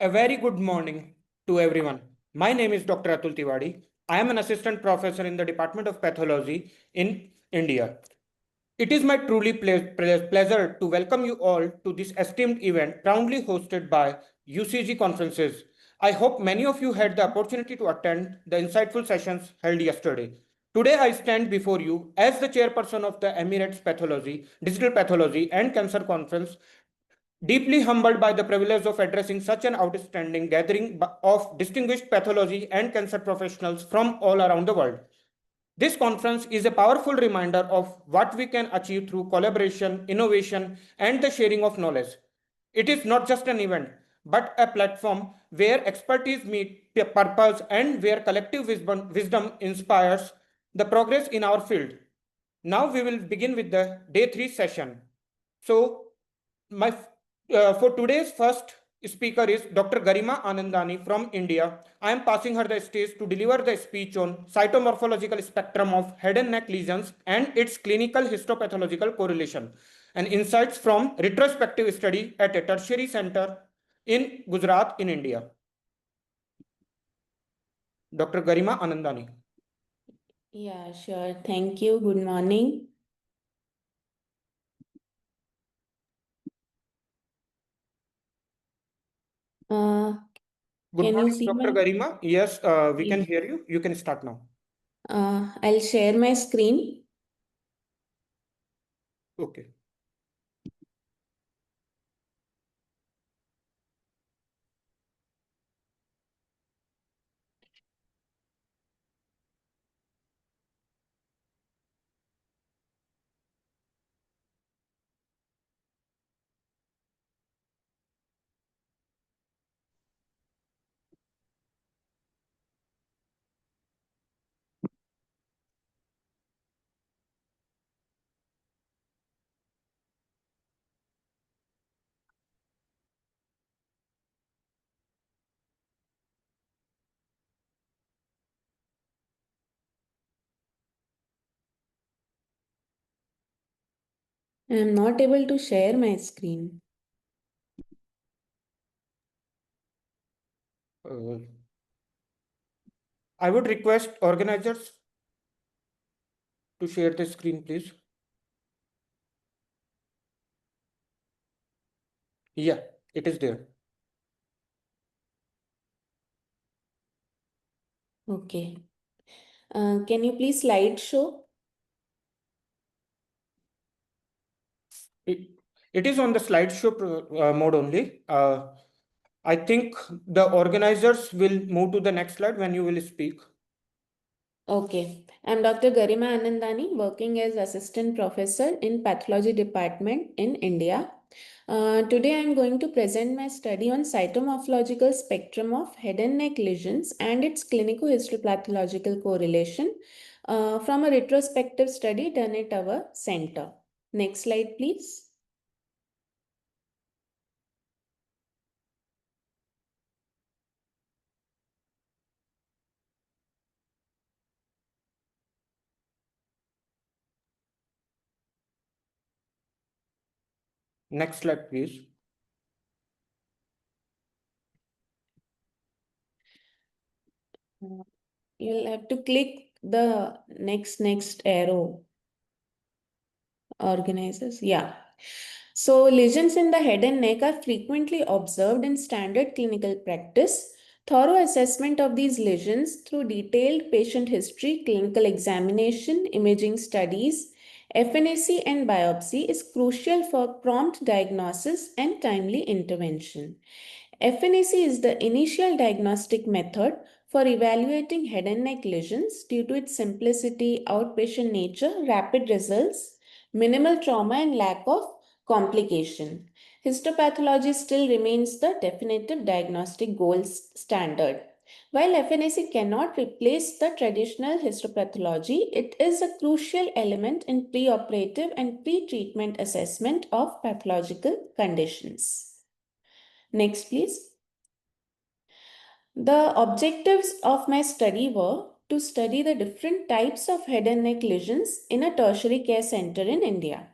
A very good morning to everyone. My name is Dr. Atul Tiwari. I am an assistant professor in the Department of Pathology in India. It is my truly pleasure to welcome you all to this esteemed event proudly hosted by UCG Conferences. I hope many of you had the opportunity to attend the insightful sessions held yesterday. Today, I stand before you as the chairperson of the Emirates Pathology, Digital Pathology and Cancer Conference, deeply humbled by the privilege of addressing such an outstanding gathering of distinguished pathology and cancer professionals from all around the world. This conference is a powerful reminder of what we can achieve through collaboration, innovation, and the sharing of knowledge. It is not just an event, but a platform where expertise meet purpose and where collective wisdom inspires the progress in our field. Now we will begin with the day 3 session. So, my for today's first speaker is Dr. Garima Anandani from India. I am passing her the stage to deliver the speech on cytomorphological spectrum of head and neck lesions and its clinical histopathological correlation and insights from retrospective study at a tertiary center in Gujarat in India. Dr. Garima Anandani. Yeah, sure. Thank you. Good morning. Good Can you morning, see Dr. my? Garima. Yes, we can Yeah. hear you. You can start now. I'll share my screen. Okay. I'm not able to share my screen. Uh, I would request organizers to share the screen, please. Yeah, it is there. Okay. Can you please slide show? It, it is on the slideshow mode only. I think the organizers will move to the next slide when you will speak. Okay. I'm Dr. Garima Anandani, working as assistant professor in pathology department in India. Today I'm going to present my study on cytomorphological spectrum of head and neck lesions and its clinico-histopathological correlation from a retrospective study done at our center. Next slide, please. Next slide, please. You'll have to click the next arrow. Organizers, yeah. So lesions in the head and neck are frequently observed in standard clinical practice. Thorough assessment of these lesions through detailed patient history, clinical examination, imaging studies, FNAC and biopsy is crucial for prompt diagnosis and timely intervention. FNAC is the initial diagnostic method for evaluating head and neck lesions due to its simplicity, outpatient nature, rapid results, minimal trauma, and lack of complication. Histopathology still remains the definitive diagnostic gold standard. While FNAC cannot replace the traditional histopathology, it is a crucial element in preoperative and pre-treatment assessment of pathological conditions. Next, please. The objectives of my study were to study the different types of head and neck lesions in a tertiary care center in India.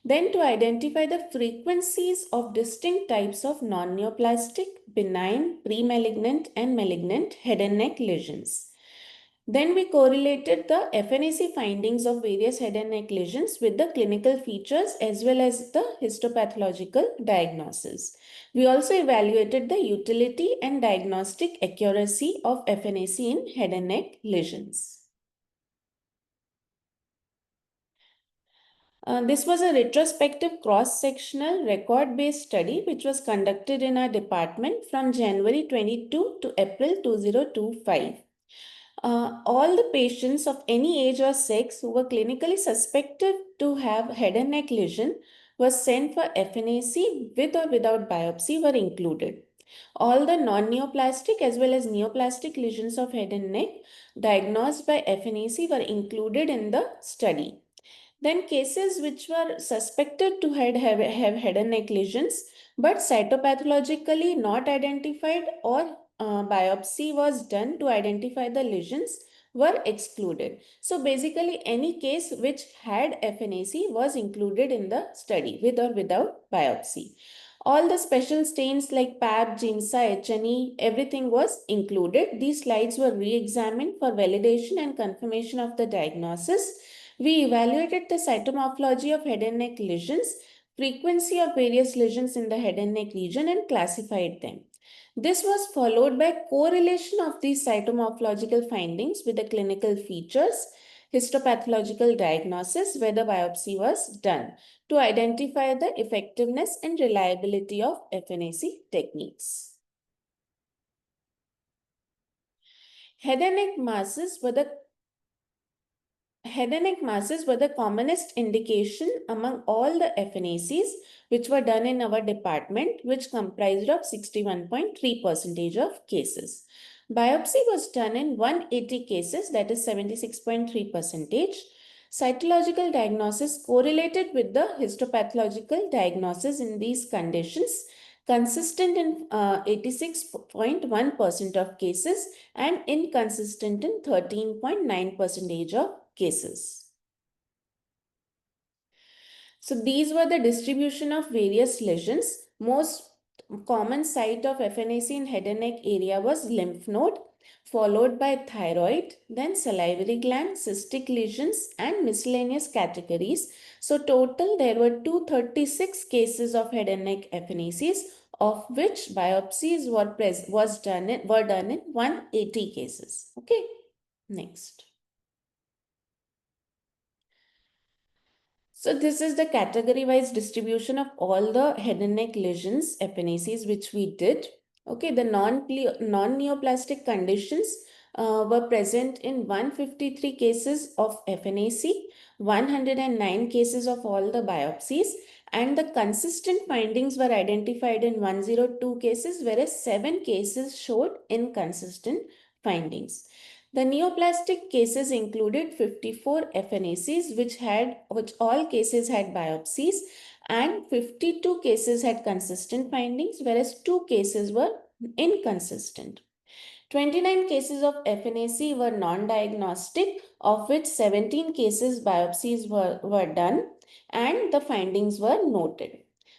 Then to identify the frequencies of distinct types of non-neoplastic, benign, pre-malignant and malignant head and neck lesions. Then we correlated the FNAC findings of various head and neck lesions with the clinical features as well as the histopathological diagnosis. We also evaluated the utility and diagnostic accuracy of FNAC in head and neck lesions. This was a retrospective cross-sectional record-based study which was conducted in our department from January 22 to April 2025. All the patients of any age or sex who were clinically suspected to have head and neck lesion was sent for FNAC with or without biopsy were included. All the non-neoplastic as well as neoplastic lesions of head and neck diagnosed by FNAC were included in the study. Then cases which were suspected to have head and neck lesions but cytopathologically not identified or biopsy was done to identify the lesions were excluded. So basically any case which had FNAC was included in the study with or without biopsy. All the special stains like PAP, GINSA, HNE, everything was included. These slides were re-examined for validation and confirmation of the diagnosis. We evaluated the cytomorphology of head and neck lesions, frequency of various lesions in the head and neck region, and classified them. This was followed by correlation of these cytomorphological findings with the clinical features, histopathological diagnosis, where the biopsy was done to identify the effectiveness and reliability of FNAC techniques. Head and neck masses were the commonest indication among all the FNACs which were done in our department, which comprised of 61.3% of cases. Biopsy was done in 180 cases, that is 76.3%. Cytological diagnosis correlated with the histopathological diagnosis in these conditions, consistent in 86.1% of cases and inconsistent in 13.9% of cases. So these were the distribution of various lesions. Most common site of FNAC in head and neck area was lymph node, followed by thyroid, then salivary gland, cystic lesions, and miscellaneous categories. So total there were 236 cases of head and neck FNACs, of which biopsies were done in 180 cases. Okay, next. So this is the category-wise distribution of all the head and neck lesions, FNACs, which we did. Okay, the non-neoplastic conditions were present in 153 cases of FNAC, 109 cases of all the biopsies, and the consistent findings were identified in 102 cases, whereas 7 cases showed inconsistent findings. The neoplastic cases included 54 FNACs, which all cases had biopsies, and 52 cases had consistent findings, whereas 2 cases were inconsistent. 29 cases of FNAC were non-diagnostic, of which 17 cases biopsies were done and the findings were noted.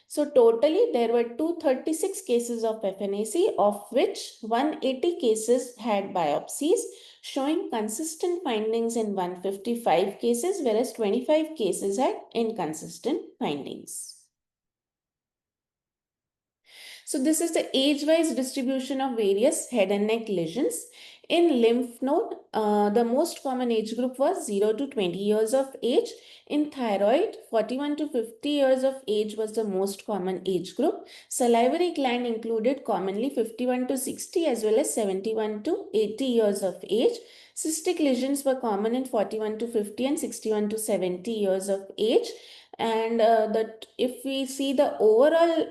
So totally there were 236 cases of FNAC, of which 180 cases had biopsies, showing consistent findings in 155 cases, whereas 25 cases had inconsistent findings. So this is the age-wise distribution of various head and neck lesions. In lymph node, the most common age group was 0 to 20 years of age. In thyroid, 41 to 50 years of age was the most common age group. Salivary gland included commonly 51 to 60 as well as 71 to 80 years of age. Cystic lesions were common in 41 to 50 and 61 to 70 years of age. And if we see the overall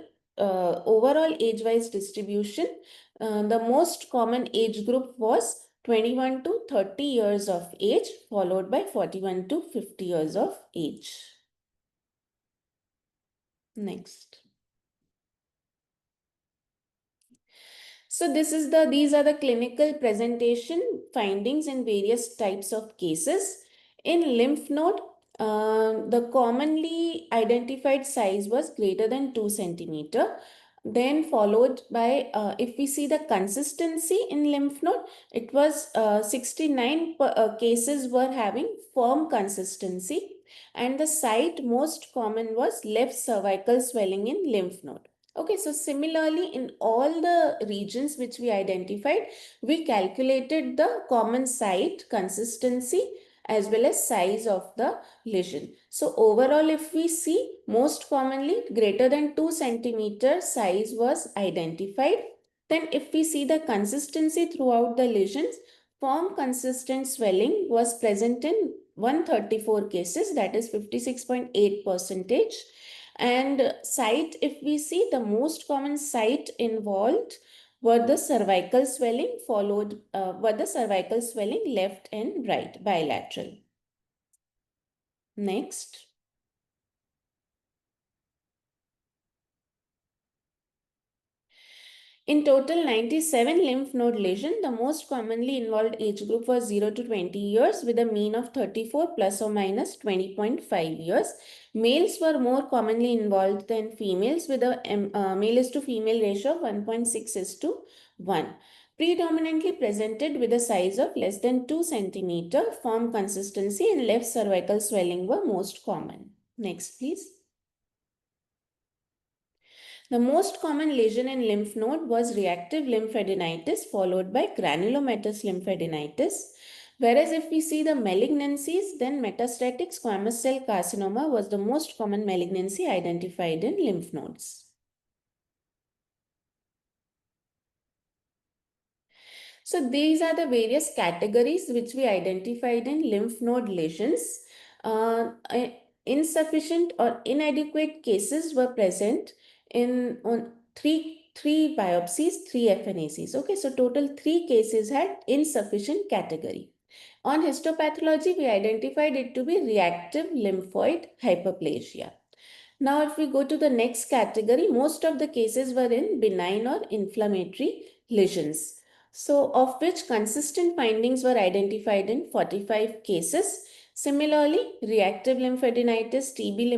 age-wise distribution, the most common age group was 21 to 30 years of age, followed by 41 to 50 years of age. Next. So these are the clinical presentation findings in various types of cases. In lymph node, The commonly identified size was greater than 2 centimeter. Then followed by, if we see the consistency in lymph node, it was 69 cases were having firm consistency, and the site most common was left cervical swelling in lymph node. Okay, so similarly in all the regions which we identified, we calculated the common site, consistency, as well as size of the lesion. So overall, if we see, most commonly greater than 2 centimeter size was identified. Then if we see the consistency throughout the lesions, firm consistent swelling was present in 134 cases, that is 56.8%. And site, if we see, the most common site involved were the cervical swelling, followed were the cervical swelling left and right bilateral. Next. In total, 97 lymph node lesion. The most commonly involved age group was 0 to 20 years with a mean of 34 plus or minus 20.5 years. Males were more commonly involved than females with a male is to female ratio of 1.6 is to 1. Predominantly presented with a size of less than 2 centimeter, firm consistency and left cervical swelling were most common. Next, please. The most common lesion in lymph node was reactive lymphadenitis followed by granulomatous lymphadenitis. Whereas if we see the malignancies, then metastatic squamous cell carcinoma was the most common malignancy identified in lymph nodes. So these are the various categories which we identified in lymph node lesions. Insufficient or inadequate cases were present in on three biopsies, three FNACs. Okay, so total 3 cases had insufficient category. On histopathology, we identified it to be reactive lymphoid hyperplasia. Now, if we go to the next category, most of the cases were in benign or inflammatory lesions. So, of which consistent findings were identified in 45 cases. Similarly, reactive lymphadenitis, TB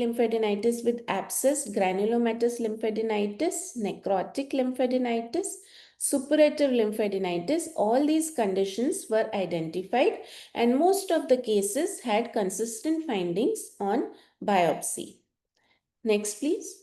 lymphadenitis with abscess, granulomatous lymphadenitis, necrotic lymphadenitis, suppurative lymphadenitis, all these conditions were identified, and most of the cases had consistent findings on biopsy. Next, please.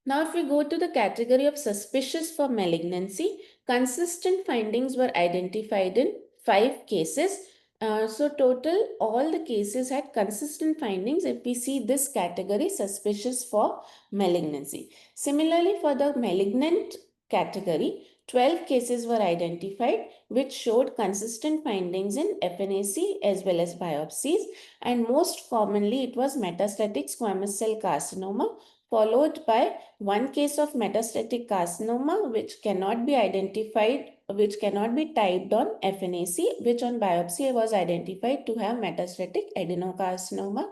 Now, if we go to the category of suspicious for malignancy, consistent findings were identified in 5 cases. So total, all the cases had consistent findings if we see this category, suspicious for malignancy. Similarly, for the malignant category, 12 cases were identified which showed consistent findings in FNAC as well as biopsies, and most commonly it was metastatic squamous cell carcinoma, followed by 1 case of metastatic carcinoma which cannot be identified, which cannot be typed on FNAC, which on biopsy was identified to have metastatic adenocarcinoma.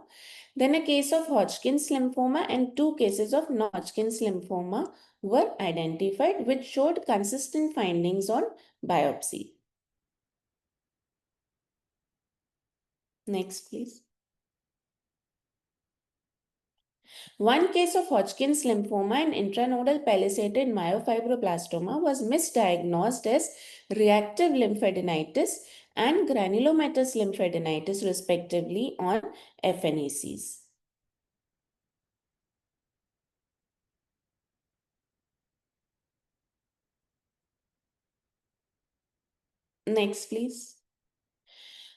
Then a case of Hodgkin's lymphoma and 2 cases of non-Hodgkin's lymphoma were identified, which showed consistent findings on biopsy. Next, please. 1 case of Hodgkin's lymphoma and intranodal palisated myofibroblastoma was misdiagnosed as reactive lymphadenitis and granulomatous lymphadenitis respectively on FNACs. Next, please.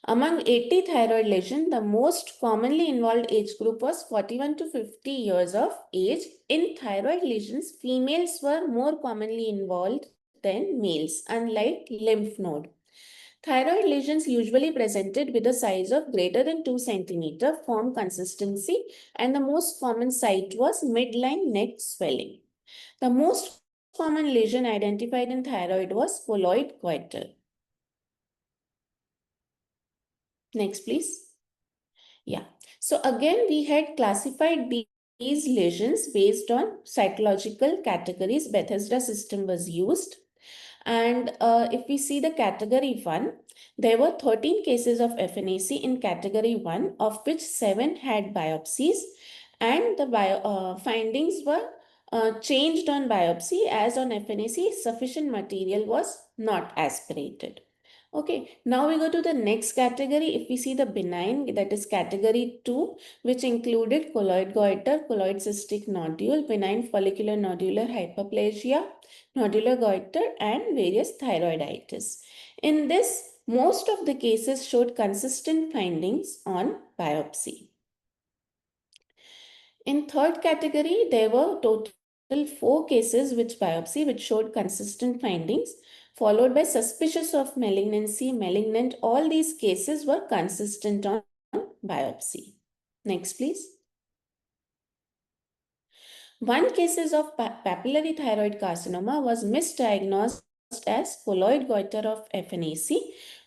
Among 80 thyroid lesions, the most commonly involved age group was 41 to 50 years of age. In thyroid lesions, females were more commonly involved than males, unlike lymph node. Thyroid lesions usually presented with a size of greater than 2 centimeter, firm consistency, and the most common site was midline neck swelling. The most common lesion identified in thyroid was pholloid goiter. Next, please. Yeah. So again, we had classified these lesions based on cytological categories. Bethesda system was used. And if we see the category 1, there were 13 cases of FNAC in category 1, of which 7 had biopsies, and the findings were changed on biopsy, as on FNAC sufficient material was not aspirated. Okay, now we go to the next category. If we see the benign, that is category 2, which included colloid goiter, colloid cystic nodule, benign follicular nodular hyperplasia, nodular goiter, and various thyroiditis. In this, most of the cases showed consistent findings on biopsy. In third category, there were total 4 cases which biopsy which showed consistent findings, followed by suspicious of malignancy, malignant. All these cases were consistent on biopsy. Next, please. One case of papillary thyroid carcinoma was misdiagnosed as colloid goiter of FNAC,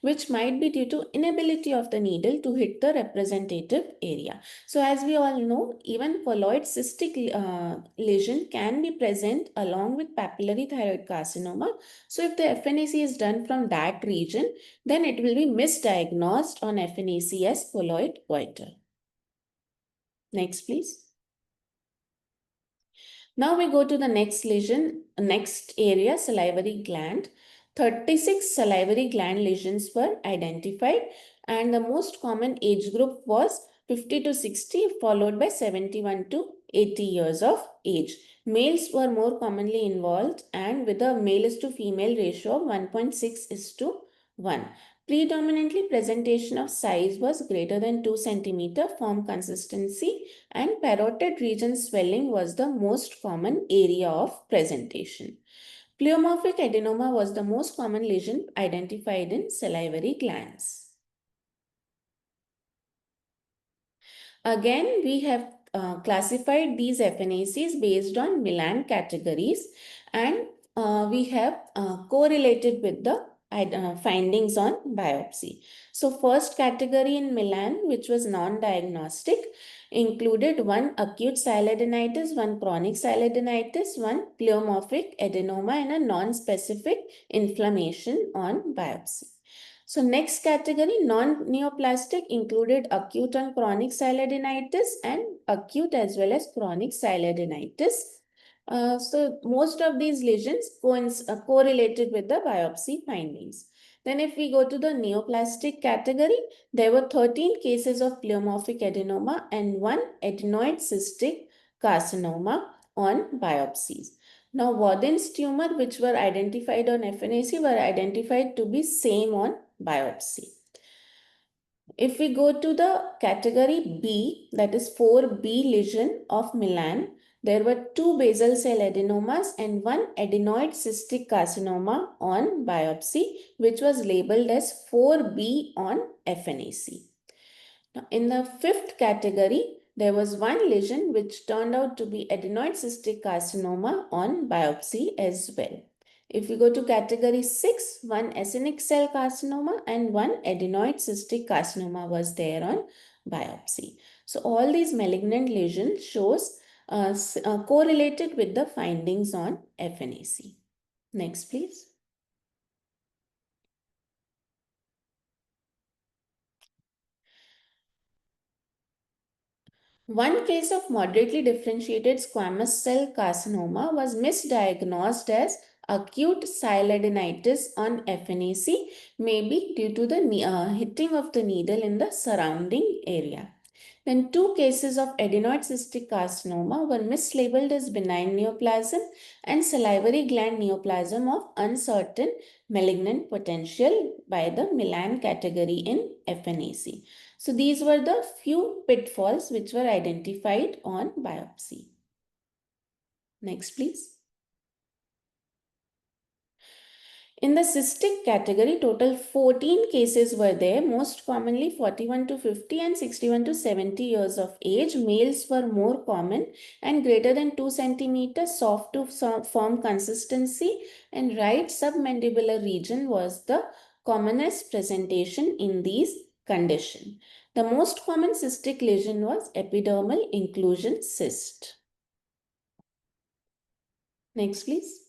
which might be due to inability of the needle to hit the representative area. So as we all know, even colloid cystic lesion can be present along with papillary thyroid carcinoma. So if the FNAC is done from that region, then it will be misdiagnosed on FNAC as colloid goiter. Next, please. Now we go to the next lesion, next area, salivary gland. 36 salivary gland lesions were identified, and the most common age group was 50 to 60, followed by 71 to 80 years of age. Males were more commonly involved, and with a male is to female ratio of 1.6 is to 1. Predominantly presentation of size was greater than 2 centimeter, form consistency, and parotid region swelling was the most common area of presentation. Pleomorphic adenoma was the most common lesion identified in salivary glands. Again, we have classified these FNACs based on Milan categories, and we have correlated with the findings on biopsy. So first category in Milan, which was non-diagnostic, included 1 acute sialadenitis, 1 chronic sialadenitis, 1 pleomorphic adenoma, and a non-specific inflammation on biopsy. So next category, non-neoplastic, included acute and chronic sialadenitis and acute as well as chronic sialadenitis. So most of these lesions correlated with the biopsy findings. Then if we go to the neoplastic category, there were 13 cases of pleomorphic adenoma and 1 adenoid cystic carcinoma on biopsies. Now, Wadden's tumor, which were identified on FNAC, were identified to be same on biopsy. If we go to the category B, that is 4B lesion of Milan, there were 2 basal cell adenomas and 1 adenoid cystic carcinoma on biopsy, which was labeled as 4B on FNAC. Now, in the 5th category, there was 1 lesion which turned out to be adenoid cystic carcinoma on biopsy as well. If we go to category 6, 1 acinic cell carcinoma and 1 adenoid cystic carcinoma was there on biopsy. So all these malignant lesions shows correlated with the findings on FNAC. Next, please. One case of moderately differentiated squamous cell carcinoma was misdiagnosed as acute sialadenitis on FNAC, maybe due to the hitting of the needle in the surrounding area. Then 2 cases of adenoid cystic carcinoma were mislabeled as benign neoplasm and salivary gland neoplasm of uncertain malignant potential by the Milan category in FNAC. So these were the few pitfalls which were identified on biopsy. Next, please. In the cystic category, total 14 cases were there, most commonly 41 to 50 and 61 to 70 years of age. Males were more common and greater than 2 centimeters, soft to firm consistency, and right submandibular region was the commonest presentation in these conditions. The most common cystic lesion was epidermal inclusion cyst. Next, please.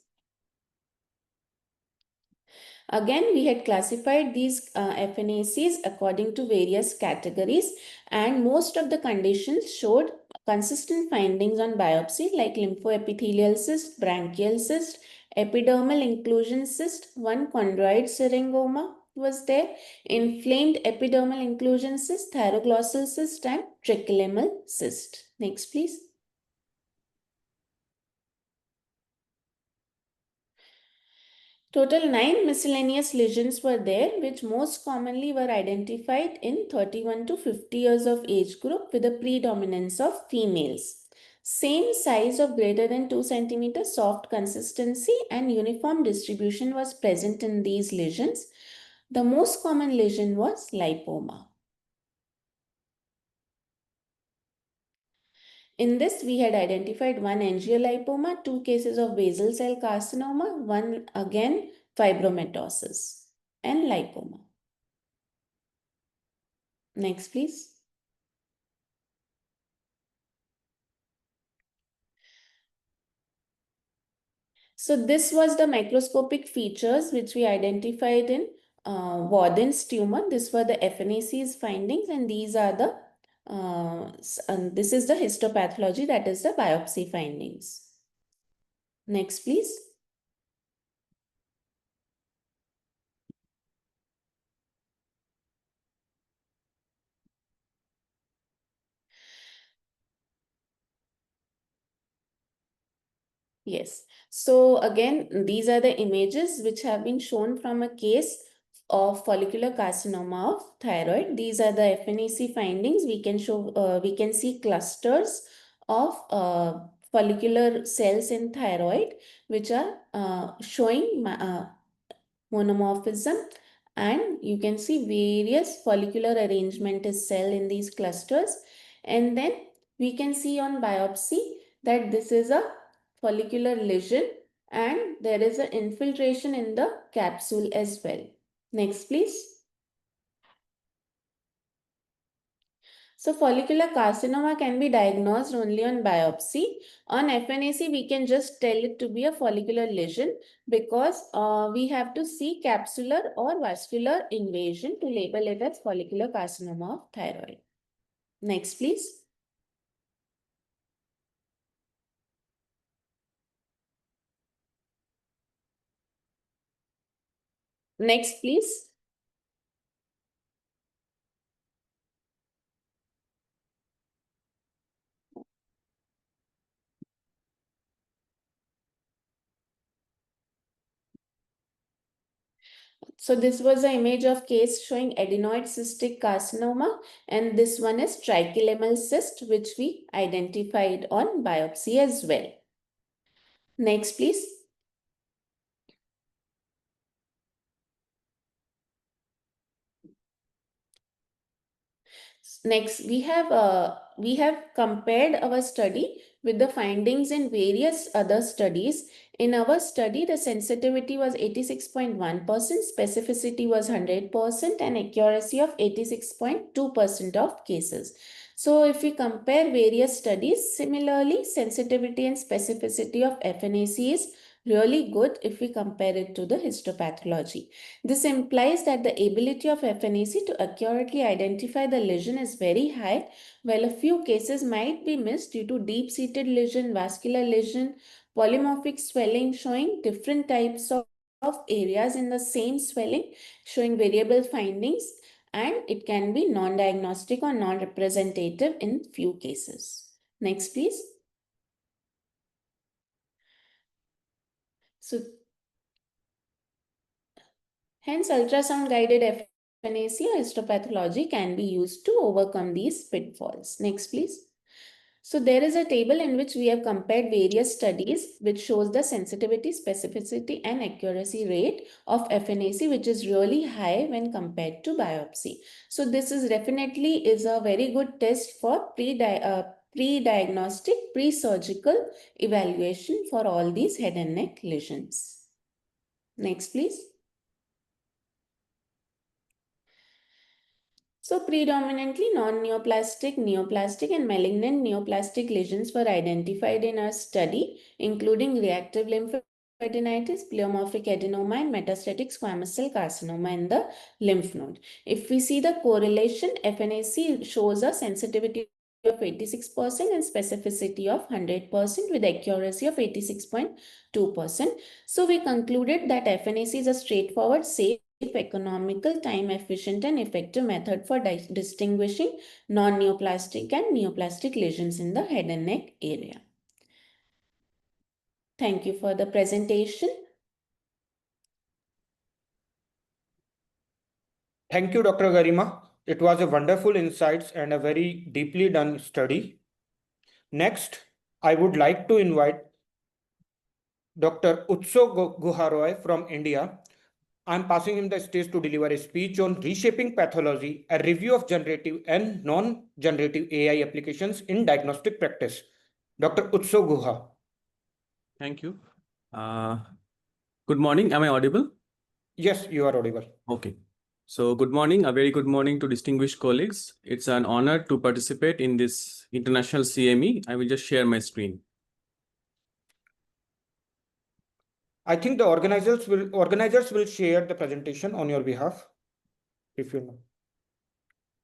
Again, we had classified these FNACs according to various categories, and most of the conditions showed consistent findings on biopsy like lymphoepithelial cyst, branchial cyst, epidermal inclusion cyst, one chondroid syringoma was there, inflamed epidermal inclusion cyst, thyroglossal cyst, and tricholemal cyst. Next, please. Total 9 miscellaneous lesions were there, which most commonly were identified in 31 to 50 years of age group with a predominance of females. Same size of greater than 2 cm, soft consistency and uniform distribution was present in these lesions. The most common lesion was lipoma. In this, we had identified one angiolipoma, 2 cases of basal cell carcinoma, one again fibromatosis and lipoma. Next, please. So this was the microscopic features which we identified in Warden's tumor. This were the FNAC's findings, and these are the and this is the histopathology, that is the biopsy findings. Next, please. Yes. So again, these are the images which have been shown from a case of follicular carcinoma of thyroid. These are the FNAC findings. We can see clusters of follicular cells in thyroid which are showing monomorphism, and you can see various follicular arrangement is cell in these clusters, and then we can see on biopsy that this is a follicular lesion and there is an infiltration in the capsule as well. Next, please. So follicular carcinoma can be diagnosed only on biopsy. On FNAC, we can just tell it to be a follicular lesion because we have to see capsular or vascular invasion to label it as follicular carcinoma of thyroid. Next, please. Next, please. So this was an image of case showing adenoid cystic carcinoma, and this one is tricholemal cyst which we identified on biopsy as well. Next, please. Next, we have compared our study with the findings in various other studies. In our study, the sensitivity was 86.1%, specificity was 100%, and accuracy of 86.2% of cases. So if we compare various studies, similarly, sensitivity and specificity of FNAC is really good if we compare it to the histopathology. This implies that the ability of FNAC to accurately identify the lesion is very high, while a few cases might be missed due to deep-seated lesion, vascular lesion, polymorphic swelling showing different types of areas in the same swelling, showing variable findings, and it can be non-diagnostic or non-representative in few cases. Next, please. So hence, ultrasound-guided FNAC or histopathology can be used to overcome these pitfalls. Next, please. So there is a table in which we have compared various studies which shows the sensitivity, specificity and accuracy rate of FNAC, which is really high when compared to biopsy. So this is definitely a very good test for pre-diagnostic, pre-surgical evaluation for all these head and neck lesions. Next, please. So predominantly non-neoplastic, neoplastic and malignant neoplastic lesions were identified in our study, including reactive hidradenitis, pleomorphic adenoma, and metastatic squamous cell carcinoma in the lymph node. If we see the correlation, FNAC shows a sensitivity of 86% and specificity of 100% with accuracy of 86.2%. So we concluded that FNAC is a straightforward, safe, economical, time-efficient, and effective method for distinguishing non-neoplastic and neoplastic lesions in the head and neck area. Thank you for the presentation. Thank you, Dr. Garima. It was a wonderful insights and a very deeply done study. Next, I would like to invite Dr. Utso Guharoy from India. I'm passing him the stage to deliver a speech on reshaping pathology, a review of generative and non-generative AI applications in diagnostic practice. Dr. Utso Guha. Thank you. Good morning. Am I audible? Yes, you are audible. Okay. So good morning, a very good morning to distinguished colleagues. It's an honor to participate in this international CME. I will just share my screen. I think the organizers will share the presentation on your behalf, if you know.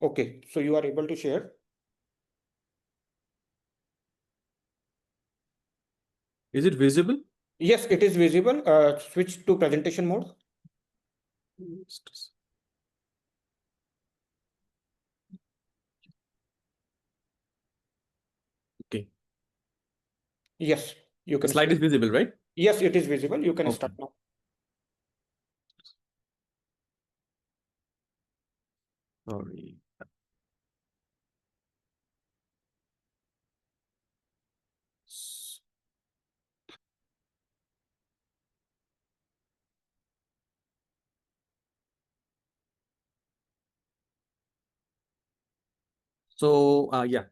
Okay, so you are able to share. Is it visible? Yes, it is visible. Switch to presentation mode. Okay. Yes, you can. The slide is visible, right? Yes, it is visible. You can Okay. start now. Sorry. So, yeah.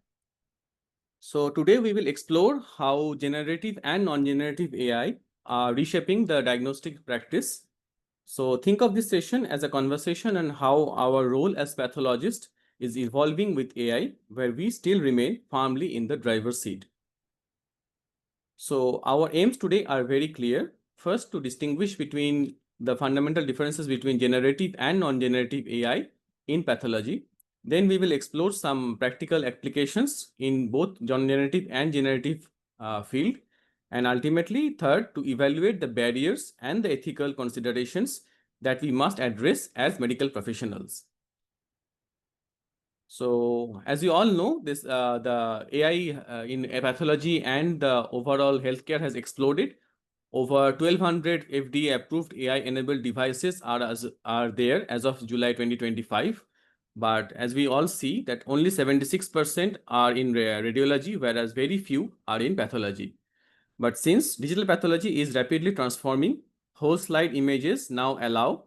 So today we will explore how generative and non-generative AI are reshaping the diagnostic practice. So think of this session as a conversation on how our role as pathologists is evolving with AI, where we still remain firmly in the driver's seat. So our aims today are very clear. First, to distinguish between the fundamental differences between generative and non-generative AI in pathology. Then we will explore some practical applications in both generative and generative field. And ultimately, third, to evaluate the barriers and the ethical considerations that we must address as medical professionals. So, as you all know, this the AI in pathology and the overall healthcare has exploded. Over 1,200 FDA-approved AI-enabled devices are there as of July 2025. But as we all see, that only 76% are in radiology, whereas very few are in pathology. But since digital pathology is rapidly transforming, whole slide images now allow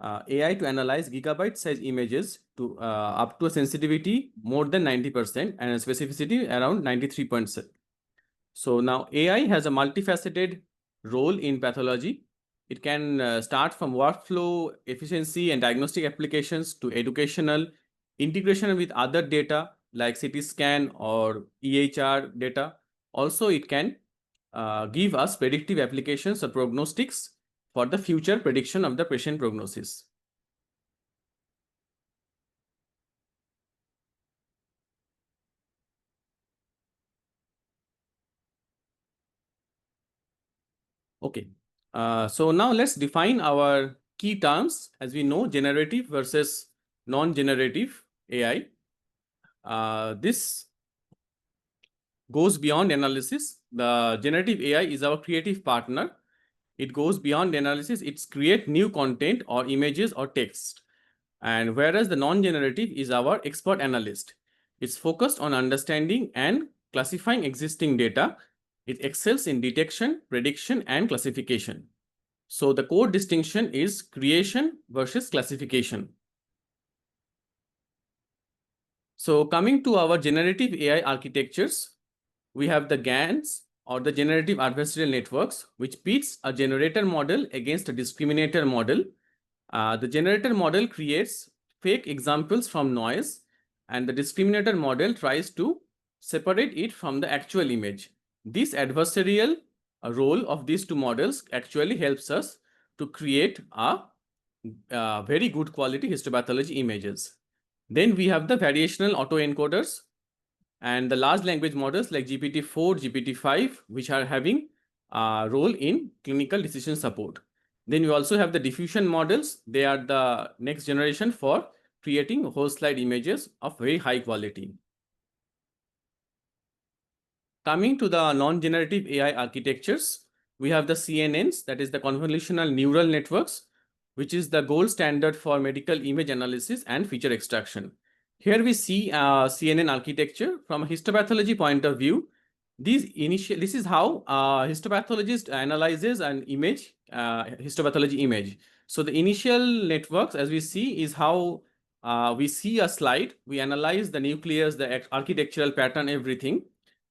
AI to analyze gigabyte-size images to up to a sensitivity more than 90% and a specificity around 93%. So now AI has a multifaceted role in pathology. It can start from workflow efficiency and diagnostic applications to educational integration with other data like CT scan or EHR data. Also, it can give us predictive applications or prognostics for the future prediction of the patient prognosis. Okay, so now let's define our key terms. As we know, generative versus non-generative AI. This goes beyond analysis. The generative AI is our creative partner. It goes beyond analysis. It's create new content or images or text. And whereas the non-generative is our expert analyst. It's focused on understanding and classifying existing data. It excels in detection, prediction, and classification. So the core distinction is creation versus classification. So coming to our generative AI architectures, we have the GANs or the generative adversarial networks, which pits a generator model against a discriminator model. The generator model creates fake examples from noise, and the discriminator model tries to separate it from the actual image. This adversarial role of these two models actually helps us to create a very good quality histopathology images. Then we have the variational autoencoders and the large language models like GPT-4, GPT-5, which are having a role in clinical decision support. Then we also have the diffusion models. They are the next generation for creating whole slide images of very high quality. Coming to the non-generative AI architectures, we have the CNNs, that is the convolutional neural networks, which is the gold standard for medical image analysis and feature extraction. Here we see CNN architecture from a histopathology point of view. This is how histopathologist analyzes an image, histopathology image. So the initial networks, as we see, is how we see a slide. We analyze the nucleus, the architectural pattern, everything.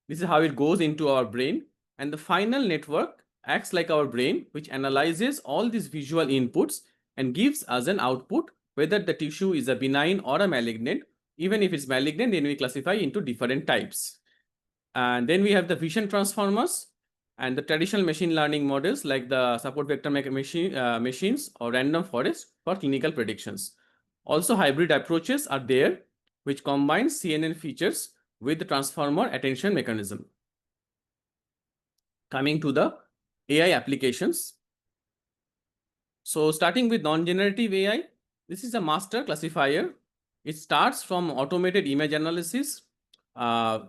This is how it goes into our brain. And the final network acts like our brain, which analyzes all these visual inputs and gives us an output, whether the tissue is a benign or a malignant. Even if it's malignant, then we classify into different types. And then we have the vision transformers and the traditional machine learning models like the support vector machines or random forest for clinical predictions. Also, hybrid approaches are there, which combine CNN features with the transformer attention mechanism. Coming to the AI applications. So starting with non-generative AI, this is a master classifier. It starts from automated image analysis,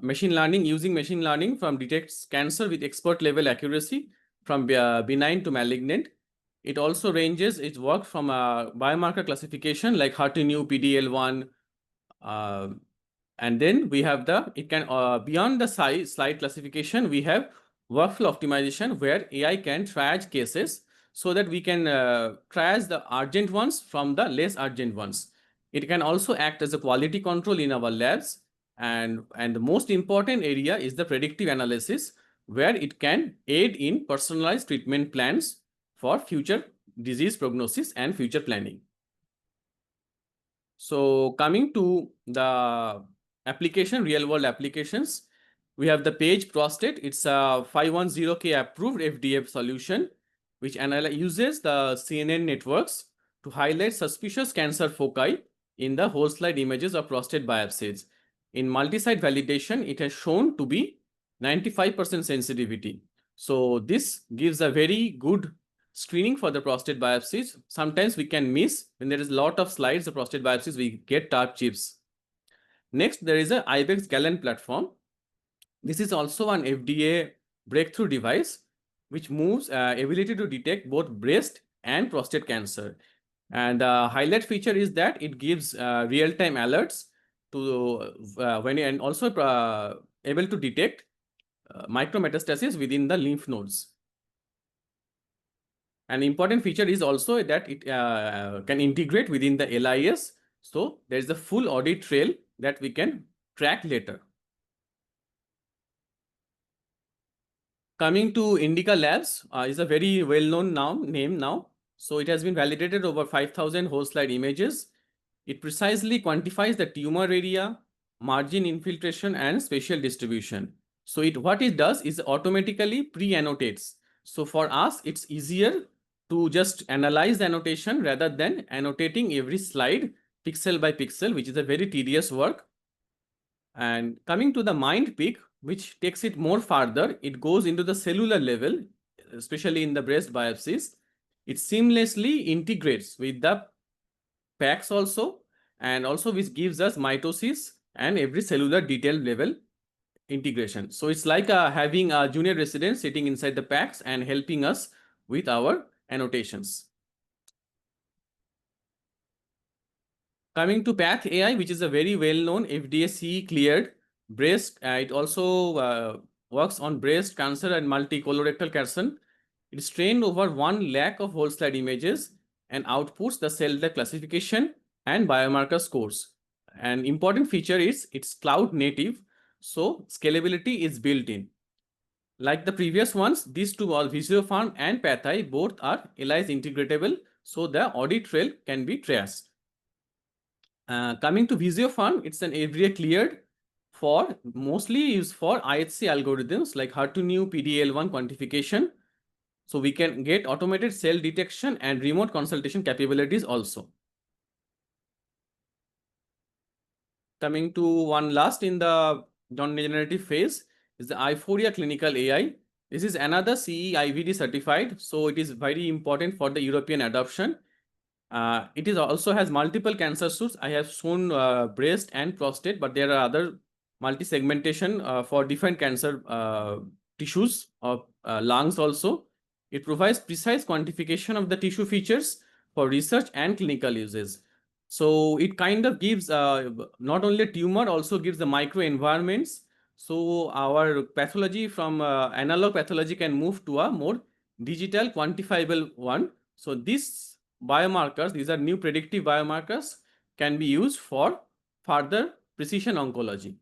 machine learning, using machine learning from detects cancer with expert level accuracy from benign to malignant. It also ranges its work from biomarker classification like HER2/neu, PD-L1, and then we have beyond the slide classification, we have workflow optimization where AI can triage cases so that we can triage the urgent ones from the less urgent ones. It can also act as a quality control in our labs. And the most important area is the predictive analysis, where it can aid in personalized treatment plans for future disease prognosis and future planning. So coming to the application, real world applications, we have the Page Prostate. It's a 510K approved FDA solution, which uses the CNN networks to highlight suspicious cancer foci in the whole slide images of prostate biopsies. In multi-site validation, it has shown to be 95% sensitivity. So this gives a very good screening for the prostate biopsies. Sometimes we can miss when there is a lot of slides of prostate biopsies, we get TARP chips. Next, there is a IBEX Galen platform. This is also an FDA breakthrough device, which moves ability to detect both breast and prostate cancer. And the highlight feature is that it gives real-time alerts to and also able to detect micrometastasis within the lymph nodes. An important feature is also that it can integrate within the LIS. So there is a full audit trail that we can track later. Coming to Indica Labs is a very well-known name now. So it has been validated over 5,000 whole slide images. It precisely quantifies the tumor area, margin infiltration, and spatial distribution. So what it does is automatically pre-annotates. So for us, it's easier to just analyze the annotation rather than annotating every slide pixel by pixel, which is a very tedious work. And coming to the mind peak, which takes it more farther, it goes into the cellular level, especially in the breast biopsies. It seamlessly integrates with the PACS also, and also which gives us mitosis and every cellular detail level integration. So it's like having a junior resident sitting inside the PACS and helping us with our annotations. Coming to Path AI, which is a very well-known FDA CE cleared breast. It also works on breast cancer and multi-colorectal cancer. It's trained over 1 lakh of whole slide images and outputs the cell type classification and biomarker scores. An important feature is it's cloud native, so scalability is built in. Like the previous ones, these two are Visiopharm and PathAI, both are ELISA integratable, so the audit trail can be traced. Coming to Visiopharm, it's an FDA cleared mostly used for IHC algorithms like HER2/neu PD-L1 quantification. So we can get automated cell detection and remote consultation capabilities also. Coming to one last in the non-generative phase is the iPhoria Clinical AI. This is another CE-IVD certified, so it is very important for the European adoption. It is also has multiple cancer suits. I have shown breast and prostate, but there are other multi-segmentation for different cancer tissues of lungs also. It provides precise quantification of the tissue features for research and clinical uses. So it kind of gives not only tumor, also gives the microenvironments. So our pathology from analog pathology can move to a more digital quantifiable one. So these biomarkers, these are new predictive biomarkers, can be used for further precision oncology.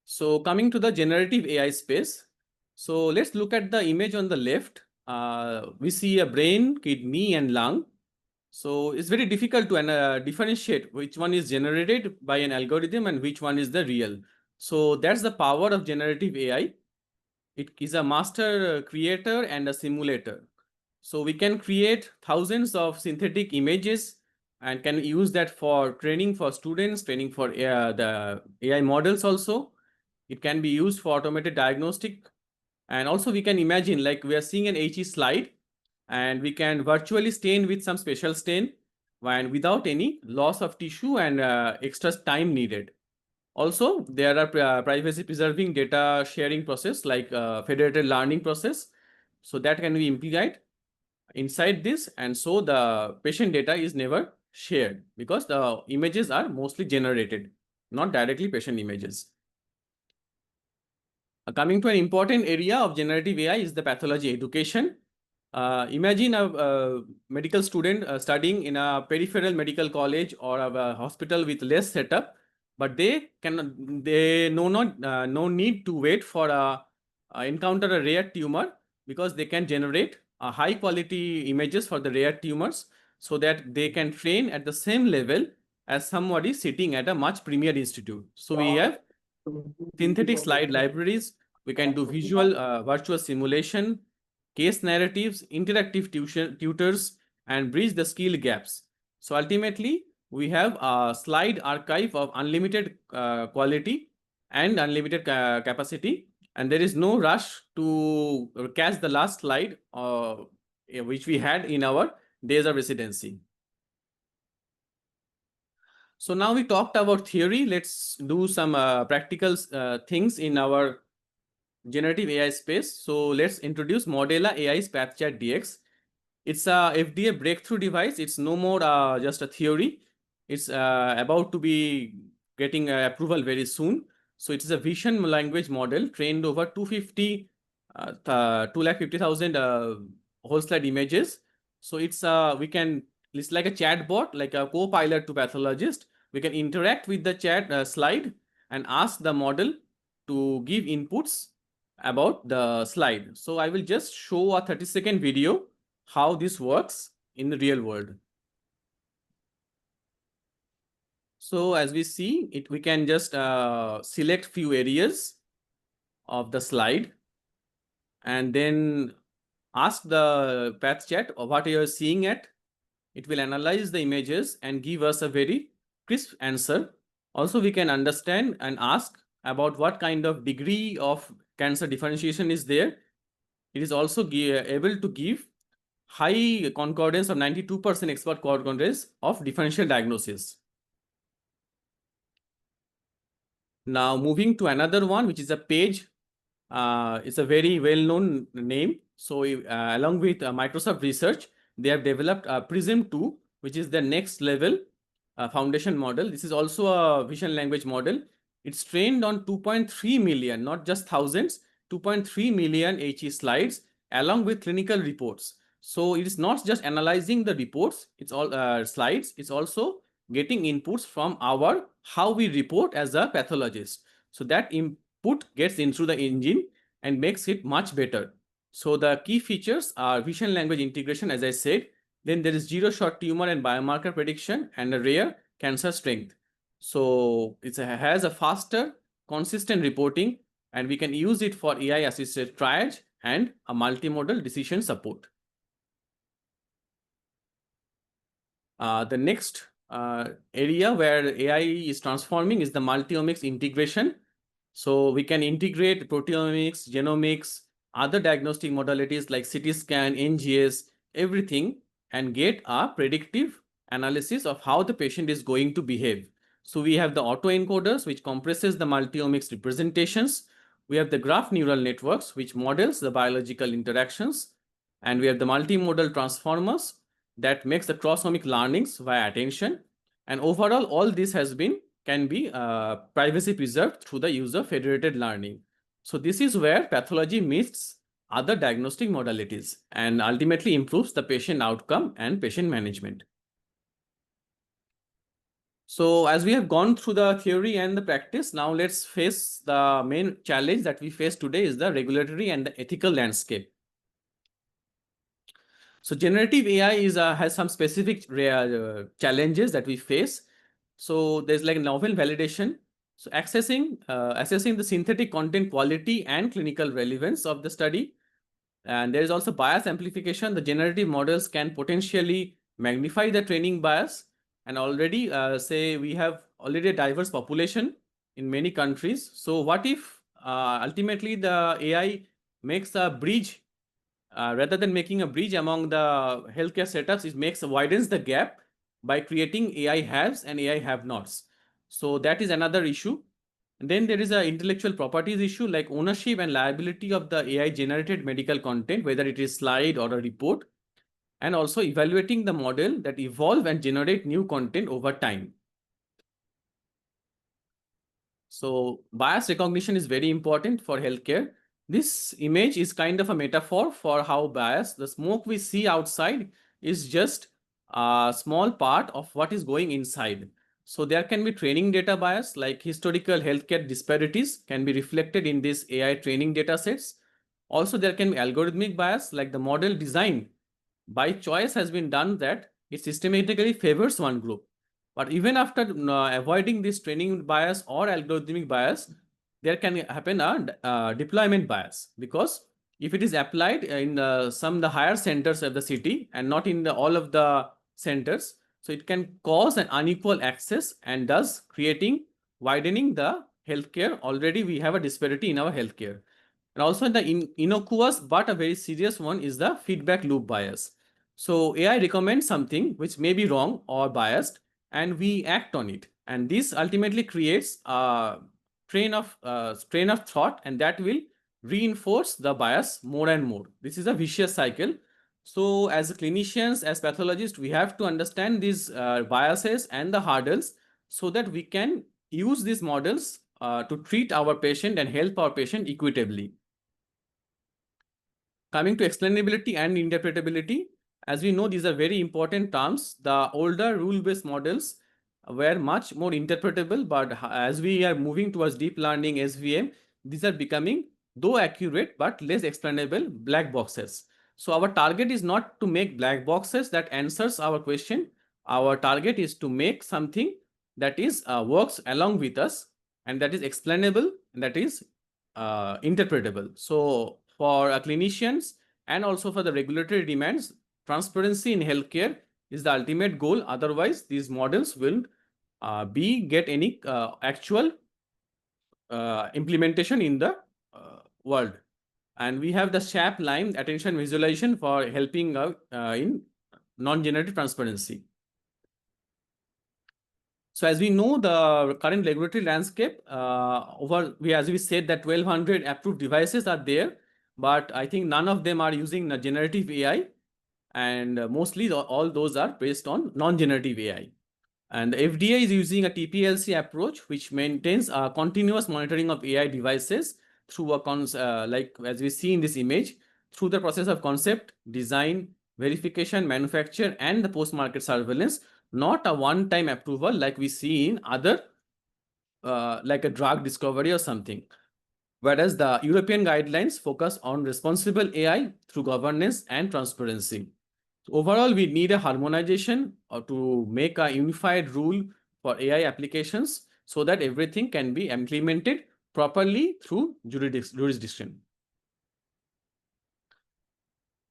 So coming to the generative AI space. So let's look at the image on the left. We see a brain, kidney, and lung. So it's very difficult to differentiate which one is generated by an algorithm and which one is the real. So that's the power of generative AI. It is a master creator and a simulator. So we can create thousands of synthetic images and can use that for training for students, training for the AI models also. It can be used for automated diagnostic. And also we can imagine like we are seeing an HE slide and we can virtually stain with some special stain and without any loss of tissue and extra time needed. Also, there are privacy preserving data sharing process like federated learning process. So that can be implied inside this, and so the patient data is never shared because the images are mostly generated, not directly patient images. Coming to an important area of generative AI is the pathology education. Imagine a medical student studying in a peripheral medical college or a hospital with less setup, but they no need to wait for encounter a rare tumor because they can generate high quality images for the rare tumors so that they can train at the same level as somebody sitting at a much premier institute. So we have synthetic slide libraries. We can do visual virtual simulation, case narratives, interactive tutors, and bridge the skill gaps. So ultimately, we have a slide archive of unlimited quality and unlimited capacity, and there is no rush to catch the last slide which we had in our days of residency. So now we talked about theory. Let's do some practical things in our generative AI space. So let's introduce Modela AI's PathChat DX. It's a FDA breakthrough device. It's no more just a theory. It's about to be getting approval very soon. So it is a vision language model trained over 250,000 whole slide images. So it's like a chat bot, like a co-pilot to pathologist. We can interact with the chat slide and ask the model to give inputs about the slide. So I will just show a 30-second video how this works in the real world. So as we see it, we can just select few areas of the slide and then ask the path chat what you are seeing at. It will analyze the images and give us a very crisp answer. Also, we can understand and ask about what kind of degree of cancer differentiation is there. It is also able to give high concordance of 92% expert concordance of differential diagnosis. Now moving to another one, which is a page. It's a very well-known name. So along with Microsoft Research, they have developed Prism 2, which is the next level foundation model. This is also a vision language model. It's trained on 2.3 million, not just thousands, 2.3 million HE slides along with clinical reports. So it is not just analyzing the reports, it's all slides. It's also getting inputs from our how we report as a pathologist. So that input gets into the engine and makes it much better. So the key features are vision language integration, as I said. Then there is zero shot tumor and biomarker prediction and a rare cancer strength. So it has a faster, consistent reporting, and we can use it for AI-assisted triage and a multimodal decision support. The next area where AI is transforming is the multi-omics integration. So we can integrate proteomics, genomics, other diagnostic modalities like CT scan, NGS, everything, and get a predictive analysis of how the patient is going to behave. So we have the autoencoders, which compresses the multi-omics representations. We have the graph neural networks, which models the biological interactions. And we have the multimodal transformers that makes the cross-omic learnings via attention. And overall, all this can be privacy preserved through the use of federated learning. So this is where pathology meets other diagnostic modalities and ultimately improves the patient outcome and patient management. So as we have gone through the theory and the practice, now let's face the main challenge that we face today is the regulatory and the ethical landscape. So generative AI has some specific challenges that we face. So there's like novel validation. So assessing the synthetic content quality and clinical relevance of the study. And there is also bias amplification. The generative models can potentially magnify the training bias. And already say we have already a diverse population in many countries. So what if ultimately the AI makes a bridge rather than making a bridge among the healthcare setups, it widens the gap by creating AI haves and AI have-nots. So that is another issue. And then there is an intellectual properties issue like ownership and liability of the AI generated medical content, whether it is slide or a report, and also evaluating the model that evolve and generate new content over time. So bias recognition is very important for healthcare. This image is kind of a metaphor for how the smoke we see outside is just a small part of what is going inside. So there can be training data bias, like historical healthcare disparities can be reflected in these AI training data sets. Also, there can be algorithmic bias, like the model design by choice has been done that it systematically favors one group. But even after avoiding this training bias or algorithmic bias, there can happen a deployment bias, because if it is applied in some of the higher centers of the city and not in all of the centers, so it can cause an unequal access and thus widening the healthcare. Already we have a disparity in our healthcare. And also the innocuous but a very serious one is the feedback loop bias. So AI recommends something which may be wrong or biased, and we act on it. And this ultimately creates a train of thought, and that will reinforce the bias more and more. This is a vicious cycle. So as clinicians, as pathologists, we have to understand these biases and the hurdles so that we can use these models to treat our patient and help our patient equitably. Coming to explainability and interpretability, as we know, these are very important terms. The older rule-based models were much more interpretable, but as we are moving towards deep learning, SVM, these are becoming, though accurate, but less explainable black boxes. So our target is not to make black boxes that answers our question. Our target is to make something that is works along with us, and that is explainable, and that is interpretable. So for clinicians and also for the regulatory demands, transparency in healthcare is the ultimate goal. Otherwise, these models will get any actual implementation in the world. And we have the SHAP line, attention visualization, for helping out in non-generative transparency. So as we know, the current regulatory landscape, as we said, that 1,200 approved devices are there, but I think none of them are using the generative AI, and mostly all those are based on non-generative AI. And the FDA is using a TPLC approach, which maintains a continuous monitoring of AI devices through like as we see in this image, through the process of concept, design, verification, manufacture, and the post-market surveillance, not a one-time approval like we see in other, like a drug discovery or something. Whereas the European guidelines focus on responsible AI through governance and transparency. Overall, we need a harmonization to make a unified rule for AI applications so that everything can be implemented properly through jurisdiction.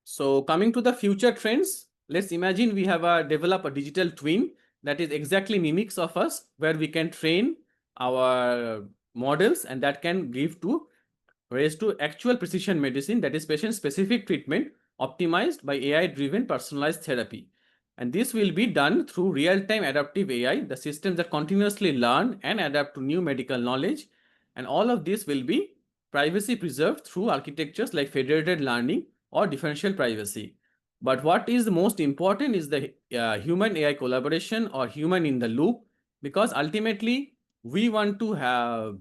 So coming to the future trends, let's imagine we have developed a digital twin that is exactly mimics of us, where we can train our models and that can give to raise to actual precision medicine, that is patient specific treatment optimized by AI driven personalized therapy. And this will be done through real time adaptive AI, the systems that continuously learn and adapt to new medical knowledge. And all of this will be privacy preserved through architectures like federated learning or differential privacy. But what is the most important is the human AI collaboration or human in the loop, because ultimately we want to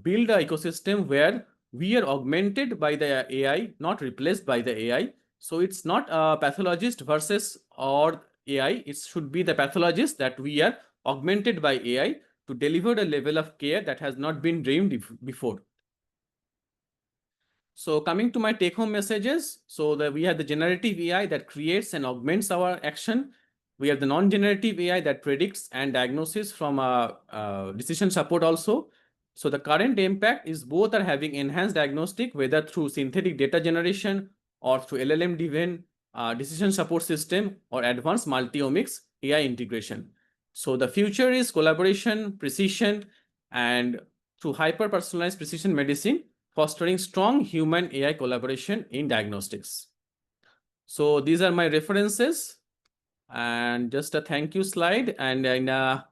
build an ecosystem where we are augmented by the AI, not replaced by the AI. So it's not a pathologist versus or AI. It should be the pathologist that we are augmented by AI to deliver a level of care that has not been dreamed before. So coming to my take-home messages, so that we have the generative AI that creates and augments our action. We have the non-generative AI that predicts and diagnoses from decision support also. So the current impact is both are having enhanced diagnostic, whether through synthetic data generation or through LLM-driven decision support system or advanced multi-omics AI integration. So the future is collaboration, precision, and through hyper-personalized precision medicine, fostering strong human AI collaboration in diagnostics. So these are my references, and just a thank you slide. And in a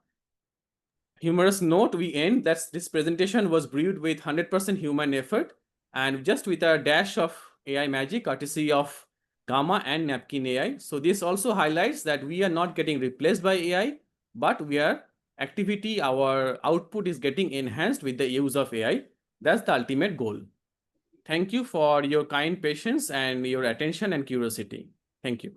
humorous note, we end that this presentation was brewed with 100% human effort and just with a dash of AI magic courtesy of Gamma and Napkin AI. So this also highlights that we are not getting replaced by AI, but our output is getting enhanced with the use of AI. That's the ultimate goal. Thank you for your kind patience and your attention and curiosity. Thank you.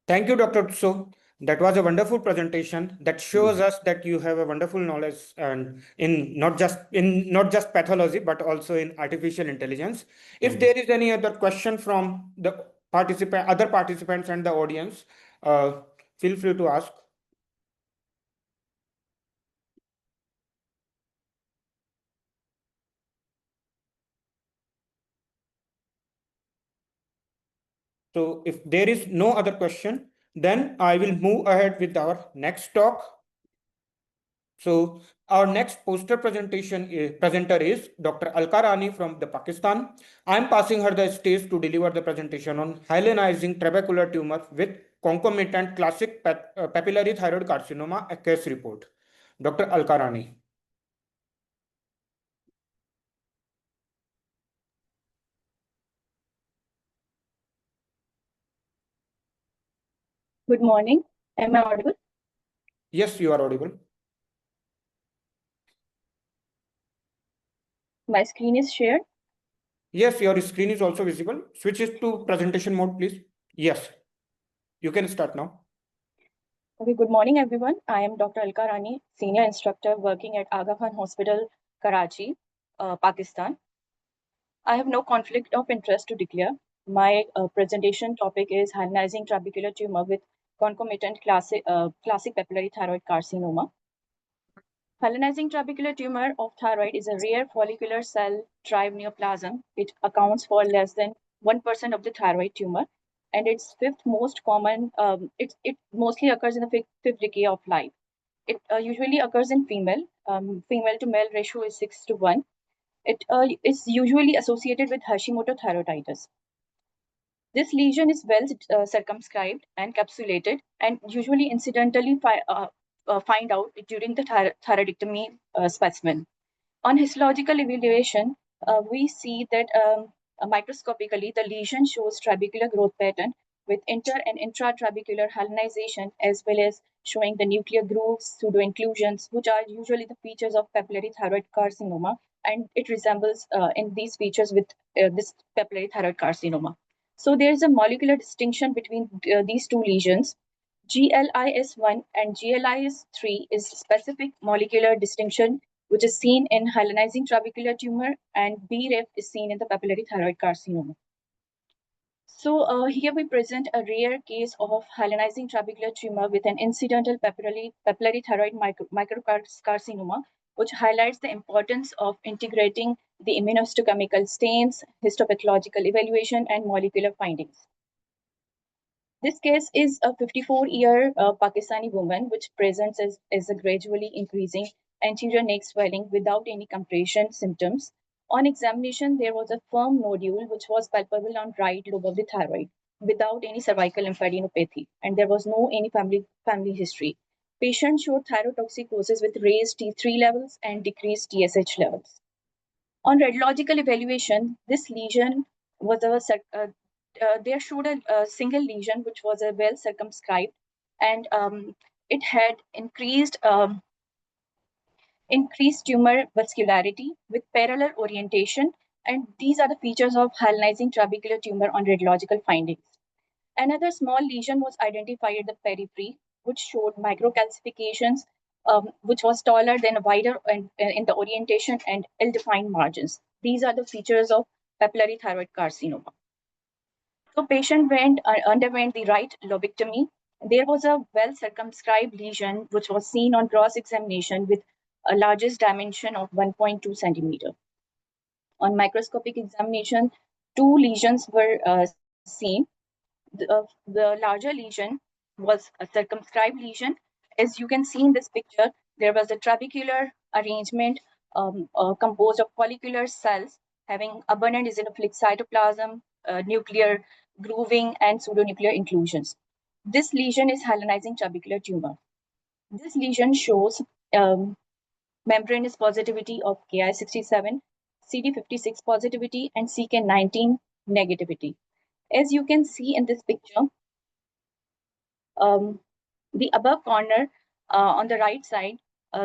Thank you, Dr. Tso. That was a wonderful presentation that shows us that you have a wonderful knowledge and in not just pathology, but also in artificial intelligence. If there is any other question from the other participants and the audience, feel free to ask. So if there is no other question, then I will move ahead with our next talk. So our next poster presenter is Dr. Alka Rani from the Pakistan. I am passing her the stage to deliver the presentation on hyalinizing trabecular tumor with concomitant classic papillary thyroid carcinoma, a case report. Dr. Alka Rani. Good morning. Am I audible? Yes, you are audible. My screen is shared. Yes, your screen is also visible. Switch it to presentation mode, please. Yes, you can start now. Okay, good morning, everyone. I am Dr. Alka Rani, senior instructor working at Aga Khan Hospital, Karachi, Pakistan. I have no conflict of interest to declare. My presentation topic is hyalinizing trabecular tumor with concomitant classic papillary thyroid carcinoma. Hyalinizing trabecular tumor of thyroid is a rare follicular cell derived neoplasm. It accounts for less than 1% of the thyroid tumor, and its fifth most common. It mostly occurs in the fifth decade of life. It usually occurs in female. Female to male ratio is 6:1. It is usually associated with Hashimoto thyroiditis. This lesion is well circumscribed and capsulated, and usually incidentally find out during the thyroidectomy specimen. On histological evaluation, we see that microscopically the lesion shows trabecular growth pattern with inter and intratrabecular hyalinization, as well as showing the nuclear grooves, pseudo-inclusions, which are usually the features of papillary thyroid carcinoma, and it resembles in these features with this papillary thyroid carcinoma. So there is a molecular distinction between these two lesions. GLIS1 and GLIS3 is specific molecular distinction which is seen in hyalinizing trabecular tumor, and BRAF is seen in the papillary thyroid carcinoma. Here we present a rare case of hyalinizing trabecular tumor with an incidental papillary thyroid microcarcinoma, which highlights the importance of integrating the immunohistochemical stains, histopathological evaluation, and molecular findings. This case is a 54-year Pakistani woman which presents as a gradually increasing anterior neck swelling without any compression symptoms. On examination, there was a firm nodule which was palpable on right lobe of the thyroid without any cervical lymphadenopathy, and there was no any family history. Patient showed thyrotoxicosis with raised T3 levels and decreased TSH levels. On radiological evaluation, this lesion was they showed a single lesion which was a well circumscribed, and it had increased tumor vascularity with parallel orientation, and these are the features of hyalinizing trabecular tumor on radiological findings. Another small lesion was identified at the periphery, which showed microcalcifications, which was taller than wider in the orientation and ill-defined margins. These are the features of papillary thyroid carcinoma. So patient underwent the right lobectomy. There was a well-circumscribed lesion which was seen on cross-examination with a largest dimension of 1.2 centimeter. On microscopic examination, 2 lesions were seen. The larger lesion was a circumscribed lesion. As you can see in this picture, there was a trabecular arrangement composed of follicular cells having abundant eosinophilic cytoplasm, nuclear grooving, and pseudonuclear inclusions. This lesion is hyalinizing trabecular tumor. This lesion shows membranous positivity of Ki67, CD56 positivity, and CK19 negativity. As you can see in this picture, the above corner on the right side,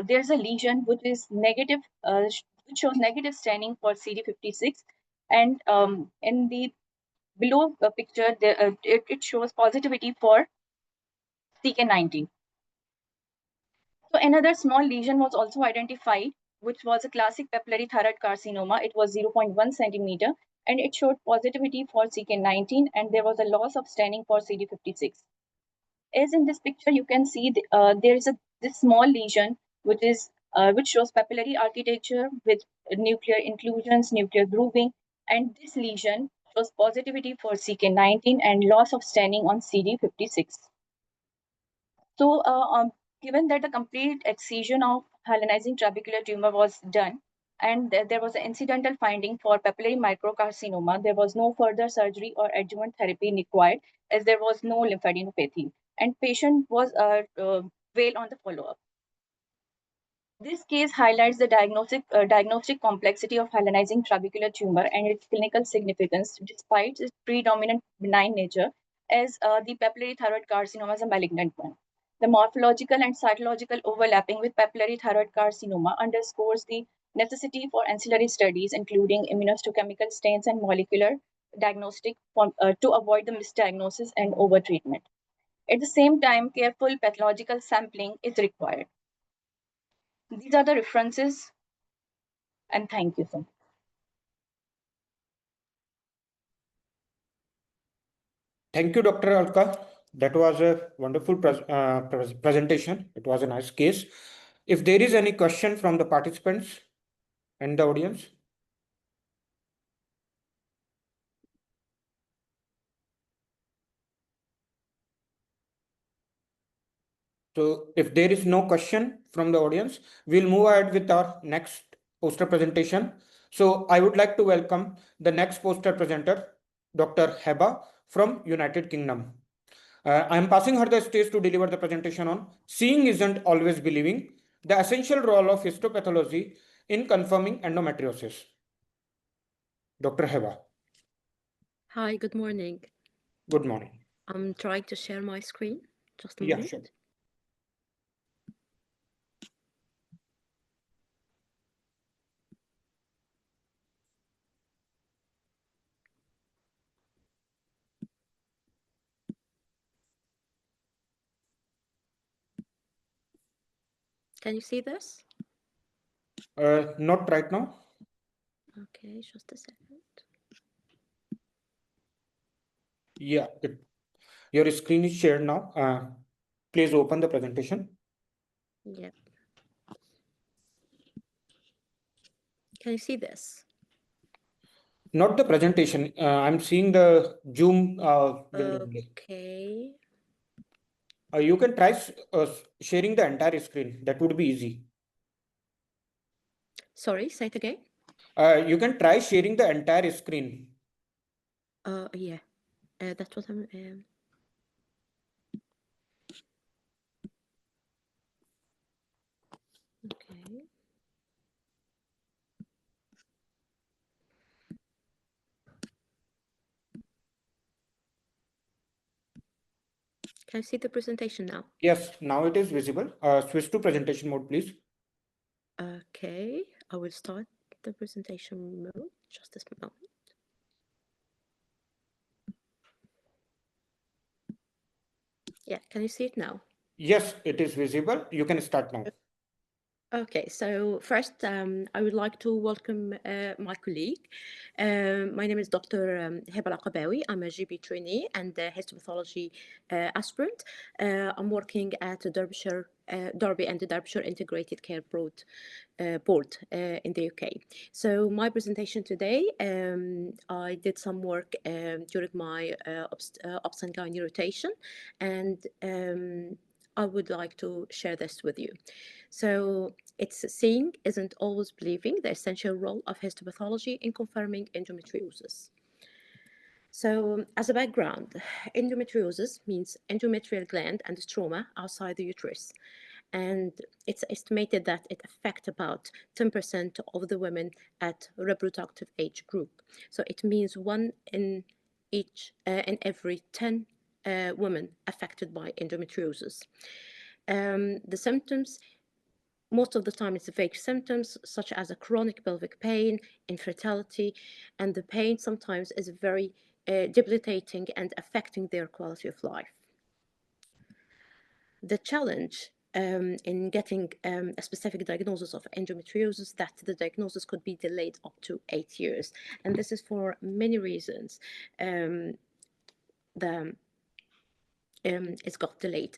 there's a lesion which is negative, which shows negative staining for CD56, and in the below picture, it shows positivity for CK19. So another small lesion was also identified, which was a classic papillary thyroid carcinoma. It was 0.1 centimeter, and it showed positivity for CK19, and there was a loss of staining for CD56. As in this picture, you can see there is this small lesion which shows papillary architecture with nuclear inclusions, nuclear grooving, and this lesion shows positivity for CK19 and loss of staining on CD56. So, given that the complete excision of hyalinizing trabecular tumor was done, and there was an incidental finding for papillary microcarcinoma, there was no further surgery or adjuvant therapy required, as there was no lymphadenopathy, and patient was well on the follow-up. This case highlights the diagnostic complexity of hyalinizing trabecular tumor and its clinical significance despite its predominant benign nature, as the papillary thyroid carcinoma is a malignant one. The morphological and cytological overlapping with papillary thyroid carcinoma underscores the necessity for ancillary studies, including immunohistochemical stains and molecular diagnostic to avoid the misdiagnosis and overtreatment. At the same time, careful pathological sampling is required. These are the references, and thank you so much. Thank you, Dr. Alka. That was a wonderful presentation. It was a nice case. If there is any question from the participants and the audience. So if there is no question from the audience, we'll move ahead with our next poster presentation. So I would like to welcome the next poster presenter, Dr. Heba from United Kingdom. I am passing her the stage to deliver the presentation on Seeing Isn't Always Believing, the essential role of histopathology in confirming endometriosis. Dr. Heba. Hi, good morning. Good morning. I'm trying to share my screen. Just a Yeah, minute. sure. Can you see this? Not right now. Okay, just a second. Yeah, your screen is shared now. Please open the presentation. Yep. Can you see this? Not the presentation. I'm seeing the Zoom window only. Okay. You can try sharing the entire screen. That would be easy. Sorry, say it again. You can try sharing the entire screen. Yeah. That's what I'm. Okay. Can you see the presentation now? Yes, now it is visible. Switch to presentation mode, please. Okay, I will start the presentation mode. Just this moment. Yeah, can you see it now? Yes, it is visible. You can start now. Okay, so first, I would like to welcome my colleague. My name is Dr. Heba Al-Qabawi. I'm a GP trainee and a histopathology aspirant. I'm working at Derby and the Derbyshire Integrated Care Board in the UK. So my presentation today, I did some work during my obs and gynae rotation, and I would like to share this with you. So it's seeing isn't always believing, the essential role of histopathology in confirming endometriosis. So as a background, endometriosis means endometrial gland and stroma outside the uterus. And it's estimated that it affects about 10% of the women at reproductive age group. So it means one in every 10 women affected by endometriosis. The symptoms, most of the time it's vague symptoms such as a chronic pelvic pain, infertility, and the pain sometimes is very debilitating and affecting their quality of life. The challenge in getting a specific diagnosis of endometriosis, that the diagnosis could be delayed up to 8 years. And this is for many reasons. It's got delayed.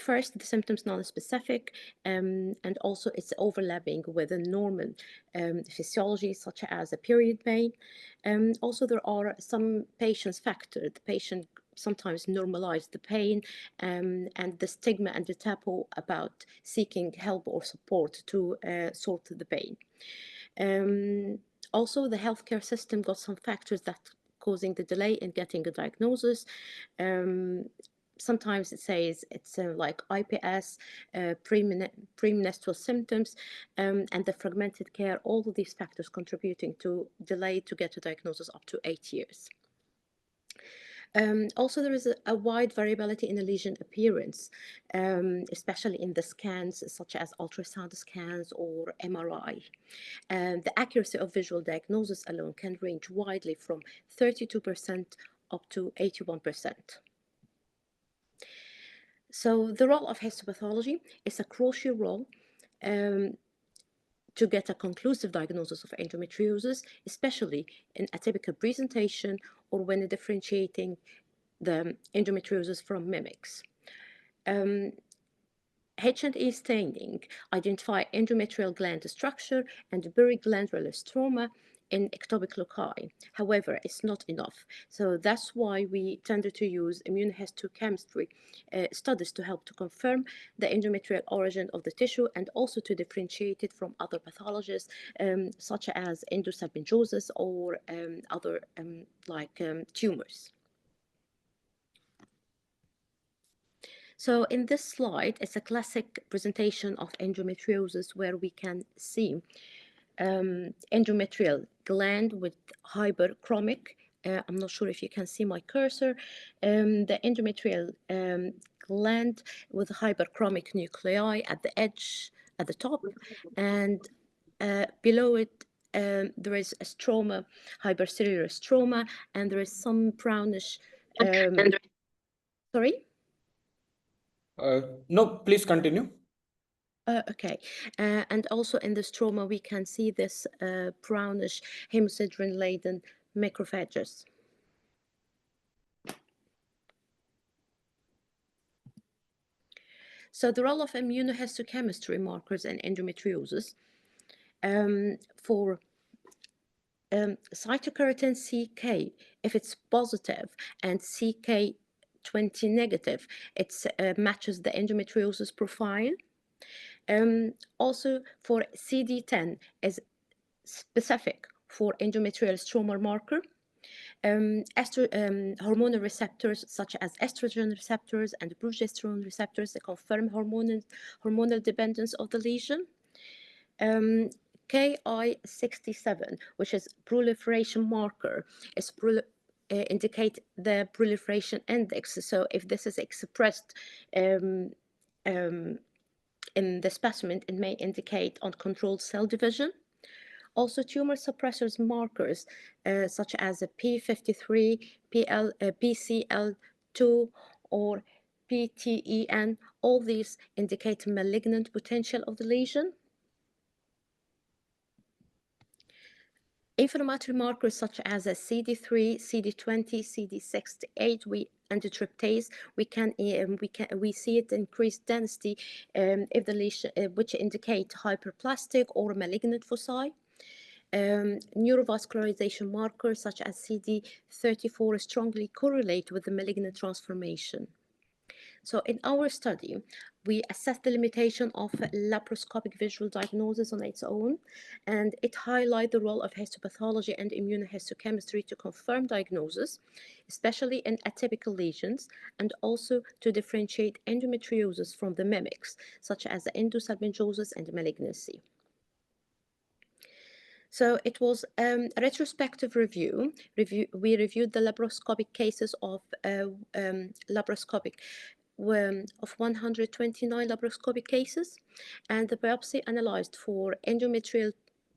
First, the symptoms non-specific, and also it's overlapping with a normal physiology, such as a period pain. Also, there are some patients factor. The patient sometimes normalize the pain, and the stigma and the taboo about seeking help or support to sort the pain. Also, the healthcare system got some factors that causing the delay in getting a diagnosis. Sometimes it says it's like IPS, premenstrual symptoms, and the fragmented care, all of these factors contributing to delay to get a diagnosis up to 8 years. Also, there is a wide variability in the lesion appearance, especially in the scans such as ultrasound scans or MRI. The accuracy of visual diagnosis alone can range widely from 32% up to 81%. So the role of histopathology is a crucial role to get a conclusive diagnosis of endometriosis, especially in atypical presentation or when differentiating the endometriosis from mimics. H&E staining identify endometrial gland structure and periglandular stroma in ectopic loci. However, it's not enough. So that's why we tended to use immunohistochemistry studies to help to confirm the endometrial origin of the tissue and also to differentiate it from other pathologies such as endosalpingosis or other tumors. So in this slide, it's a classic presentation of endometriosis where we can see endometrial gland with hyperchromic. I'm not sure if you can see my cursor. The endometrial gland with hyperchromic nuclei at the edge, at the top, and below it there is a stroma, hypercellular stroma, and there is some brownish. Sorry? No, please continue. Okay, and also in the stroma we can see this brownish hemosiderin-laden macrophages. So the role of immunohistochemistry markers in endometriosis for cytokeratin CK, if it's positive, and CK20 negative, it matches the endometriosis profile. Also for CD10 is specific for endometrial stroma marker. Hormonal receptors such as estrogen receptors and progesterone receptors, they confirm hormonal dependence of the lesion. Ki67, which is proliferation marker, is indicate the proliferation index. So if this is expressed in the specimen, it may indicate uncontrolled cell division. Also, tumor suppressors markers such as a P53, BCL2, or PTEN, all these indicate malignant potential of the lesion. Inflammatory markers such as a CD3, CD20, CD68, and the tryptase, we see it increased density if the lesion, which indicate hyperplastic or malignant foci. Neurovascularization markers such as CD34 strongly correlate with the malignant transformation. So in our study, we assessed the limitation of laparoscopic visual diagnosis on its own, and it highlights the role of histopathology and immunohistochemistry to confirm diagnosis, especially in atypical lesions, and also to differentiate endometriosis from the mimics, such as endosalpingosis and malignancy. So it was a retrospective review. We reviewed the laparoscopic cases of of 129 laparoscopic cases, and the biopsy analyzed for endometrial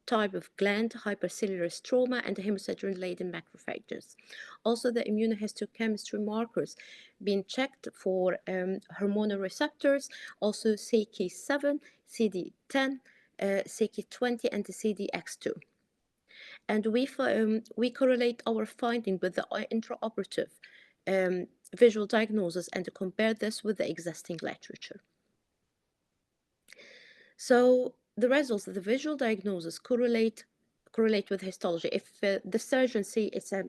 type of gland, hypercellular stroma, and hemosiderin-laden macrophages. Also, the immunohistochemistry markers being checked for hormonal receptors, also CK7, CD10, CK20, and the CDX2. And we correlate our finding with the intraoperative visual diagnosis and compare this with the existing literature. So the results of the visual diagnosis correlate with histology. If the surgeon see it's a,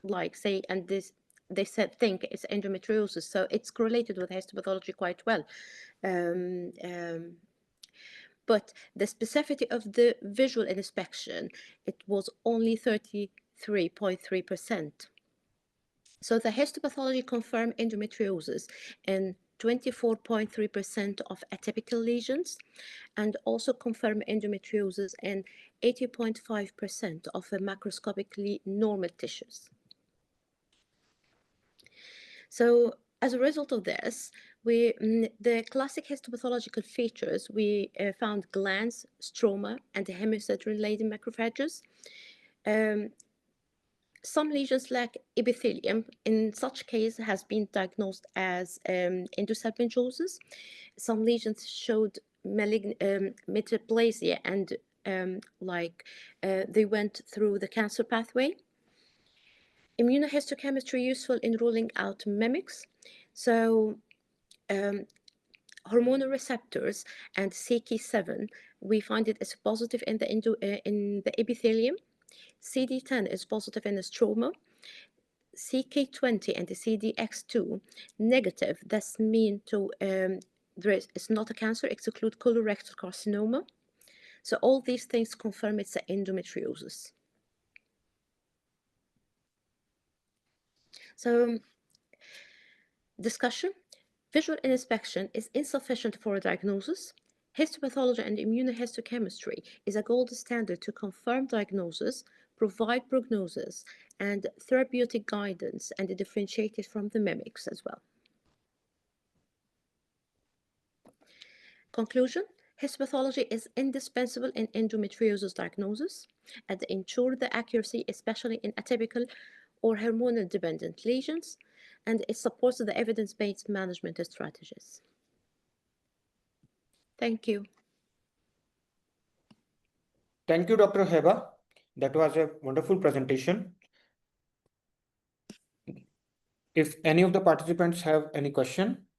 like say, and this they think it's endometriosis, so it's correlated with histopathology quite well. But the specificity of the visual inspection, it was only 33.3%. So the histopathology confirmed endometriosis in 24.3% of atypical lesions, and also confirmed endometriosis in 80.5% of the macroscopically normal tissues. So as a result of this, the classic histopathological features, we found glands, stroma, and hemosiderin-laden macrophages. Some lesions lack epithelium. In such case, has been diagnosed as endosalpingosis. Some lesions showed metaplasia, and they went through the cancer pathway. Immunohistochemistry useful in ruling out mimics. So hormonal receptors and CK7, we find it as positive in the epithelium. CD10 is positive in the stroma. CK20 and the CDX2 negative. That's mean to it's not a cancer. Exclude colorectal carcinoma. So all these things confirm it's an endometriosis. So discussion. Visual inspection is insufficient for a diagnosis. Histopathology and immunohistochemistry is a gold standard to confirm diagnosis, provide prognosis, and therapeutic guidance, and differentiate it from the mimics as well. Conclusion. Histopathology is indispensable in endometriosis diagnosis and ensure the accuracy, especially in atypical or hormonal-dependent lesions, and it supports the evidence-based management strategies. Thank you. Thank you, Dr. Heba. That was a wonderful presentation. If any of the participants have any question.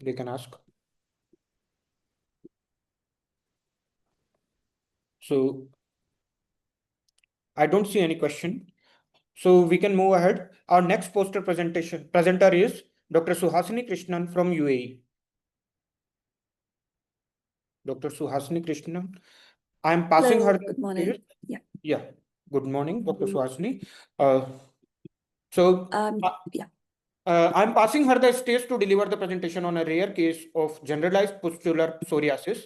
they can ask. So I don't see any question. So we can move ahead. Our next presenter is Dr. Suhasini Krishnan from UAE. Dr. Suhasini Krishnan. I'm passing Hello, her. good morning. Yeah. Good morning, Dr. Suhasini. So I'm passing her the stage to deliver the presentation on a rare case of generalized pustular psoriasis.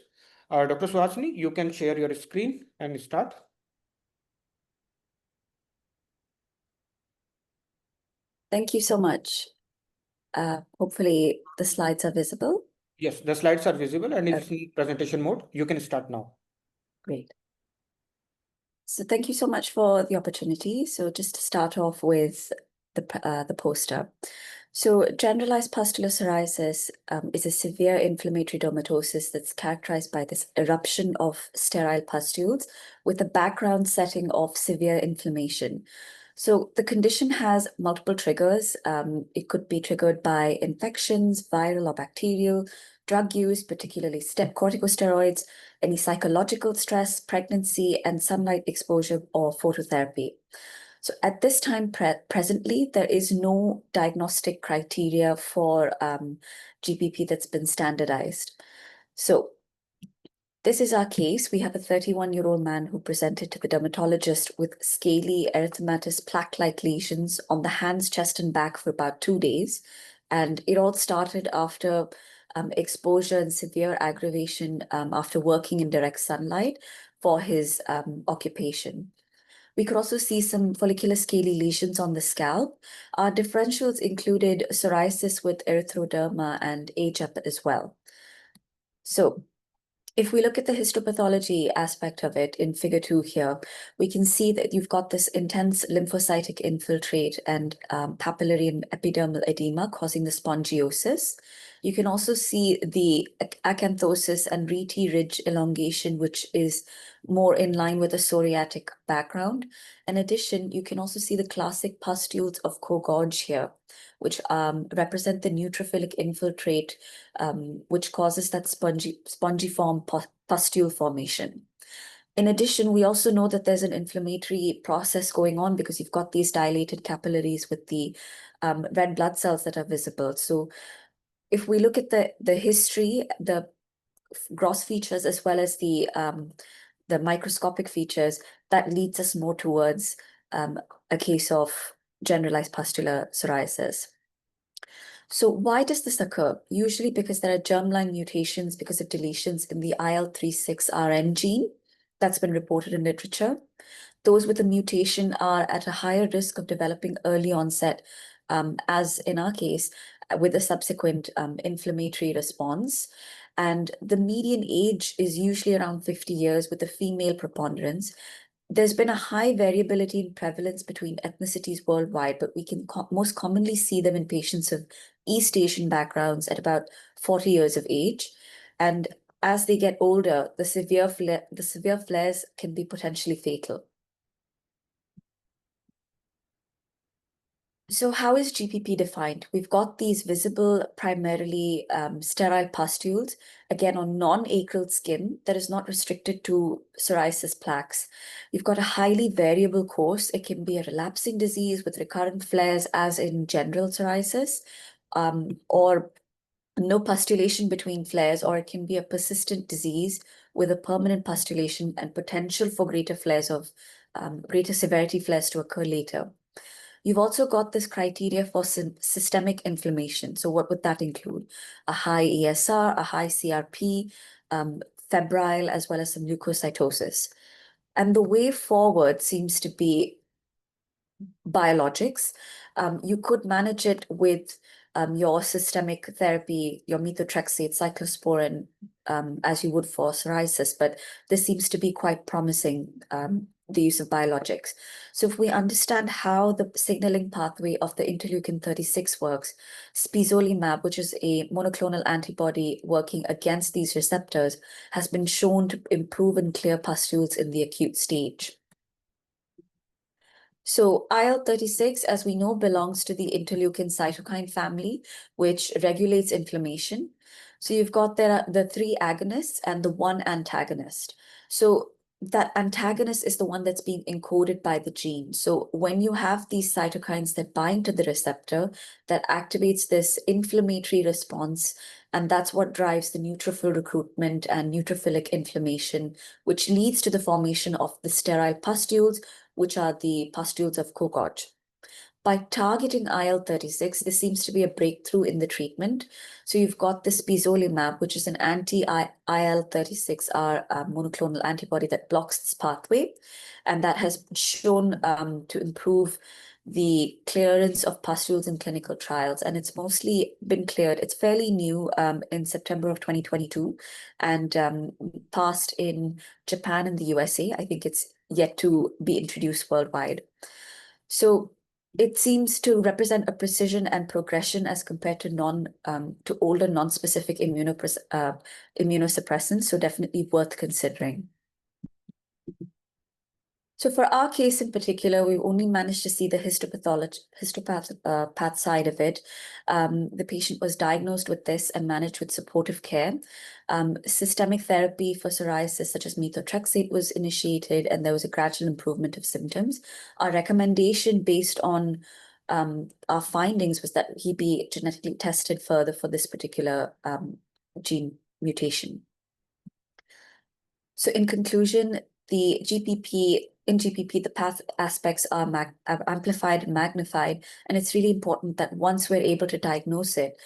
Dr. Suhasini, you can share your screen and start. Thank you so much. Hopefully the slides are visible. Yes, the slides are visible and it's in presentation mode. You can start now. Great. So thank you so much for the opportunity. So just to start off with the poster. So generalized pustular psoriasis is a severe inflammatory dermatosis that's characterized by this eruption of sterile pustules with a background setting of severe inflammation. So the condition has multiple triggers. It could be triggered by infections, viral or bacterial, drug use, particularly corticosteroids, any psychological stress, pregnancy, and sunlight exposure or phototherapy. So at this time, presently, there is no diagnostic criteria for GPP that's been standardized. So this is our case. We have a 31-year-old man who presented to the dermatologist with scaly erythematous plaque-like lesions on the hands, chest, and back for about 2 days. And it all started after exposure and severe aggravation after working in direct sunlight for his occupation. We could also see some follicular scaly lesions on the scalp. Our differentials included psoriasis with erythroderma and age-up as well. So if we look at the histopathology aspect of it in figure 2 here, we can see that you've got this intense lymphocytic infiltrate and papillary and epidermal edema causing the spongiosis. You can also see the acanthosis and rete ridge elongation, which is more in line with a psoriatic background. In addition, you can also see the classic pustules of Kogoj here, which represent the neutrophilic infiltrate, which causes that spongiform pustule formation. In addition, we also know that there's an inflammatory process going on because you've got these dilated capillaries with the red blood cells that are visible. So if we look at the history, the gross features as well as the microscopic features, that leads us more towards a case of generalized pustular psoriasis. So why does this occur? Usually because there are germline mutations because of deletions in the IL-36RN gene that's been reported in literature. Those with a mutation are at a higher risk of developing early onset, as in our case, with a subsequent inflammatory response. And the median age is usually around 50 years with a female preponderance. There's been a high variability in prevalence between ethnicities worldwide, but we can most commonly see them in patients of East Asian backgrounds at about 40 years of age. And as they get older, the severe flares can be potentially fatal. So how is GPP defined? We've got these visible, primarily sterile pustules, again on non-acral skin that is not restricted to psoriasis plaques. You've got a highly variable course. It can be a relapsing disease with recurrent flares as in general psoriasis, or no pustulation between flares, or it can be a persistent disease with a permanent pustulation and potential for greater severity flares to occur later. You've also got this criteria for systemic inflammation. So what would that include? A high ESR, a high CRP, febrile, as well as some leukocytosis. And the way forward seems to be biologics. You could manage it with your systemic therapy, your methotrexate, cyclosporin, as you would for psoriasis, but this seems to be quite promising, the use of biologics. So if we understand how the signaling pathway of the interleukin-36 works, spesolimab, which is a monoclonal antibody working against these receptors, has been shown to improve and clear pustules in the acute stage. So IL-36, as we know, belongs to the interleukin cytokine family, which regulates inflammation. So you've got the 3 agonists and the 1 antagonist. So that antagonist is the one that's being encoded by the gene. So when you have these cytokines that bind to the receptor, that activates this inflammatory response, and that's what drives the neutrophil recruitment and neutrophilic inflammation, which leads to the formation of the sterile pustules, which are the pustules of Koch. By targeting IL-36, this seems to be a breakthrough in the treatment. So you've got this spesolimab, which is an anti-IL-36R monoclonal antibody that blocks this pathway, and that has shown to improve the clearance of pustules in clinical trials, and it's mostly been cleared. It's fairly new in September of 2022 and passed in Japan and the USA. I think it's yet to be introduced worldwide. So it seems to represent a precision and progression as compared to older non-specific immunosuppressants, so definitely worth considering. So for our case in particular, we've only managed to see the histopath side of it. The patient was diagnosed with this and managed with supportive care. Systemic therapy for psoriasis, such as methotrexate, was initiated, and there was a gradual improvement of symptoms. Our recommendation based on our findings was that he be genetically tested further for this particular gene mutation. So in conclusion, in GPP, the path aspects are amplified and magnified, and it's really important that once we're able to diagnose it,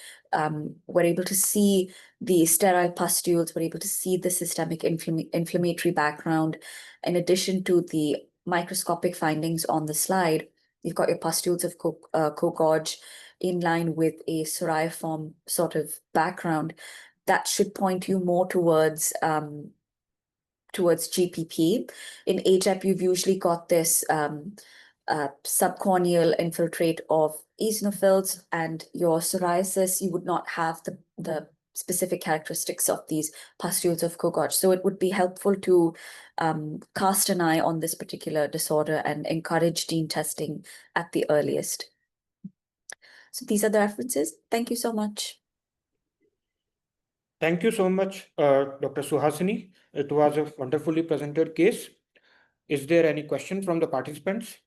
we're able to see the sterile pustules, we're able to see the systemic inflammatory background. In addition to the microscopic findings on the slide, you've got your pustules of Koch in line with a psoriform sort of background. That should point you more towards GPP. In HEP, you've usually got this subcorneal infiltrate of eosinophils, and your psoriasis, you would not have the specific characteristics of these pustules of Koch. So it would be helpful to cast an eye on this particular disorder and encourage gene testing at the earliest. So these are the references. Thank you so much. Thank you so much, Dr. Suhasini. It was a wonderfully presented case. Is there any question from the participants?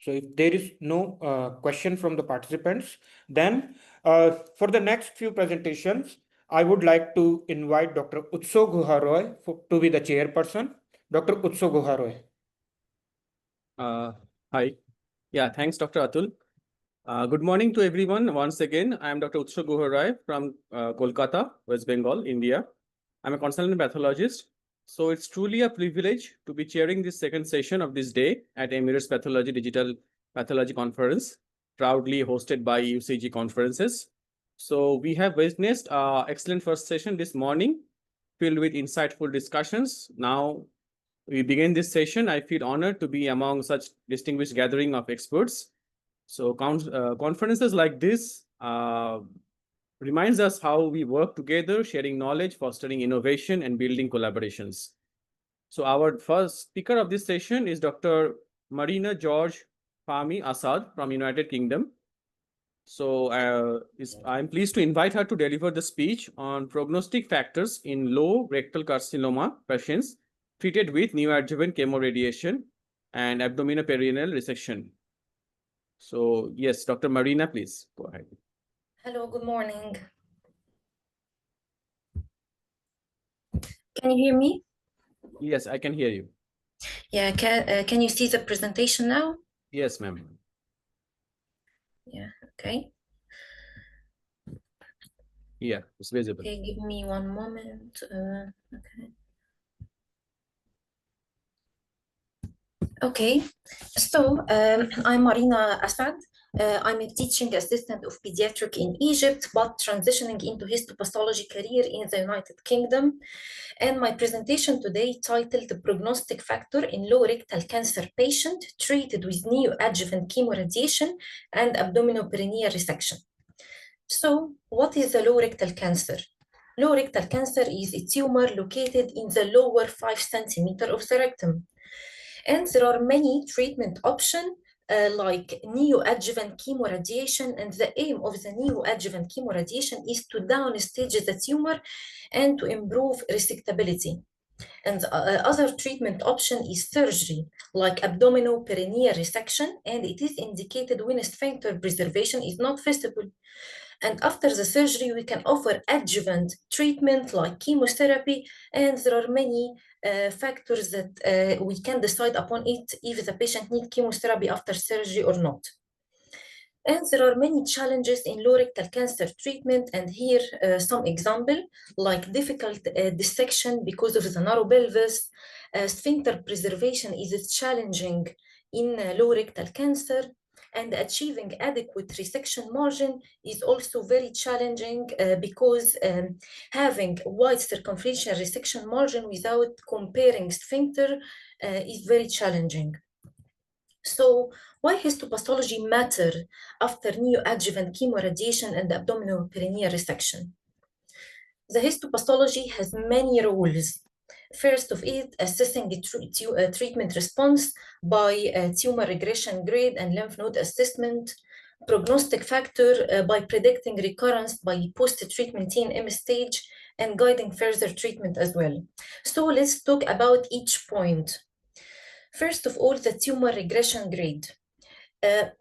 So if there is no question from the participants, then for the next few presentations, I would like to invite Dr. Utso Guha Roy to be the chairperson. Dr. Utso Guha Roy. Hi. Yeah, thanks, Dr. Atul. Good morning to everyone. Once again, I am Dr. Utso Guha Roy from Kolkata, West Bengal, India. I'm a consultant pathologist. So it's truly a privilege to be chairing this second session of this day at Emirates Pathology Digital Pathology Conference, proudly hosted by UCG Conferences. So we have witnessed an excellent first session this morning, filled with insightful discussions. Now we begin this session. I feel honored to be among such distinguished gathering of experts. So conferences like this reminds us how we work together, sharing knowledge, fostering innovation, and building collaborations. So our first speaker of this session is Dr. Marina George Fahmy Assad from United Kingdom. So I'm pleased to invite her to deliver the speech on prognostic factors in low rectal carcinoma patients treated with neoadjuvant chemoradiation and abdominoperineal resection. So yes, Dr. Marina, please go ahead. Hello, good morning. Can you hear me? Yes, I can hear you. Yeah, can you see the presentation now? Yes, ma'am. Yeah, okay. Yeah, it's visible. Okay, give me one moment. Okay. Okay, so I'm Marina Assad. I'm a teaching assistant of pediatric in Egypt, but transitioning into histopathology career in the United Kingdom. And my presentation today titled The Prognostic Factor in Low Rectal Cancer Patient Treated with Neoadjuvant Chemoradiation and Abdominoperineal Resection. So what is the low rectal cancer? low rectal cancer is a tumor located in the lower 5 centimeters of the rectum. And there are many treatment options like neoadjuvant chemoradiation, and the aim of the neoadjuvant chemoradiation is to downstage the tumor and to improve resectability. And the other treatment option is surgery, like abdominoperineal resection, and it is indicated when sphincter preservation is not feasible. And after the surgery, we can offer adjuvant treatment like chemotherapy, and there are many factors that we can decide upon it if the patient needs chemotherapy after surgery or not. And there are many challenges in low rectal cancer treatment, and here some example, like difficult dissection because of the narrow pelvis. Sphincter preservation is challenging in low rectal cancer, and achieving adequate resection margin is also very challenging because having wide circumferential resection margin without comparing sphincter is very challenging. So why histopathology matter after neoadjuvant chemoradiation and abdominoperineal resection? The histopathology has many roles. First of it, assessing a treatment response by tumor regression grade and lymph node assessment, prognostic factor by predicting recurrence by post-treatment TNM stage, and guiding further treatment as well. So let's talk about each point. First of all, the tumor regression grade.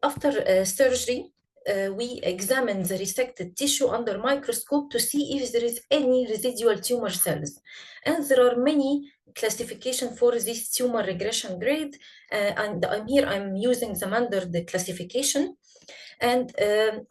After surgery, we examine the resected tissue under microscope to see if there is any residual tumor cells. And there are many classifications for this tumor regression grade, and I'm using them under the classification. And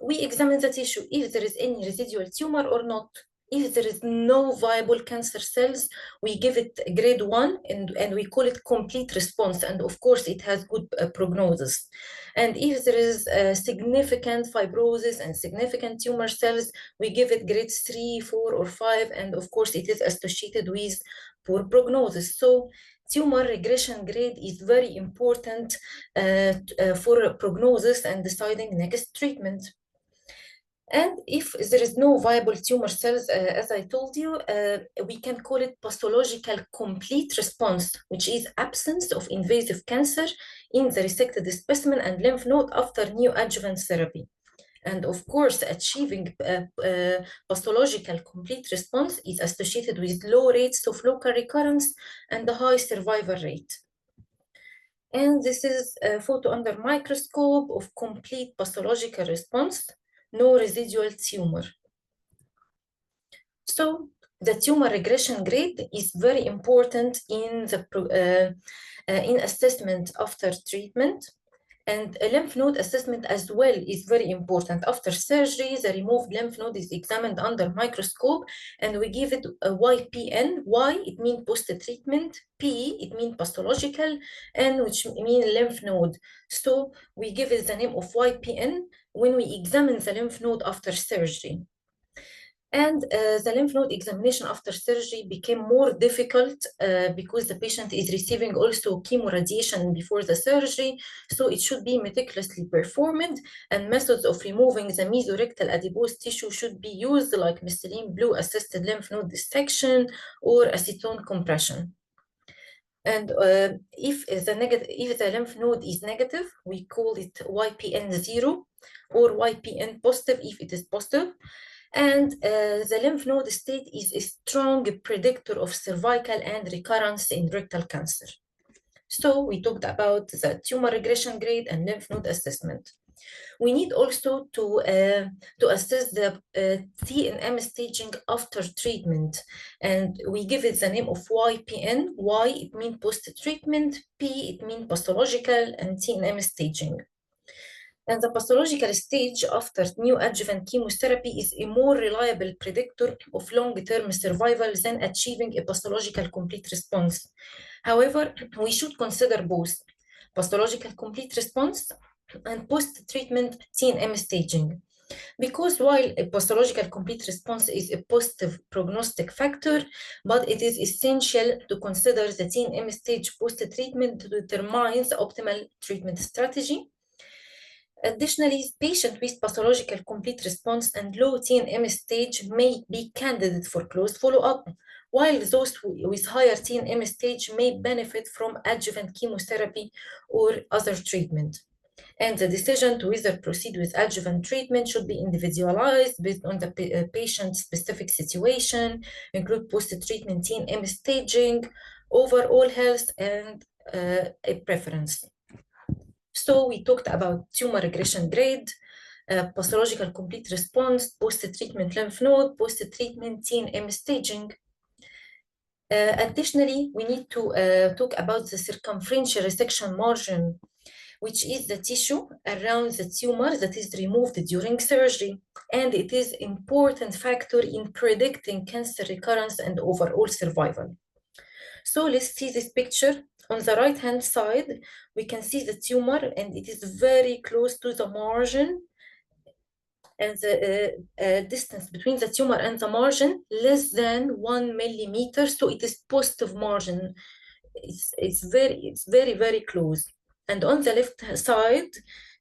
we examine the tissue if there is any residual tumor or not. If there is no viable cancer cells, we give it grade 1, and we call it complete response. And of course, it has good prognosis. And if there is significant fibrosis and significant tumor cells, we give it grades 3, 4, or 5. And of course, it is associated with poor prognosis. So tumor regression grade is very important for prognosis and deciding next treatment. And if there is no viable tumor cells, as I told you, we can call it pathological complete response, which is absence of invasive cancer in the resected specimen and lymph node after neoadjuvant therapy. And of course, achieving pathological complete response is associated with low rates of local recurrence and a high survival rate. And this is a photo under microscope of complete pathological response, no residual tumor. So the tumor regression grade is very important in the in assessment after treatment. And a lymph node assessment as well is very important. After surgery, the removed lymph node is examined under microscope, and we give it a YPN. Y, it means post-treatment. P, it means pathological, N, which means lymph node. So we give it the name of YPN when we examine the lymph node after surgery. And the lymph node examination after surgery became more difficult because the patient is receiving also chemoradiation before the surgery. So it should be meticulously performed, and methods of removing the mesorectal adipose tissue should be used, like methylene blue assisted lymph node dissection or acetone compression. And if the lymph node is negative, we call it YPN 0 or YPN positive if it is positive. And the lymph node state is a strong predictor of cervical and recurrence in rectal cancer. So we talked about the tumor regression grade and lymph node assessment. We need also to assess the TNM staging after treatment, and we give it the name of YPN. Y, it means post-treatment, P, it means pathological, and TNM staging. And the pathological stage after neoadjuvant chemotherapy is a more reliable predictor of long-term survival than achieving a pathological complete response. However, we should consider both pathological complete response and post-treatment TNM staging. Because while a pathological complete response is a positive prognostic factor, but it is essential to consider the TNM stage post-treatment to determine the optimal treatment strategy. Additionally, patients with pathological complete response and low TNM stage may be candidate for close follow-up, while those with higher TNM stage may benefit from adjuvant chemotherapy or other treatment. And the decision to whether proceed with adjuvant treatment should be individualized based on the patient's specific situation, include post-treatment TNM staging, overall health, and a preference. So we talked about tumor regression grade, pathological complete response, post-treatment lymph node, post-treatment TNM staging. Additionally, we need to talk about the circumferential resection margin, which is the tissue around the tumor that is removed during surgery. And it is an important factor in predicting cancer recurrence and overall survival. So let's see this picture. On the right-hand side, we can see the tumor, and it is very close to the margin. And the distance between the tumor and the margin less than 1 millimeter. So it is positive margin. It's very, very close. And on the left side,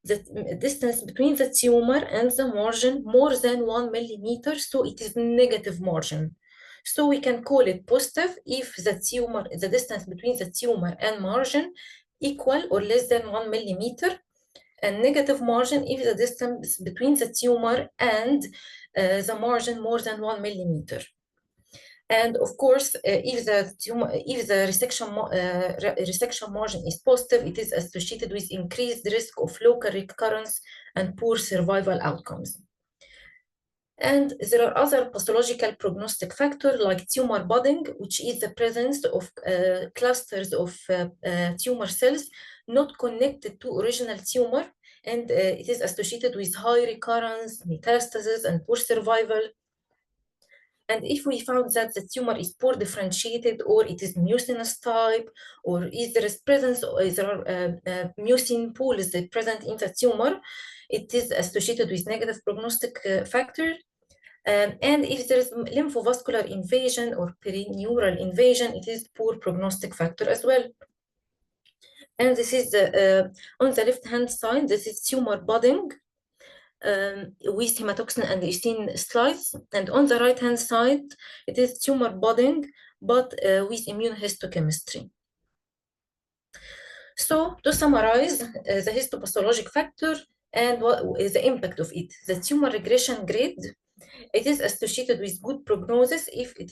the distance between the tumor and the margin more than 1 millimeter. So it is negative margin. So we can call it positive if the distance between the tumor and margin equal or less than 1 millimeter, and negative margin if the distance between the tumor and the margin more than 1 millimeter. And of course, if the resection margin is positive, it is associated with increased risk of local recurrence and poor survival outcomes. And there are other pathological prognostic factors like tumor budding, which is the presence of clusters of tumor cells not connected to original tumor, and it is associated with high recurrence, metastasis, and poor survival. And if we found that the tumor is poor differentiated, or it is mucinous type, or is there is presence, or there are mucin pools that present in the tumor, it is associated with negative prognostic factor. And if there is lymphovascular invasion or perineural invasion, it is poor prognostic factor as well. And this is on the left-hand side, this is tumor budding with hematoxin and eosine slides. And on the right-hand side, it is tumor budding, but with immunohistochemistry. So to summarize the histopathologic factor and what is the impact of it, the tumor regression grade, it is associated with good prognosis if it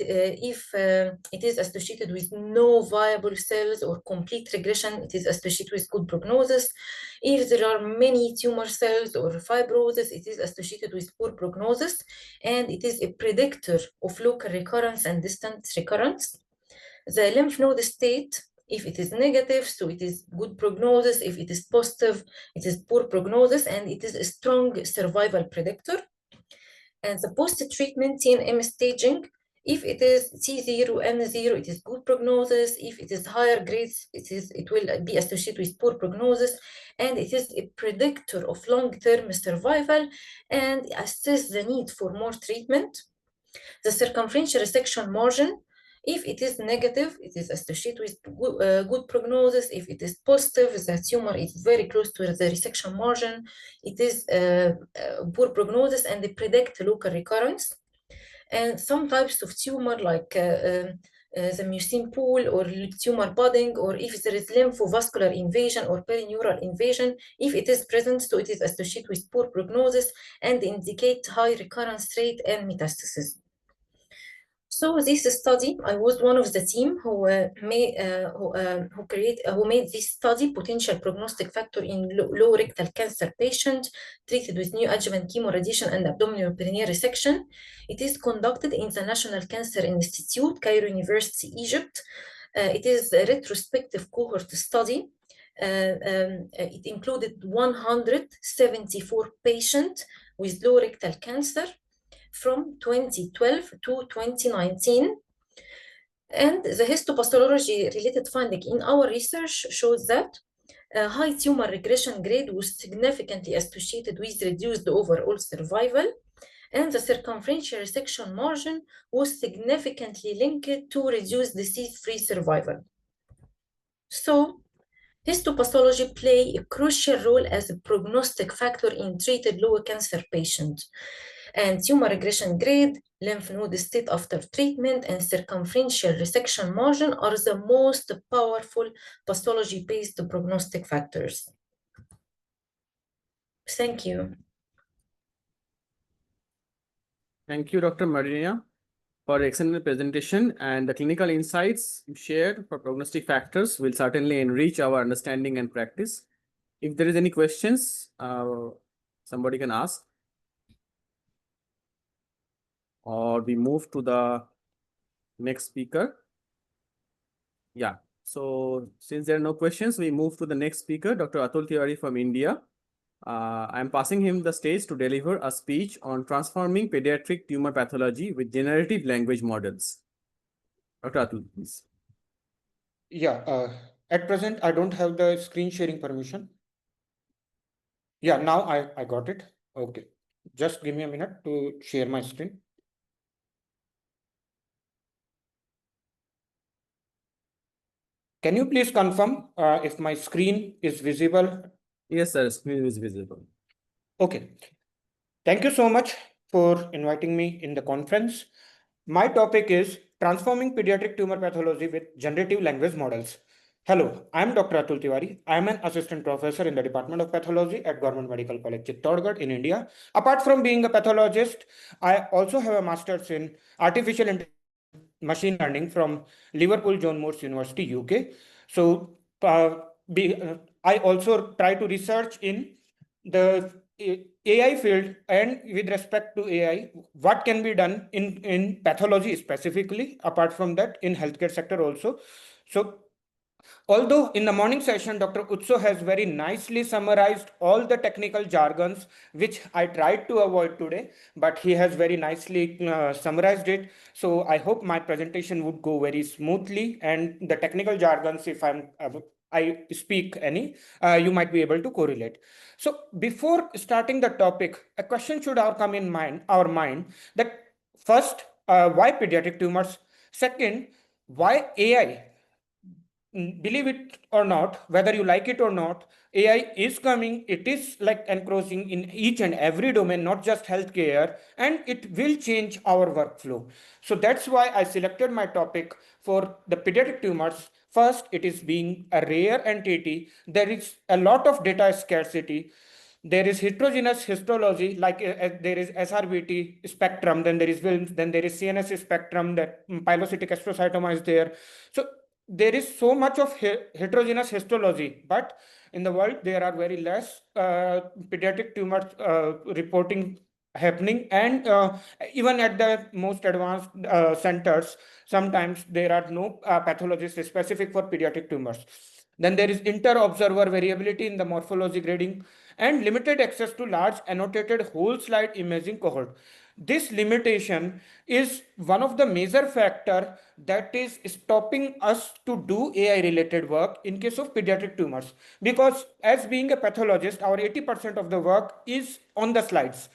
is associated with no viable cells or complete regression. It is associated with good prognosis. If there are many tumor cells or fibrosis, it is associated with poor prognosis, and it is a predictor of local recurrence and distant recurrence. The lymph node state, if it is negative, so it is good prognosis. If it is positive, it is poor prognosis, and it is a strong survival predictor. And the post-treatment TNM staging, if it is T0, M0, it is good prognosis. If it is higher grades, it will be associated with poor prognosis, and it is a predictor of long-term survival and assess the need for more treatment. The circumferential resection margin, if it is negative, it is associated with good prognosis. If it is positive, the tumor is very close to the resection margin. It is poor prognosis, and they predict local recurrence. And some types of tumor, like the mucin pool or tumor budding, or if there is lymphovascular invasion or perineural invasion, if it is present, so it is associated with poor prognosis and indicate high recurrence rate and metastasis. So this study, I was one of the team who made this study, potential prognostic factor in low rectal cancer patient treated with neoadjuvant chemoradiation and abdominal perineal resection. It is conducted in the National Cancer Institute, Cairo University, Egypt. It is a retrospective cohort study. It included 174 patients with low rectal cancer from 2012 to 2019. And the histopathology related finding in our research shows that high tumor regression grade was significantly associated with reduced overall survival, and the circumferential resection margin was significantly linked to reduced disease-free survival. So Histopathology play a crucial role as a prognostic factor in treated low cancer patients. And tumor regression grade, lymph node state after treatment, and circumferential resection margin are the most powerful pathology-based prognostic factors. Thank you. Thank you, Dr. Marina, for the excellent presentation, and the clinical insights you shared for prognostic factors will certainly enrich our understanding and practice. If there is any questions, somebody can ask. Or we move to the next speaker. Yeah, so since there are no questions, we move to the next speaker, Dr. Atul Tiwari from India. I'm passing him the stage to deliver a speech on transforming pediatric tumor pathology with generative language models. Dr. Atul, please. Yeah, at present, I don't have the screen sharing permission. Yeah, now I got it. Okay, just give me a minute to share my screen. Can you please confirm if my screen is visible? Yes, sir, screen is visible. Okay. Thank you so much for inviting me in the conference. My topic is transforming pediatric tumor pathology with generative language models. Hello, I am Dr. Atul Tiwari. I am an assistant professor in the Department of Pathology at Government Medical College, Chittorgarh in India. Apart from being a pathologist, I also have a master's in artificial intelligence machine learning from Liverpool John Moores University, UK. So I also try to research in the AI field, and with respect to AI, what can be done in pathology specifically, apart from that in healthcare sector also. So although in the morning session, Dr. Utso has very nicely summarized all the technical jargons, which I tried to avoid today, but he has very nicely summarized it. So I hope my presentation would go very smoothly, and the technical jargons, if I speak any, you might be able to correlate. So before starting the topic, a question should come in our mind that first, why pediatric tumors? Second, why AI? Believe it or not, whether you like it or not, AI is coming. It is like encroaching in each and every domain, not just healthcare, and it will change our workflow. So that's why I selected my topic for the pediatric tumors. First, it is being a rare entity. There is a lot of data scarcity. There is heterogeneous histology, like there is SRBT spectrum, then there is Wilms, then there is CNS spectrum, that pilocytic astrocytoma is there. So there is so much of heterogeneous histology, but in the world there are very less pediatric tumors reporting happening, and even at the most advanced centers, sometimes there are no pathologists specific for pediatric tumors. Then there is inter-observer variability in the morphology grading and limited access to large annotated whole slide imaging cohort. This limitation is one of the major factor that is stopping us to do AI related work in case of pediatric tumors, because as being a pathologist, our 80% of the work is on the slides.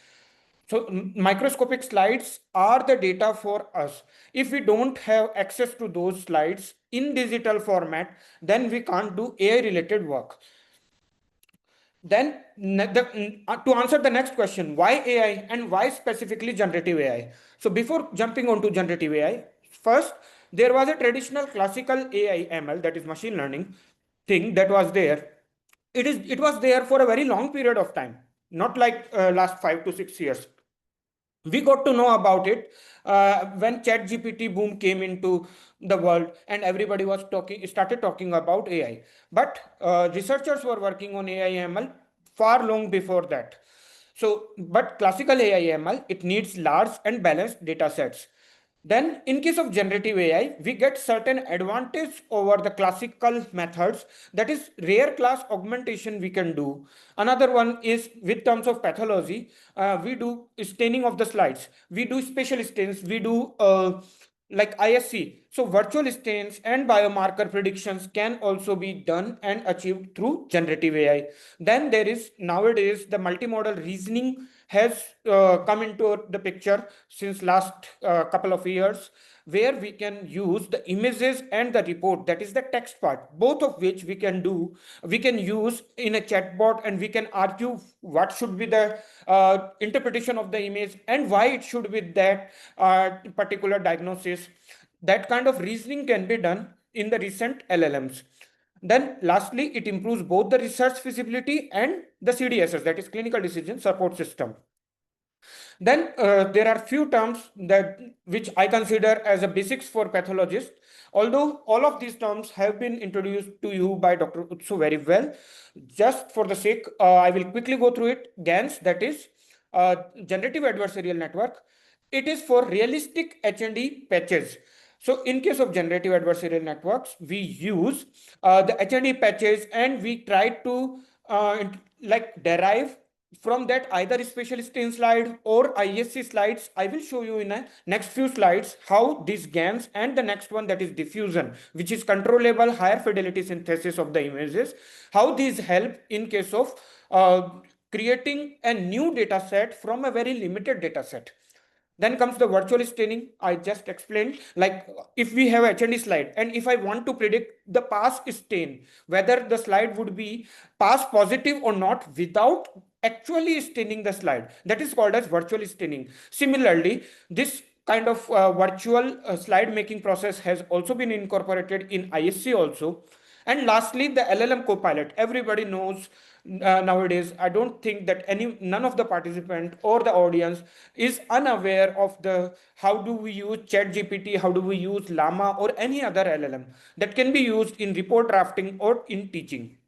So microscopic slides are the data for us. If we don't have access to those slides in digital format, then we can't do AI related work. Then to answer the next question, why AI and why specifically generative AI? So before jumping onto generative AI, first, there was a traditional classical AI ML, that is machine learning thing that was there. It was there for a very long period of time, not like last 5 to 6 years. We got to know about it when ChatGPT boom came into the world, and everybody was started talking about AI. But researchers were working on AI ML far long before that. So, but classical AI ML, it needs large and balanced data sets. Then in case of generative AI, we get certain advantage over the classical methods. That is rare class augmentation we can do. Another one is with terms of pathology, we do staining of the slides. We do spatial stains. We do like ISC. So virtual stains and biomarker predictions can also be done and achieved through generative AI. Then there is nowadays the multimodal reasoning has come into the picture since last couple of years, where we can use the images and the report, that is the text part, both of which we can use in a chatbot, and we can argue what should be the interpretation of the image and why it should be that particular diagnosis. That kind of reasoning can be done in the recent LLMs. Then lastly, it improves both the research feasibility and the CDSS, that is clinical decision support system. Then there are few terms that which I consider as a basics for pathologists. Although all of these terms have been introduced to you by Dr. Utsu very well, just for the sake, I will quickly go through it. GANs, that is generative adversarial network. It is for realistic H&E patches. So in case of generative adversarial networks, we use the H&E patches, and we try to derive from that either special stain slide or ISC slides. I will show you in the next few slides how these GANs, and the next one, that is diffusion, which is controllable higher fidelity synthesis of the images, how these help in case of creating a new data set from a very limited data set. Then comes the virtual staining. I just explained, like if we have H&E slide, and if I want to predict the pass stain, whether the slide would be pass positive or not without actually staining the slide, that is called as virtual staining. Similarly, this kind of virtual slide making process has also been incorporated in ISC also. And lastly, the LLM Copilot. Everybody knows nowadays. I don't think that none of the participant or the audience is unaware of the how do we use ChatGPT, how do we use Llama or any other LLM that can be used in report drafting or in teaching.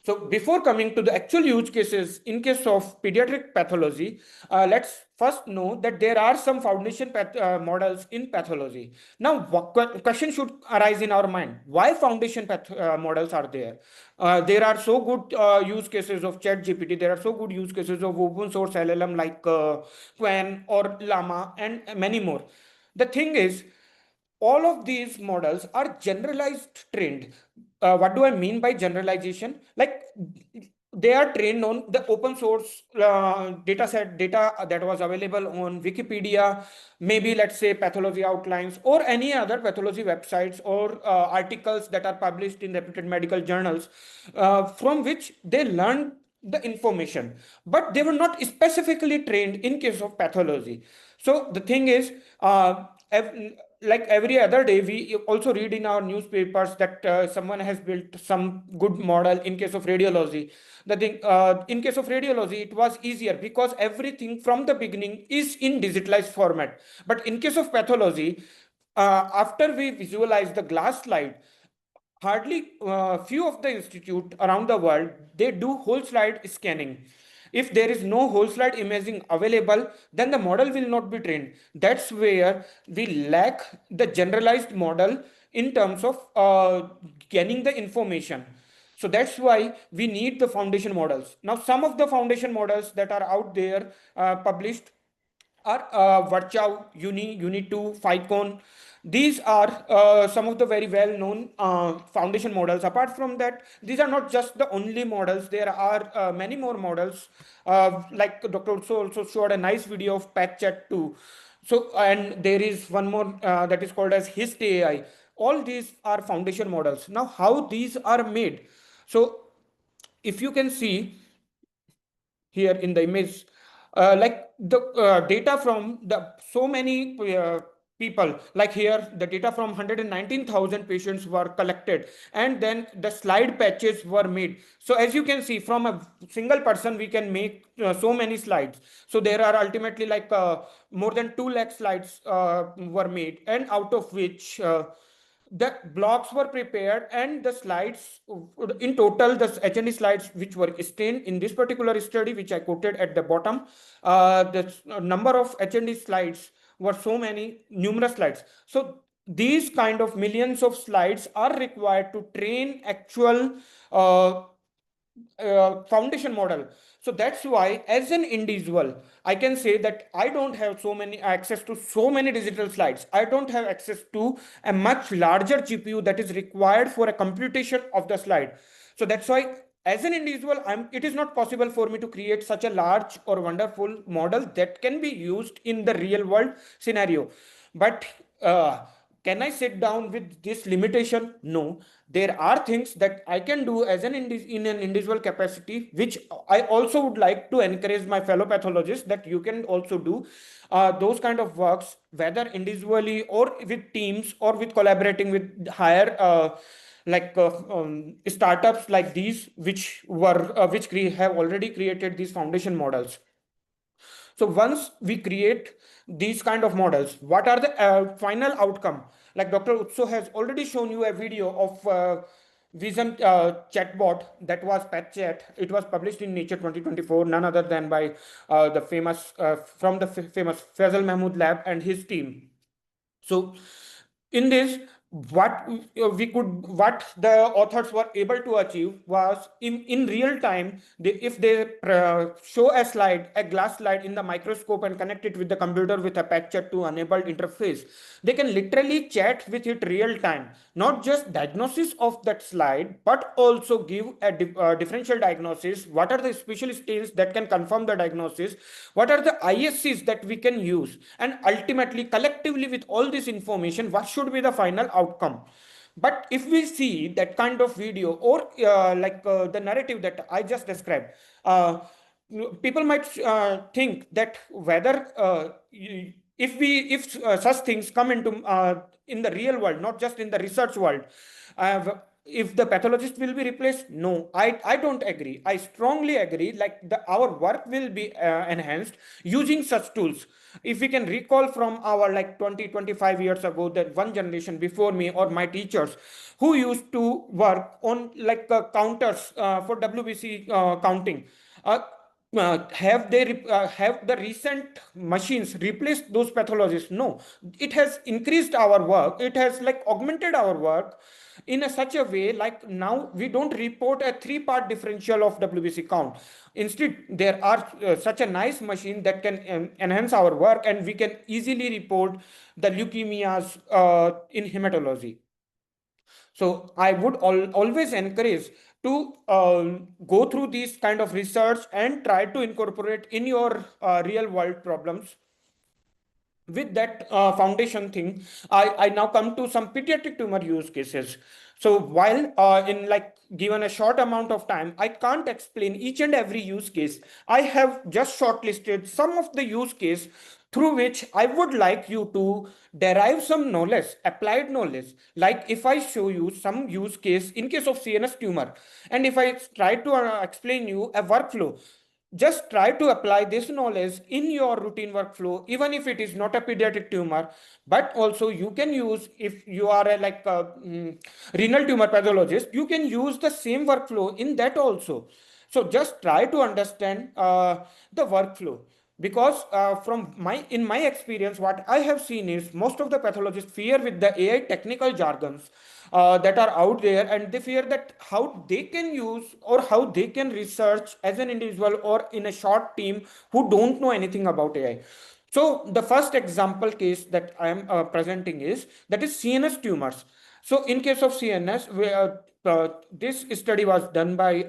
So before coming to the actual use cases in case of pediatric pathology, let's first know that there are some foundation models in pathology. Now, what question should arise in our mind? Why foundation models are there? There are so good use cases of ChatGPT. There are so good use cases of open source LLM like Quen or Llama and many more. The thing is, all of these models are generalized trained. What do I mean by generalization? Like they are trained on the open source data that was available on Wikipedia, maybe let's say pathology outlines or any other pathology websites or articles that are published in reputed medical journals, from which they learned the information, but they were not specifically trained in case of pathology. So the thing is, like every other day, we also read in our newspapers that someone has built some good model in case of radiology. The thing, in case of radiology, it was easier because everything from the beginning is in digitalized format. But in case of pathology, after we visualize the glass slide, hardly few of the institute around the world, they do whole slide scanning. If there is no whole slide imaging available, then the model will not be trained. That's where we lack the generalized model in terms of getting the information. So that's why we need the foundation models. Now, some of the foundation models that are out there published are Varchow, Uni2, Ficon. These are some of the very well-known foundation models. Apart from that, these are not just the only models. There are many more models. Like Dr. Utsu also showed a nice video of PathChat 2. So, and there is one more that is called as HIST AI. All these are foundation models. Now, how these are made? So, if you can see here in the image, like the data from the so many people, like here the data from 119,000 patients were collected, and then the slide patches were made. So as you can see, from a single person we can make so many slides. So there are ultimately like more than 2 lakh slides were made, and out of which the blocks were prepared, and the slides in total, the H&E slides which were stained in this particular study, which I quoted at the bottom, the number of H&E slides were so many, numerous slides. So these kind of millions of slides are required to train actual foundation model. So that's why as an individual, I can say that I don't have so many access to so many digital slides. I don't have access to a much larger GPU that is required for a computation of the slide. So that's why as an individual, it is not possible for me to create such a large or wonderful model that can be used in the real world scenario. But can I sit down with this limitation? No. There are things that I can do as in an individual capacity, which I also would like to encourage my fellow pathologists that you can also do those kind of works, whether individually or with teams or with collaborating with higher startups like these, which have already created these foundation models. So once we create these kind of models, what are the final outcome? Like Dr. Utso has already shown you a video of Vision chatbot that was Pet Chat. It was published in Nature 2024, none other than by the famous famous Faisal Mahmood Lab and his team. So in this, what the authors were able to achieve was in real time, if they show a glass slide in the microscope and connect it with the computer with a picture to enabled interface, they can literally chat with it real time, not just diagnosis of that slide, but also give a differential diagnosis. What are the special stains that can confirm the diagnosis? What are the ISCs that we can use? And ultimately, collectively, with all this information, what should be the final outcome? But if we see that kind of video or the narrative that I just described, people might think that whether if such things come into in the real world, not just in the research world, if the pathologist will be replaced, no, I don't agree. I strongly agree, like our work will be enhanced using such tools. If we can recall from our 20-25 years ago, that one generation before me or my teachers who used to work on counters for WBC counting, have the recent machines replaced those pathologists? No, it has increased our work. It has augmented our work in such a way, like now we don't report a 3-part differential of WBC count. Instead, there are such a nice machine that can enhance our work, and we can easily report the leukemias in hematology. So I would always encourage to go through these kind of research and try to incorporate in your real world problems. With that foundation thing, I now come to some pediatric tumor use cases. So while given a short amount of time, I can't explain each and every use case. I have just shortlisted some of the use case through which I would like you to derive some knowledge, applied knowledge. Like if I show you some use case in case of CNS tumor, and if I try to explain you a workflow, just try to apply this knowledge in your routine workflow, even if it is not a pediatric tumor, but also you can use, if you are a renal tumor pathologist, you can use the same workflow in that also. So just try to understand the workflow, because in my experience, what I have seen is most of the pathologists fear with the AI technical jargons that are out there, and they fear that how they can use or how they can research as an individual or in a short team who don't know anything about AI. So the first example case that I am presenting is that is CNS tumors. So in case of CNS, this study was done by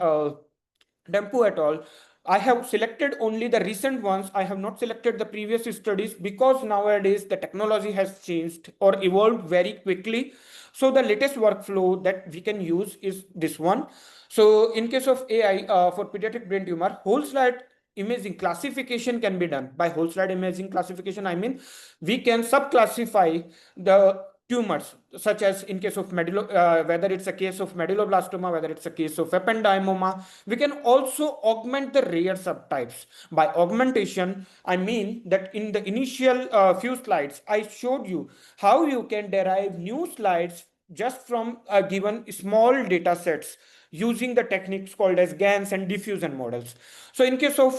Dempu et al. I have selected only the recent ones. I have not selected the previous studies because nowadays the technology has changed or evolved very quickly. So the latest workflow that we can use is this one. So in case of AI for pediatric brain tumor, whole slide imaging classification can be done. By whole slide imaging classification, I mean we can subclassify the tumors, such as in case of whether it's a case of medulloblastoma, whether it's a case of ependymoma. We can also augment the rare subtypes. By augmentation, I mean that in the initial few slides, I showed you how you can derive new slides just from given small data sets using the techniques called as GANs and diffusion models. So in case of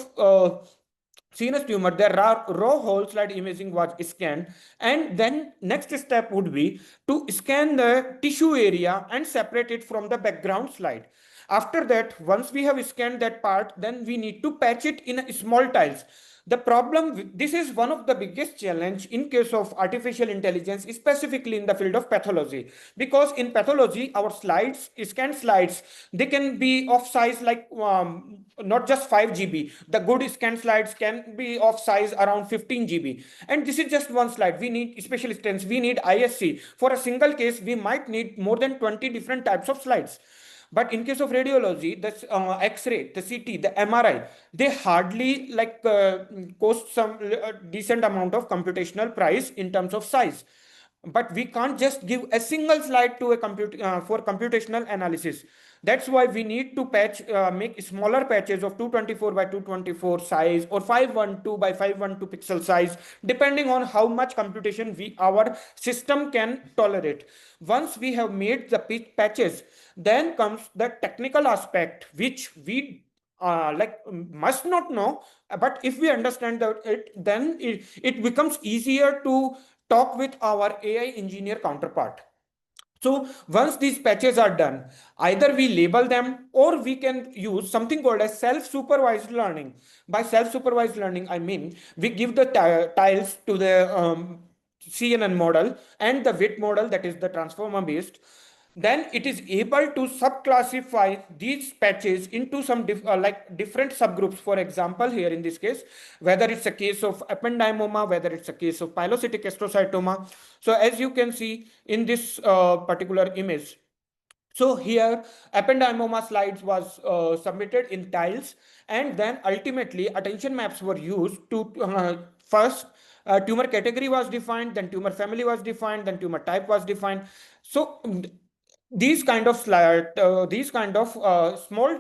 CNS tumor, their raw whole slide imaging was scanned, and then next step would be to scan the tissue area and separate it from the background slide. After that, once we have scanned that part, then we need to patch it in small tiles. The problem, this is one of the biggest challenge in case of artificial intelligence, specifically in the field of pathology, because in pathology, our slides, scanned slides, they can be of size like not just 5 GB. The good scanned slides can be of size around 15 GB. And this is just one slide. We need special instance, we need ISC. For a single case, we might need more than 20 different types of slides. But in case of radiology, the X-ray, the CT, the MRI, they hardly like cost some decent amount of computational price in terms of size. But we can't just give a single slide to a for computational analysis. That's why we need to make smaller patches of 224 by 224 size or 512 by 512 pixel size, depending on how much computation our system can tolerate. Once we have made the patches, then comes the technical aspect, which we must not know, but if we understand that then it becomes easier to talk with our AI engineer counterpart. So once these patches are done, either we label them or we can use something called as self-supervised learning. By self-supervised learning, I mean we give the tiles to the CNN model and the WIT model, that is the transformer based. Then it is able to subclassify these patches into some different subgroups. For example, here in this case, whether it's a case of ependymoma, whether it's a case of pilocytic astrocytoma. So as you can see in this particular image, so here ependymoma slides was submitted in tiles, and then ultimately attention maps were used to first tumor category was defined, then tumor family was defined, then tumor type was defined. So these kind of small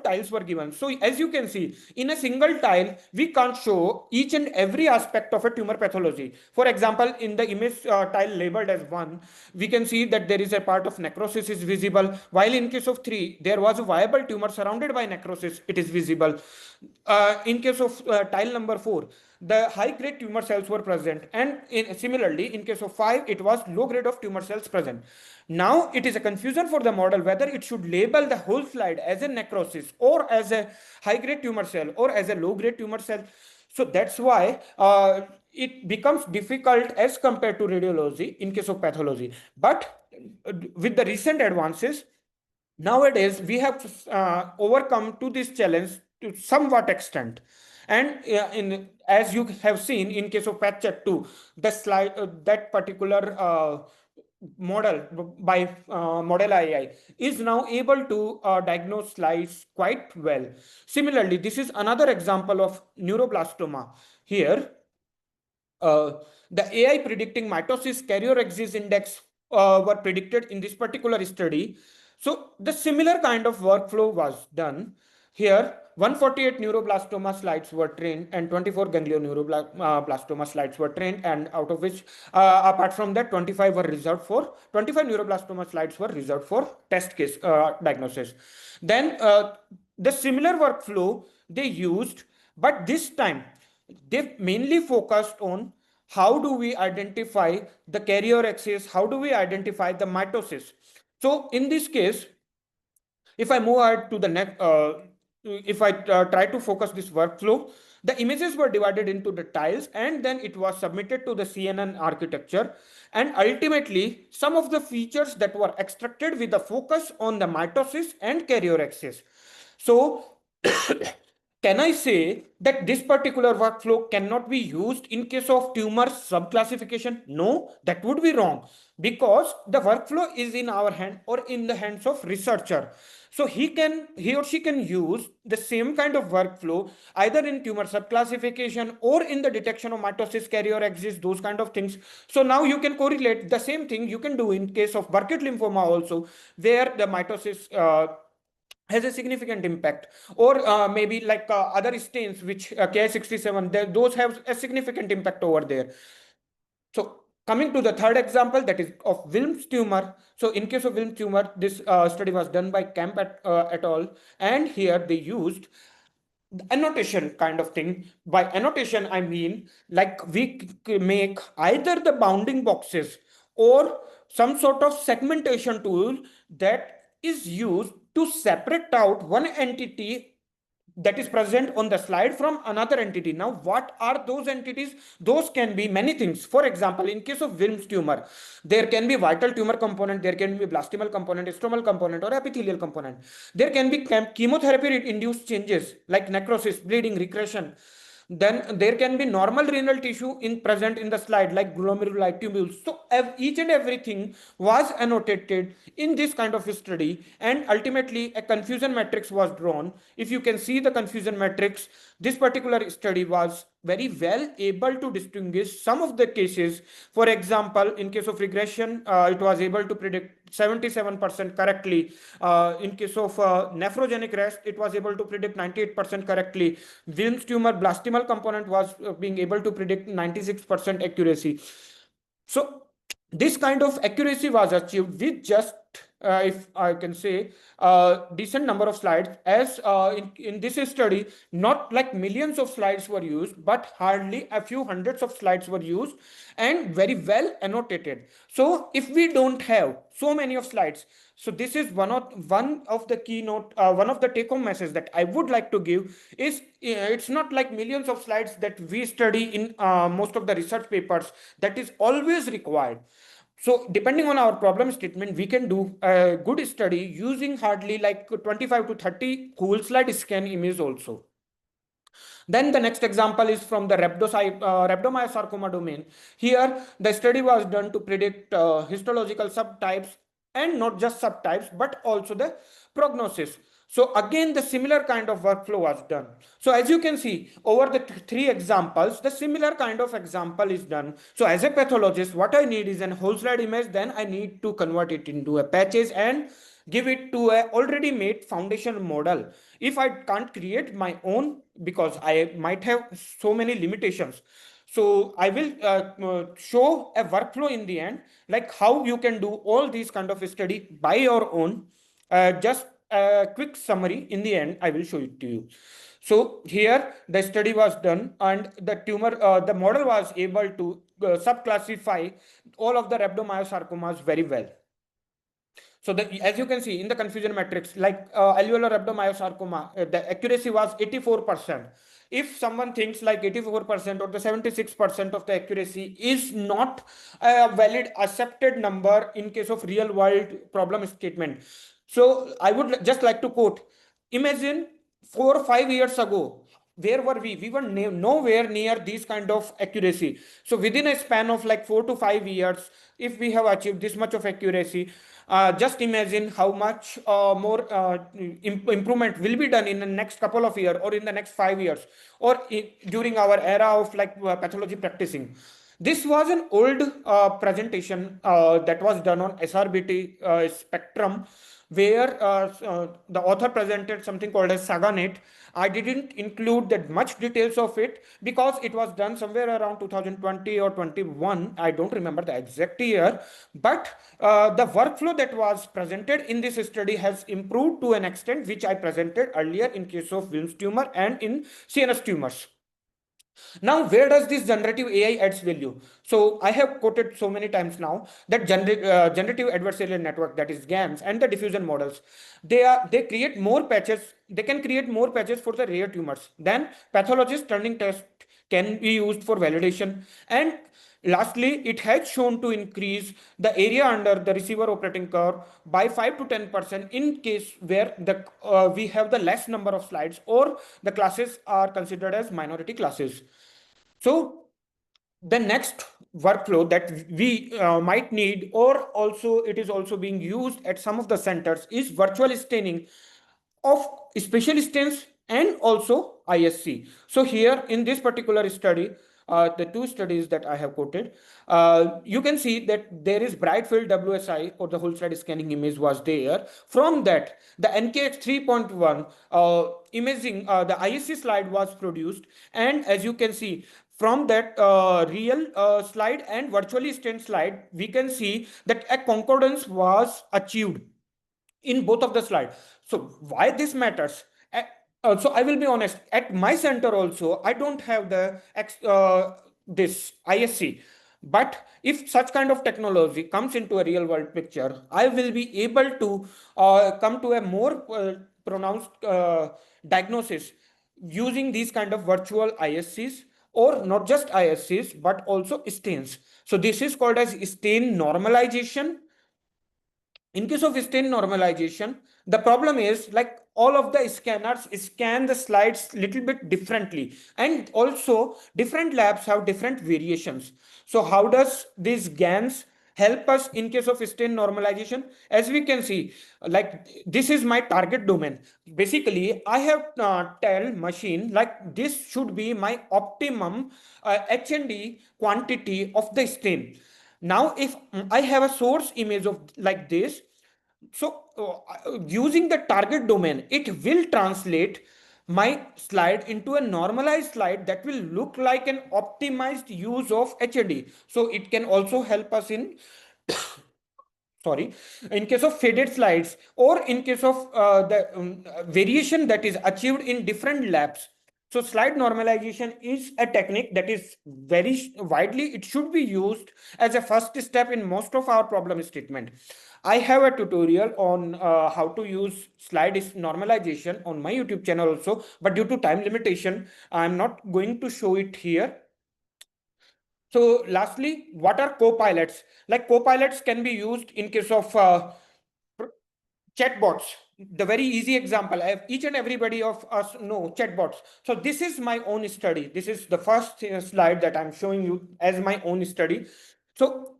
tiles were given. So as you can see, in a single tile, we can't show each and every aspect of a tumor pathology. For example, in the image tile labeled as 1, we can see that there is a part of necrosis is visible, while in case of 3, there was a viable tumor surrounded by necrosis, it is visible. In case of tile number 4, the high-grade tumor cells were present, and similarly, in case of 5, it was low grade of tumor cells present. Now, it is a confusion for the model whether it should label the whole slide as a necrosis or as a high-grade tumor cell or as a low-grade tumor cell. So that's why it becomes difficult as compared to radiology in case of pathology. But with the recent advances, nowadays we have overcome to this challenge to somewhat extent. And as you have seen in case of PathChat 2, the slide that particular model by Model AI is now able to diagnose slides quite well. Similarly, this is another example of neuroblastoma. Here, the AI predicting mitosis karyoresis index were predicted in this particular study. So the similar kind of workflow was done. Here, 148 neuroblastoma slides were trained and 24 ganglioneuroblastoma slides were trained, and out of which, apart from that, 25 neuroblastoma slides were reserved for test case diagnosis. Then the similar workflow they used, but this time they mainly focused on how do we identify the carrier axis, how do we identify the mitosis. So in this case, if I move ahead to the next, if I try to focus this workflow, the images were divided into the tiles and then it was submitted to the CNN architecture. And ultimately, some of the features that were extracted with the focus on the mitosis and carrier axis. So can I say that this particular workflow cannot be used in case of tumor subclassification? No, that would be wrong, because the workflow is in our hand or in the hands of researcher. So he or she can use the same kind of workflow either in tumor subclassification or in the detection of mitosis, carrier axis, those kind of things. So now you can correlate the same thing you can do in case of Burkitt lymphoma also, where the mitosis has a significant impact, or maybe like other stains which Ki67, those have a significant impact over there. So coming to the third example, that is of Wilms tumor. So in case of Wilms tumor, this study was done by Kemp et al. And here they used annotation kind of thing. By annotation, I mean like we make either the bounding boxes or some sort of segmentation tool that is used to separate out one entity that is present on the slide from another entity. Now, what are those entities? Those can be many things. For example, in case of Wilms tumor, there can be vital tumor component, there can be blastomal component, stromal component, or epithelial component. There can be chemotherapy-induced changes like necrosis, bleeding, regression. Then there can be normal renal tissue present in the slide like glomerular tubules. So each and everything was annotated in this kind of study, and ultimately a confusion matrix was drawn. If you can see the confusion matrix, this particular study was very well able to distinguish some of the cases. For example, in case of regression, it was able to predict 77% correctly. In case of nephrogenic rest, it was able to predict 98% correctly. Wilms tumor blastomal component was being able to predict 96% accuracy. So this kind of accuracy was achieved with just, if I can say, a decent number of slides. As in this study, not like millions of slides were used, but hardly a few hundreds of slides were used and very well annotated. So if we don't have so many of slides, so this is one of the keynote, one of the take-home messages that I would like to give is it's not like millions of slides that we study in most of the research papers that is always required. So depending on our problem statement, we can do a good study using hardly like 25 to 30 whole slide scan image also. Then the next example is from the rhabdomyosarcoma domain. Here, the study was done to predict histological subtypes, and not just subtypes, but also the prognosis. So again, the similar kind of workflow was done. So as you can see, over the three examples, the similar kind of example is done. So as a pathologist, what I need is a whole slide image, then I need to convert it into a patches and give it to a already made foundation model. If I can't create my own, because I might have so many limitations, so I will show a workflow in the end, like how you can do all these kind of study by your own. Just a quick summary in the end, I will show it to you. So here the study was done, and the the model was able to subclassify all of the rhabdomyosarcomas very well. So as you can see in the confusion matrix, like alveolar rhabdomyosarcoma, the accuracy was 84%. If someone thinks like 84% or the 76% of the accuracy is not a valid accepted number in case of real world problem statement. So I would just like to quote, imagine 4 or 5 years ago, where were we? We were nowhere near these kind of accuracy. So within a span of like 4 to 5 years, if we have achieved this much of accuracy, just imagine how much more improvement will be done in the next couple of years or in the next 5 years or during our era of like pathology practicing. This was an old presentation that was done on SRBT spectrum, where the author presented something called as SagaNet. I didn't include that much details of it because it was done somewhere around 2020 or 21. I don't remember the exact year, but the workflow that was presented in this study has improved to an extent which I presented earlier in case of Wilms tumor and in CNS tumors. Now, where does this generative AI adds value? So I have quoted so many times now that generative adversarial network, that is GANs, and the diffusion models, they create more patches. They can create more patches for the rare tumors. Then pathologist turning test can be used for validation. And lastly, it has shown to increase the area under the receiver operating curve by 5 to 10% in case where we have the less number of slides or the classes are considered as minority classes. So the next workflow that we might need, or also it is also being used at some of the centers, is virtual staining of special stains and also ISC. So here in this particular study, the two studies that I have quoted, you can see that there is bright field WSI, or the whole slide scanning image was there. From that, the NKX 3.1 imaging, the ISC slide was produced, and as you can see, from that real slide and virtually stained slide, we can see that a concordance was achieved in both of the slides. So why this matters? So I will be honest, at my center also, I don't have the this ISC. But if such kind of technology comes into a real world picture, I will be able to come to a more pronounced diagnosis using these kind of virtual ISCs, or not just ISCs, but also stains. So this is called as stain normalization. In case of stain normalization, the problem is like all of the scanners scan the slides little bit differently, and also different labs have different variations. So how does these GANs help us in case of stain normalization? As we can see, like this is my target domain. Basically, I have tell machine like this should be my optimum HND quantity of the stain. Now, if I have a source image of like this, so using the target domain, it will translate my slide into a normalized slide that will look like an optimized use of HAD. So it can also help us in sorry, in case of faded slides, or in case of the variation that is achieved in different labs. So slide normalization is a technique that is very widely, it should be used as a first step in most of our problem statement. I have a tutorial on how to use slide normalization on my YouTube channel also, but due to time limitation, I'm not going to show it here. So lastly, what are co-pilots? Like co-pilots can be used in case of chatbots. The very easy example, each and everybody of us know chatbots. So this is my own study. This is the first slide that I'm showing you as my own study. So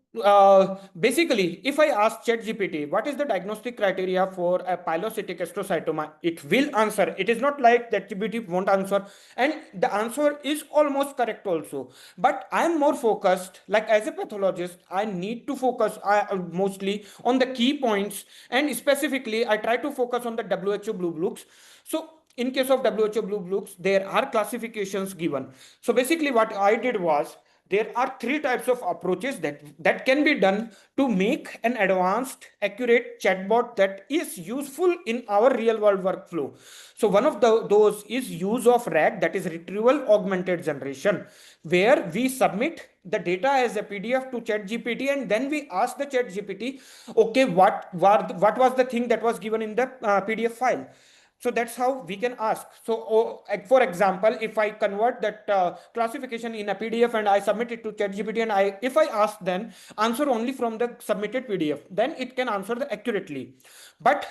basically, if I ask ChatGPT, what is the diagnostic criteria for a pilocytic astrocytoma, it will answer. It is not like that GPT won't answer, and the answer is almost correct also. But I'm more focused, like as a pathologist, I need to focus mostly on the key points, and specifically, I try to focus on the WHO Blue Books. So in case of WHO Blue Books, there are classifications given. So basically, what I did was, there are three types of approaches that can be done to make an advanced, accurate chatbot that is useful in our real world workflow. So one of those is use of RAG, that is retrieval augmented generation, where we submit the data as a PDF to ChatGPT, and then we ask the ChatGPT, okay, what was the thing that was given in the PDF file. So that's how we can ask. So for example, if I convert that classification in a PDF and I submit it to ChatGPT, and if I ask then answer only from the submitted PDF, then it can answer accurately. But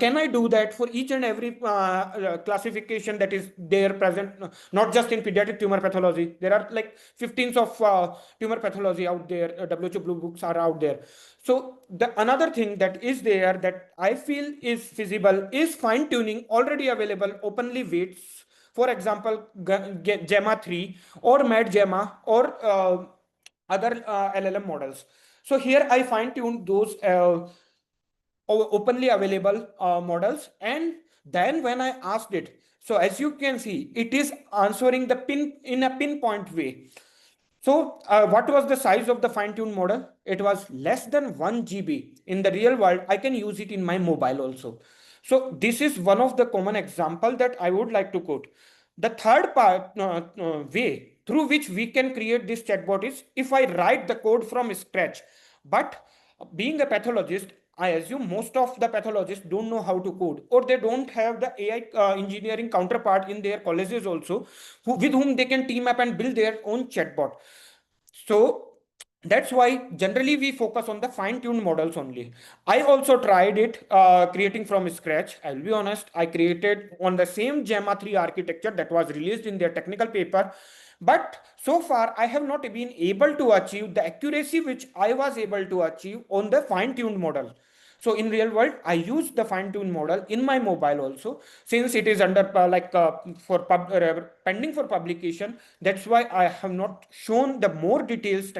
can I do that for each and every classification that is there present, not just in pediatric tumor pathology? There are like 15s of tumor pathology out there. WHO Blue Books are out there. So the another thing that is there that I feel is feasible is fine tuning already available openly weights. For example, Gemma 3 or Mad Gemma or other LLM models. So here I fine tuned those openly available models, and then when I asked it, so as you can see, it is answering the pin in a pinpoint way. So what was the size of the fine-tuned model? It was less than 1 GB. In the real world, I can use it in my mobile also. So this is one of the common example that I would like to quote. The third way through which we can create this chatbot is if I write the code from scratch. But being a pathologist, I assume most of the pathologists don't know how to code, or they don't have the AI engineering counterpart in their colleges also, with whom they can team up and build their own chatbot. So that's why generally we focus on the fine-tuned models only. I also tried it creating from scratch. I'll be honest, I created on the same Gemma 3 architecture that was released in their technical paper. But so far, I have not been able to achieve the accuracy which I was able to achieve on the fine-tuned model. So in real world, I use the fine-tuned model in my mobile also, since it is under pending for publication. That's why I have not shown the more details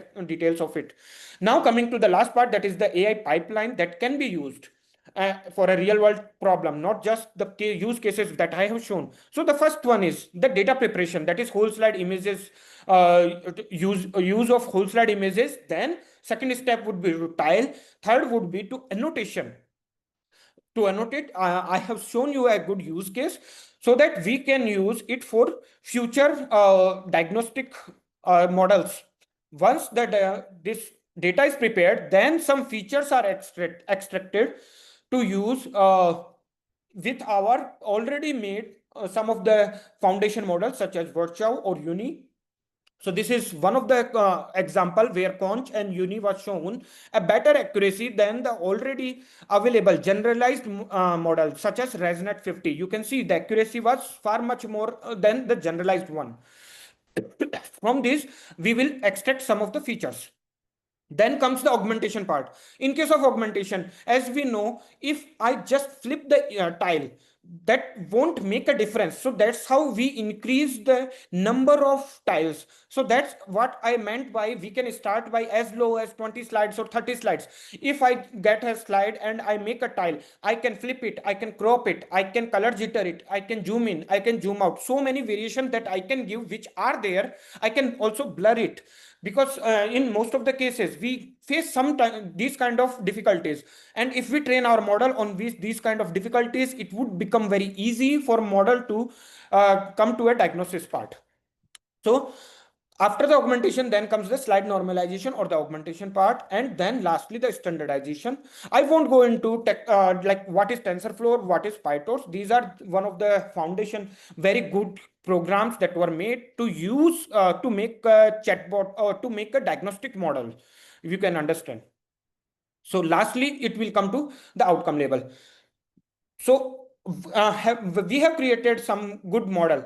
of it. Now coming to the last part, that is the AI pipeline that can be used for a real world problem, not just the use cases that I have shown. So the first one is the data preparation, that is whole slide images, use of whole slide images. Then second step would be to tile. Third would be to annotation. To annotate, I have shown you a good use case so that we can use it for future diagnostic models. Once this data is prepared, then some features are extracted to use with our already made some of the foundation models such as Virchow or Uni. So this is one of the example where Conch and Uni was shown a better accuracy than the already available generalized model such as ResNet 50. You can see the accuracy was far much more than the generalized one. From this, we will extract some of the features. Then comes the augmentation part. In case of augmentation, as we know, if I just flip the tile, that won't make a difference. So that's how we increase the number of tiles. So that's what I meant by we can start by as low as 20 slides or 30 slides. If I get a slide and I make a tile, I can flip it, I can crop it, I can color jitter it, I can zoom in, I can zoom out. So many variations that I can give which are there. I can also blur it, because in most of the cases we face sometimes these kind of difficulties, and if we train our model on these kind of difficulties, it would become very easy for model to come to a diagnosis part. So after the augmentation, then comes the slide normalization or the augmentation part, and then lastly the standardization. I won't go into like what is TensorFlow, what is PyTorch. These are one of the foundation very good programs that were made to use to make a chatbot or to make a diagnostic model, if you can understand. So lastly, it will come to the outcome label. So we have created some good model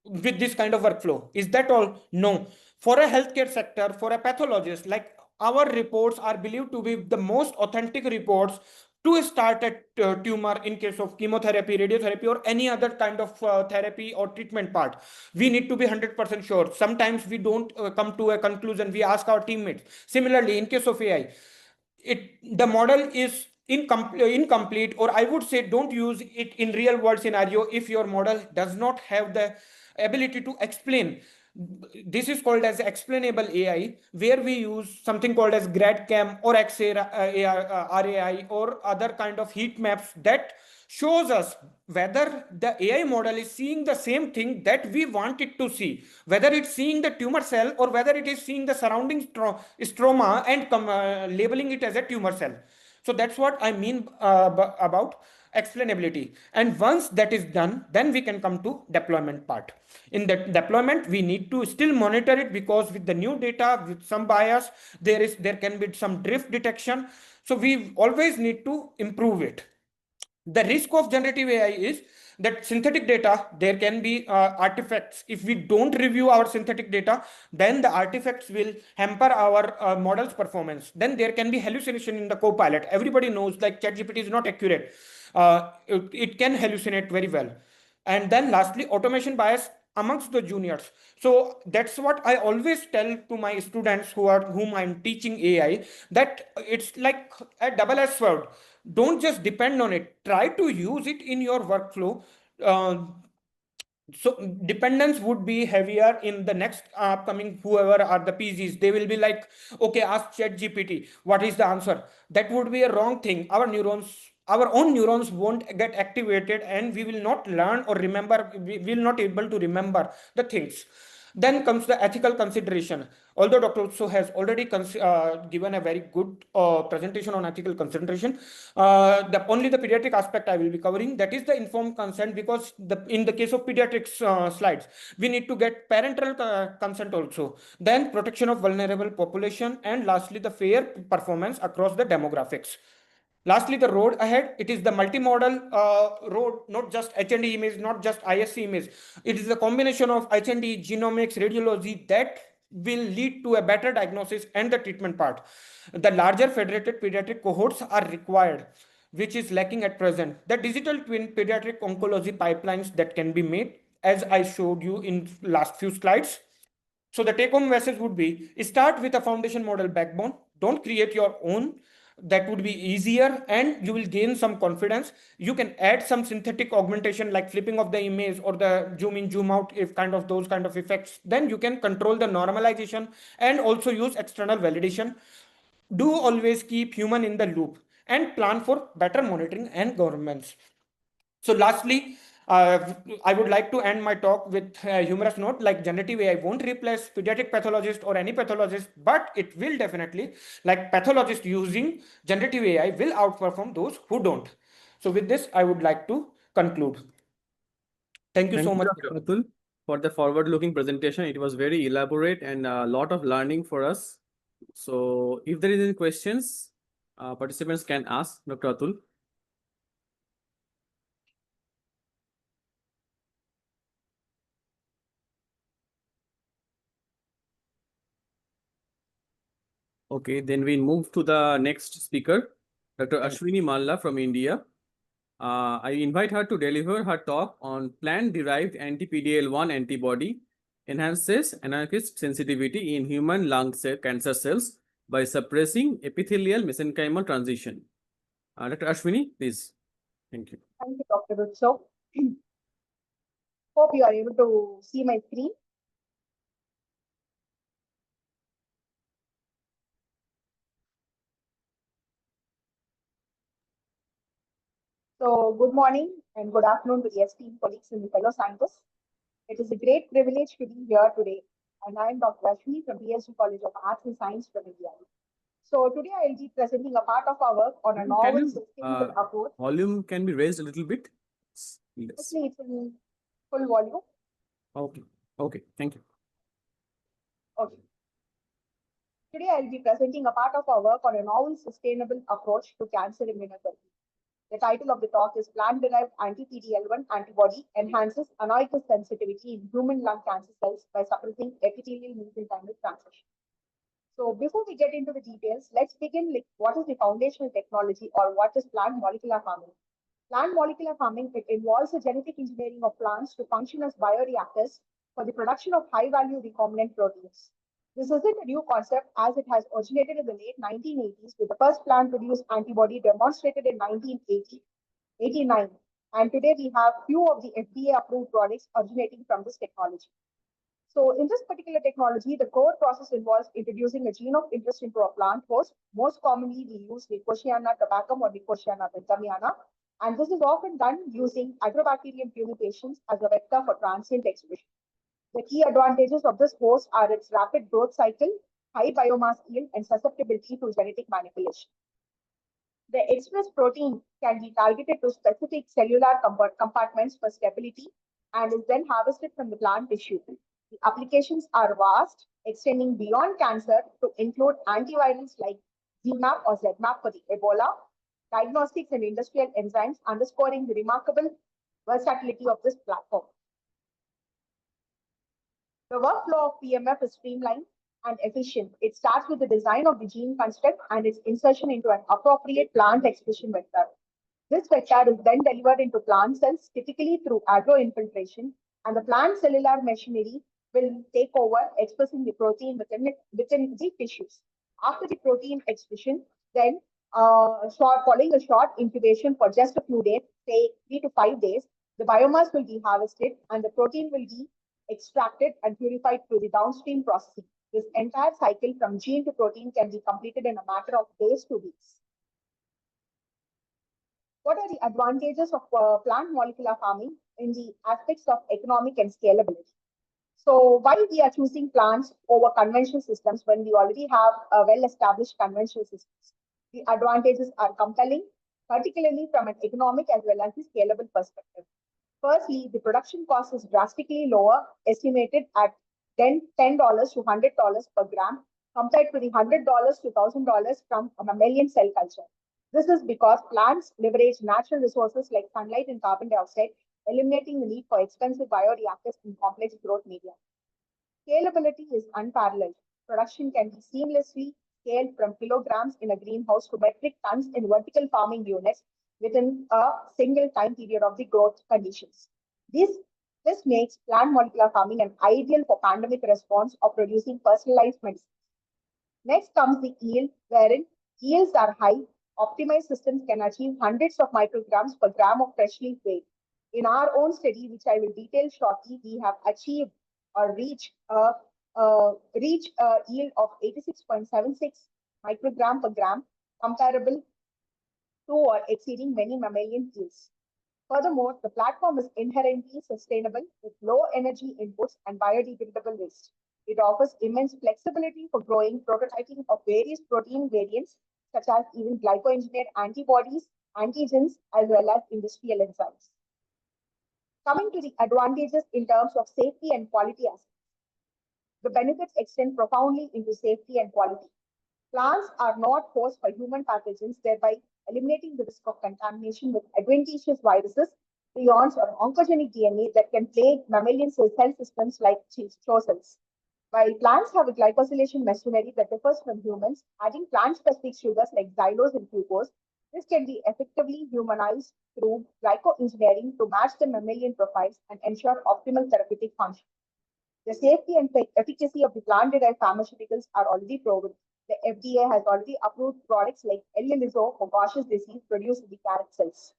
with this kind of workflow. Is that all? No. For a healthcare sector, for a pathologist, like our reports are believed to be the most authentic reports to start a tumor in case of chemotherapy, radiotherapy, or any other kind of therapy or treatment part. We need to be 100% sure. Sometimes we don't come to a conclusion. We ask our teammates. Similarly, in case of AI, the model is incomplete, or I would say don't use it in real world scenario if your model does not have the ability to explain. This is called as explainable AI, where we use something called as GradCam or RAI or other kind of heat maps that shows us whether the AI model is seeing the same thing that we want it to see, whether it's seeing the tumor cell or whether it is seeing the surrounding stroma and labeling it as a tumor cell. So that's what I mean about explainability. And once that is done, then we can come to deployment part. In that deployment, we need to still monitor it, because with the new data, with some bias, there can be some drift detection. So we always need to improve it. The risk of generative AI is that synthetic data, there can be artifacts. If we don't review our synthetic data, then the artifacts will hamper our model's performance. Then there can be hallucination in the copilot. Everybody knows like ChatGPT is not accurate. It can hallucinate very well. And then lastly, automation bias amongst the juniors. So that's what I always tell to my students whom I'm teaching AI, that it's like a double-edged sword. Don't just depend on it. Try to use it in your workflow. So dependence would be heavier in the next upcoming whoever are the PGs. They will be like, okay, ask ChatGPT, what is the answer? That would be a wrong thing. Our own neurons won't get activated, and we will not learn or remember. We will not able to remember the things. Then comes the ethical consideration. Although Dr. Utso has already given a very good presentation on ethical consideration, only the pediatric aspect I will be covering, that is the informed consent, because in the case of pediatrics slides, we need to get parental consent also. Then protection of vulnerable population, and lastly, the fair performance across the demographics. Lastly, the road ahead, it is the multimodal road, not just H&E image, not just ISC image. It is a combination of H&E, genomics, radiology that will lead to a better diagnosis and the treatment part. The larger federated pediatric cohorts are required, which is lacking at present. The digital twin pediatric oncology pipelines that can be made, as I showed you in last few slides. So the take-home message would be, start with a foundation model backbone. Don't create your own. That would be easier, and you will gain some confidence. You can add some synthetic augmentation like flipping of the image or the zoom in, zoom out, if kind of those kind of effects. Then you can control the normalization and also use external validation. Do always keep human in the loop and plan for better monitoring and governance. So lastly, I would like to end my talk with a humorous note, like generative AI won't replace pediatric pathologist or any pathologist, but it will definitely, like pathologists using generative AI will outperform those who don't. So with this, I would like to conclude. Thank you so much. Dr. Atul, for the forward-looking presentation. It was very elaborate and a lot of learning for us. So if there is any questions, participants can ask Dr. Atul. Okay, then we move to the next speaker, Dr. Ashwini Malla from India. I invite her to deliver her talk on plant-derived anti-PD-L1 antibody enhances anarchist sensitivity in human lung cancer cells by suppressing epithelial mesenchymal transition. Dr. Ashwini, please. Thank you. Thank you, Dr. Rutso. Hope you are able to see my screen. So, good morning and good afternoon to the esteemed colleagues and fellow scientists. It is a great privilege to be here today. And I am Dr. Ashwini from PSG College of Arts and Science from India. So, today I will be presenting a part of our work on a novel sustainable approach. Volume can be raised a little bit. Yes. Actually, it's in full volume. Okay. Okay. Thank you. Okay. Today I will be presenting a part of our work on a novel sustainable approach to cancer immunotherapy. The title of the talk is Plant-Derived Anti-PD-L1 Antibody Enhances Anoicus Sensitivity in Human Lung Cancer Cells by Suppressing Epithelial Mesenchymal Transition. So before we get into the details, let's begin with what is the foundational technology or what is plant molecular farming. Plant molecular farming, it involves the genetic engineering of plants to function as bioreactors for the production of high-value recombinant proteins. This isn't a new concept as it has originated in the late 1980s with the first plant-produced antibody demonstrated in 1989. And today we have few of the FDA-approved products originating from this technology. So in this particular technology, the core process involves introducing a gene of interest into a plant host. Most commonly, we use Nicotiana tabacum or Nicotiana benthamiana. And this is often done using agrobacterium fumigations as a vector for transient expression. The key advantages of this host are its rapid growth cycle, high biomass yield, and susceptibility to genetic manipulation. The expressed protein can be targeted to specific cellular compartments for stability and is then harvested from the plant tissue. The applications are vast, extending beyond cancer to include antivirals like ZMapp or ZMapp for the Ebola, diagnostics and industrial enzymes, underscoring the remarkable versatility of this platform. The workflow of PMF is streamlined and efficient. It starts with the design of the gene construct and its insertion into an appropriate plant expression vector. This vector is then delivered into plant cells, typically through agroinfiltration, and the plant cellular machinery will take over, expressing the protein within the tissues. After the protein expression, then following a short incubation for just a few days, say 3 to 5 days, the biomass will be harvested and the protein will be extracted and purified through the downstream processing. This entire cycle from gene to protein can be completed in a matter of days to weeks. What are the advantages of plant molecular farming in the aspects of economic and scalability? So why we are choosing plants over conventional systems when we already have a well-established conventional systems? The advantages are compelling, particularly from an economic as well as the scalable perspective. Firstly, the production cost is drastically lower, estimated at $10 to $100 per gram, compared to the $100 to $1,000 from a mammalian cell culture. This is because plants leverage natural resources like sunlight and carbon dioxide, eliminating the need for expensive bioreactors in complex growth media. Scalability is unparalleled. Production can be seamlessly scaled from kilograms in a greenhouse to metric tons in vertical farming units within a single time period of the growth conditions. This makes plant molecular farming an ideal for pandemic response or producing personalized medicines. Next comes the yield, wherein yields are high. Optimized systems can achieve hundreds of micrograms per gram of fresh leaf weight. In our own study, which I will detail shortly, we have achieved or reached a yield of 86.76 microgram per gram, comparable to or exceeding many mammalian yields. Furthermore, the platform is inherently sustainable with low energy inputs and biodegradable waste. It offers immense flexibility for growing prototyping of various protein variants, such as even glycoengineered antibodies, antigens, as well as industrial enzymes. Coming to the advantages in terms of safety and quality aspects, the benefits extend profoundly into safety and quality. Plants are not hosts for human pathogens, thereby eliminating the risk of contamination with adventitious viruses, prions, or oncogenic DNA that can plague mammalian cell systems like CHO cells. While plants have a glycosylation machinery that differs from humans, adding plant-specific sugars like xylose and glucose, this can be effectively humanized through glycoengineering to match the mammalian profiles and ensure optimal therapeutic function. The safety and efficacy of the plant-derived pharmaceuticals are already proven. The FDA has already approved products like Elilizo for Gaucher's disease produced in the carrot cells.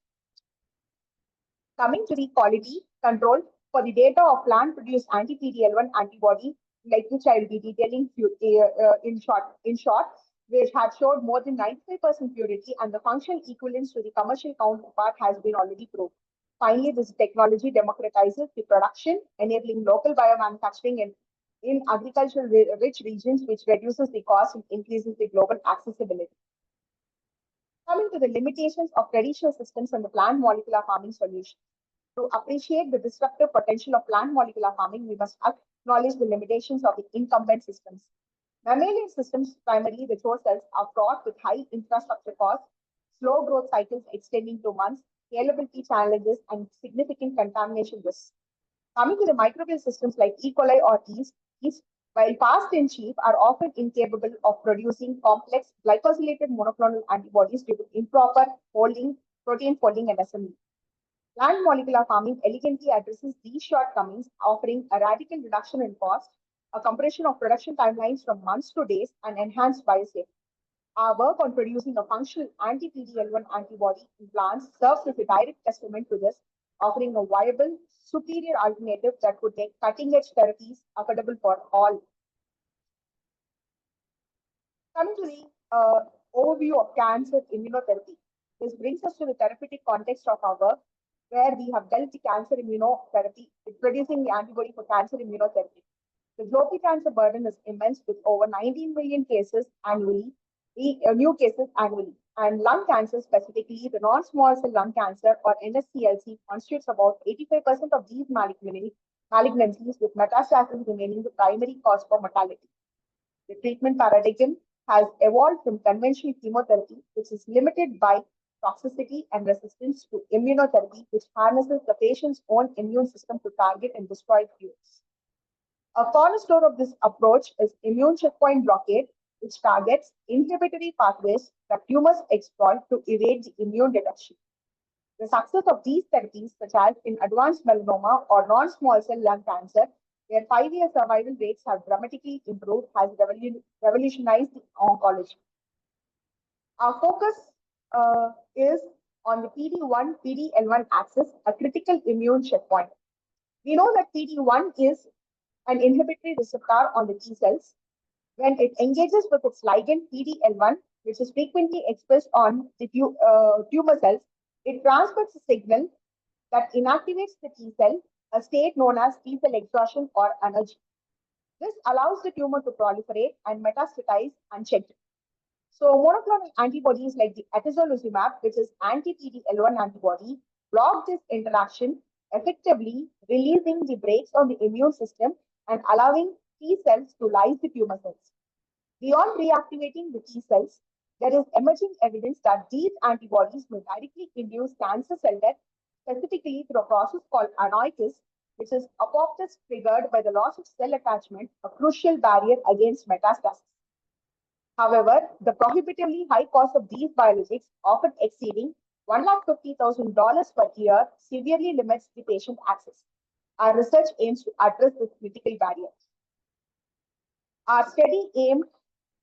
Coming to the quality control for the data of plant-produced anti-PD-L1 antibody, like which I will be detailing in short, which had showed more than 95% purity, and the functional equivalence to the commercial counterpart has been already proved. Finally, this technology democratizes the production, enabling local biomanufacturing in agricultural rich regions, which reduces the cost and increases the global accessibility. Coming to the limitations of traditional systems and the plant molecular farming solution. To appreciate the disruptive potential of plant molecular farming, we must acknowledge the limitations of the incumbent systems. Mammalian systems, primarily the CHO cells, are fraught with high infrastructure costs, slow growth cycles extending to months, scalability challenges, and significant contamination risks. Coming to the microbial systems like E. coli or yeast, while fast and cheap, are often incapable of producing complex glycosylated monoclonal antibodies due to improper holding, protein folding, and assembly. Plant molecular farming elegantly addresses these shortcomings, offering a radical reduction in cost, a compression of production timelines from months to days, and enhanced biosafety. Our work on producing a functional anti-PD-L1 antibody in plants serves as a direct testament to this, offering a viable, superior alternative that could make cutting-edge therapies affordable for all. Coming to the overview of cancer immunotherapy. This brings us to the therapeutic context of our work, where we have dealt the cancer immunotherapy, producing the antibody for cancer immunotherapy. The global cancer burden is immense, with over 19 million cases annually, new cases annually. And lung cancer, specifically the non-small cell lung cancer or NSCLC, constitutes about 85% of these malignancies, with metastasis remaining the primary cause for mortality. The treatment paradigm has evolved from conventional chemotherapy, which is limited by toxicity and resistance, to immunotherapy, which harnesses the patient's own immune system to target and destroy tumors. A cornerstone of this approach is immune checkpoint blockade, which targets inhibitory pathways that tumors exploit to evade the immune detection. The success of these therapies, such as in advanced melanoma or non-small cell lung cancer, where 5-year survival rates have dramatically improved, has revolutionized oncology. Our focus is on the PD-1, PD-L1 axis, a critical immune checkpoint. We know that PD-1 is an inhibitory receptor on the T cells. When it engages with its ligand PD-L1, which is frequently expressed on the tumor cells, it transmits a signal that inactivates the T cell, a state known as T cell exhaustion or anergy. This allows the tumor to proliferate and metastasize unchecked. So monoclonal antibodies like the atezolizumab, which is anti-PD-L1 antibody, block this interaction, effectively releasing the brakes on the immune system and allowing T cells to lyse the tumor cells. Beyond reactivating the T cells, there is emerging evidence that these antibodies may directly induce cancer cell death, specifically through a process called anoikis, which is apoptosis triggered by the loss of cell attachment, a crucial barrier against metastasis. However, the prohibitively high cost of these biologics, often exceeding $150,000 per year, severely limits the patient access. Our research aims to address this critical barrier. Our study aimed,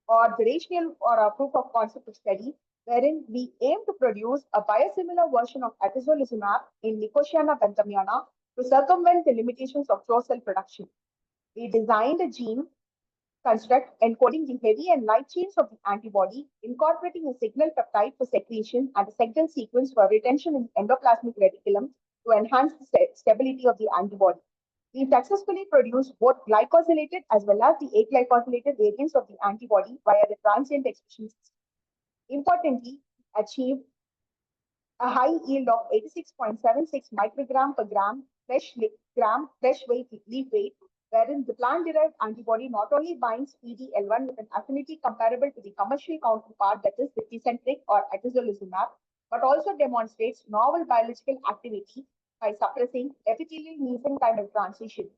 or the rationale or a proof of concept study, wherein we aim to produce a biosimilar version of atezolizumab in Nicotiana benthamiana to circumvent the limitations of CHO cell production. We designed a gene construct encoding the heavy and light chains of the antibody, incorporating a signal peptide for secretion and a signal sequence for retention in the endoplasmic reticulum to enhance the stability of the antibody. We successfully produced both glycosylated as well as the aglycosylated variants of the antibody via the transient expression system. Importantly, achieved a high yield of 86.76 microgram per gram fresh weight leaf weight, wherein the plant-derived antibody not only binds PD-L1 with an affinity comparable to the commercial counterpart, that is Tecentriq or atezolizumab, but also demonstrates novel biological activity by suppressing epithelial mesenchymal transition.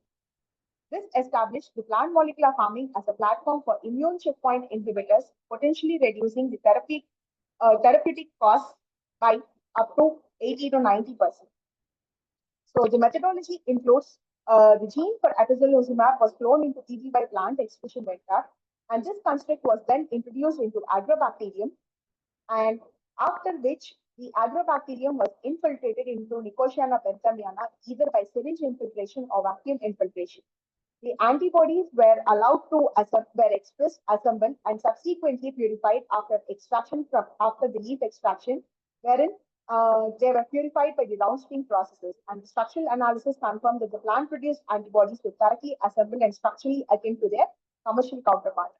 This established the plant molecular farming as a platform for immune checkpoint inhibitors, potentially reducing the therapeutic costs by up to 80 to 90%. So the methodology includes the gene for atezolizumab was cloned into PD by plant expression vector, and this construct was then introduced into agrobacterium, and after which the agrobacterium was infiltrated into Nicotiana benthamiana either by syringe infiltration or vacuum infiltration. The antibodies were allowed to were expressed, assembled, and subsequently purified after the leaf extraction, wherein they were purified by the downstream processes. And the structural analysis confirmed that the plant-produced antibodies were correctly assembled and structurally akin to their commercial counterpart.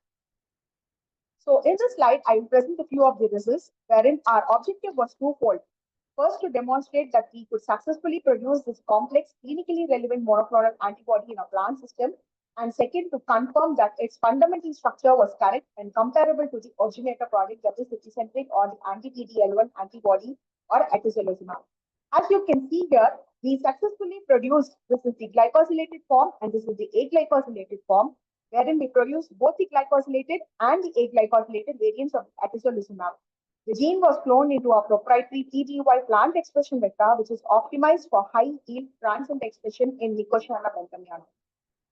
So in this slide, I will present a few of the results, wherein our objective was twofold. First, to demonstrate that we could successfully produce this complex, clinically relevant monoclonal antibody in a plant system. And second, to confirm that its fundamental structure was correct and comparable to the originator product, that is the Tecentriq or the anti-PD-L1 antibody or atezolizumab. As you can see here, we successfully produced, this is the glycosylated form and this is the aglycosylated form, wherein we produced both the glycosylated and the aglycosylated variants of atezolizumab. The gene was cloned into a proprietary PDY plant expression vector, which is optimized for high-yield transient expression in Nicotiana benthamiana.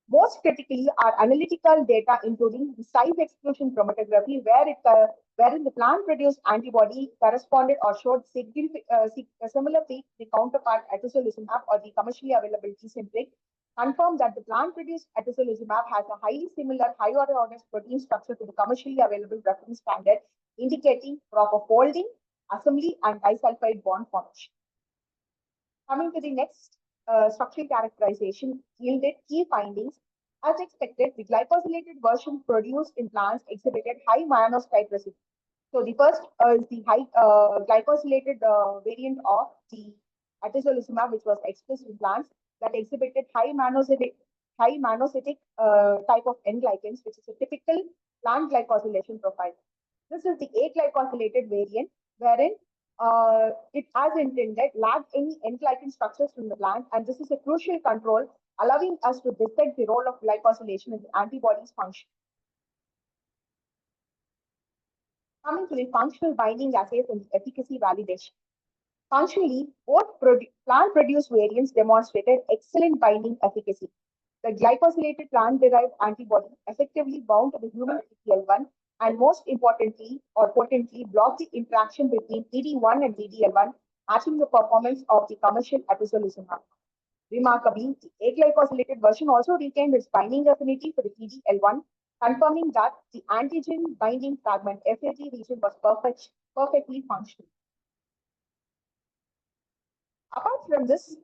Most critically, our analytical data, including the size exclusion chromatography, wherein the plant-produced antibody corresponded or showed a similar peak to the counterpart atezolizumab or the commercially available Tecentriq, confirmed that the plant-produced atezolizumab has a highly similar high-order protein structure to the commercially available reference standard, indicating proper folding, assembly, and disulfide bond formation. Coming to the next structural characterization, yielded key findings. As expected, the glycosylated version produced in plants exhibited high mannose-type residue. So the first is the high glycosylated variant of the atezolizumab, which was expressed in plants that exhibited high mannositic type of N-glycans, which is a typical plant glycosylation profile. This is the aglycosylated variant, wherein it, as intended, lacked any N-glycan structures from the plant, and this is a crucial control, allowing us to detect the role of glycosylation in the antibody's function. Coming to the functional binding assays and the efficacy validation. Functionally, both plant-produced variants demonstrated excellent binding efficacy. The glycosylated plant-derived antibody effectively bound to the human PD-L1 and most importantly or potently blocked the interaction between PD-1 and PD-L1, matching the performance of the commercial atezolizumab. Remarkably, the aglycosylated version also retained its binding affinity for the PD-L1, confirming that the antigen binding fragment FAG region was perfectly functional. Apart from this,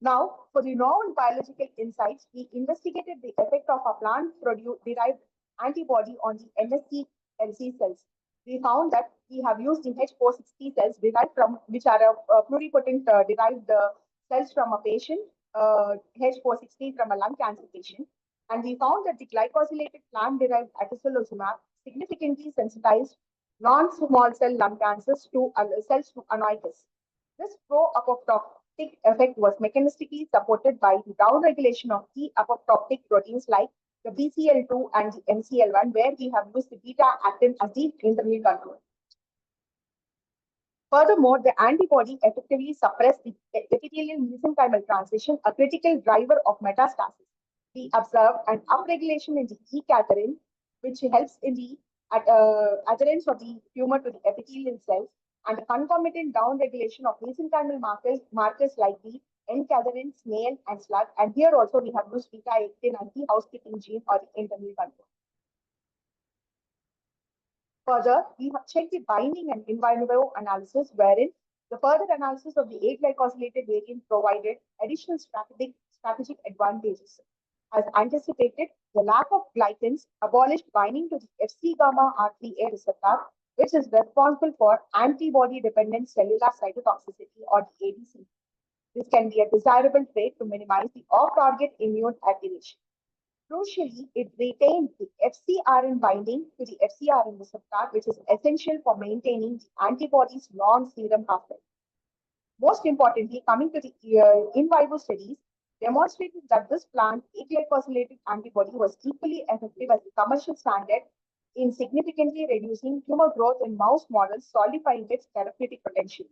now for the novel biological insights, we investigated the effect of a plant-derived antibody on the NSC-LC cells. We found that we have used the H460 cells derived from, which are a pluripotent derived cells from a patient, H460 from a lung cancer patient. And we found that the glycosylated plant-derived atezolizumab significantly sensitized non-small cell lung cancers to cells to anoitis. This pro-apoptotic effect was mechanistically supported by the downregulation of key apoptotic proteins like the BCL2 and the MCL1, where we have used the beta-actin as the internal control. Furthermore, the antibody effectively suppressed the epithelial mesenchymal transition, a critical driver of metastasis. We observed an upregulation in the E-cadherin, which helps in the adherence of the tumor to the epithelial cells, and a concomitant downregulation of mesenchymal markers like the N-cadherin, snail, and slug. And here also we have used beta-actin as the housekeeping gene or the internal control. Further, we have checked the binding and in vivo analysis, wherein the further analysis of the A-glycosylated variant provided additional strategic advantages. As anticipated, the lack of glycans abolished binding to the Fc gamma R3A receptor, which is responsible for antibody-dependent cellular cytotoxicity, or the ADC. This can be a desirable trait to minimize the off-target immune activation. Crucially, it retained the FcRn binding to the FcRn receptor, which is essential for maintaining the antibody's long serum half-life. Most importantly, coming to the in vivo studies, demonstrated that this plant aglycosylated antibody was equally effective as the commercial standard in significantly reducing tumor growth in mouse models, solidifying its therapeutic potential.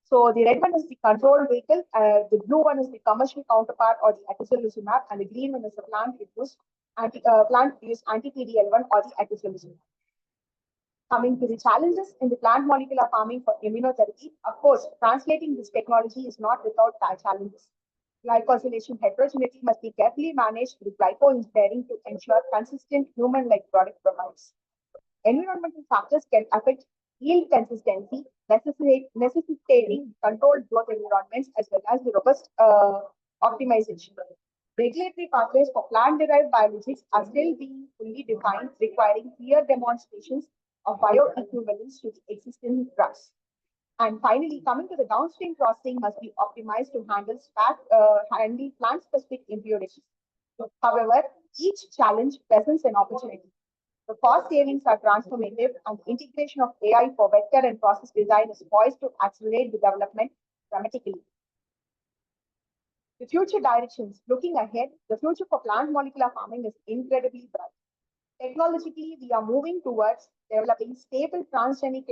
So the red one is the control vehicle, the blue one is the commercial counterpart, or the atezolizumab, and the green one is the plant-produced anti-PD-L1, or the atezolizumab. Coming to the challenges in the plant molecular farming for immunotherapy, of course, translating this technology is not without challenges. Glycosylation heterogeneity must be carefully managed with glycoengineering to ensure consistent human-like product profiles. Environmental factors can affect yield consistency, necessitating controlled growth environments as well as the robust optimization. Regulatory pathways for plant-derived biologics are still being fully defined, requiring clear demonstrations of bioequivalence to the existing drugs. And finally, coming to the downstream processing must be optimized to handle plant-specific impurities. However, each challenge presents an opportunity. The cost savings are transformative, and the integration of AI for vector and process design is poised to accelerate the development dramatically. The future directions. Looking ahead, the future for plant molecular farming is incredibly bright. Technologically, we are moving towards developing stable transient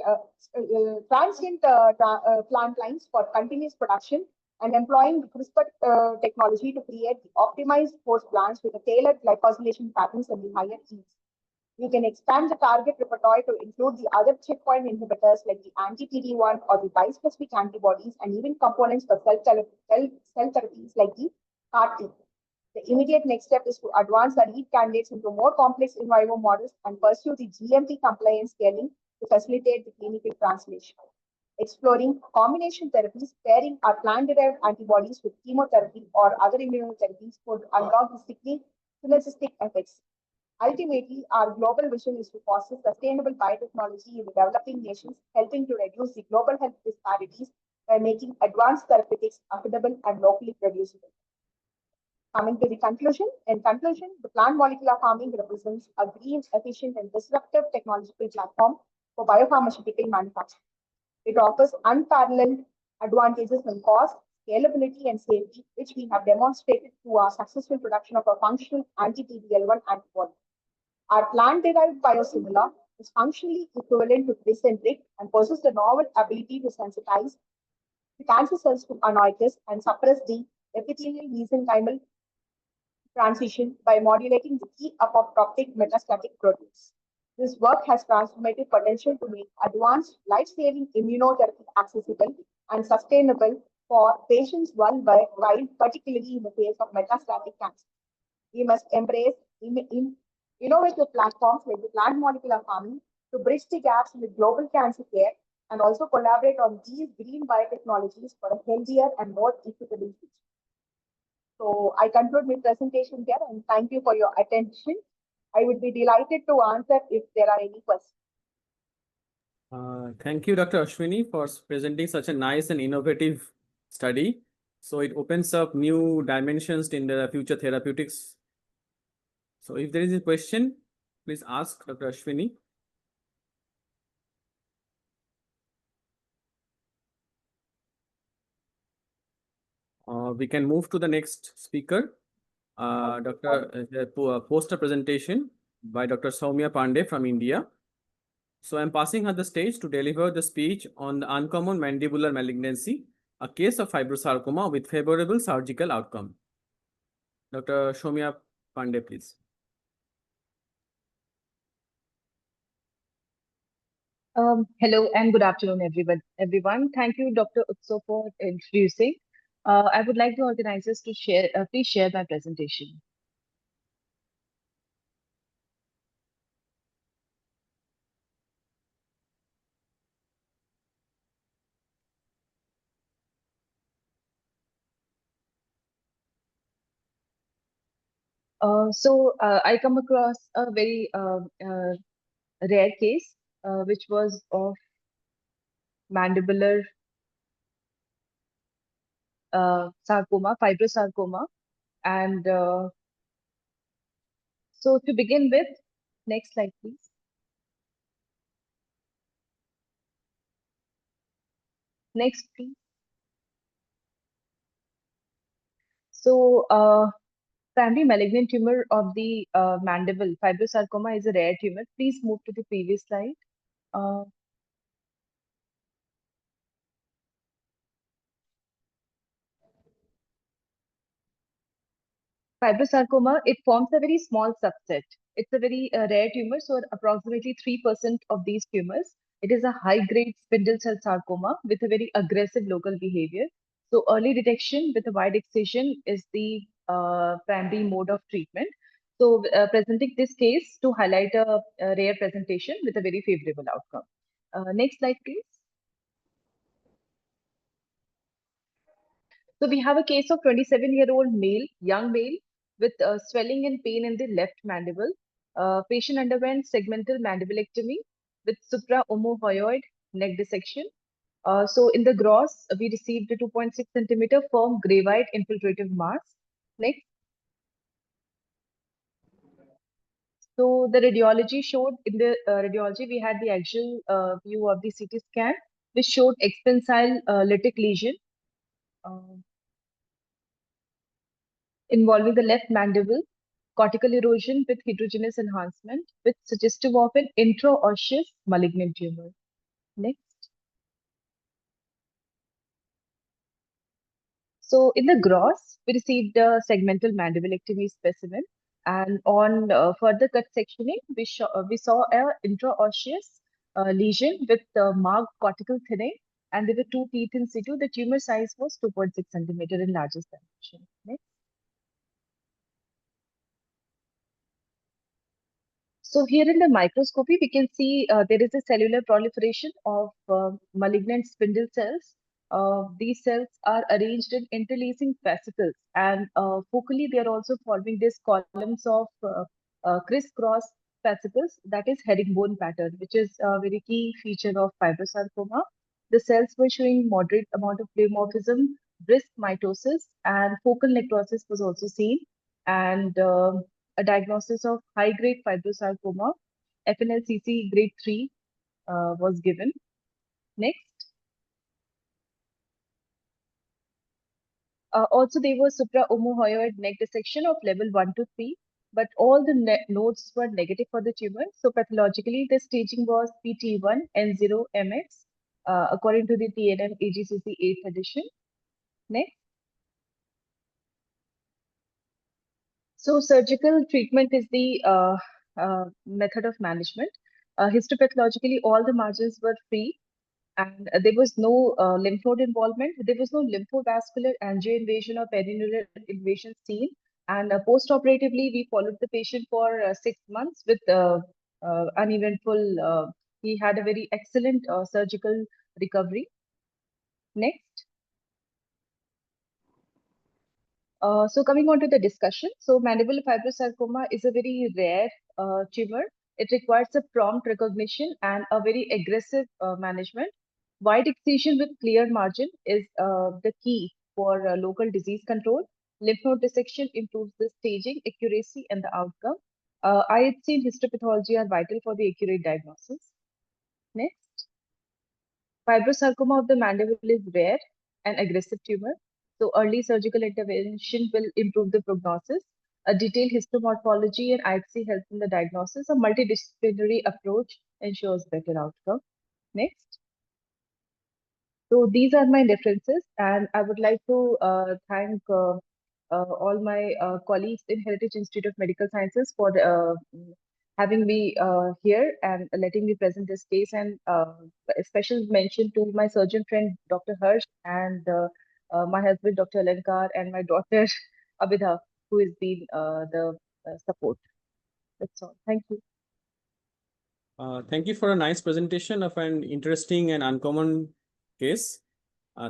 plant lines for continuous production and employing the CRISPR technology to create the optimized host plants with the tailored glycosylation patterns and the higher yields. We can expand the target repertoire to include the other checkpoint inhibitors like the anti-PD-1 or the bispecific antibodies, and even components for cell therapies like the CAR-T. The immediate next step is to advance our lead candidates into more complex in vivo models and pursue the GMP compliance scaling to facilitate the clinical translation. Exploring combination therapies, pairing our plant-derived antibodies with chemotherapy or other immunotherapies could unlock the synergistic effects. Ultimately, our global vision is to foster sustainable biotechnology in the developing nations, helping to reduce the global health disparities by making advanced therapeutics affordable and locally producible. Coming to the conclusion, the plant molecular farming represents a green, efficient, and disruptive technological platform for biopharmaceutical manufacturing. It offers unparalleled advantages in cost, scalability, and safety, which we have demonstrated through our successful production of a functional anti-PD-L1 antibody. Our plant-derived biosimilar is functionally equivalent to Tecentriq and possesses the novel ability to sensitize the cancer cells to anoitis and suppress the epithelial mesenchymal transition by modulating the key apoptotic metastatic proteins. This work has transformative potential to make advanced life-saving immunotherapy accessible and sustainable for patients worldwide, particularly in the face of metastatic cancer. We must embrace innovative platforms like the plant molecular farming to bridge the gaps in the global cancer care and also collaborate on these green biotechnologies for a healthier and more equitable future. So I conclude my presentation here and thank you for your attention. I would be delighted to answer if there are any questions. Thank you, Dr. Ashwini, for presenting such a nice and innovative study. So it opens up new dimensions in the future therapeutics. So if there is a question, please ask Dr. Ashwini. We can move to the next speaker, poster presentation by Dr. Soumya Pandey from India. So I'm passing her the stage to deliver the speech on the uncommon mandibular malignancy, a case of fibrosarcoma with favorable surgical outcome. Dr. Soumya Pandey, please. Hello and good afternoon, everyone. Thank you, Dr. Utso, for introducing. I would like the organizers to please share my presentation. I come across a very rare case, which was of mandibular sarcoma, fibrosarcoma. And so to begin with, next slide, please. Next, please. So, primary malignant tumor of the mandible, fibrosarcoma, is a rare tumor. Please move to the previous slide. Fibrosarcoma, it forms a very small subset. It's a very rare tumor, so approximately 3% of these tumors. It is a high-grade spindle cell sarcoma with a very aggressive local behavior. So early detection with a wide excision is the primary mode of treatment. So presenting this case to highlight a rare presentation with a very favorable outcome. Next slide, please. So we have a case of 27-year-old male, young male, with swelling and pain in the left mandible. Patient underwent segmental mandibulectomy with supraomohyoid neck dissection. So in the gross, we received a 2.6 centimeter firm gray white infiltrative mass. Next. So the radiology showed, in the radiology, we had the actual view of the CT scan, which showed extensile lytic lesion involving the left mandible, cortical erosion with heterogeneous enhancement, with suggestive of an intraosseous malignant tumor. Next. So in the gross, we received a segmental mandibulectomy specimen, and on further cut sectioning, we saw an intraosseous lesion with marked cortical thinning, and there were 2 teeth in situ. The tumor size was 2.6 centimeter in largest dimension. Next. So here in the microscopy, we can see there is a cellular proliferation of malignant spindle cells. These cells are arranged in interlacing fascicles, and focally they are also forming these columns of crisscross fascicles, that is herringbone pattern, which is a very key feature of fibrosarcoma. The cells were showing moderate amount of pleomorphism, brisk mitosis, and focal necrosis was also seen. And a diagnosis of high-grade fibrosarcoma, FNLCC grade 3 was given. Next. Also, there was supraomohyoid neck dissection of level 1 to 3, but all the nodes were negative for the tumor. So pathologically, the staging was PT1 N0 MX according to the TNM AGCC 8th edition. Next. So surgical treatment is the method of management. Histopathologically, all the margins were free, and there was no lymph node involvement. There was no lymphovascular angioinvasion or perineal invasion seen. And post-operatively, we followed the patient for 6 months with uneventful. He had a very excellent surgical recovery. Next. So coming on to the discussion, so mandibular fibrosarcoma is a very rare tumor. It requires a prompt recognition and a very aggressive management. Wide excision with clear margin is the key for local disease control. Lymph node dissection improves the staging, accuracy, and the outcome. IHC and histopathology are vital for the accurate diagnosis. Next. Fibrosarcoma of the mandible is rare and aggressive tumor. So early surgical intervention will improve the prognosis. A detailed histomorphology and IHC help in the diagnosis. A multidisciplinary approach ensures better outcome. Next. So these are my references, and I would like to thank all my colleagues in Heritage Institute of Medical Sciences for having me here and letting me present this case, and a special mention to my surgeon friend, Dr. Harsh, and my husband, Dr. Alankar, and my daughter, Abida, who has been the support. That's all. Thank you. Thank you for a nice presentation of an interesting and uncommon case.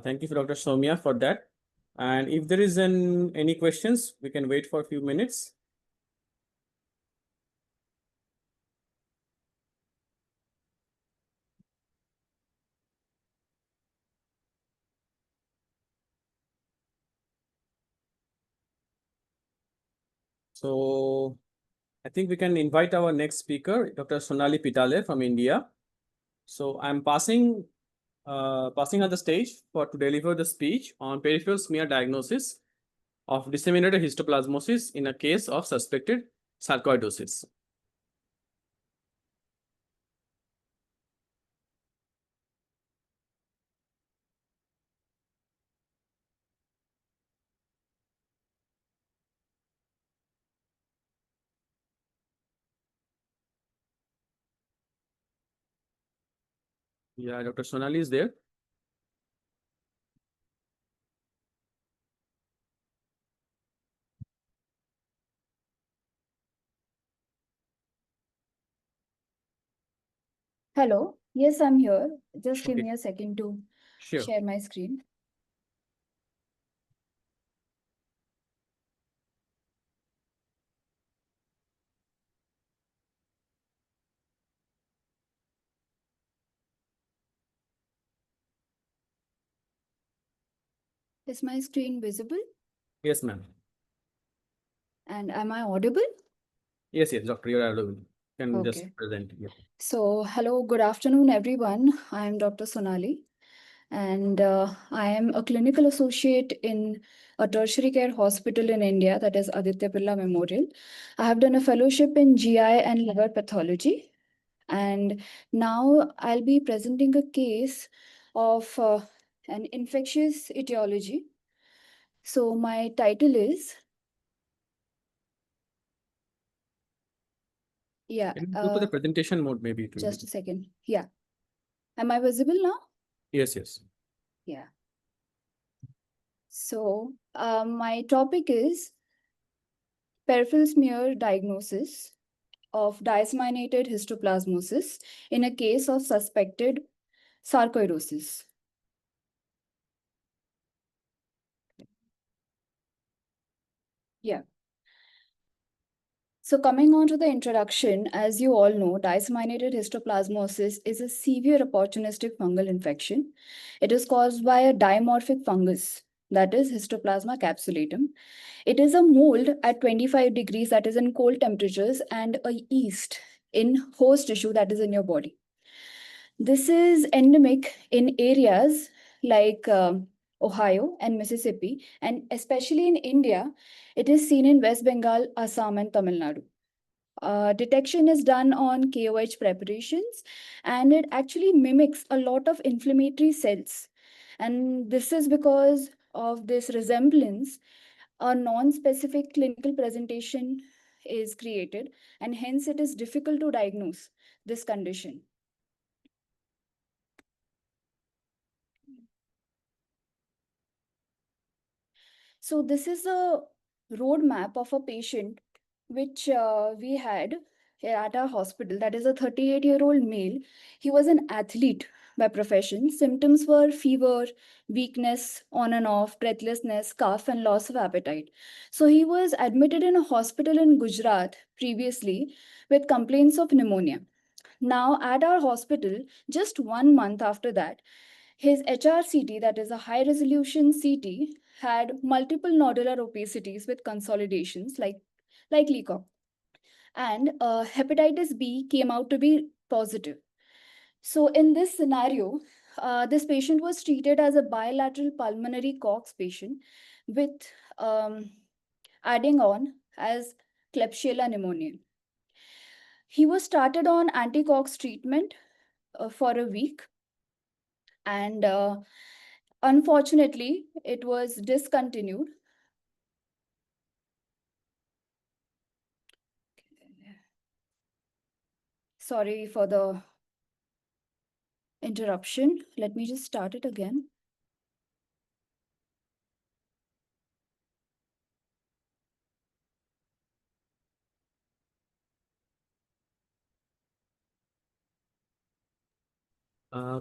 Thank you for Dr. Soumya for that. And if there is any questions, we can wait for a few minutes. So I think we can invite our next speaker, Dr. Sonali Pitale from India. So I'm passing on the stage to deliver the speech on peripheral smear diagnosis of disseminated histoplasmosis in a case of suspected sarcoidosis. Yeah, Dr. Sonali is there. Hello. Yes, I'm here. Just give Okay. me a second to Sure. share my screen. Is my screen visible? Yes, ma'am. And am I audible? Yes, Doctor, you're audible. You can just Okay. present. Yeah. So, hello, good afternoon, everyone. I am Dr. Sonali, and I am a clinical associate in a tertiary care hospital in India, that is Aditya Birla Memorial. I have done a fellowship in GI and liver pathology, and now I'll be presenting a case of an infectious etiology. So my title is, yeah, Can you go to the presentation mode, maybe? It will just be. a second. Yeah. Am I visible now? Yes. Yeah. So my topic is peripheral smear diagnosis of disseminated histoplasmosis in a case of suspected sarcoidosis. Yeah. So coming on to the introduction, as you all know, disseminated histoplasmosis is a severe opportunistic fungal infection. It is caused by a dimorphic fungus, that is Histoplasma capsulatum. It is a mold at 25 degrees, that is in cold temperatures, and a yeast in host tissue, that is in your body. This is endemic in areas like Ohio and Mississippi, and especially in India, it is seen in West Bengal, Assam, and Tamil Nadu. Detection is done on KOH preparations, and it actually mimics a lot of inflammatory cells. And this is because of this resemblance, a non-specific clinical presentation is created, and hence it is difficult to diagnose this condition. So this is a roadmap of a patient which we had here at our hospital. That is a 38-year-old male. He was an athlete by profession. Symptoms were fever, weakness on and off, breathlessness, cough, and loss of appetite. So he was admitted in a hospital in Gujarat previously with complaints of pneumonia. Now at our hospital, just 1 month after that, his HRCT, that is a high resolution CT, had multiple nodular opacities with consolidations like LECOG. And hepatitis B came out to be positive. So in this scenario, this patient was treated as a bilateral pulmonary COX patient with adding on as Klebsiella pneumoniae. He was started on anti-COX treatment for a week, and unfortunately, it was discontinued. Sorry for the interruption. Let me just start it again.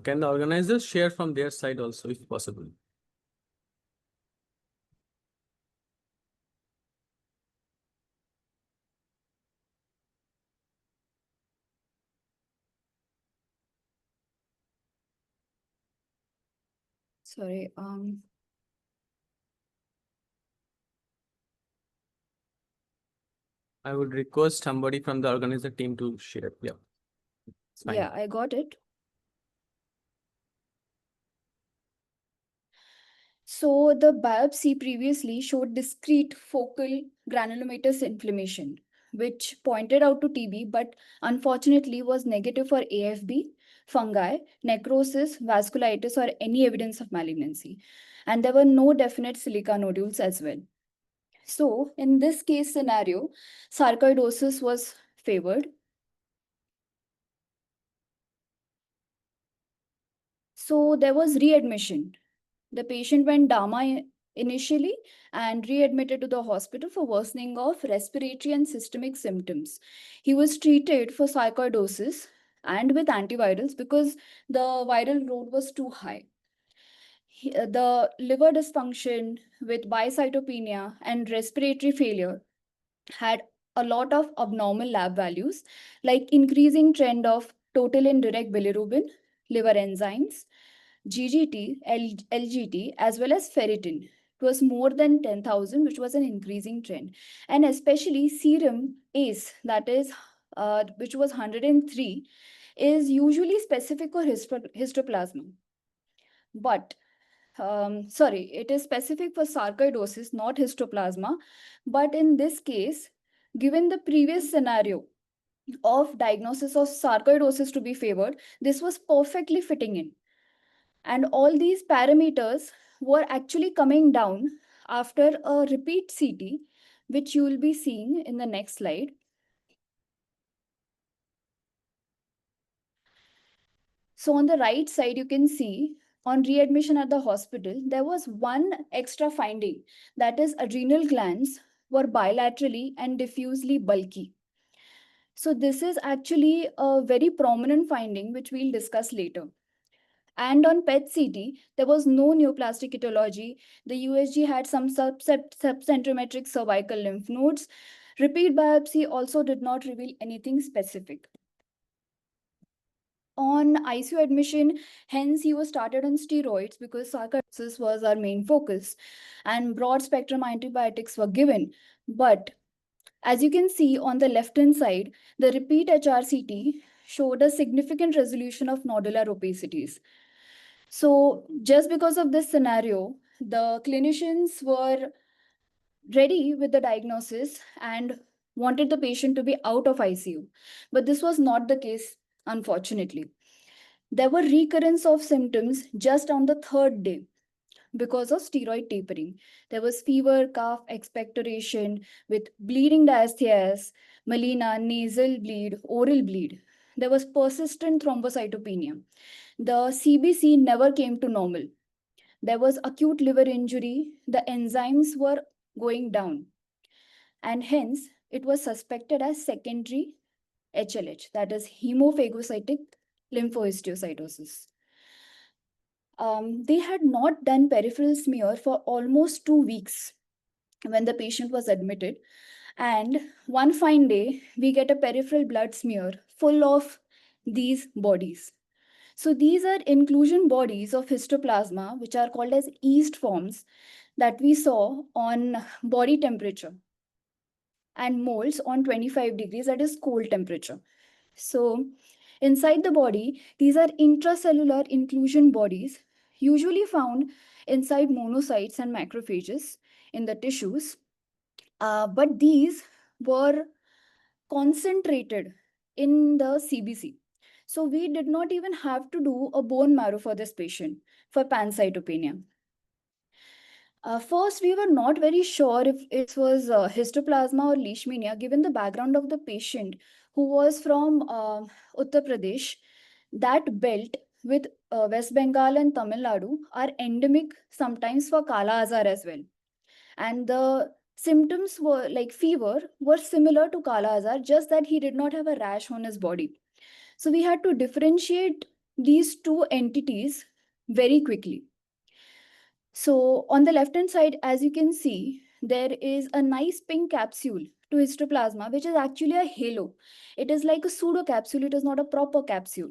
Can the organizers share from their side also, if possible? Sorry. I would request somebody from the organizer team to share. Yeah. It's fine. Yeah, I got it. So the biopsy previously showed discrete focal granulomatous inflammation, which pointed out to TB, but unfortunately was negative for AFB, fungi, necrosis, vasculitis, or any evidence of malignancy. And there were no definite silica nodules as well. So in this case scenario, sarcoidosis was favored. So there was readmission. The patient went DAMA initially and readmitted to the hospital for worsening of respiratory and systemic symptoms. He was treated for sarcoidosis and with antivirals because the viral load was too high. The liver dysfunction with bicytopenia and respiratory failure had a lot of abnormal lab values, like increasing trend of total indirect bilirubin, liver enzymes, GGT, LGT, as well as ferritin. It was more than 10,000, which was an increasing trend. And especially serum ACE, that is, which was 103, is usually specific for histoplasma. But it is specific for sarcoidosis, not histoplasma. But in this case, given the previous scenario of diagnosis of sarcoidosis to be favored, this was perfectly fitting in. And all these parameters were actually coming down after a repeat CT, which you will be seeing in the next slide. So on the right side, you can see on readmission at the hospital, there was one extra finding, that is adrenal glands were bilaterally and diffusely bulky. So this is actually a very prominent finding, which we'll discuss later. And on PET-CT, there was no neoplastic etiology. The USG had some subcentrometric cervical lymph nodes. Repeat biopsy also did not reveal anything specific. On ICU admission, hence he was started on steroids because sarcoidosis was our main focus, and broad spectrum antibiotics were given. But as you can see on the left-hand side, the repeat HRCT showed a significant resolution of nodular opacities. So just because of this scenario, the clinicians were ready with the diagnosis and wanted the patient to be out of ICU. But this was not the case, unfortunately. There were recurrence of symptoms just on the third day because of steroid tapering. There was fever, cough, expectoration with bleeding diasthias, melena, nasal bleed, oral bleed. There was persistent thrombocytopenia. The CBC never came to normal. There was acute liver injury. The enzymes were going down. And hence, it was suspected as secondary HLH, that is hemophagocytic lymphohistiocytosis. They had not done peripheral smear for almost 2 weeks when the patient was admitted. And one fine day, we get a peripheral blood smear full of these bodies. So these are inclusion bodies of histoplasma, which are called as yeast forms that we saw on body temperature, and molds on 25 degrees, that is cold temperature. So inside the body, these are intracellular inclusion bodies, usually found inside monocytes and macrophages in the tissues. But these were concentrated in the CBC. So we did not even have to do a bone marrow for this patient for pancytopenia. First, we were not very sure if it was histoplasma or leishmania, given the background of the patient who was from Uttar Pradesh. That belt with West Bengal and Tamil Nadu are endemic sometimes for Kala Azar as well. And the symptoms were like fever were similar to Kala Azar, just that he did not have a rash on his body. So we had to differentiate these two entities very quickly. So on the left-hand side, as you can see, there is a nice pink capsule to histoplasma, which is actually a halo. It is like a pseudo capsule. It is not a proper capsule.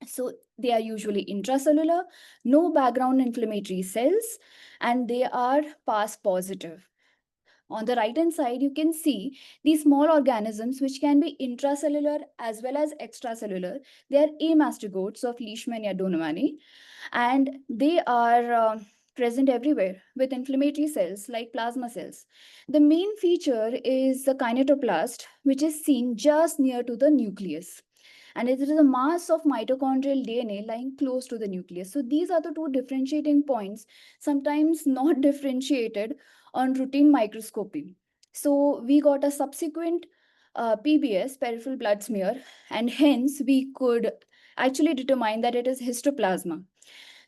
So they are usually intracellular, no background inflammatory cells, and they are PAS positive. On the right hand side, you can see these small organisms which can be intracellular as well as extracellular. They are amastigotes of Leishmania donomani, and they are present everywhere with inflammatory cells like plasma cells. The main feature is the kinetoplast, which is seen just near to the nucleus. And it is a mass of mitochondrial DNA lying close to the nucleus. So these are the two differentiating points, sometimes not differentiated on routine microscopy. So we got a subsequent PBS, peripheral blood smear, and hence we could actually determine that it is histoplasma.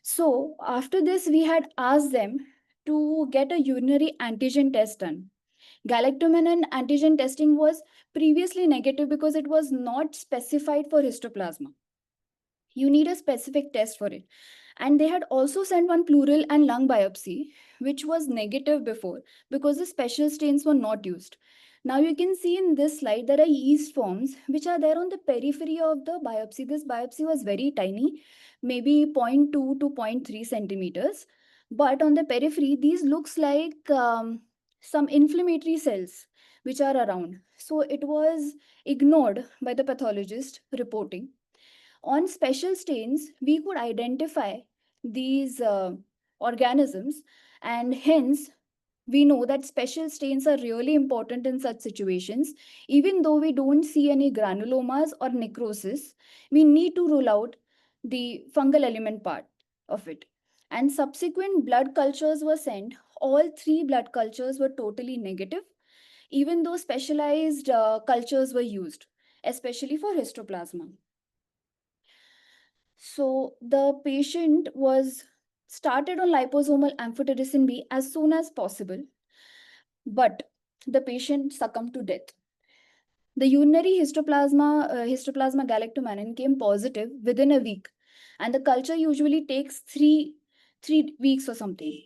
So after this, we had asked them to get a urinary antigen test done. Galactomannan antigen testing was previously negative because it was not specified for histoplasma. You need a specific test for it. And they had also sent one pleural and lung biopsy, which was negative before because the special stains were not used. Now you can see in this slide, there are yeast forms which are there on the periphery of the biopsy. This biopsy was very tiny, maybe 0.2 to 0.3 centimeters. But on the periphery, these looks like some inflammatory cells which are around. So it was ignored by the pathologist reporting. On special stains, we could identify these organisms, and hence we know that special stains are really important in such situations. Even though we don't see any granulomas or necrosis, we need to rule out the fungal element part of it. And subsequent blood cultures were sent. All three blood cultures were totally negative, even though specialized cultures were used, especially for histoplasma. So the patient was started on liposomal amphotericin B as soon as possible, but the patient succumbed to death. The urinary histoplasma galactomannan came positive within a week, and the culture usually takes three weeks or something.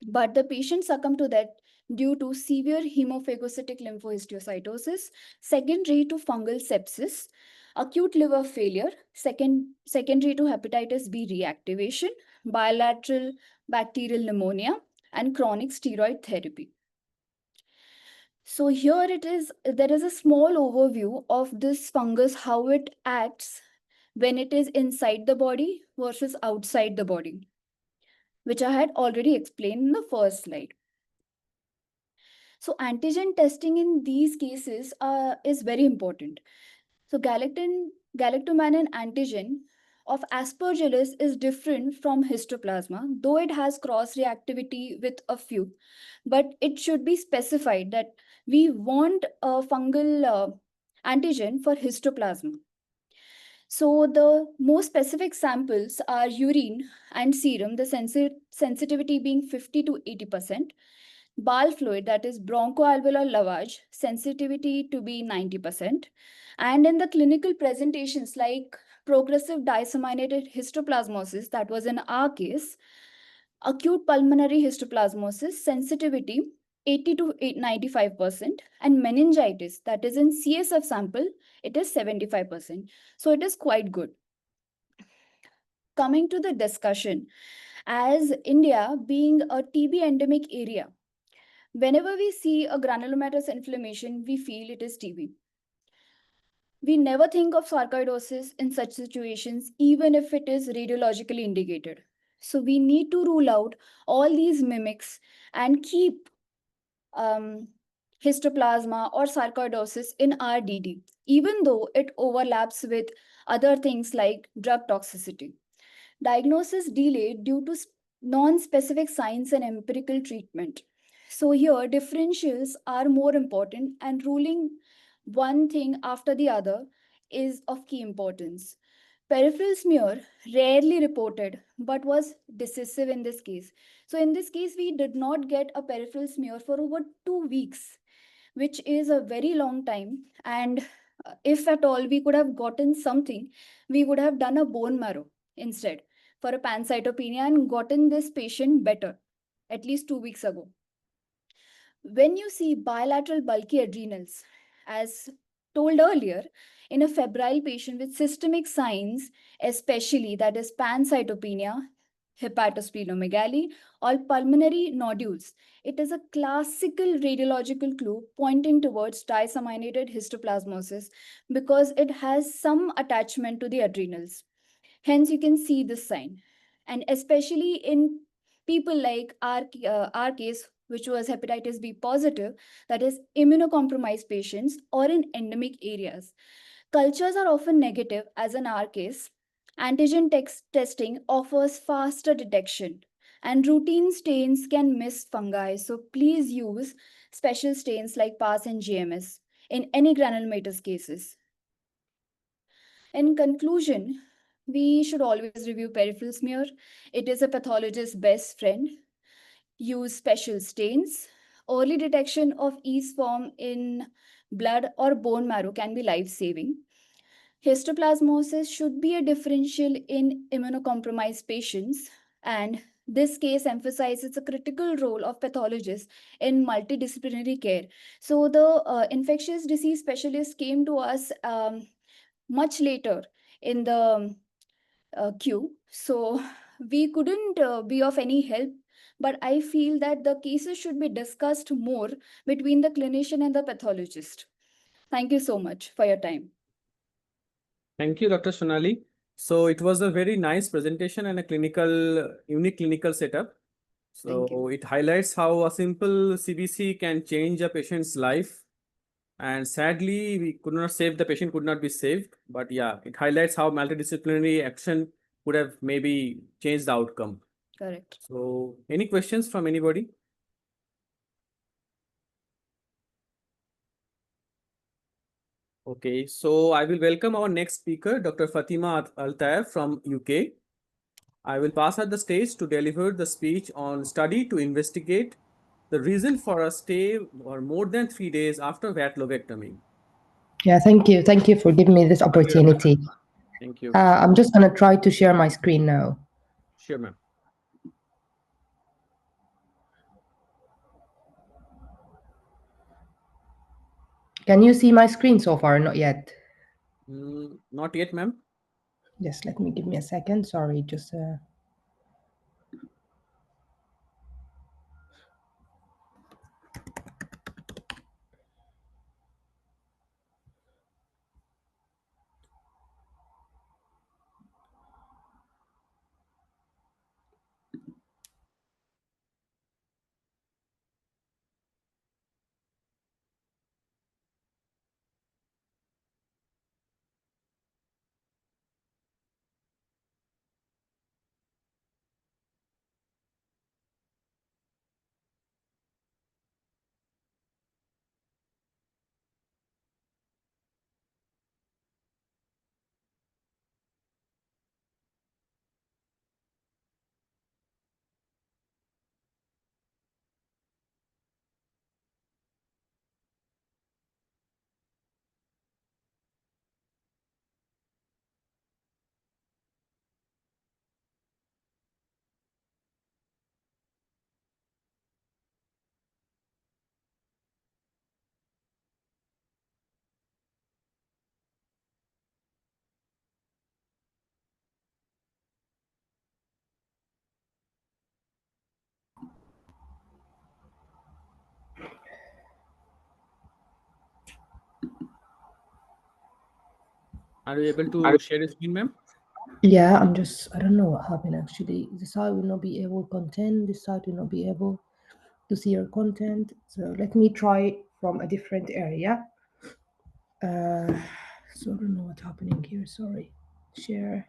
But the patient succumbed to that due to severe hemophagocytic lymphohistiocytosis, secondary to fungal sepsis, acute liver failure, secondary to hepatitis B reactivation, bilateral bacterial pneumonia, and chronic steroid therapy. So here there is a small overview of this fungus, how it acts when it is inside the body versus outside the body, which I had already explained in the first slide. So antigen testing in these cases is very important. So galactomannan antigen of Aspergillus is different from histoplasma, though it has cross reactivity with a few, but it should be specified that we want a fungal antigen for histoplasma. So the most specific samples are urine and serum, the sensitivity being 50 to 80%. Bowel fluid, that is bronchoalveolar lavage, sensitivity to be 90%. And in the clinical presentations like progressive disseminated histoplasmosis, that was in our case, acute pulmonary histoplasmosis, sensitivity 80 to 95%, and meningitis, that is in CSF sample, it is 75%. So it is quite good. Coming to the discussion, as India being a TB endemic area, whenever we see a granulomatous inflammation, we feel it is TB. We never think of sarcoidosis in such situations, even if it is radiologically indicated. So we need to rule out all these mimics and keep histoplasma or sarcoidosis in our DD, even though it overlaps with other things like drug toxicity. Diagnosis delayed due to non-specific signs and empirical treatment. So here, differentials are more important, and ruling one thing after the other is of key importance. Peripheral smear rarely reported, but was decisive in this case. So in this case, we did not get a peripheral smear for over 2 weeks, which is a very long time. And if at all we could have gotten something, we would have done a bone marrow instead for a pancytopenia and gotten this patient better at least 2 weeks ago. When you see bilateral bulky adrenals, as told earlier, in a febrile patient with systemic signs, especially that is pancytopenia, hepatosplenomegaly, or pulmonary nodules. It is a classical radiological clue pointing towards disseminated histoplasmosis because it has some attachment to the adrenals. Hence, you can see this sign. And especially in people like our case, which was hepatitis B positive, that is immunocompromised patients, or in endemic areas. Cultures are often negative, as in our case. Antigen testing offers faster detection, and routine stains can miss fungi. So please use special stains like PAS and GMS in any granulomatous cases. In conclusion, we should always review peripheral smear. It is a pathologist's best friend. Use special stains. Early detection of yeast form in blood or bone marrow can be life-saving. Histoplasmosis should be a differential in immunocompromised patients, and this case emphasizes the critical role of pathologists in multidisciplinary care. So the infectious disease specialist came to us much later in the queue. So we couldn't be of any help, but I feel that the cases should be discussed more between the clinician and the pathologist. Thank you so much for your time. Thank you, Dr. Sonali. So it was a very nice presentation and a unique clinical setup. So it highlights how a simple CBC can change a patient's life. And sadly, we could not save, the patient could not be saved. But yeah, it highlights how multidisciplinary action would have maybe changed the outcome. Correct. So any questions from anybody? Okay, so I will welcome our next speaker, Dr. Fatima Al-Taif from UK. I will pass her the stage to deliver the speech on study to investigate the reason for a stay or more than 3 days after VAT lobectomy. Yeah, thank you. Thank you for giving me this opportunity. Thank you. I'm just going to try to share my screen now. Sure, ma'am. Can you see my screen so far? Not yet. Not yet, ma'am. Yes, give me a second. Sorry, just Are you able to share your screen, ma'am? yeah, I don't know what happened actually. This side will not be able content. This side will not be able to see your content. So let me try from a different area. So I don't know what's happening here. Sorry. Share.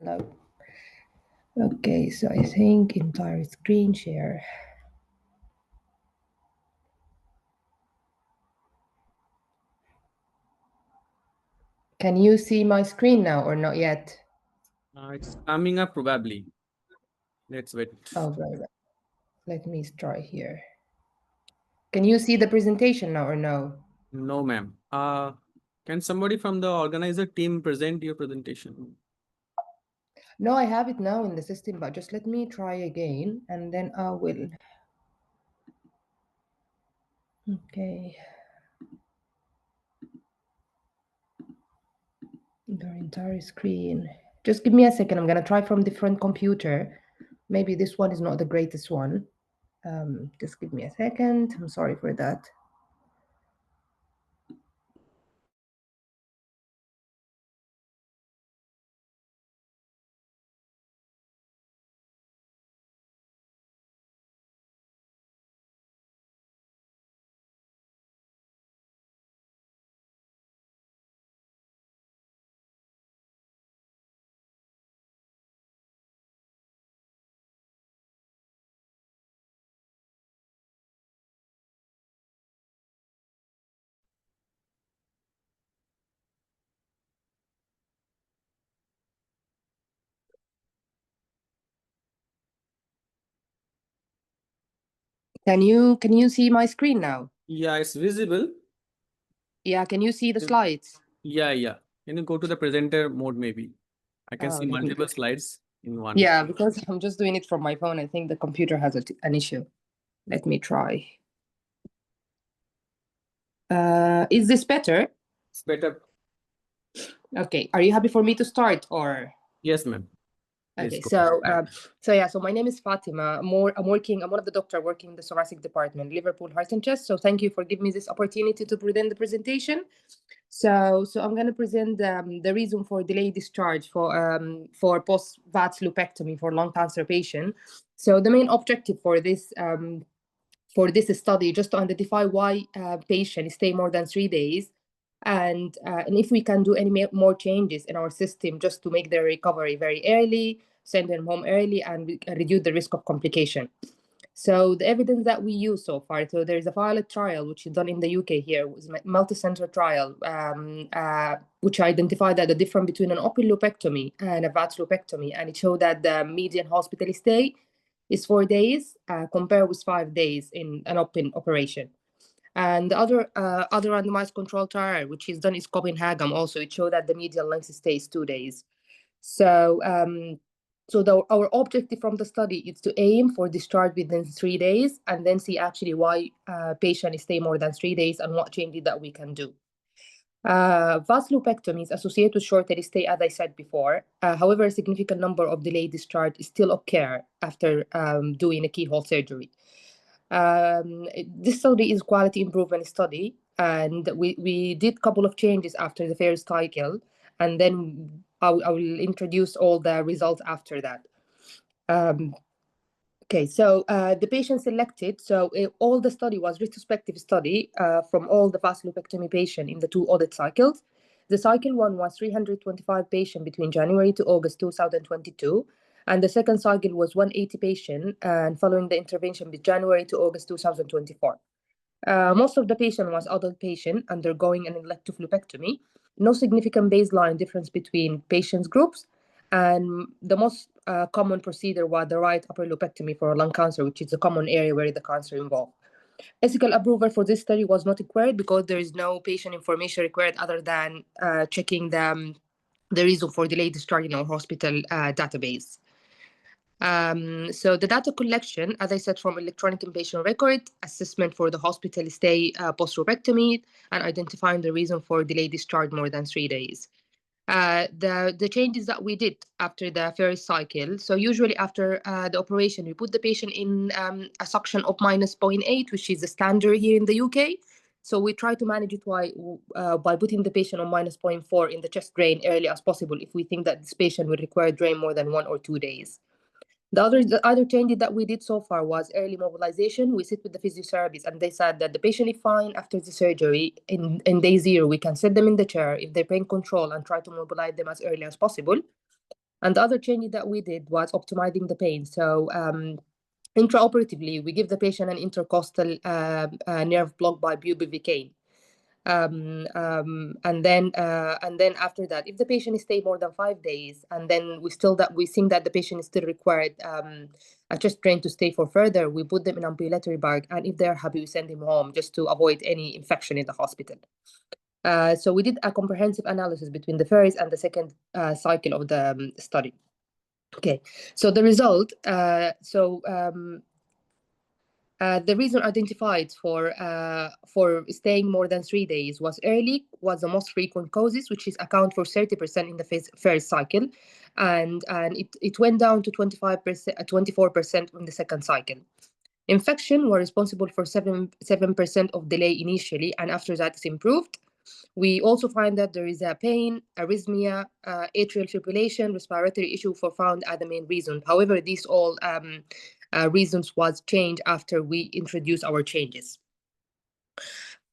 No. Okay, so I think entire screen share. Can you see my screen now or not yet? It's coming up probably. Let's wait. Oh, right. Let me try here. Can you see the presentation now or no? No, ma'am. Can somebody from the organizer team present your presentation? No, I have it now in the system, but just let me try again and then I will. Okay. The entire screen. Just give me a second. I'm gonna try from different computer. Maybe this one is not the greatest one. Just give me a second. I'm sorry for that. Can you see my screen now? Yeah, it's visible. Yeah, can you see the slides? Yeah. Can you go to the presenter mode maybe? I can Oh, see let me- multiple slides in one. Yeah, because I'm just doing it from my phone. I think the computer has an issue. Let me try. Is this better? It's better. Okay. Are you happy for me to start or? Yes, ma'am. Okay, Let's go. so my name is Fatima. I'm one of the doctors working in the thoracic department, Liverpool Heart and Chest. So thank you for giving me this opportunity to present the presentation. So I'm going to present the reason for delayed discharge for post-VATS lupectomy for lung cancer patient. So the main objective for this study just to identify why patients stay more than 3 days, and if we can do any more changes in our system just to make their recovery very early, send them home early, and reduce the risk of complication. So the evidence that we use so far, so there's a pilot trial which is done in the UK here, was a multi-center trial, which identified that the difference between an open lupectomy and a VATS lupectomy, and it showed that the median hospital stay is 4 days, compared with 5 days in an open operation. And the other randomized control trial, which is done in Copenhagen, also it showed that the median length stay is 2 days. So our objective from the study is to aim for discharge within 3 days, and then see actually why patients stay more than 3 days and what changes that we can do. VATS lupectomy is associated with shorter stay, as I said before. However, a significant number of delayed discharge still occur after doing a keyhole surgery. This study is quality improvement study, and we did a couple of changes after the first cycle, and then I will introduce all the results after that. Okay, so the patient selected, so all the study was retrospective study from all the VATS lupectomy patient in the 2 audit cycles. The cycle 1 was 325 patients between January to August 2022, and the second cycle was 180 patients, and following the intervention with January to August 2024. Most of the patient was adult patient undergoing an elective lupectomy. No significant baseline difference between patients groups, and the most common procedure was the right upper lupectomy for lung cancer, which is a common area where the cancer involved. Ethical approval for this study was not required because there is no patient information required other than checking the reason for delayed discharge in our hospital database. So the data collection, as I said, from electronic inpatient record, assessment for the hospital stay post-lupectomy, and identifying the reason for delayed discharge more than 3 days. The changes that we did after the first cycle. So usually after the operation, we put the patient in a suction of -0.8, which is the standard here in the UK. So we try to manage it by putting the patient on -0.4 in the chest drain early as possible if we think that this patient will require drain more than 1 or 2 days. The other changes that we did so far was early mobilization. We sit with the physiotherapists, and they said that the patient is fine after the surgery. In day 0, we can set them in the chair if they're pain control and try to mobilize them as early as possible. And the other change that we did was optimizing the pain. So intraoperatively, we give the patient an intercostal nerve block by bupivacaine. And then after that, if the patient stay more than 5 days, and then we think that the patient is still required a chest drain to stay for further, we put them in ambulatory bag, and if they're happy, we send them home just to avoid any infection in the hospital. So we did a comprehensive analysis between the first and the second cycle of the study. Okay, so the result, the reason identified for staying more than 3 days was early was the most frequent causes, which is account for 30% in the first cycle, and it went down to 24% in the second cycle. Infection were responsible for 7% of delay initially, and after that it's improved. We also find that there is a pain, arrhythmia, atrial fibrillation, respiratory issue for found as the main reason. However, these all reasons was changed after we introduced our changes.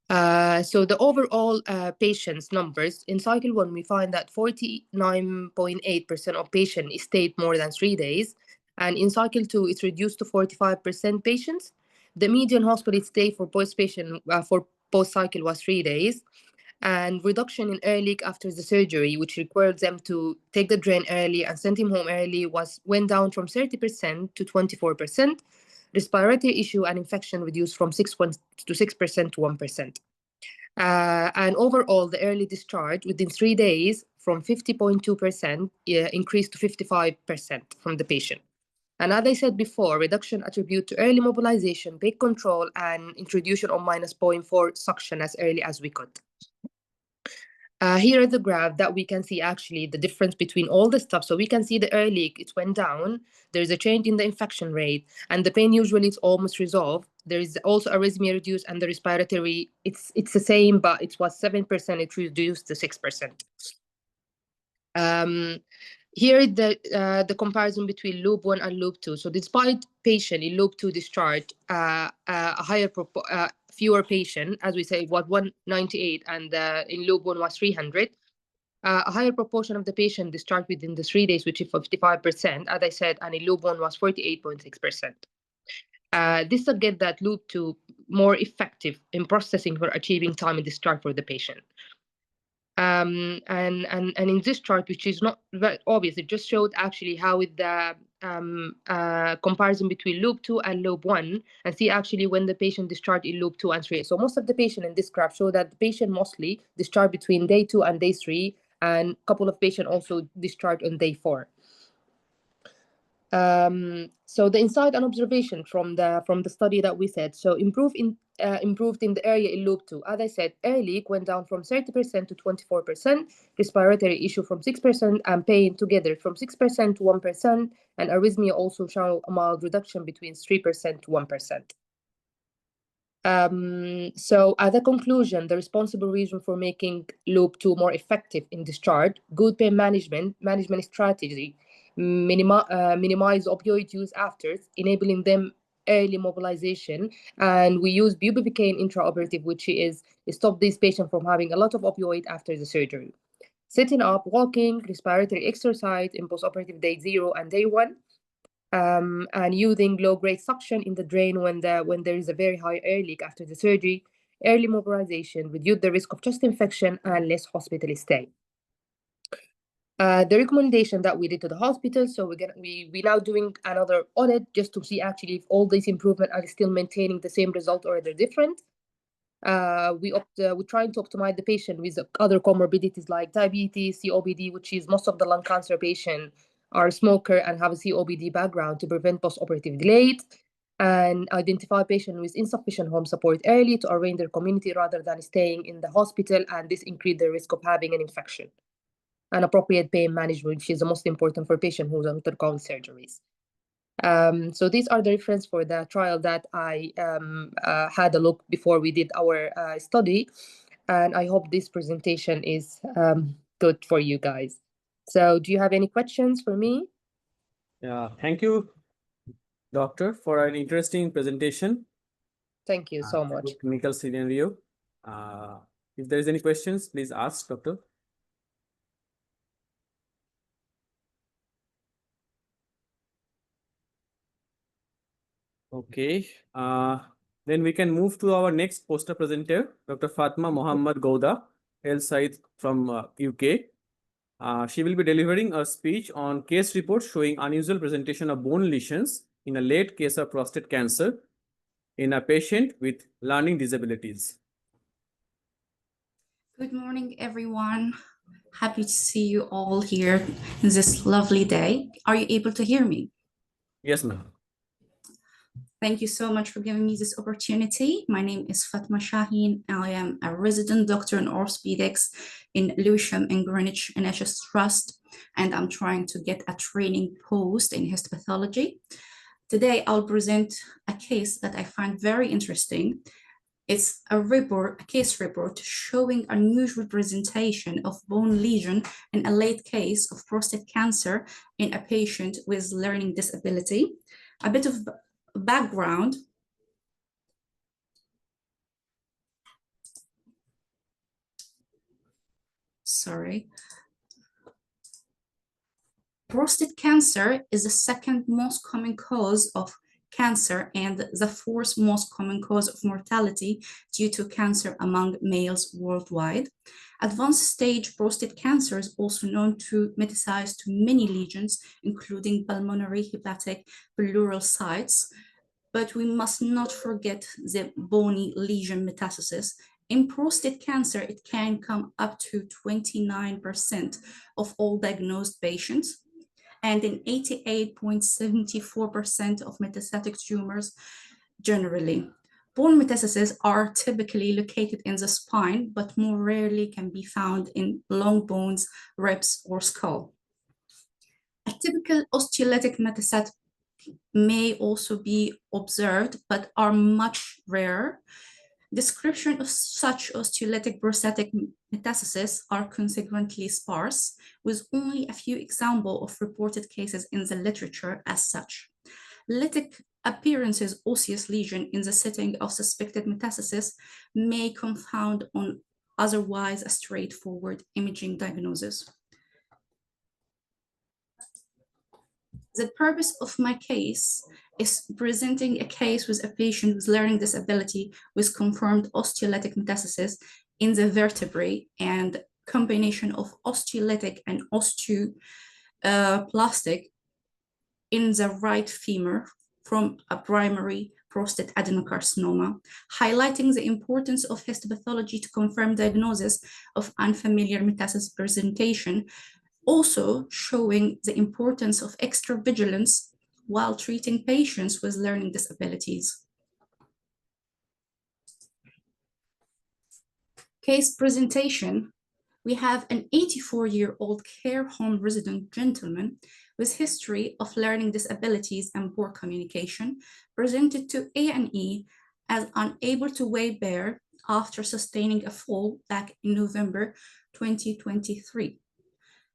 So the overall patients numbers in cycle 1, we find that 49.8% of patients stayed more than 3 days, and in cycle 2 it's reduced to 45% patients. The median hospital stay for post cycle was 3 days, and reduction in air leak after the surgery, which required them to take the drain early and send him home early, went down from 30% to 24%. Respiratory issue and infection reduced from 6% to 1%. And overall, the early discharge within 3 days from 50.2% increased to 55% from the patient. And as I said before, reduction attribute to early mobilization, big control, and introduction of -0.4 suction as early as we could. Here is the graph that we can see actually the difference between all the stuff. So we can see the air leak, it went down. There's a change in the infection rate, and the pain usually is almost resolved. There is also arrhythmia reduced, and the respiratory, it's the same, but it was 7%, it reduced to 6%. Here is the comparison between loop 1 and loop 2. So despite patient in loop 2 discharge, a higher fewer patient, as we say, was 198, and in loop 1 was 300. A higher proportion of the patient discharged within the 3 days, which is 55%, as I said, and in loop 1 was 48.6%. This suggests that loop 2 more effective in processing for achieving time in discharge for the patient. And in this chart, which is not very obvious, it just showed actually how with the comparison between loop 2 and loop 1, and see actually when the patient discharged in loop 2 and 3. So most of the patient in this graph show that the patient mostly discharged between day 2 and day 3, and a couple of patients also discharged on day 4. So the insight and observation from the study that we said, so improved in the area in loop 2. As I said, air leak went down from 30% to 24%, respiratory issue from 6%, and pain together from 6% to 1%, and arrhythmia also show a mild reduction between 3% to 1%. So as a conclusion, the responsible reason for making loop 2 more effective in discharge, good pain management strategy, minimize opioid use after, enabling them early mobilization, and we use bupivacaine intraoperative, which is stop these patients from having a lot of opioid after the surgery. Sitting up, walking, respiratory exercise in postoperative day 0 and day 1, and using low-grade suction in the drain when there is a very high air leak after the surgery. Early mobilization reduce the risk of chest infection and less hospital stay. The recommendation that we did to the hospital, so we're now doing another audit just to see actually if all these improvements are still maintaining the same result or they're different. We're trying to optimize the patient with other comorbidities like diabetes, COPD, which is most of the lung cancer patients are smoker and have a COPD background to prevent postoperative delays, and identify patients with insufficient home support early to arrange their community rather than staying in the hospital, and this increase the risk of having an infection. And appropriate pain management, which is the most important for patients who undergone surgeries. So these are the reference for the trial that I had a look before we did our study, and I hope this presentation is good for you guys. So do you have any questions for me? Yeah, thank you, Doctor, for an interesting presentation. Thank you so much. Clinical scenario. If there is any questions, please ask, Doctor. Okay. Then we can move to our next poster presenter, Dr. Fatma Mohammad Gouda, health science from UK. She will be delivering a speech on case report showing unusual presentation of bone lesions in a late case of prostate cancer in a patient with learning disabilities. Good morning, everyone. Happy to see you all here this lovely day. Are you able to hear me? Yes, ma'am. Thank you so much for giving me this opportunity. My name is Fatma Shaheen. I am a resident doctor in orthopedics in Lewisham and Greenwich NHS Trust, and I'm trying to get a training post in histopathology. Today, I'll present a case that I find very interesting. It's a case report showing unusual presentation of bone lesion in a late case of prostate cancer in a patient with learning disability. A bit of background. Sorry. Prostate cancer is the second most common cause of cancer and the fourth most common cause of mortality due to cancer among males worldwide. Advanced stage prostate cancer is also known to metastasize to many lesions, including pulmonary, hepatic, pleural sites. But we must not forget the bony lesion metastasis. In prostate cancer, it can come up to 29% of all diagnosed patients, and in 88.74% of metastatic tumors generally. Bone metastases are typically located in the spine, but more rarely can be found in long bones, ribs, or skull. A typical osteolytic metastasis may also be observed, but are much rarer. Description of such osteolytic prostatic metastases are consequently sparse, with only a few examples of reported cases in the literature as such. Lytic appearances osseous lesion in the setting of suspected metastasis may confound on otherwise a straightforward imaging diagnosis. The purpose of my case is presenting a case with a patient with learning disability with confirmed osteolytic metastasis in the vertebrae and combination of osteolytic and osteoplastic in the right femur from a primary prostate adenocarcinoma, highlighting the importance of histopathology to confirm diagnosis of unfamiliar metastasis presentation, also showing the importance of extra vigilance while treating patients with learning disabilities. Case presentation. We have an 84-year-old care home resident gentleman with history of learning disabilities and poor communication, presented to A&E as unable to weigh bear after sustaining a fall back in November 2023.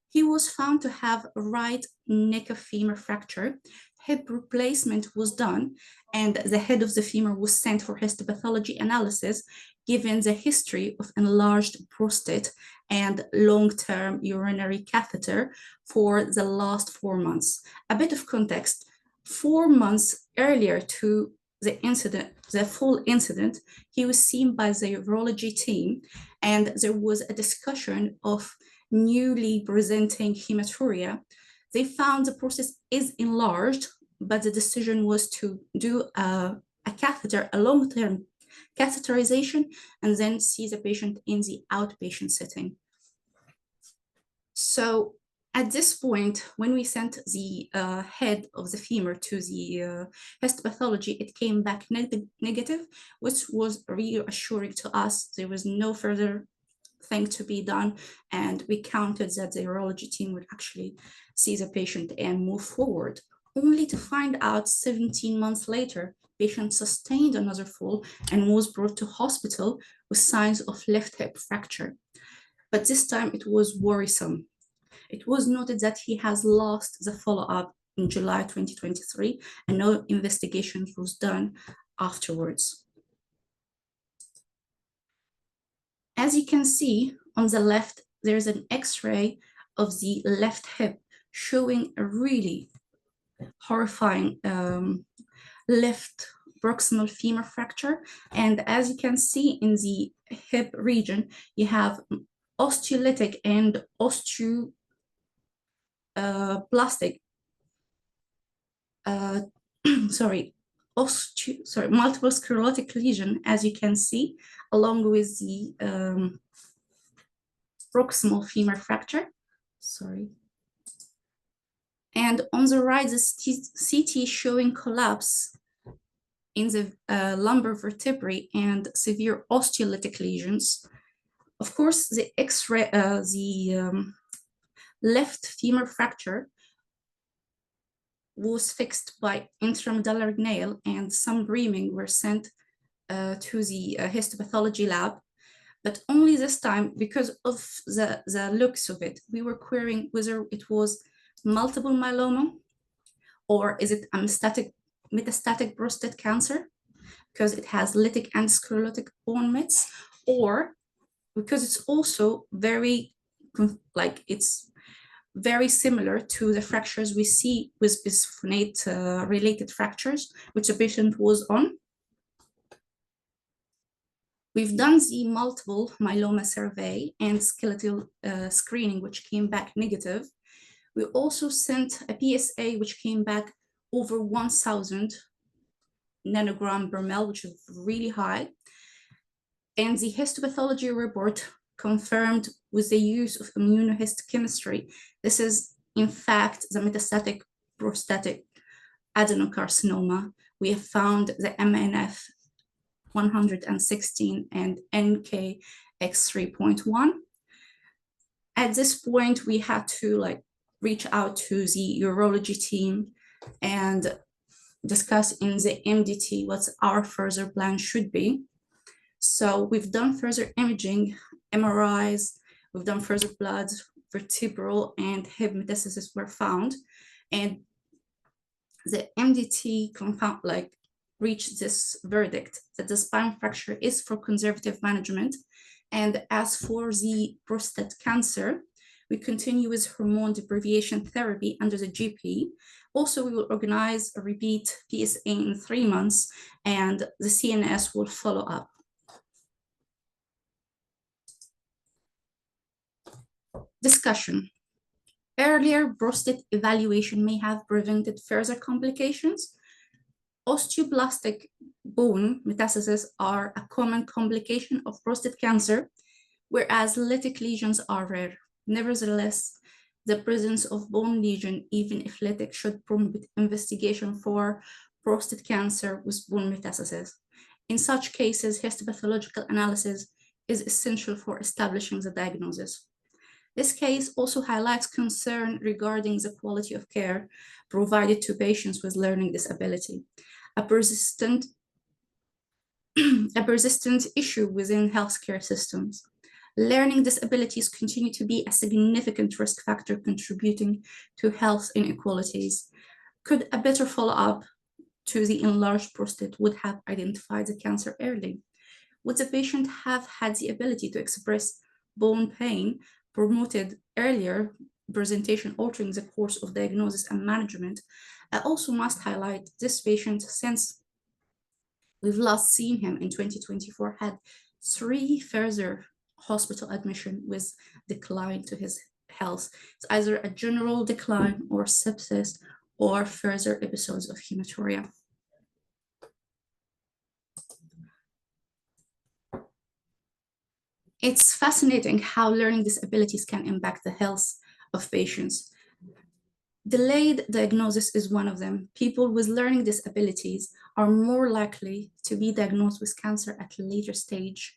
He was found to have a right neck of femur fracture. Hip replacement was done, and the head of the femur was sent for histopathology analysis, given the history of enlarged prostate and long-term urinary catheter for the last 4 months. A bit of context: 4 months earlier to the incident, the full incident, he was seen by the urology team, and there was a discussion of newly presenting hematuria. They found the prostate is enlarged, but the decision was to do a catheter, a long-term catheterization, and then see the patient in the outpatient setting. So at this point, when we sent the head of the femur to the histopathology, it came back negative, which was reassuring to us. There was no further thing to be done, and we counted that the urology team would actually see the patient and move forward, only to find out 17 months later, patient sustained another fall and was brought to hospital with signs of left hip fracture. But this time it was worrisome. It was noted that he has lost the follow-up in July 2023, and no investigation was done afterwards. As you can see on the left, there's an X-ray of the left hip showing a really horrifying left proximal femur fracture. And as you can see in the hip region, you have osteolytic and osteoblastic, multiple sclerotic lesion, as you can see, along with the proximal femur fracture. And on the right, the CT showing collapse in the lumbar vertebrae and severe osteolytic lesions. Of course, the X-ray, left femur fracture was fixed by intramedullary nail, and some reaming were sent to the histopathology lab. But only this time, because of the looks of it, we were querying whether it was multiple myeloma or is it a metastatic prostate cancer, because it has lytic and sclerotic bone mets, or because it's also very, it's very similar to the fractures we see with bisphosphonate related fractures, which the patient was on. We've done the multiple myeloma survey and skeletal screening, which came back negative. We also sent a PSA, which came back over 1,000 nanogram per ml, which is really high. And the histopathology report confirmed with the use of immunohistochemistry, this is in fact the metastatic prostatic adenocarcinoma. We have found the MNF 116 and NKX3.1. At this point, we had to reach out to the urology team and discuss in the MDT what our further plan should be. So we've done further imaging, MRIs, we've done further blood, vertebral and hip metastases were found. And the MDT compound reached this verdict that the spine fracture is for conservative management. And as for the prostate cancer, we continue with hormone deprivation therapy under the GP. Also, we will organize a repeat PSA in 3 months, and the CNS will follow up. Discussion. Earlier prostate evaluation may have prevented further complications. Osteoblastic bone metastases are a common complication of prostate cancer, whereas lytic lesions are rare. Nevertheless, the presence of bone lesion, even if lytic, should prompt investigation for prostate cancer with bone metastases. In such cases, histopathological analysis is essential for establishing the diagnosis. This case also highlights concern regarding the quality of care provided to patients with learning disability, a persistent issue within healthcare systems. Learning disabilities continue to be a significant risk factor contributing to health inequalities. Could a better follow-up to the enlarged prostate would have identified the cancer early? Would the patient have had the ability to express bone pain, promoted earlier presentation, altering the course of diagnosis and management? I also must highlight this patient, since we've last seen him in 2024, had 3 further hospital admission with decline to his health. It's either a general decline or sepsis or further episodes of hematuria. It's fascinating how learning disabilities can impact the health of patients. Delayed diagnosis is one of them. People with learning disabilities are more likely to be diagnosed with cancer at a later stage,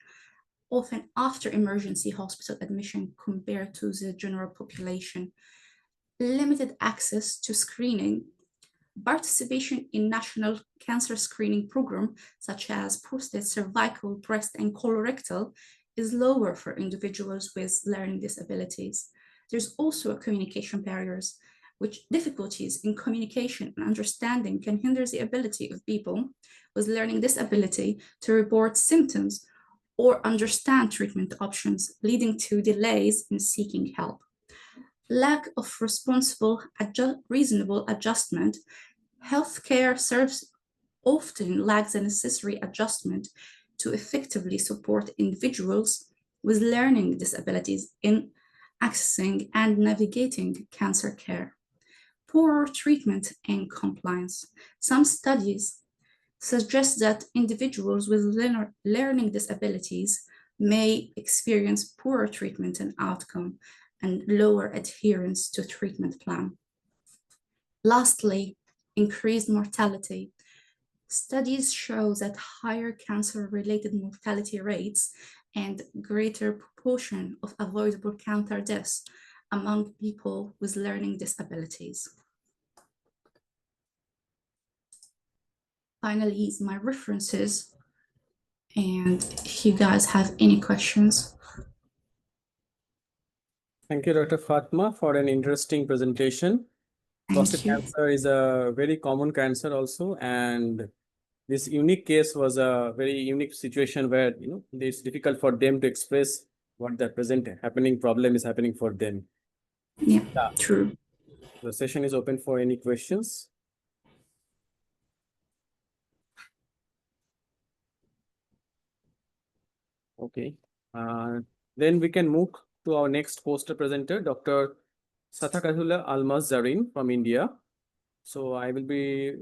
often after emergency hospital admission, compared to the general population. Limited access to screening, participation in national cancer screening program, such as prostate, cervical, breast, and colorectal, is lower for individuals with learning disabilities. There's also communication barriers, which difficulties in communication and understanding can hinder the ability of people with learning disability to report symptoms or understand treatment options, leading to delays in seeking help. Lack of responsible, reasonable adjustment. Healthcare often lack the necessary adjustment to effectively support individuals with learning disabilities in accessing and navigating cancer care. Poor treatment and compliance. Some studies suggest that individuals with learning disabilities may experience poorer treatment and outcome and lower adherence to treatment plan. Lastly, increased mortality. Studies show that higher cancer-related mortality rates and greater proportion of avoidable cancer deaths among people with learning disabilities. Finally, is my references. And if you guys have any questions. Thank you, Dr. Fatma, for an interesting presentation. Prostate cancer is a very common cancer also, and this unique case was a very unique situation where it's difficult for them to express what the present problem is happening for them. Yeah, true. The session is open for any questions. Okay, then we can move to our next poster presenter, Dr. Sathakatullah Almaz-Zarin from India. So I will be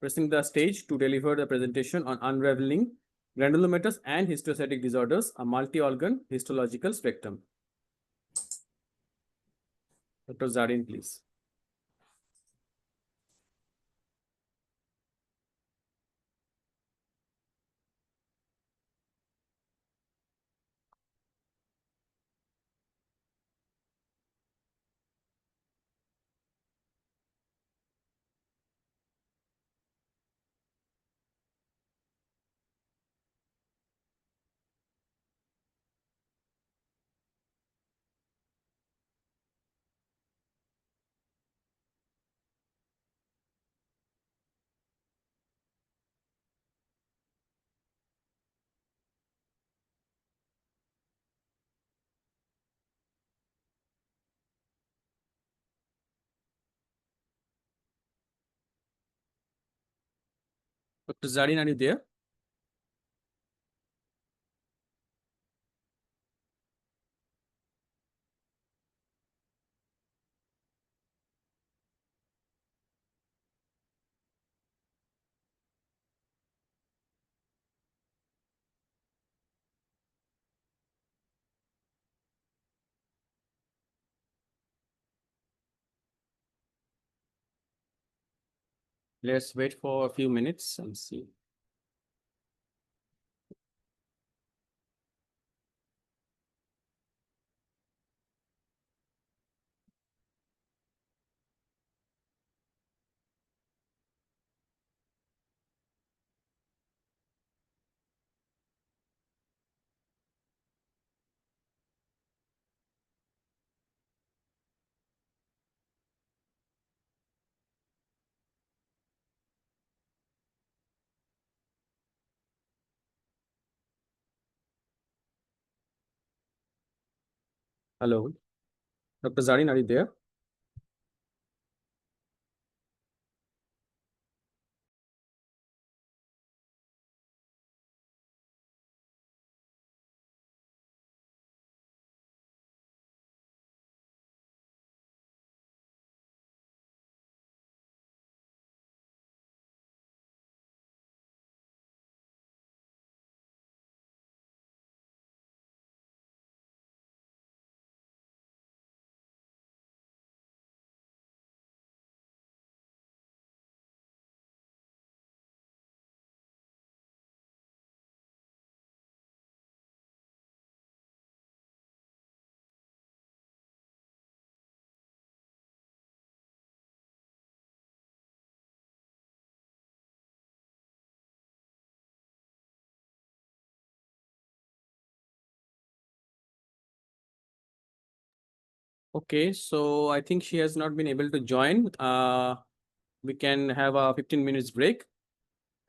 pressing the stage to deliver the presentation on unraveling granulomatous and histiocytic disorders, a multi-organ histological spectrum. Dr. Zarin, please. Dr. Zarin, are you there? Let's wait for a few minutes and see. Hello, Dr. Zarin, are you there? Okay, so I think she has not been able to join. We can have a 15 minutes break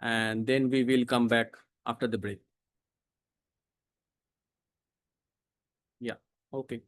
and then we will come back after the break. Yeah, okay.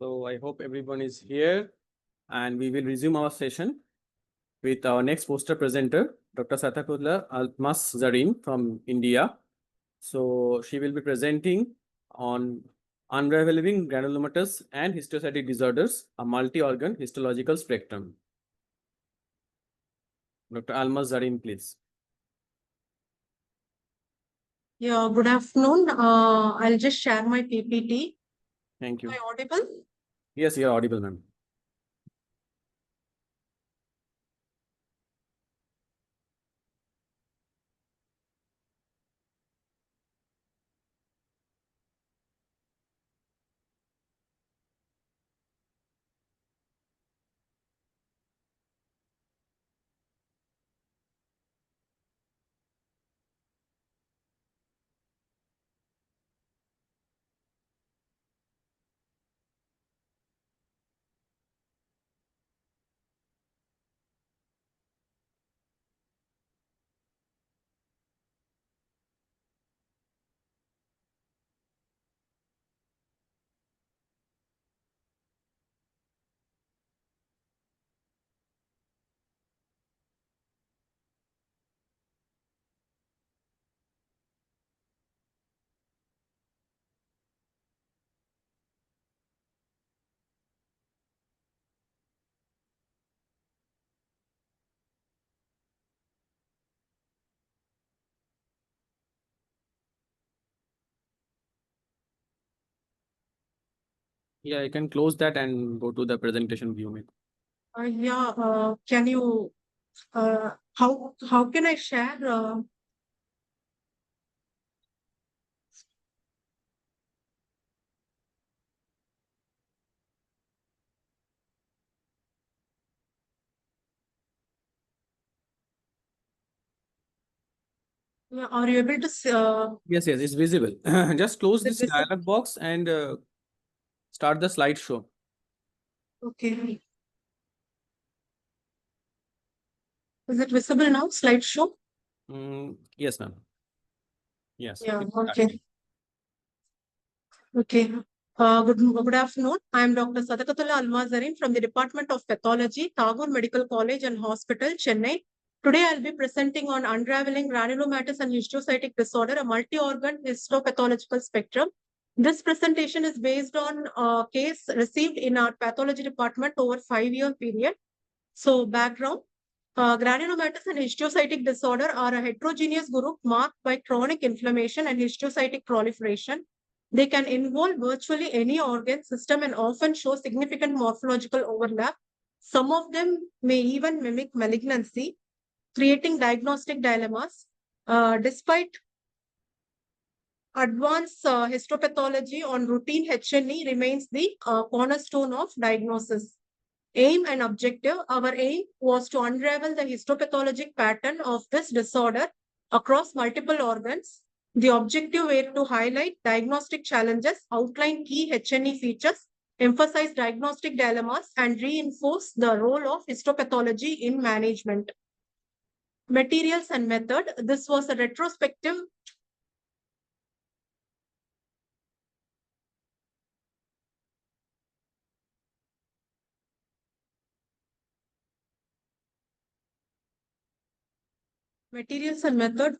So I hope everyone is here, and we will resume our session with our next poster presenter, Dr. Satakullah Almas Zarin from India. So she will be presenting on unraveling granulomatous and histiocytic disorders, a multi-organ histological spectrum. Dr. Almas Zarin, please. Yeah, good afternoon. I'll just share my PPT. Thank you. Am I audible? Yes, you are audible, ma'am. Yeah, you can close that and go to the presentation view. Can you, how can I share? Yeah, are you able to? Yes, it's visible. Just close Is it this visible? dialog box and start the slideshow. Okay. Is it visible now? Slideshow? Yes, ma'am. Yes. Yeah, okay. Okay. Good afternoon. I am Dr. Sadakatullah Almazarin from the Department of Pathology, Tagore Medical College and Hospital, Chennai. Today, I'll be presenting on unraveling granulomatous and histiocytic disorder, a multi-organ histopathological spectrum. This presentation is based on a case received in our pathology department over 5-year period. So, background. Granulomatous and histiocytic disorder are a heterogeneous group marked by chronic inflammation and histiocytic proliferation. They can involve virtually any organ system and often show significant morphological overlap. Some of them may even mimic malignancy, creating diagnostic dilemmas. Despite advanced histopathology on routine H&E remains the cornerstone of diagnosis. Aim and objective. Our aim was to unravel the histopathologic pattern of this disorder across multiple organs. The objective were to highlight diagnostic challenges, outline key H&E features, emphasize diagnostic dilemmas, and reinforce the role of histopathology in management. Materials and method. This was a retrospective materials and method.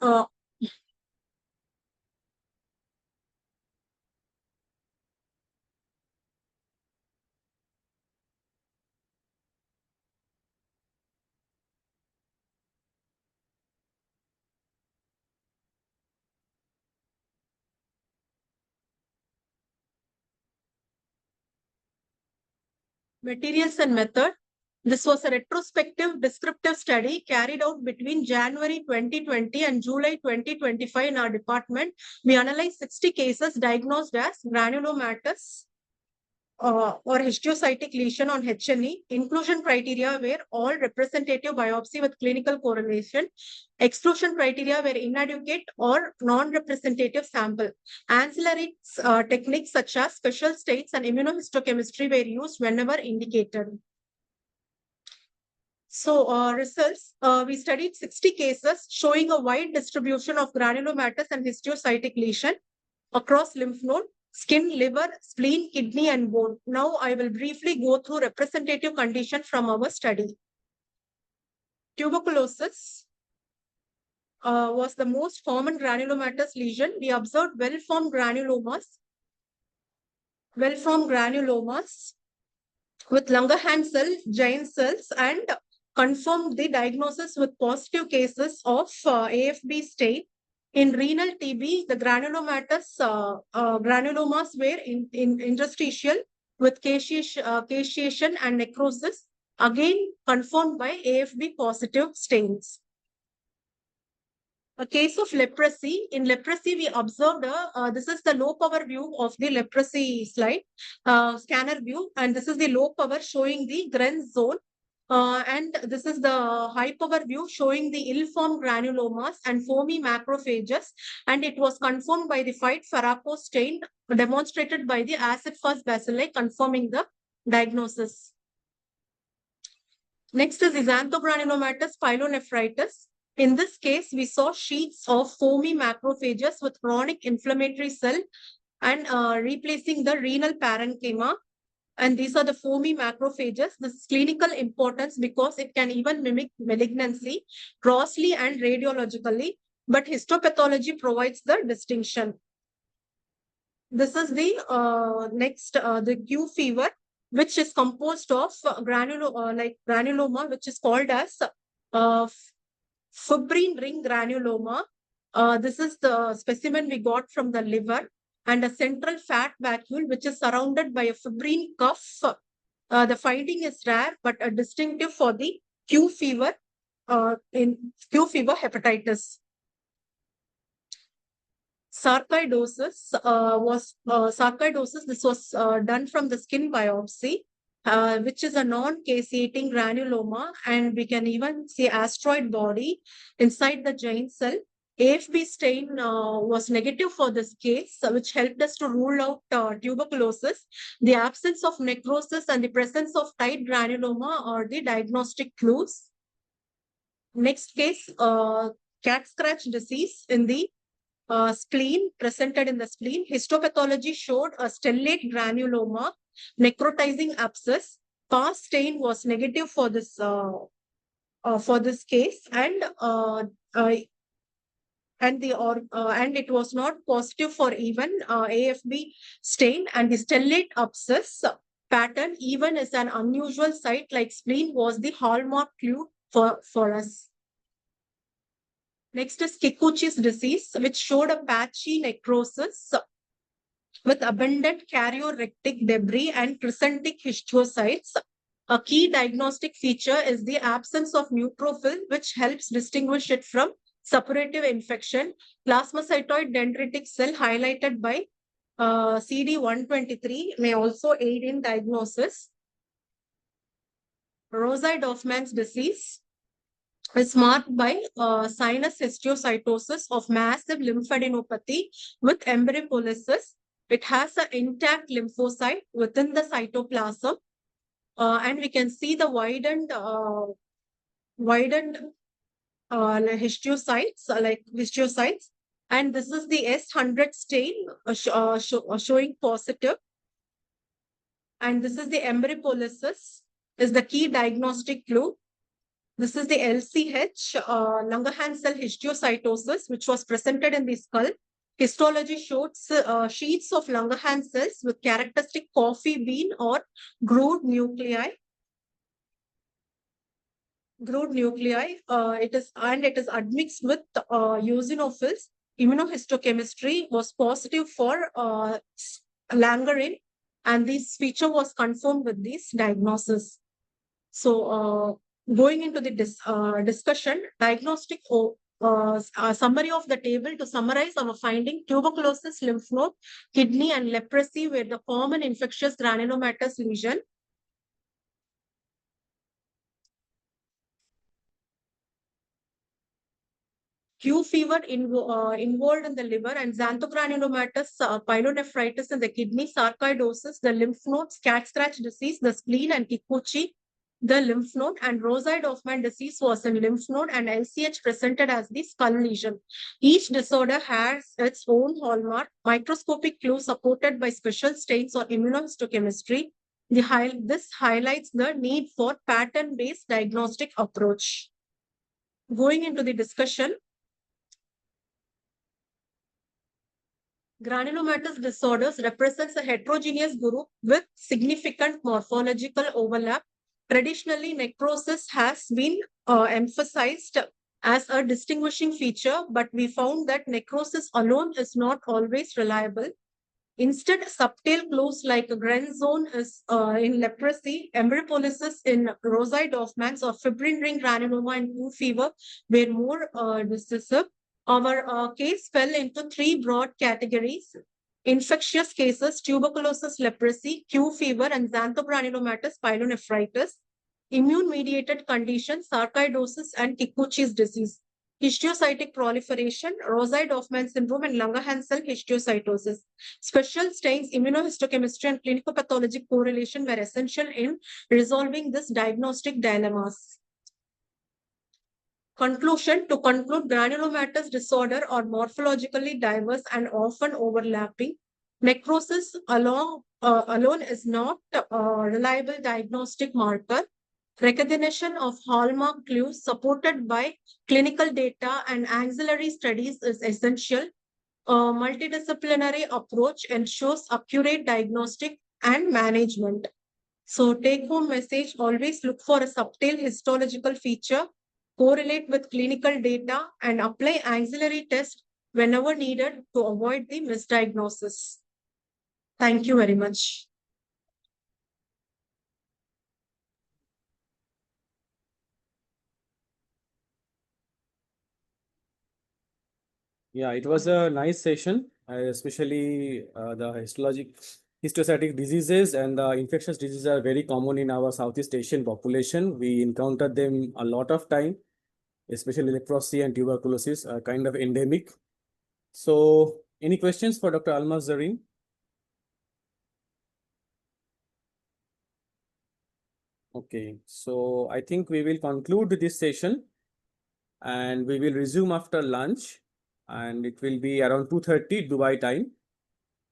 Materials and method. This was a retrospective descriptive study carried out between January 2020 and July 2025 in our department. We analyzed 60 cases diagnosed as granulomatous or histiocytic lesion on H&E. Inclusion criteria were all representative biopsy with clinical correlation. Exclusion criteria were inadequate or non-representative sample. Ancillary techniques such as special states and immunohistochemistry were used whenever indicated. So results, we studied 60 cases showing a wide distribution of granulomatous and histiocytic lesion across lymph node. skin, liver, spleen, kidney, and bone. Now I will briefly go through representative condition from our study. Tuberculosis was the most common granulomatous lesion. We observed well-formed granulomas with Langerhans cell, giant cells, and confirmed the diagnosis with positive cases of AFB stain. In renal TB, the granulomatous granulomas were in interstitial with caseation and necrosis, again confirmed by AFB positive stains. A case of leprosy. In leprosy, we observed, this is the low power view of the leprosy slide, scanner view, and this is the low power showing the Grenz zone. And this is the high power view showing the ill-formed granulomas and foamy macrophages. And it was confirmed by the Fight Farrapo stain demonstrated by the acid-fast bacilli, confirming the diagnosis. Next is xanthogranulomatous pyelonephritis. In this case, we saw sheets of foamy macrophages with chronic inflammatory cell and replacing the renal parenchyma. And these are the foamy macrophages. This is clinical importance because it can even mimic malignancy grossly and radiologically, but histopathology provides the distinction. This is the next, the Q fever, which is composed of granuloma, which is called as fibrin ring granuloma. This is the specimen we got from the liver, and a central fat vacuole which is surrounded by a fibrin cuff. The finding is rare but distinctive for the Q fever in Q fever hepatitis. Sarcoidosis This was done from the skin biopsy, which is a non-caseating granuloma, and we can even see astroid body inside the giant cell. AFB stain was negative for this case, which helped us to rule out tuberculosis. The absence of necrosis and the presence of tight granuloma are the diagnostic clues. Next case, cat scratch disease in the spleen, presented in the spleen. Histopathology showed a stellate granuloma, necrotizing abscess. Past stain was negative for this case, and it was not positive for even AFB stain, and the stellate abscess pattern, even as an unusual site like spleen, was the hallmark clue for us. Next is Kikuchi's disease, which showed a patchy necrosis with abundant karyorectic debris and crescentic histiocytes. A key diagnostic feature is the absence of neutrophil, which helps distinguish it from suppurative infection. Plasmacytoid dendritic cell highlighted by CD123 may also aid in diagnosis. Rosai-Dorfman's disease is marked by sinus histiocytosis of massive lymphadenopathy with erythropoiesis. It has an intact lymphocyte within the cytoplasm, and we can see the widened histiocytes, and this is the S100 stain showing positive, and this is the erythropoiesis is the key diagnostic clue. This is the LCH, Langerhans cell histiocytosis, which was presented in the skull. Histology showed sheets of Langerhans cells with characteristic coffee bean or grooved nuclei. It is admixed with eosinophils. Immunohistochemistry was positive for Langerhans, and this feature was confirmed with this diagnosis. So, going into the discussion, diagnostic summary of the table to summarize our finding: tuberculosis, lymph node, kidney, and leprosy were the common infectious granulomatous lesion. Q fever involved in the liver, and xanthogranulomatous pyelonephritis in the kidney, sarcoidosis, the lymph nodes, cat scratch disease, the spleen, and Kikuchi. the lymph node, and Rosai-Dorfman disease was in lymph node, and LCH presented as the skull lesion. Each disorder has its own hallmark, microscopic clues supported by special stains or immunohistochemistry. This highlights the need for pattern-based diagnostic approach. Going into the discussion, granulomatous disorders represents a heterogeneous group with significant morphological overlap. Traditionally, necrosis has been emphasized as a distinguishing feature, but we found that necrosis alone is not always reliable. Instead, subtle clues like Gren zone is in leprosy, erypolysis in Rosai-Dorfman's, or fibrin ring granuloma in Q fever were more decisive. Our case fell into three broad categories: infectious cases, tuberculosis, leprosy, Q fever, and xanthogranulomatous pyelonephritis; immune-mediated conditions, sarcoidosis, and Kikuchi's disease; histiocytic proliferation, Rosai-Dorfman syndrome, and Langerhans cell histiocytosis. Special stains, immunohistochemistry, and clinical pathologic correlation were essential in resolving this diagnostic dilemmas. Conclusion: to conclude, granulomatous disorder are morphologically diverse and often overlapping. Necrosis alone is not a reliable diagnostic marker. Recognition of hallmark clues supported by clinical data and auxiliary studies is essential. A multidisciplinary approach ensures accurate diagnostic and management. So take-home message: always look for a subtle histological feature, correlate with clinical data, and apply auxiliary tests whenever needed to avoid the misdiagnosis. Thank you very much. Yeah, it was a nice session, especially the histostatic diseases and the infectious diseases are very common in our Southeast Asian population. We encounter them a lot of time, especially leprosy and tuberculosis are kind of endemic. So, any questions for Dr. Almaz Zareen? Okay, so I think we will conclude this session and we will resume after lunch, and it will be around 2:30 Dubai time.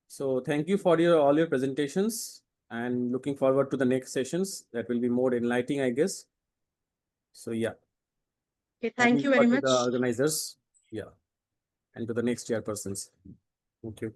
So thank you for all your presentations, and looking forward to the next sessions that will be more enlightening, I guess. So yeah. Okay, thank you very much. To the organizers, yeah, and to the next chairpersons. Thank you.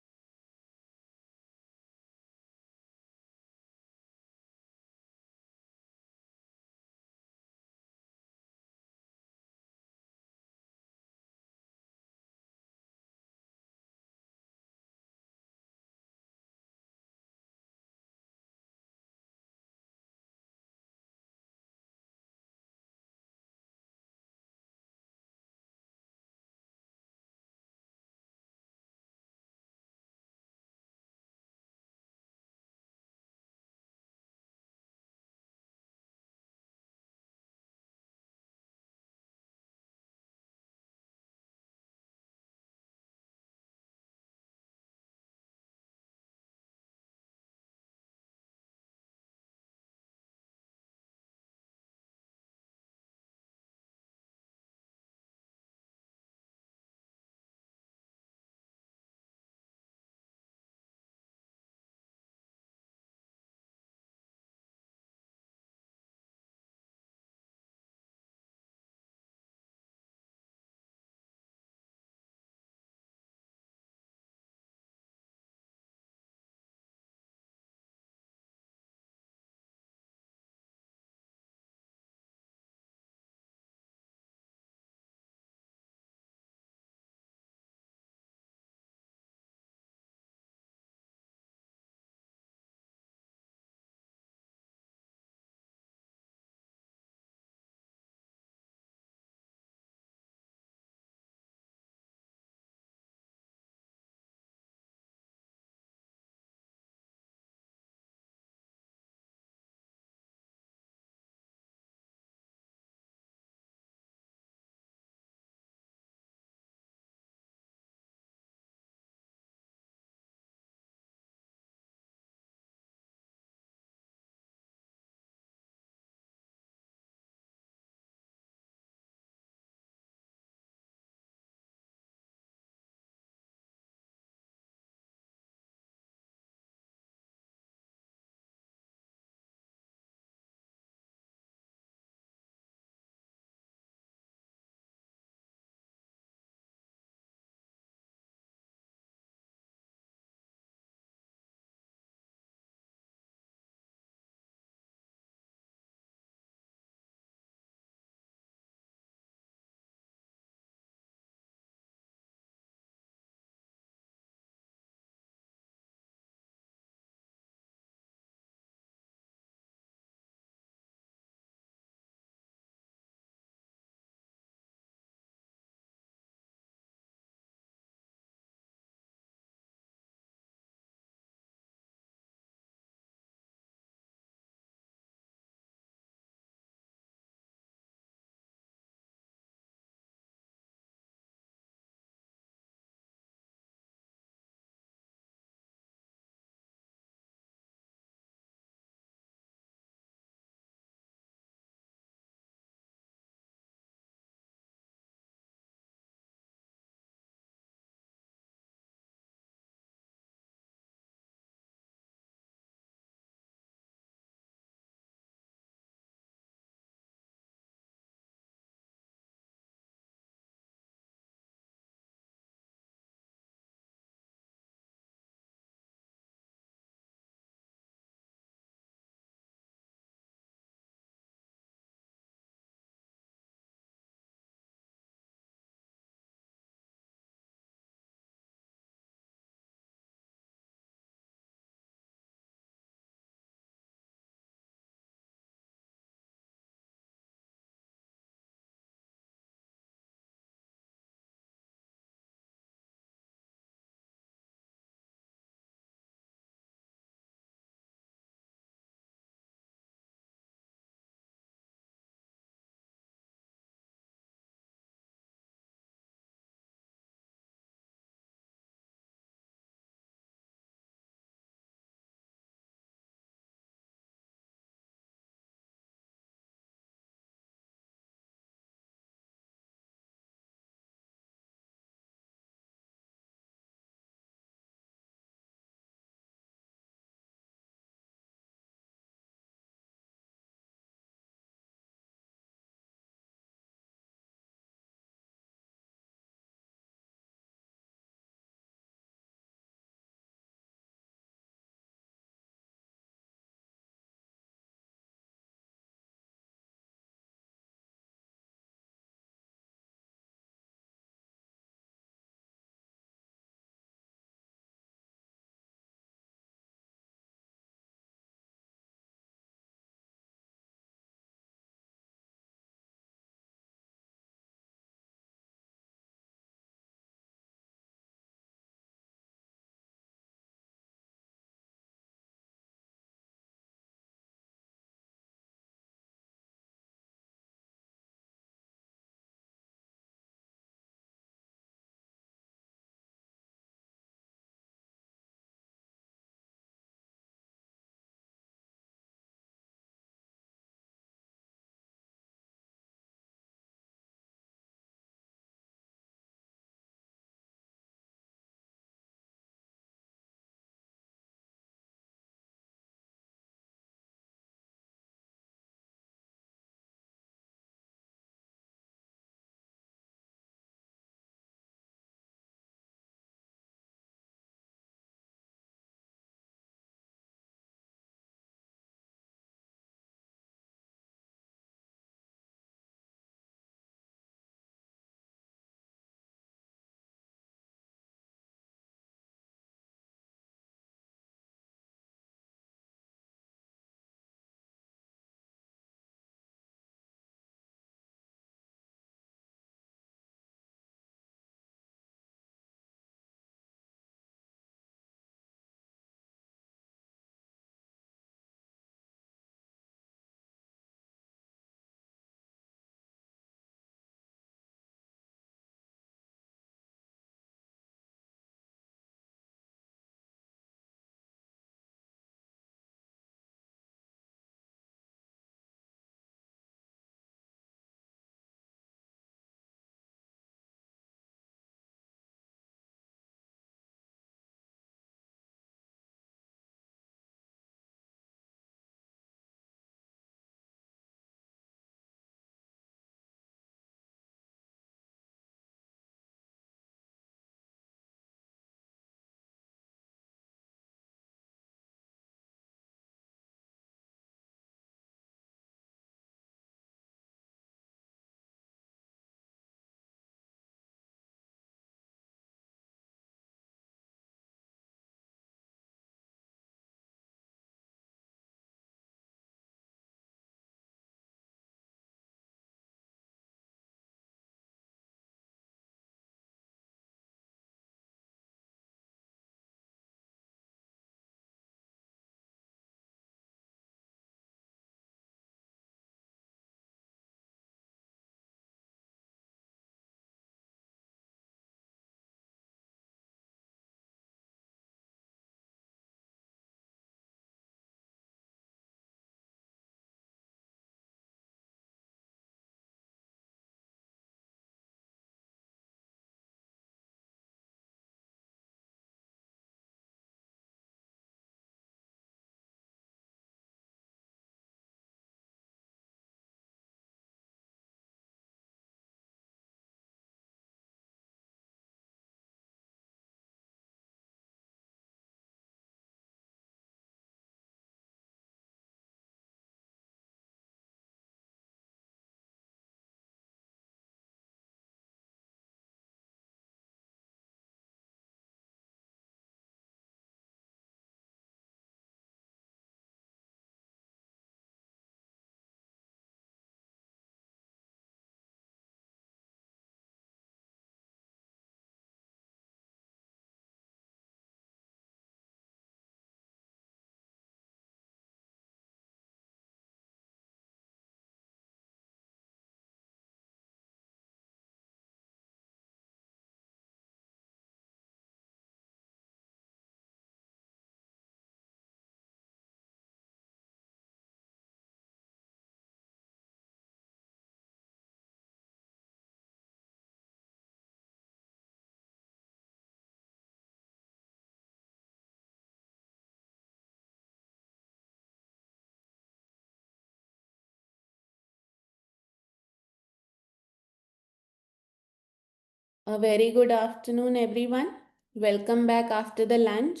A very good afternoon, everyone. Welcome back after the lunch.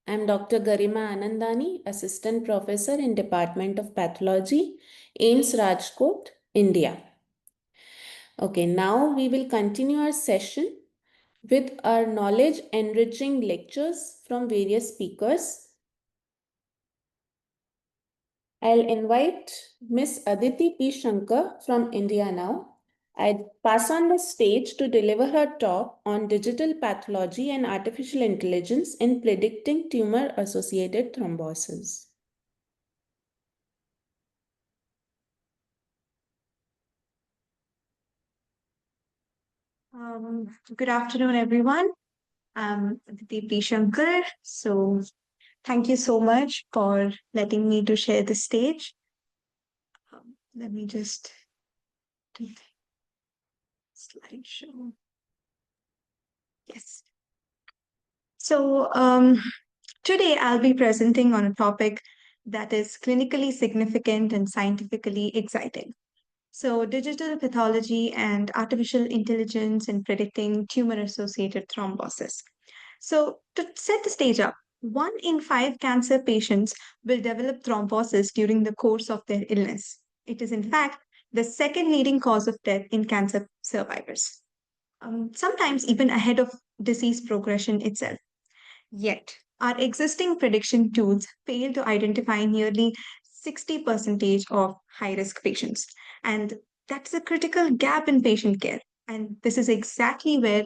I'm Dr. Garima Anandani, Assistant Professor in Department of Pathology, AIMS Rajkot, India. Okay, now we will continue our session with our knowledge enriching lectures from various speakers. I'll invite Miss Aditi P. Shankar from India now. I pass on the stage to deliver her talk on digital pathology and artificial intelligence in predicting tumor-associated thrombosis. Good afternoon, everyone. I'm Aditi P. Shankar. So thank you so much for letting me to share the stage. Let me just do the slideshow. Yes. So today I'll be presenting on a topic that is clinically significant and scientifically exciting. So digital pathology and artificial intelligence in predicting tumor-associated thrombosis. So to set the stage up, 1 in 5 cancer patients will develop thrombosis during the course of their illness. It is in fact the second leading cause of death in cancer survivors, sometimes even ahead of disease progression itself. Yet, our existing prediction tools fail to identify nearly 60% of high-risk patients. And that's a critical gap in patient care. And this is exactly where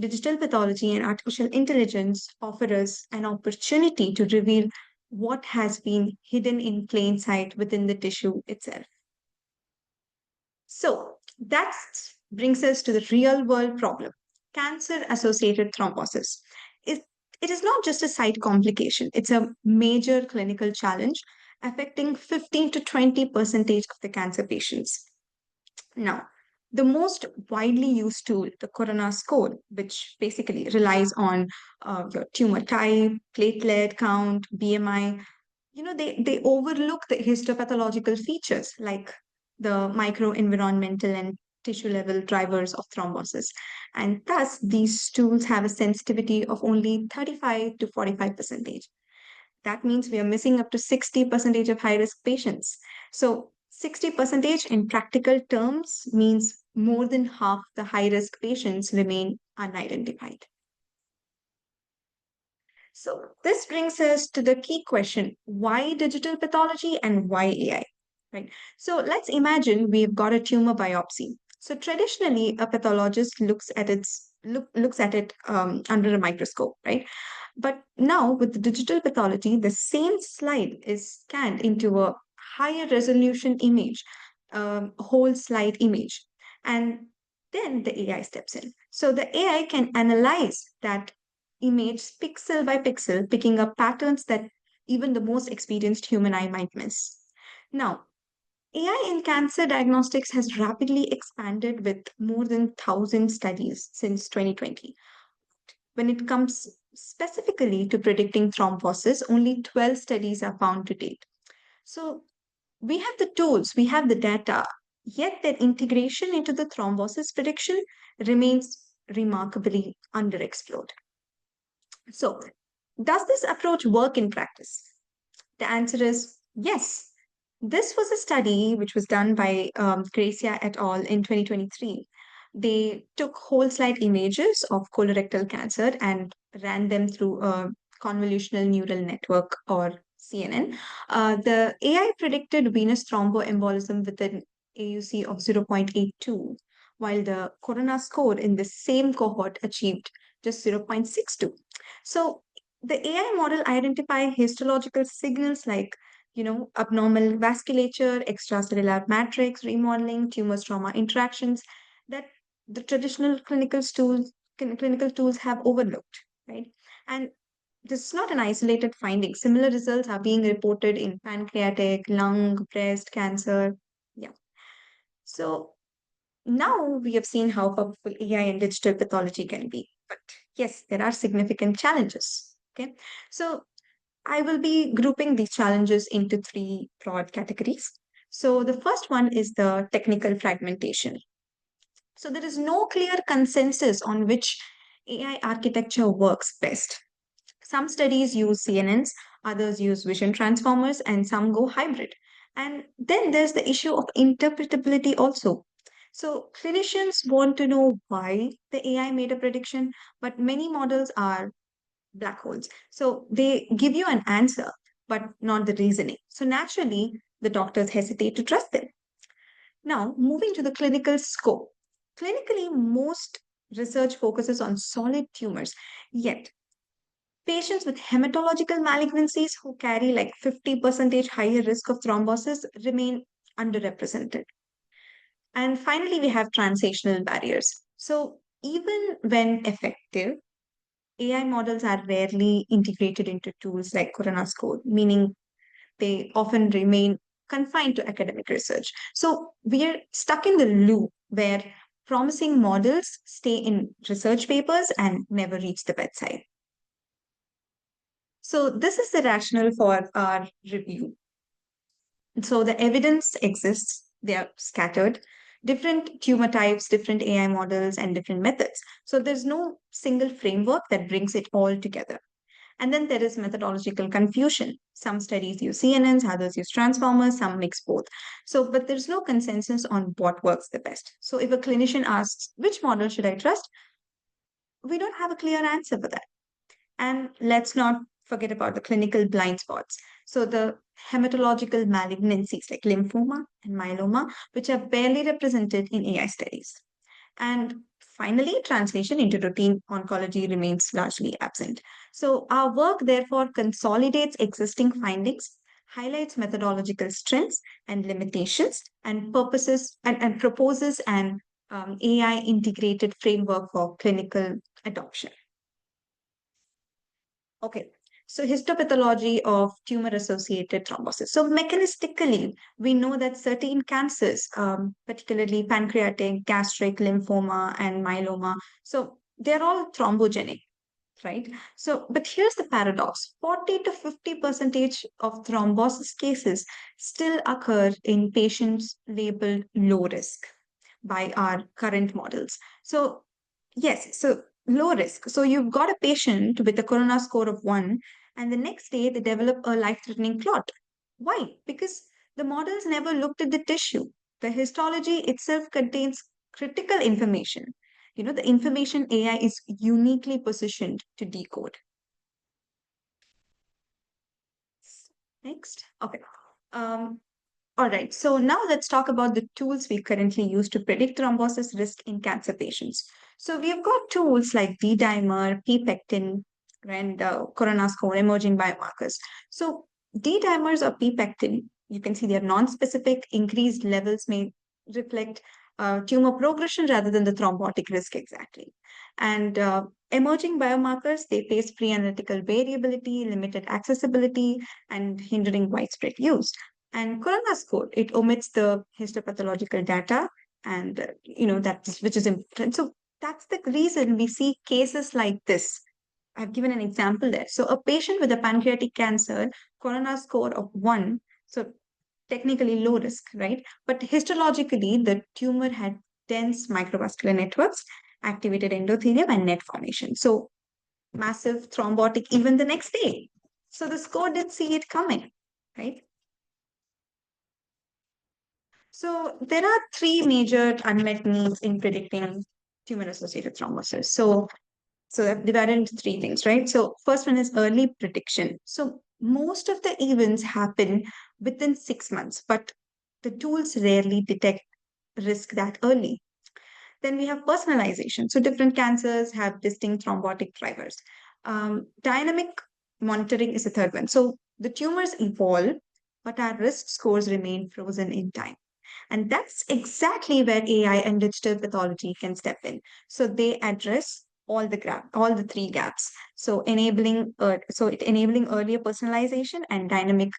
digital pathology and artificial intelligence offer us an opportunity to reveal what has been hidden in plain sight within the tissue itself. So that brings us to the real world problem, cancer associated thrombosis. It is not just a site complication, it's a major clinical challenge affecting 15 to 20% of the cancer patients. Now, the most widely used tool, the corona score, which basically relies on your tumor type, platelet count, BMI, they overlook the histopathological features like the microenvironmental and tissue level drivers of thrombosis. And thus, these tools have a sensitivity of only 35 to 45%. That means we are missing up to 60% of high risk patients. So 60% in practical terms means more than half the high risk patients remain unidentified. So this brings us to the key question, why digital pathology and why AI? Right. So let's imagine we've got a tumor biopsy. So traditionally, a pathologist looks at it under a microscope, right? But now with the digital pathology, the same slide is scanned into a higher resolution image, whole slide image, and then the AI steps in. So the AI can analyze that image pixel by pixel, picking up patterns that even the most experienced human eye might miss. Now, AI in cancer diagnostics has rapidly expanded with more than 1,000 studies since 2020. When it comes specifically to predicting thrombosis, only 12 studies are found to date. So we have the tools, we have the data, yet their integration into the thrombosis prediction remains remarkably underexplored. So, does this approach work in practice? The answer is yes. This was a study which was done by Gracia et al. In 2023. They took whole slide images of colorectal cancer and ran them through a convolutional neural network or CNN. The AI predicted venous thromboembolism with an AUC of 0.82, while the corona score in the same cohort achieved just 0.62. So the AI model identified histological signals like abnormal vasculature, extracellular matrix remodeling, tumor stroma interactions that the traditional clinical tools have overlooked, right? And this is not an isolated finding. Similar results are being reported in pancreatic, lung, breast cancer. Yeah. So now we have seen how powerful AI and digital pathology can be. But yes, there are significant challenges. Okay. So I will be grouping these challenges into 3 broad categories. So the first one is the technical fragmentation. So there is no clear consensus on which AI architecture works best. Some studies use CNNs, others use vision transformers, and some go hybrid. And then there's the issue of interpretability also. So clinicians want to know why the AI made a prediction, but many models are black holes. So they give you an answer, but not the reasoning. So naturally, the doctors hesitate to trust them. Now, moving to the clinical scope. Clinically, most research focuses on solid tumors, yet patients with hematological malignancies who carry like 50% higher risk of thrombosis remain underrepresented. And finally, we have translational barriers. So even when effective, AI models are rarely integrated into tools like Corona's-Code, meaning they often remain confined to academic research. So we're stuck in the loop where promising models stay in research papers and never reach the bedside. So this is the rationale for our review. So the evidence exists, they are scattered, different tumor types, different AI models, and different methods. So there's no single framework that brings it all together. And then there is methodological confusion. Some studies use CNNs, others use transformers, some mix both. So, but there's no consensus on what works the best. So if a clinician asks, which model should I trust? We don't have a clear answer for that. And let's not forget about the clinical blind spots. So the hematological malignancies like lymphoma and myeloma, which are barely represented in AI studies. And finally, translation into routine oncology remains largely absent. So our work therefore consolidates existing findings, highlights methodological strengths and limitations, and proposes an AI integrated framework for clinical adoption. Okay, so histopathology of tumor-associated thrombosis. So mechanistically, we know that certain cancers, particularly pancreatic, gastric, lymphoma, and myeloma, so they're all thrombogenic, right? So, but here's the paradox: 40 to 50% of thrombosis cases still occur in patients labeled low risk by our current models. So, yes, so low risk. So you've got a patient with a corona score of 1, and the next day they develop a life-threatening clot. Why? Because the models never looked at the tissue. The histology itself contains critical information. You know, the information AI is uniquely positioned to decode. Next. Okay. All right, so now let's talk about the tools we currently use to predict thrombosis risk in cancer patients. So we've got tools like D-dimer, P-pectin, and Corona's-Code emerging biomarkers. So D-dimers or P-pectin, you can see they're non-specific. Increased levels may reflect tumor progression rather than the thrombotic risk exactly. And emerging biomarkers, they face pre-analytical variability, limited accessibility, and hindering widespread use. And Corona's-Code, it omits the histopathological data, and which is important. So that's the reason we see cases like this. I've given an example there. So a patient with a pancreatic cancer, Corona's score of 1, so technically low risk, right? But histologically, the tumor had dense microvascular networks, activated endothelium, and net formation. So massive thrombotic even the next day. So the score didn't see it coming, right? So there are 3 major unmet needs in predicting tumor-associated thrombosis. So I've divided into 3 things, right? So first one is early prediction. So most of the events happen within 6 months, but the tools rarely detect risk that early. Then we have personalization. So different cancers have distinct thrombotic drivers. Dynamic monitoring is the third one. So the tumors evolve, but our risk scores remain frozen in time. And that's exactly where AI and digital pathology can step in. So they address all the 3 gaps. So enabling earlier personalization and dynamic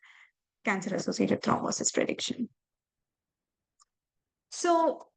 cancer-associated thrombosis prediction. So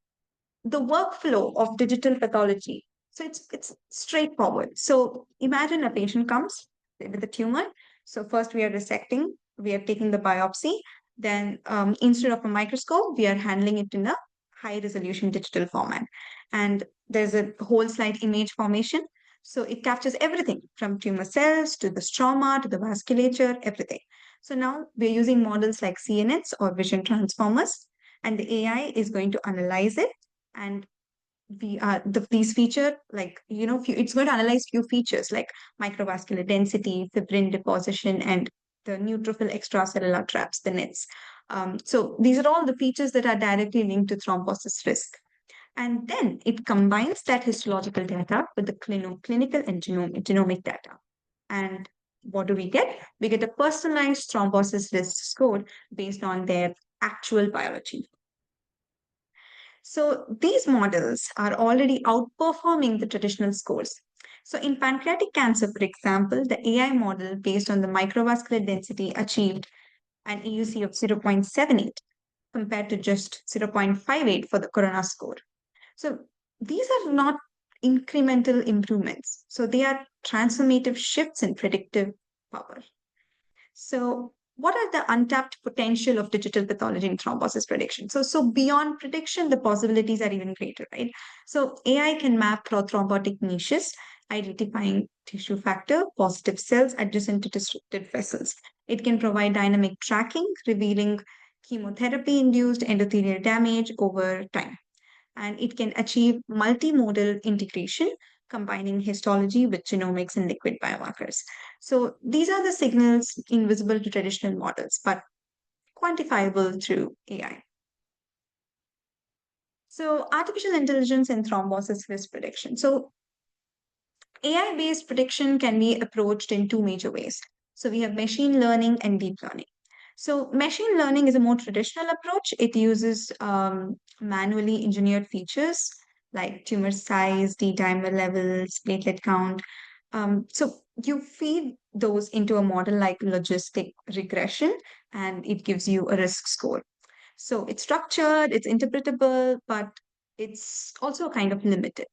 the workflow of digital pathology. So it's straightforward. So imagine a patient comes with a tumor. So first we are resecting, we are taking the biopsy. Then instead of a microscope, we are handling it in a high resolution digital format. And there's a whole slide image formation. So it captures everything from tumor cells to the stroma to the vasculature, everything. So now we're using models like CNNs or vision transformers, and the AI is going to analyze it. And these feature, like, it's going to analyze few features like microvascular density, fibrin deposition, and the neutrophil extracellular traps, the NETs. So these are all the features that are directly linked to thrombosis risk. And then it combines that histological data with the clinical and genomic data. And what do we get? We get a personalized thrombosis risk score based on their actual biology. So these models are already outperforming the traditional scores. So in pancreatic cancer, for example, the AI model based on the microvascular density achieved an EUC of 0.78 compared to just 0.58 for the corona score. So these are not incremental improvements. So they are transformative shifts in predictive power. So what are the untapped potential of digital pathology in thrombosis prediction? So beyond prediction, the possibilities are even greater, right? So AI can map prothrombotic niches, identifying tissue factor, positive cells adjacent to disrupted vessels. It can provide dynamic tracking, revealing chemotherapy-induced endothelial damage over time. And it can achieve multimodal integration, combining histology with genomics and liquid biomarkers. So these are the signals invisible to traditional models, but quantifiable through AI. So artificial intelligence and thrombosis risk prediction. So AI-based prediction can be approached in two major ways. So we have machine learning and deep learning. So machine learning is a more traditional approach. It uses manually engineered features like tumor size, D-dimer levels, platelet count. So you feed those into a model like logistic regression, and it gives you a risk score. So it's structured, it's interpretable, but it's also kind of limited.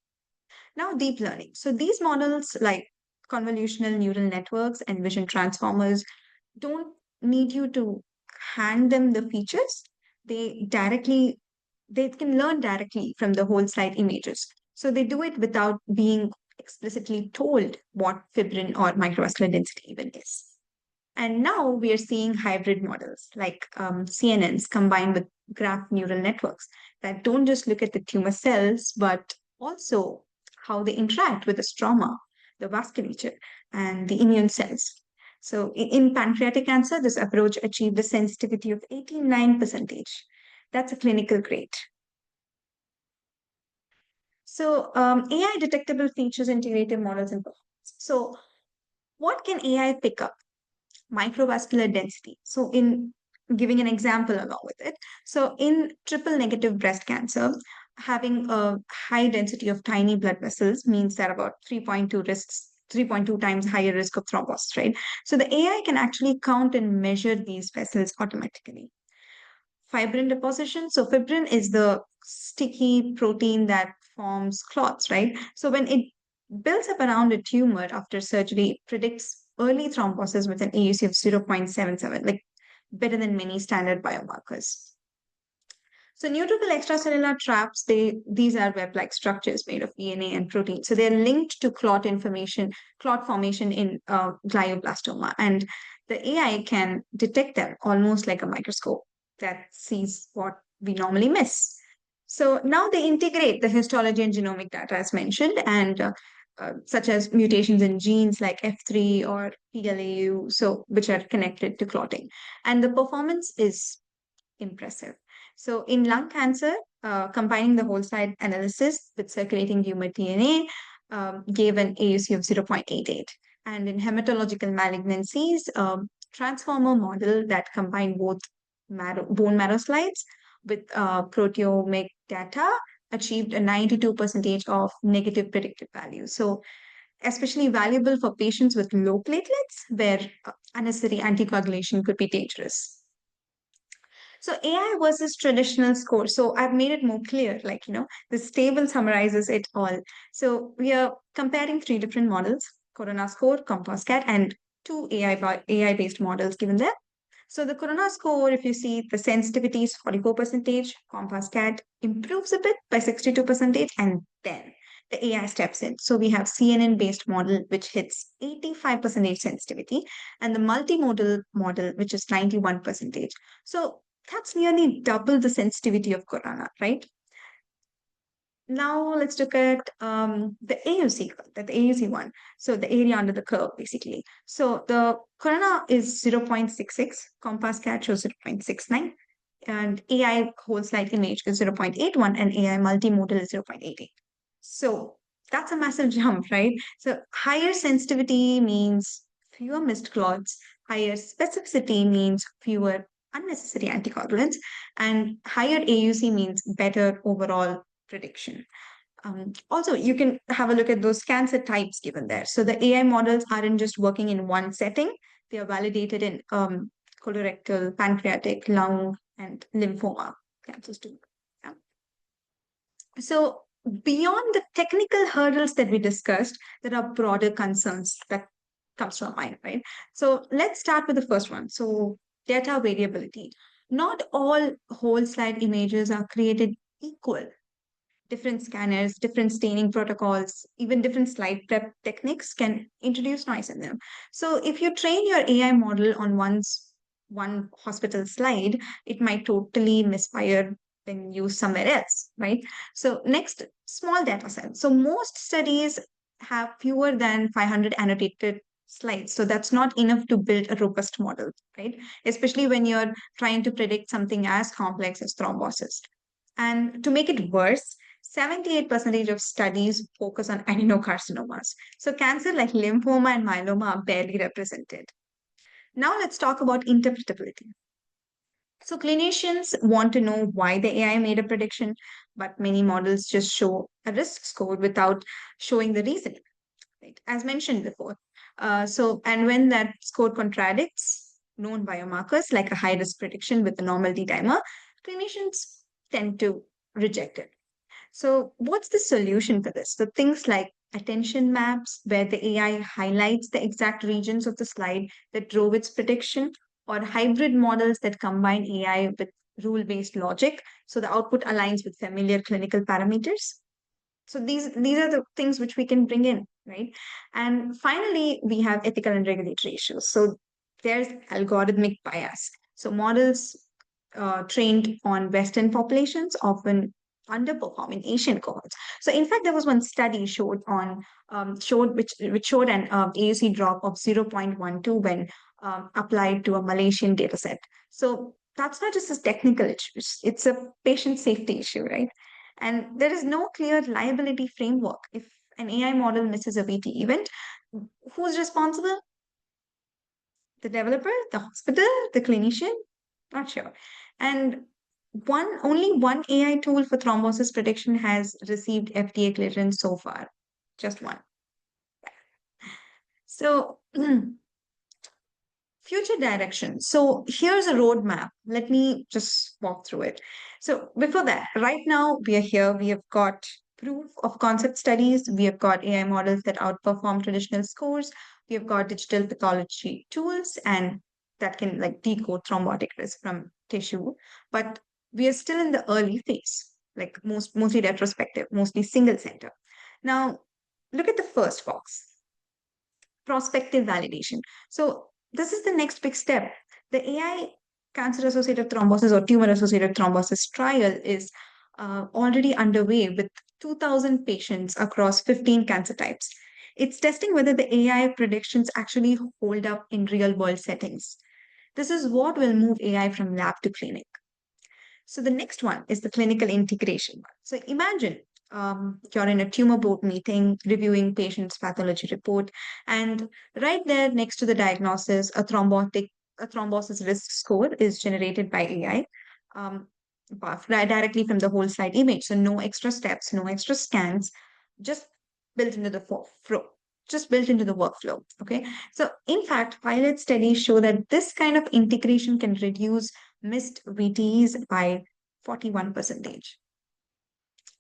Now, deep learning. So these models like convolutional neural networks and vision transformers don't need you to hand them the features. They can learn directly from the whole slide images. So they do it without being explicitly told what fibrin or microvascular density even is. And now we are seeing hybrid models like CNNs combined with graph neural networks that don't just look at the tumor cells, but also how they interact with the stroma, the vasculature, and the immune cells. So in pancreatic cancer, this approach achieved a sensitivity of 89%. That's a clinical grade. So AI detectable features, integrative models, and performance. So what can AI pick up? Microvascular density. So in giving an example along with it. So in triple negative breast cancer, having a high density of tiny blood vessels means that about 3.2 times higher risk of thrombosis, right? So the AI can actually count and measure these vessels automatically. Fibrin deposition. So fibrin is the sticky protein that forms clots, right? So when it builds up around a tumor after surgery, it predicts early thrombosis with an AUC of 0.77, like better than many standard biomarkers. So neutrophil extracellular traps, these are web-like structures made of DNA and protein. So they're linked to clot formation in glioblastoma, and the AI can detect them almost like a microscope that sees what we normally miss. So now they integrate the histology and genomic data as mentioned, and such as mutations in genes like F3 or PLAU, so which are connected to clotting. And the performance is impressive. So in lung cancer, combining the whole slide analysis with circulating tumor DNA gave an AUC of 0.88. And in hematological malignancies, transformer model that combined both bone marrow slides with proteomic data achieved a 92% of negative predictive value. So especially valuable for patients with low platelets where unnecessary anticoagulation could be dangerous. So AI versus traditional score. So I've made it more clear, like, this table summarizes it all. So we are comparing three different models, Corona score, CompassCat, and two AI-based models given there. So the Corona score, if you see, the sensitivity is 44%, Compass CAT improves a bit by 62%, and then the AI steps in. So we have CNN-based model, which hits 85% sensitivity, and the multimodal model, which is 91%. So that's nearly double the sensitivity of Corona, right? Now let's look at the AUC one. So the area under the curve, basically. So the Corona is 0.66, Compass CAT shows 0.69, and AI whole slide image is 0.81, and AI multimodal is 0.88. So that's a massive jump, right? So higher sensitivity means fewer missed clots, higher specificity means fewer unnecessary anticoagulants, and higher AUC means better overall prediction. Also, you can have a look at those cancer types given there. So the AI models aren't just working in one setting, they are validated in colorectal, pancreatic, lung, and lymphoma cancers too. Yeah. So beyond the technical hurdles that we discussed, there are broader concerns that comes to our mind, right? So let's start with the first one. So data variability. Not all whole slide images are created equal. Different scanners, different staining protocols, even different slide prep techniques can introduce noise in them. So if you train your AI model on one hospital slide, it might totally misfire when used somewhere else, right? So next, small data set. So most studies have fewer than 500 annotated slides. So that's not enough to build a robust model, right? Especially when you're trying to predict something as complex as thrombosis. And to make it worse, 78% of studies focus on adenocarcinomas. So cancer like lymphoma and myeloma are barely represented. Now let's talk about interpretability. So clinicians want to know why the AI made a prediction, but many models just show a risk score without showing the reasoning, right? As mentioned before. And when that score contradicts known biomarkers like a high risk prediction with a normal D-dimer, clinicians tend to reject it. So what's the solution for this? So things like attention maps, where the AI highlights the exact regions of the slide that drove its prediction, or hybrid models that combine AI with rule-based logic, so the output aligns with familiar clinical parameters. So these are the things which we can bring in, right? And finally, we have ethical and regulatory issues. So there's algorithmic bias. So models trained on Western populations often underperform in Asian cohorts. So in fact, there was one study showed which showed an AUC drop of 0.12 when applied to a Malaysian data set. So that's not just a technical issue, it's a patient safety issue, right? And there is no clear liability framework. If an AI model misses a VT event, who's responsible? The developer, the hospital, the clinician? Not sure. And only one AI tool for thrombosis prediction has received FDA clearance so far. Just one. So future direction. So here's a roadmap. Let me just walk through it. So before that, right now we are here. We have got proof of concept studies. We have got AI models that outperform traditional scores. We have got digital pathology tools and that can like decode thrombotic risk from tissue. But we are still in the early phase, like mostly retrospective, mostly single center. Now, look at the first box, prospective validation. So this is the next big step. The AI cancer-associated thrombosis or tumor-associated thrombosis trial is already underway with 2,000 patients across 15 cancer types. It's testing whether the AI predictions actually hold up in real-world settings. This is what will move AI from lab to clinic. So the next one is the clinical integration. So imagine you're in a tumor board meeting, reviewing patient's pathology report, and right there next to the diagnosis, a thrombosis risk score is generated by AI directly from the whole slide image. So no extra steps, no extra scans, just built into the workflow. Okay. So in fact, pilot studies show that this kind of integration can reduce missed VTs by 41%.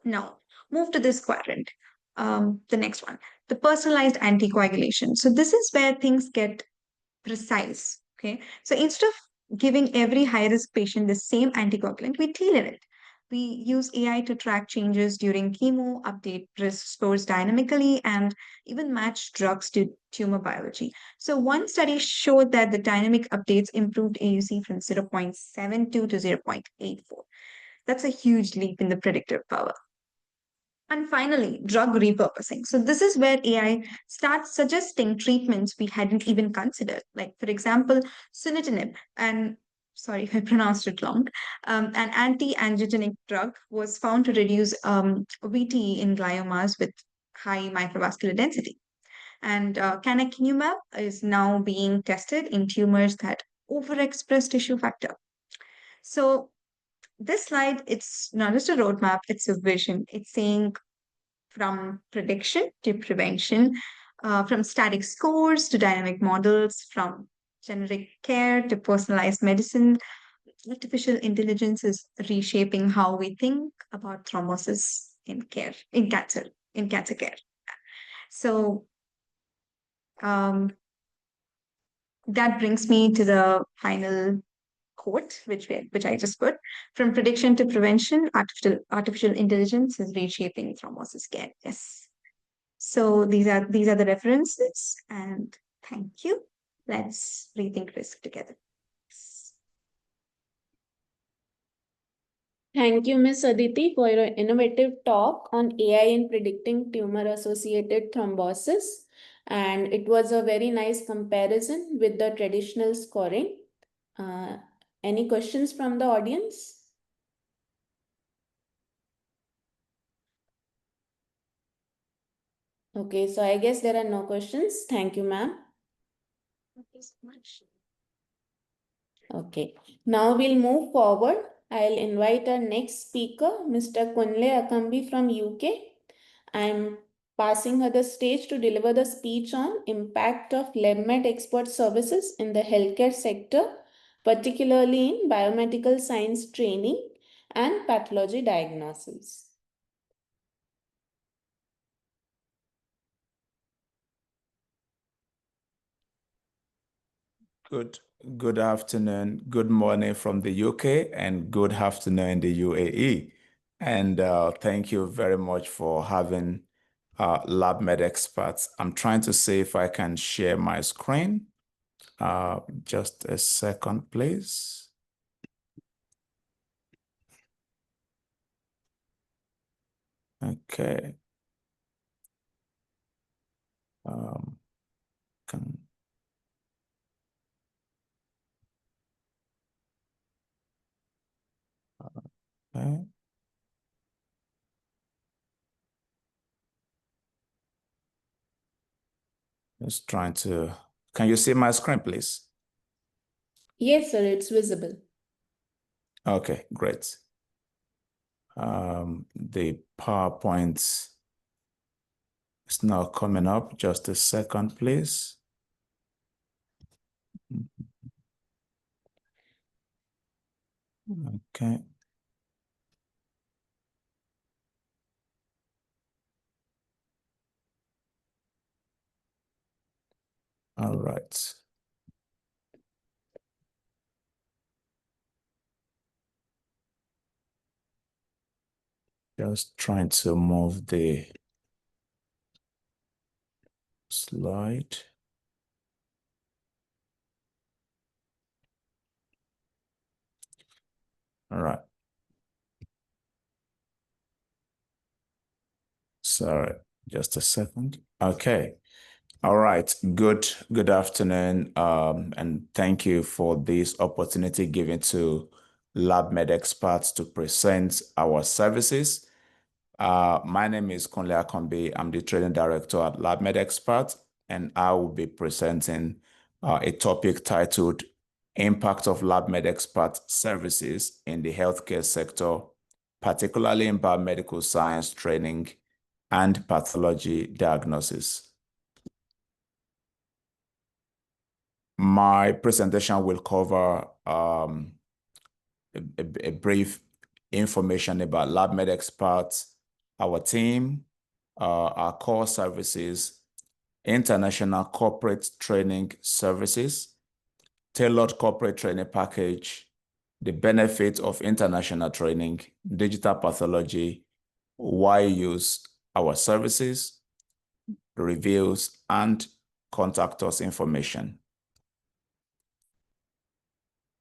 Now, move to this quadrant. The next one, the personalized anticoagulation. So this is where things get precise. Okay. So instead of giving every high-risk patient the same anticoagulant, we tailor it. We use AI to track changes during chemo, update risk scores dynamically, and even match drugs to tumor biology. So one study showed that the dynamic updates improved AUC from 0.72 to 0.84. That's a huge leap in the predictive power. And finally, drug repurposing. So this is where AI starts suggesting treatments we hadn't even considered. Like, for example, sunitinib, and sorry if I pronounced it wrong, an anti-angiogenic drug was found to reduce VTE in gliomas with high microvascular density. And canakinumab is now being tested in tumors that overexpress tissue factor. So this slide, it's not just a roadmap, it's a vision. It's saying from prediction to prevention, from static scores to dynamic models, from generic care to personalized medicine. Artificial intelligence is reshaping how we think about thrombosis in cancer care. So that brings me to the final quote, which I just put. From prediction to prevention, artificial intelligence is reshaping thrombosis care. Yes. So these are the references, and thank you. Let's rethink risk together. Thank you, Ms. Aditi, for your innovative talk on AI in predicting tumor-associated thrombosis. And it was a very nice comparison with the traditional scoring. Any questions from the audience? Okay, so I guess there are no questions. Thank you, ma'am. Thank you so much. Okay, now we'll move forward. I'll invite our next speaker, Mr. Kunle Akambi from UK. I'm passing her the stage to deliver the speech on impact of LabMed expert services in the healthcare sector, particularly in biomedical science training and pathology diagnosis. Good afternoon, good morning from the UK, and good afternoon in the UAE. And thank you very much for having LabMed experts. I'm trying to see if I can share my screen. Just a second, please. Okay. Okay. Just trying to, can you see my screen, please? Yes, sir, it's visible. Okay, great. The PowerPoint is now coming up. Just a second, please. Okay. All right. Just trying to move the slide. All right. Sorry, just a second. Okay. All right. Good afternoon. And thank you for this opportunity given to LabMed experts to present our services. My name is Kunle Akambi. I'm the training director at LabMed Experts, and I will be presenting a topic titled Impact of LabMed Expert Services in the Healthcare Sector, particularly in biomedical science training and pathology diagnosis. My presentation will cover a brief information about LabMed Experts, our team, our core services, international corporate training services, tailored corporate training package, the benefits of international training, digital pathology, why use our services, reviews, and contact us information.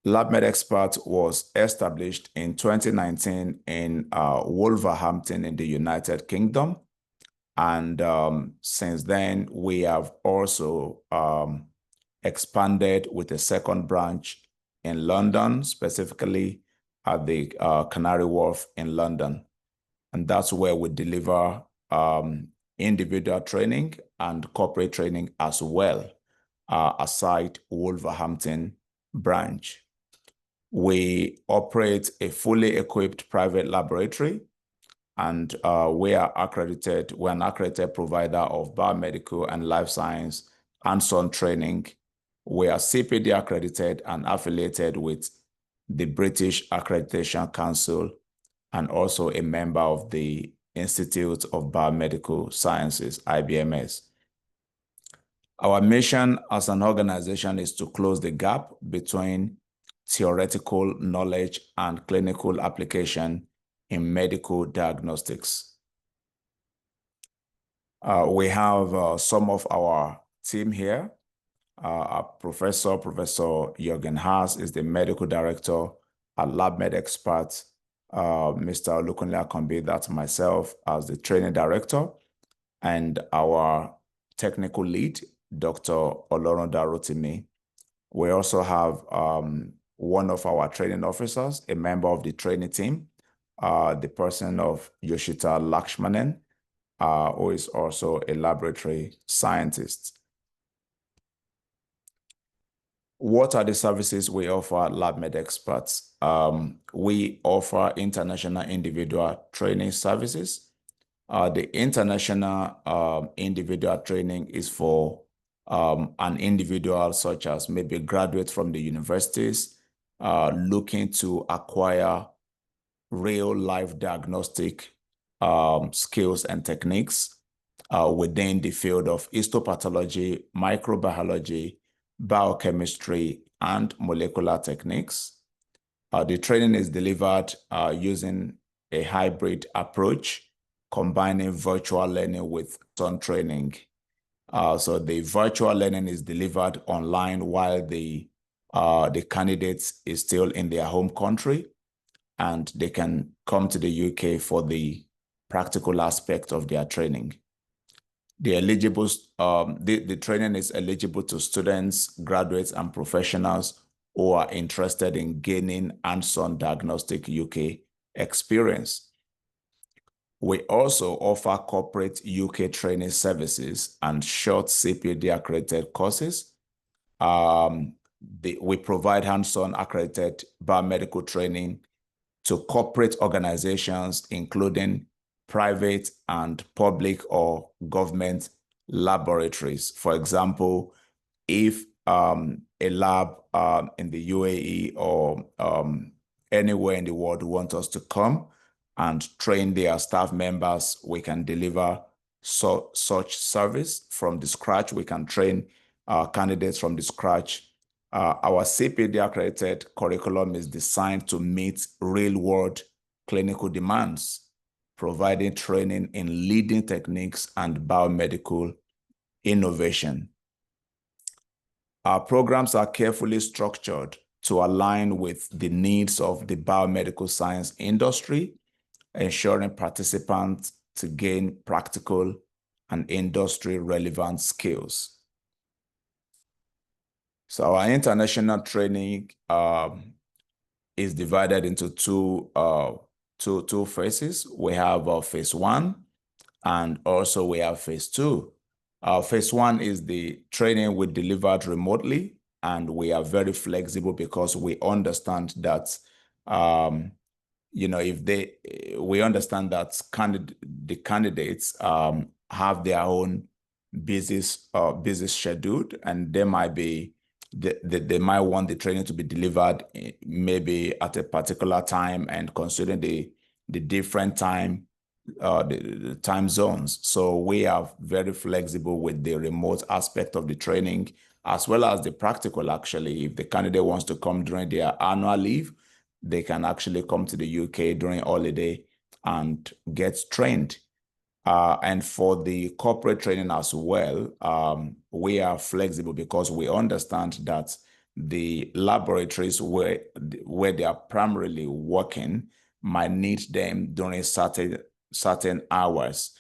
LabMed Expert was established in 2019 in Wolverhampton in the United Kingdom. And since then, we have also expanded with a second branch in London, specifically at the Canary Wharf in London. And that's where we deliver individual training and corporate training as well, aside Wolverhampton branch. We operate a fully equipped private laboratory, and we are accredited. We're an accredited provider of biomedical and life science hands-on training. We are CPD accredited and affiliated with the British Accreditation Council and also a member of the Institute of Biomedical Sciences, IBMS. Our mission as an organization is to close the gap between theoretical knowledge and clinical application in medical diagnostics. We have some of our team here. Professor Jürgen Haas is the medical director at LabMed Expert. Mr. Olukunle Akanbi, that's myself as the training director, and our technical lead, Dr. Olorunda Rotimi. We also have one of our training officers, a member of the training team, the person of Yoshita Lakshmanan, who is also a laboratory scientist. What are the services we offer at LabMed Experts? We offer international individual training services. The international individual training is for an individual such as maybe graduate from the universities looking to acquire real-life diagnostic skills and techniques within the field of histopathology, microbiology, biochemistry, and molecular techniques. The training is delivered using a hybrid approach, combining virtual learning with on training. So the virtual learning is delivered online while the candidates is still in their home country, and they can come to the UK for the practical aspect of their training. The training is eligible to students, graduates, and professionals who are interested in gaining hands-on diagnostic UK experience. We also offer corporate UK training services and short CPD-accredited courses. We provide hands-on accredited biomedical training to corporate organizations, including private and public or government laboratories. For example, if a lab in the UAE or anywhere in the world want us to come and train their staff members, we can deliver such service from the scratch. We can train candidates from the scratch. Our CPD accredited curriculum is designed to meet real-world clinical demands, providing training in leading techniques and biomedical innovation. Our programs are carefully structured to align with the needs of the biomedical science industry, ensuring participants to gain practical and industry-relevant skills. So our international training is divided into two phases. We have phase 1, and also we have phase 2. Phase 1 is the training we delivered remotely, and we are very flexible because we understand that we understand that the candidates have their own busy schedule, and they might want the training to be delivered maybe at a particular time, and considering the different the time zones. So we are very flexible with the remote aspect of the training, as well as the practical, actually. If the candidate wants to come during their annual leave, they can actually come to the UK during holiday and get trained. And for the corporate training as well, we are flexible because we understand that the laboratories where they are primarily working might need them during certain hours.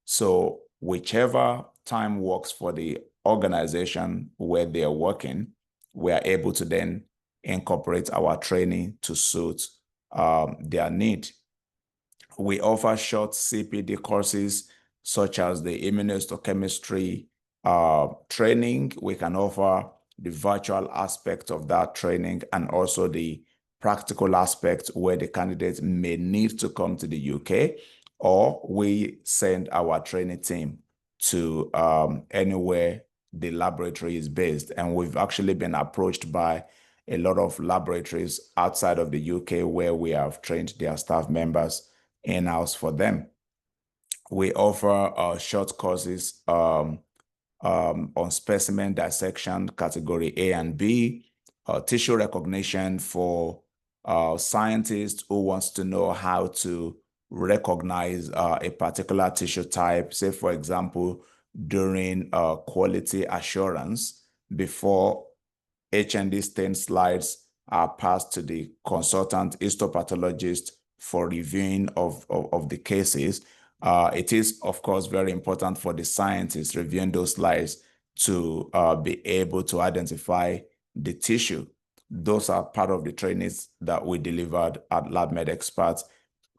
So whichever time works for the organization where they are working, we are able to then incorporate our training to suit their need. We offer short CPD courses such as the immunohistochemistry training. We can offer the virtual aspect of that training and also the practical aspect where the candidate may need to come to the UK, or we send our training team to anywhere the laboratory is based. And we've actually been approached by a lot of laboratories outside of the UK where we have trained their staff members in-house for them. We offer short courses on specimen dissection category A and B, tissue recognition for scientists who wants to know how to recognize a particular tissue type, say for example, during quality assurance before HND stain slides are passed to the consultant histopathologist for reviewing of the cases. It is, of course, very important for the scientists reviewing those slides to be able to identify the tissue. Those are part of the trainings that we delivered at LabMed Experts,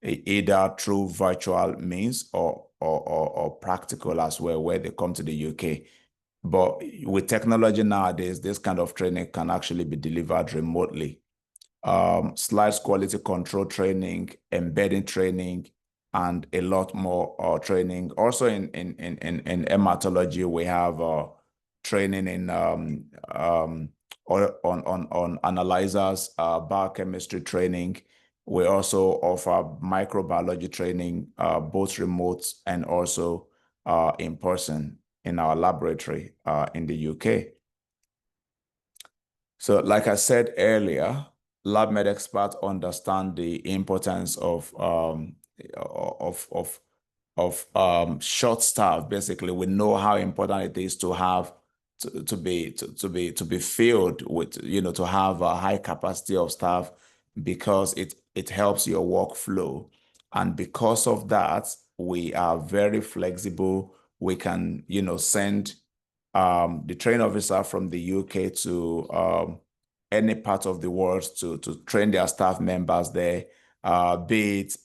either through virtual means or practical as well, where they come to the UK. But with technology nowadays, this kind of training can actually be delivered remotely. Slides quality control training, embedding training, and a lot more training. Also in hematology, we have training in on analyzers, biochemistry training. We also offer microbiology training, both remote and also in person in our laboratory in the UK. So like I said earlier, LabMed experts understand the importance of short staff. Basically, we know how important it is to have to be filled with, to have a high capacity of staff, because it helps your workflow. And because of that, we are very flexible. We can, send the training officer from the UK to any part of the world to train their staff members there, be it,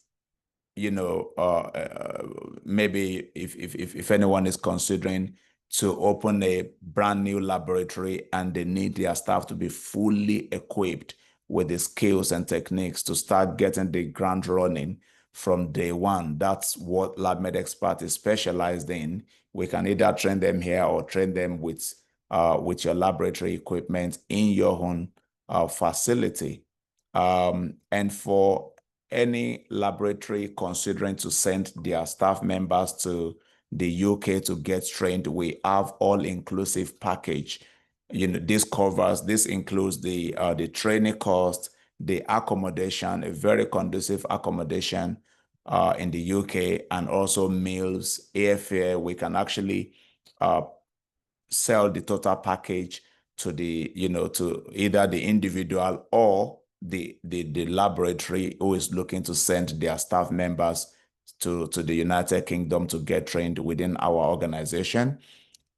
maybe if anyone is considering to open a brand new laboratory and they need their staff to be fully equipped with the skills and techniques to start getting the ground running from day one. That's what LabMed Expert is specialized in. We can either train them here or train them with your laboratory equipment in your own facility. And for any laboratory considering to send their staff members to the UK to get trained, we have all-inclusive package. This includes the training cost, the accommodation, a very conducive accommodation in the UK, and also meals, airfare. We can actually sell the total package to to either the individual or the laboratory who is looking to send their staff members to the United Kingdom to get trained within our organization.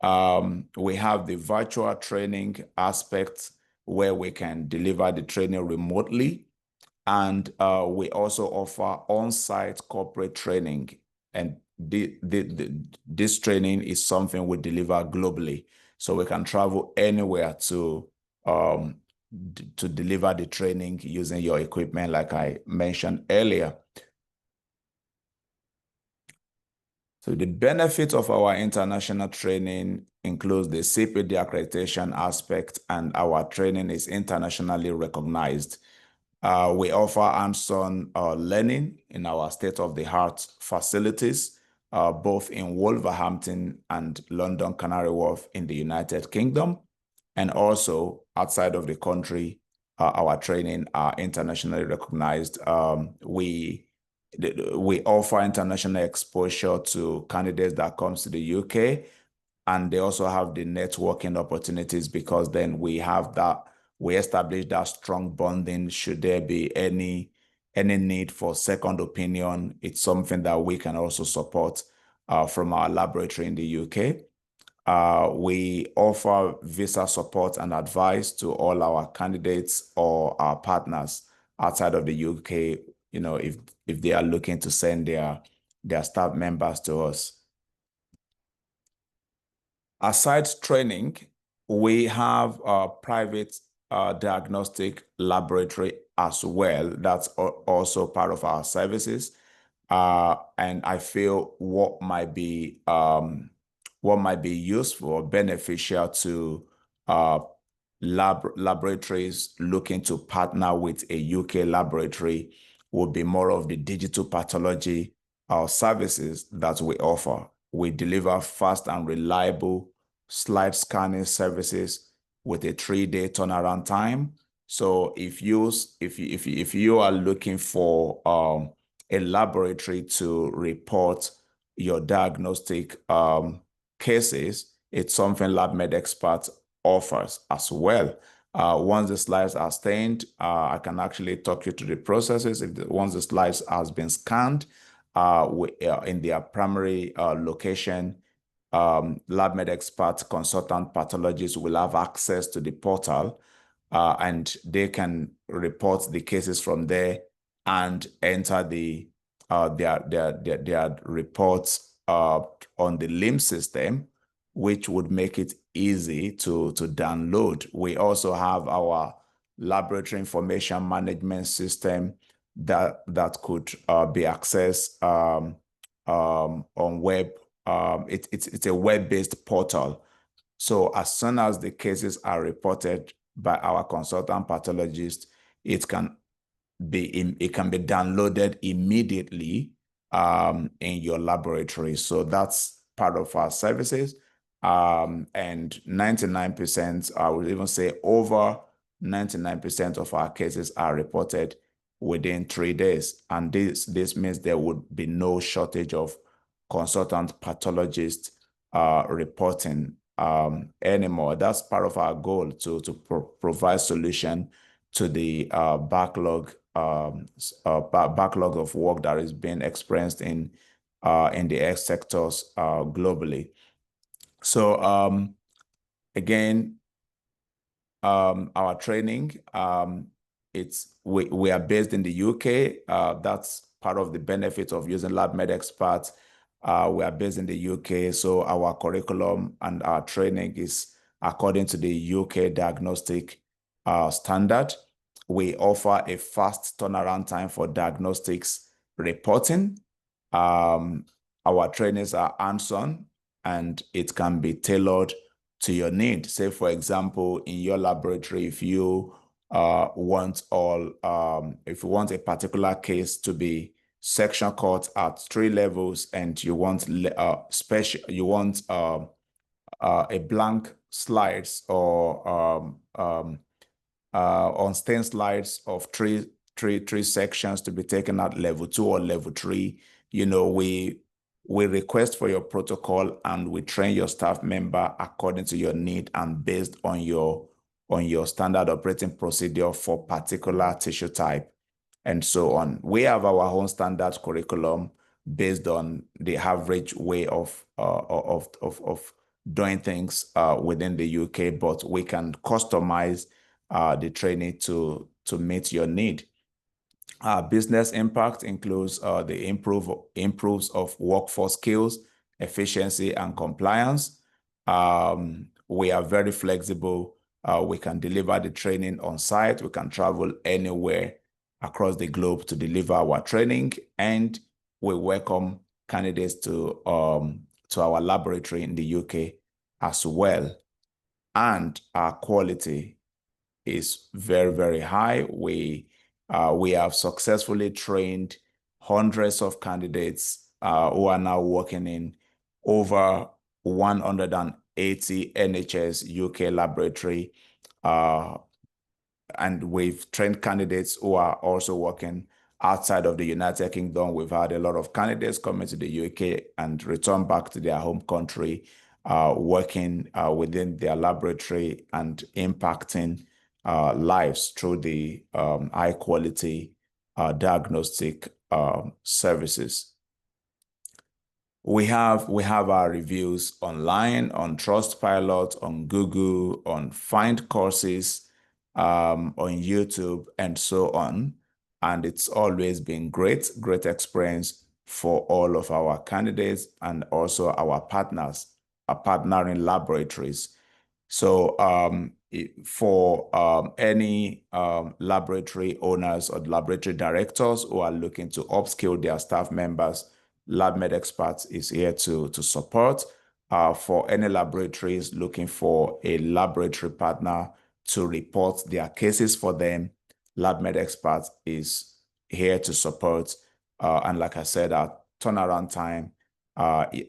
We have the virtual training aspect where we can deliver the training remotely. And we also offer on-site corporate training. And this training is something we deliver globally. So we can travel anywhere to deliver the training using your equipment, like I mentioned earlier. So the benefit of our international training includes the CPD accreditation aspect, and our training is internationally recognized. We offer hands-on learning in our state-of-the-art facilities, both in Wolverhampton and London Canary Wharf in the United Kingdom. And also outside of the country, our training are internationally recognized. We offer international exposure to candidates that comes to the UK, and they also have the networking opportunities because then we establish that strong bonding. Should there be any need for second opinion, it's something that we can also support from our laboratory in the UK. We offer visa support and advice to all our candidates or our partners outside of the UK, if they are looking to send their staff members to us. Aside training, we have a private diagnostic laboratory as well. That's also part of our services. And I feel what might be useful or beneficial to laboratories looking to partner with a UK laboratory would be more of the digital pathology services that we offer. We deliver fast and reliable slide scanning services with a 3-day turnaround time. So if you are looking for a laboratory to report your diagnostic cases, it's something LabMed Expert offers as well. Once the slides are stained, I can actually talk you through the processes. Once the slides has been scanned in their primary location, LabMed Expert consultant pathologists will have access to the portal, and they can report the cases from there and enter their reports on the LIMS system, which would make it easy to download. We also have our laboratory information management system that could be accessed on web. It's a web-based portal. So as soon as the cases are reported by our consultant pathologist, it can be downloaded immediately in your laboratory. So that's part of our services. And 99%, I would even say over 99% of our cases are reported within 3 days. And this means there would be no shortage of consultant pathologists reporting anymore. That's part of our goal to provide solution to the backlog of work that is being experienced in the health sectors globally. So again, our training, we are based in the UK. That's part of the benefit of using LabMed Experts. We are based in the UK, so our curriculum and our training is according to the UK diagnostic standard. We offer a fast turnaround time for diagnostics reporting. Our trainings are hands-on, and it can be tailored to your need. Say, for example, in your laboratory, if you want a particular case to be section cut at 3 levels, and you want a blank slides or on stained slides of three sections to be taken at level 2 or level 3, we request for your protocol, and we train your staff member according to your need and based on your standard operating procedure for particular tissue type, and so on. We have our own standard curriculum based on the average way of doing things within the UK, but we can customize the training to meet your need. Business impact includes the improves of workforce skills, efficiency, and compliance. We are very flexible. We can deliver the training on site. We can travel anywhere across the globe to deliver our training, and we welcome candidates to our laboratory in the UK as well. And our quality is very, very high. We have successfully trained hundreds of candidates who are now working in over 180 80 NHS UK laboratory, and we've trained candidates who are also working outside of the United Kingdom. We've had a lot of candidates coming to the UK and return back to their home country, working within their laboratory and impacting lives through the high quality diagnostic services. We have our reviews online, on Trustpilot, on Google, on Find Courses, on YouTube, and so on. And it's always been great experience for all of our candidates and also our partners, our partnering laboratories. So for any laboratory owners or laboratory directors who are looking to upskill their staff members, LabMed Experts is here to support. For any laboratories looking for a laboratory partner to report their cases for them, LabMed Experts is here to support. And like I said, our turnaround time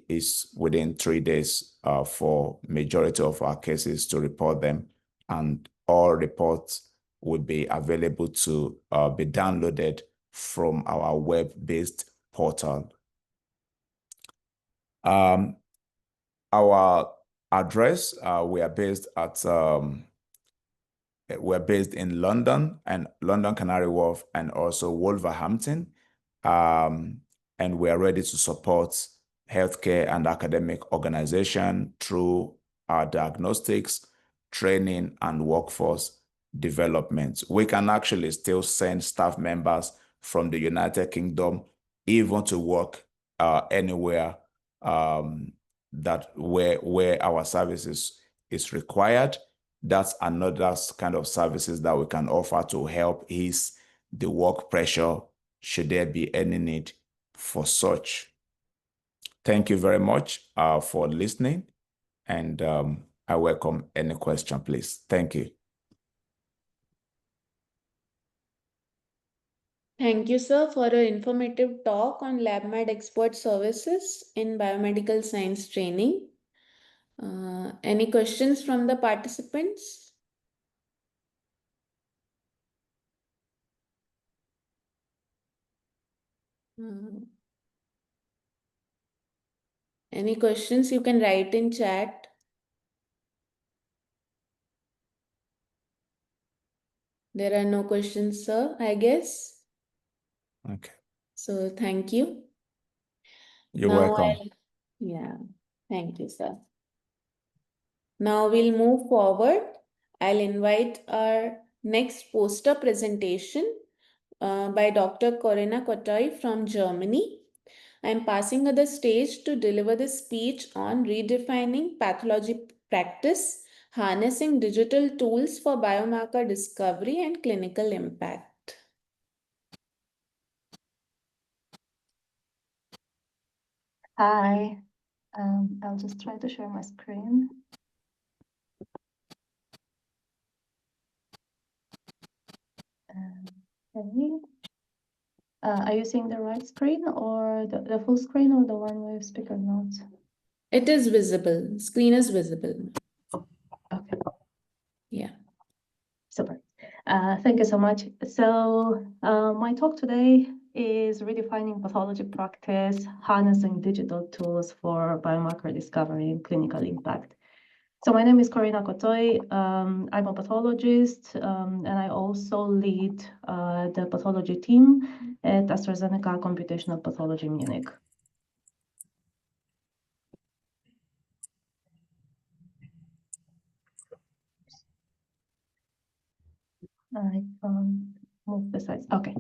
is within 3 days for majority of our cases to report them. And all reports will be available to be downloaded from our web-based portal. Our address, we're based in London and London Canary Wharf and also Wolverhampton. And we are ready to support healthcare and academic organization through our diagnostics, training, and workforce development. We can actually still send staff members from the United Kingdom even to work anywhere where our services is required. That's another kind of services that we can offer to help ease the work pressure should there be any need for such. Thank you very much for listening, and I welcome any question, please. Thank you. Thank you, sir, for an informative talk on LabMed expert services in biomedical science training. Any questions from the participants? Any questions you can write in chat. There are no questions, sir, I guess. Okay. So thank you. You're Now welcome. Yeah, thank you, sir. Now we'll move forward. I'll invite our next poster presentation by Dr. Corinna Kotoy from Germany. I'm passing her the stage to deliver the speech on redefining pathology practice, harnessing digital tools for biomarker discovery and clinical impact. Hi, I'll just try to share my screen. Okay. Are you seeing the right screen or the full screen or the one with speaker notes? It is visible. Screen is visible. Okay. Yeah. Super. Thank you so much. So my talk today is redefining pathology practice, harnessing digital tools for biomarker discovery and clinical impact. So my name is Corinna Kotoy. I'm a pathologist, and I also lead the pathology team at AstraZeneca Computational Pathology Munich. I can move the slides. Okay.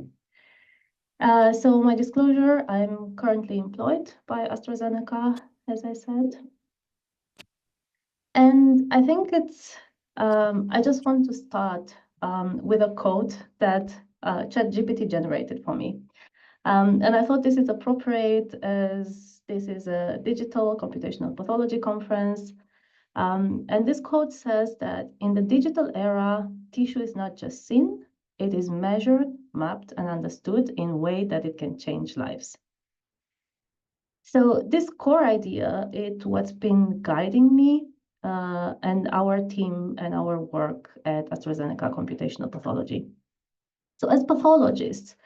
So my disclosure, I'm currently employed by AstraZeneca, as I said. And I think it's, I just want to start with a quote that ChatGPT generated for me. And I thought this is appropriate as this is a digital computational pathology conference. And this quote says that in the digital era, tissue is not just seen, it is measured, mapped, and understood in a way that it can change lives. So this core idea is what's been guiding me and our team and our work at AstraZeneca Computational Pathology. So as pathologists,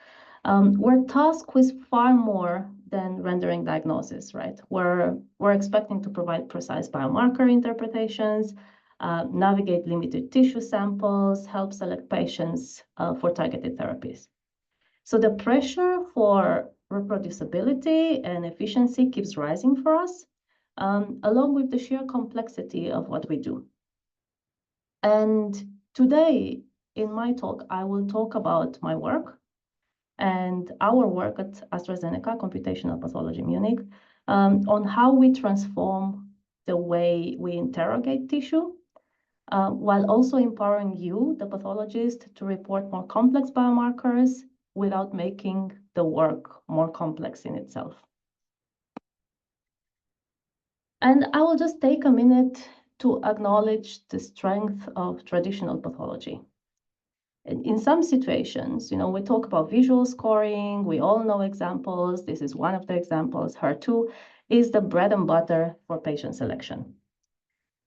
we're tasked with far more than rendering diagnosis, right? We're expecting to provide precise biomarker interpretations, navigate limited tissue samples, help select patients for targeted therapies. So the pressure for reproducibility and efficiency keeps rising for us, along with the sheer complexity of what we do. And today, in my talk, I will talk about my work and our work at AstraZeneca Computational Pathology Munich on how we transform the way we interrogate tissue, while also empowering you, the pathologist, to report more complex biomarkers without making the work more complex in itself. And I will just take a minute to acknowledge the strength of traditional pathology. In some situations, we talk about visual scoring, we all know examples. This is one of the examples. HER2 is the bread and butter for patient selection.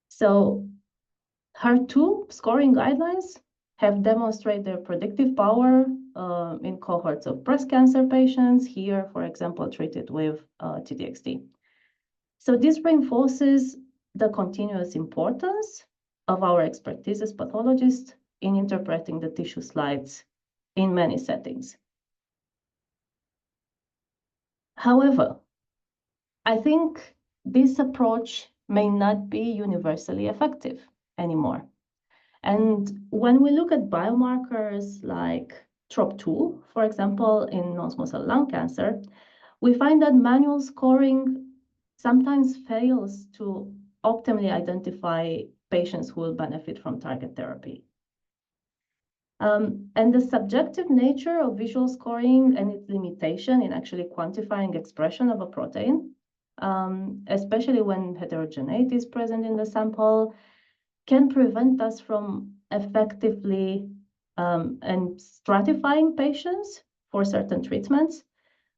So HER2 scoring guidelines have demonstrated their predictive power in cohorts of breast cancer patients, here, for example, treated with T-DXd. So this reinforces the continuous importance of our expertise as pathologists in interpreting the tissue slides in many settings. However, I think this approach may not be universally effective anymore. And when we look at biomarkers like TROP2, for example, in non-small cell lung cancer, we find that manual scoring sometimes fails to optimally identify patients who will benefit from target therapy. And the subjective nature of visual scoring and its limitation in actually quantifying expression of a protein, especially when heterogeneity is present in the sample, can prevent us from effectively and stratifying patients for certain treatments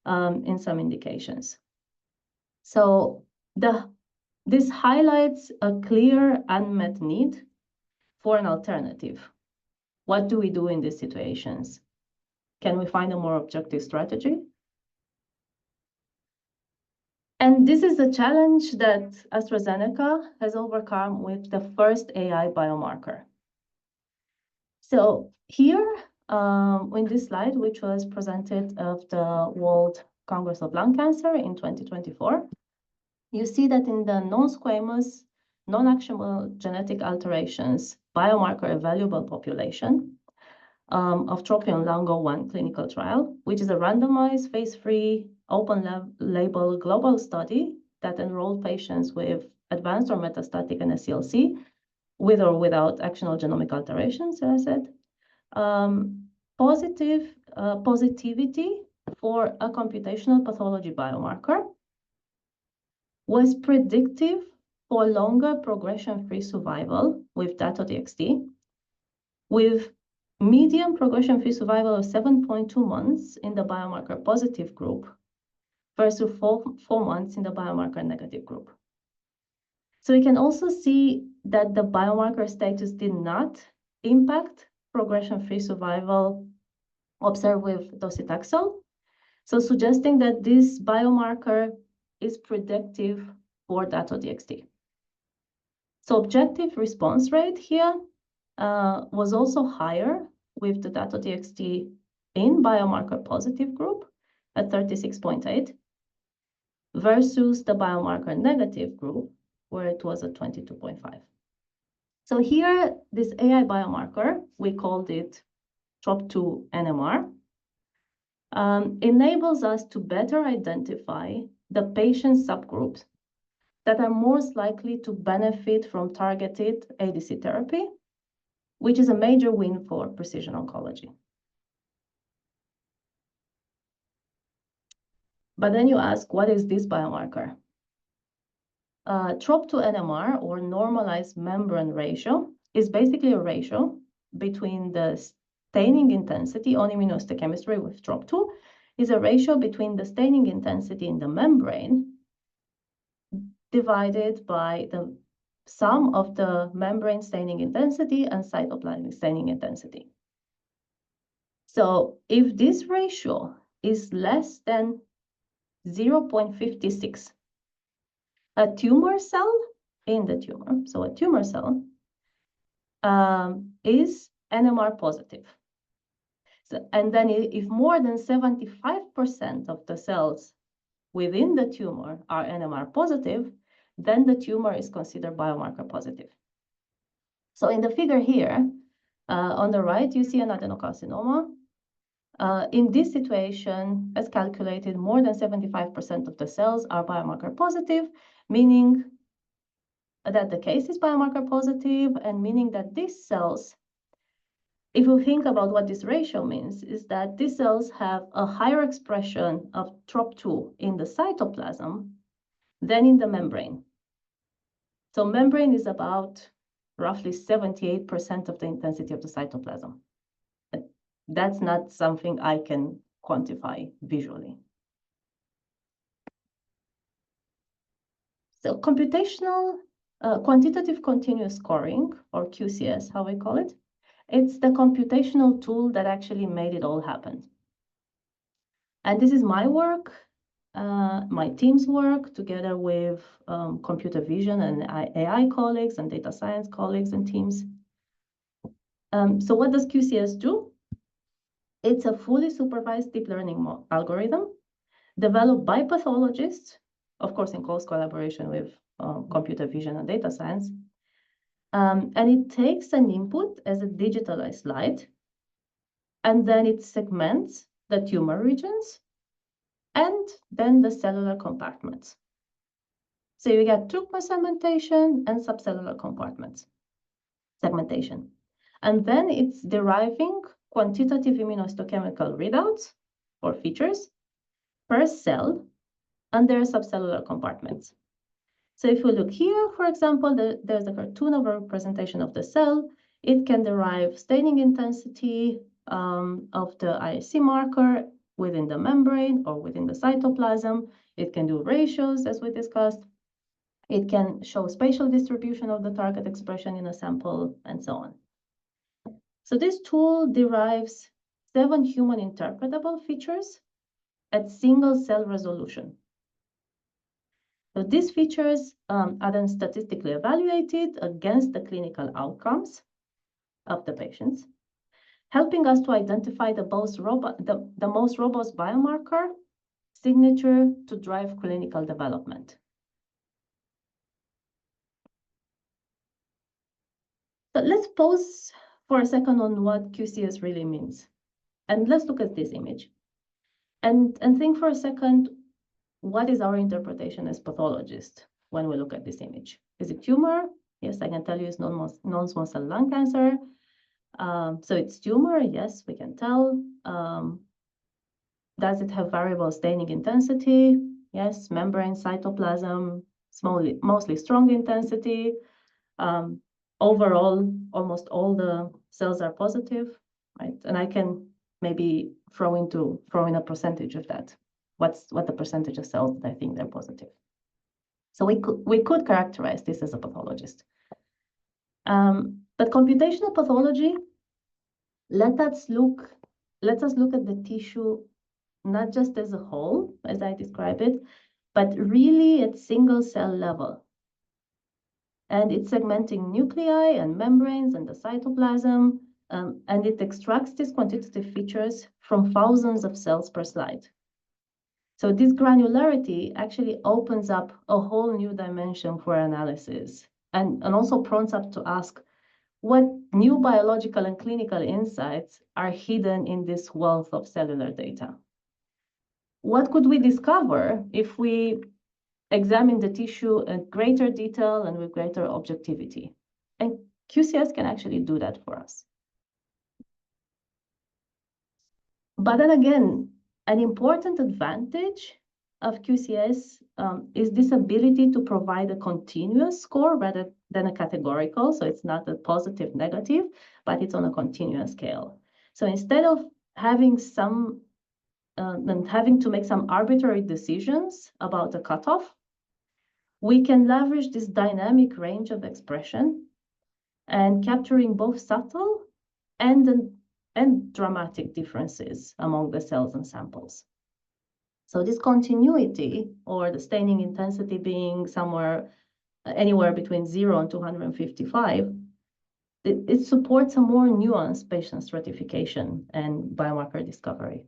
in some indications. So this highlights a clear unmet need for an alternative. What do we do in these situations? Can we find a more objective strategy? And this is a challenge that AstraZeneca has overcome with the first AI biomarker. So here, in this slide, which was presented at the World Congress of Lung Cancer in 2024, you see that in the non-squamous, non-actionable genetic alterations biomarker evaluable population of TROPION-Lung01 clinical trial, which is a randomized phase 3 open-label global study that enrolled patients with advanced or metastatic NSCLC with or without actionable genomic alterations, as I said. Positivity for a computational pathology biomarker was predictive for longer progression-free survival with Dato-DXd, with median progression-free survival of 7.2 months in the biomarker positive group versus 4 months in the biomarker negative group. So we can also see that the biomarker status did not impact progression-free survival observed with docetaxel, so suggesting that this biomarker is predictive for Dato-DXd. So objective response rate here was also higher with the Dato-DXd in biomarker positive group at 36.8 versus the biomarker negative group, where it was at 22.5. So here, this AI biomarker, we called it TROP2 NMR, enables us to better identify the patient subgroups that are most likely to benefit from targeted ADC therapy, which is a major win for precision oncology. But then you ask, what is this biomarker? TROP2 NMR, or normalized membrane ratio, is basically a ratio between the staining intensity on immunohistochemistry with TROP2, is a ratio between the staining intensity in the membrane divided by the sum of the membrane staining intensity and cytoplasmic staining intensity. So if this ratio is less than 0.56, a tumor cell in the tumor, so a tumor cell, is NMR positive. So, and then if more than 75% of the cells within the tumor are NMR positive, then the tumor is considered biomarker positive. So in the figure here, on the right, you see an adenocarcinoma. In this situation, as calculated, more than 75% of the cells are biomarker positive, meaning that the case is biomarker positive, and meaning that these cells, if you think about what this ratio means, is that these cells have a higher expression of TROP2 in the cytoplasm than in the membrane. So membrane is about roughly 78% of the intensity of the cytoplasm. That's not something I can quantify visually. So computational quantitative continuous scoring, or QCS, how we call it, it's the computational tool that actually made it all happen. And this is my work, my team's work, together with computer vision and AI colleagues and data science colleagues and teams. So what does QCS do? It's a fully supervised deep learning algorithm developed by pathologists, of course, in close collaboration with computer vision and data science. And it takes an input as a digitalized light, and then it segments the tumor regions and then the cellular compartments. So you get tumor segmentation and subcellular compartments segmentation. And then it's deriving quantitative immunohistochemical readouts or features per cell under subcellular compartments. So if we look here, for example, there's a cartoon of a representation of the cell. It can derive staining intensity of the IHC marker within the membrane or within the cytoplasm. It can do ratios, as we discussed. It can show spatial distribution of the target expression in a sample, and so on. So this tool derives 7 human interpretable features at single cell resolution. So these features are then statistically evaluated against the clinical outcomes of the patients, helping us to identify the most robust biomarker signature to drive clinical development. So let's pause for a second on what QCS really means. And let's look at this image and think for a second, what is our interpretation as pathologists when we look at this image? Is it tumor? Yes, I can tell you it's non-small cell lung cancer. So it's tumor, yes, we can tell. Does it have variable staining intensity? Yes, membrane, cytoplasm, mostly strong intensity. Overall, almost all the cells are positive, right? And I can maybe throw in a percentage of that. What the percentage of cells that I think they're positive. So we could characterize this as a pathologist. But computational pathology, let us look at the tissue not just as a whole, as I describe it, but really at single cell level. And it's segmenting nuclei and membranes and the cytoplasm, and it extracts these quantitative features from thousands of cells per slide. So this granularity actually opens up a whole new dimension for analysis and also prompts us to ask what new biological and clinical insights are hidden in this wealth of cellular data. What could we discover if we examine the tissue in greater detail and with greater objectivity? And QCS can actually do that for us. But then again, an important advantage of QCS is this ability to provide a continuous score rather than a categorical. So it's not a positive, negative, but it's on a continuous scale. So instead of having having to make some arbitrary decisions about the cutoff, we can leverage this dynamic range of expression and capturing both subtle and dramatic differences among the cells and samples. So this continuity, or the staining intensity being anywhere between 0 and 255, it supports a more nuanced patient stratification and biomarker discovery.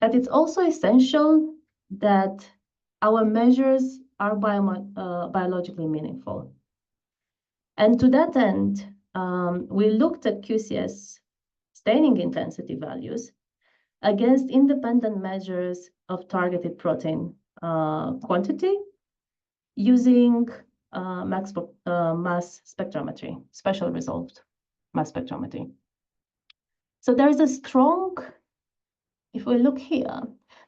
But it's also essential that our measures are biologically meaningful. And to that end, we looked at QCS staining intensity values against independent measures of targeted protein quantity using mass spectrometry, special resolved mass spectrometry. So there is a strong, if we look here,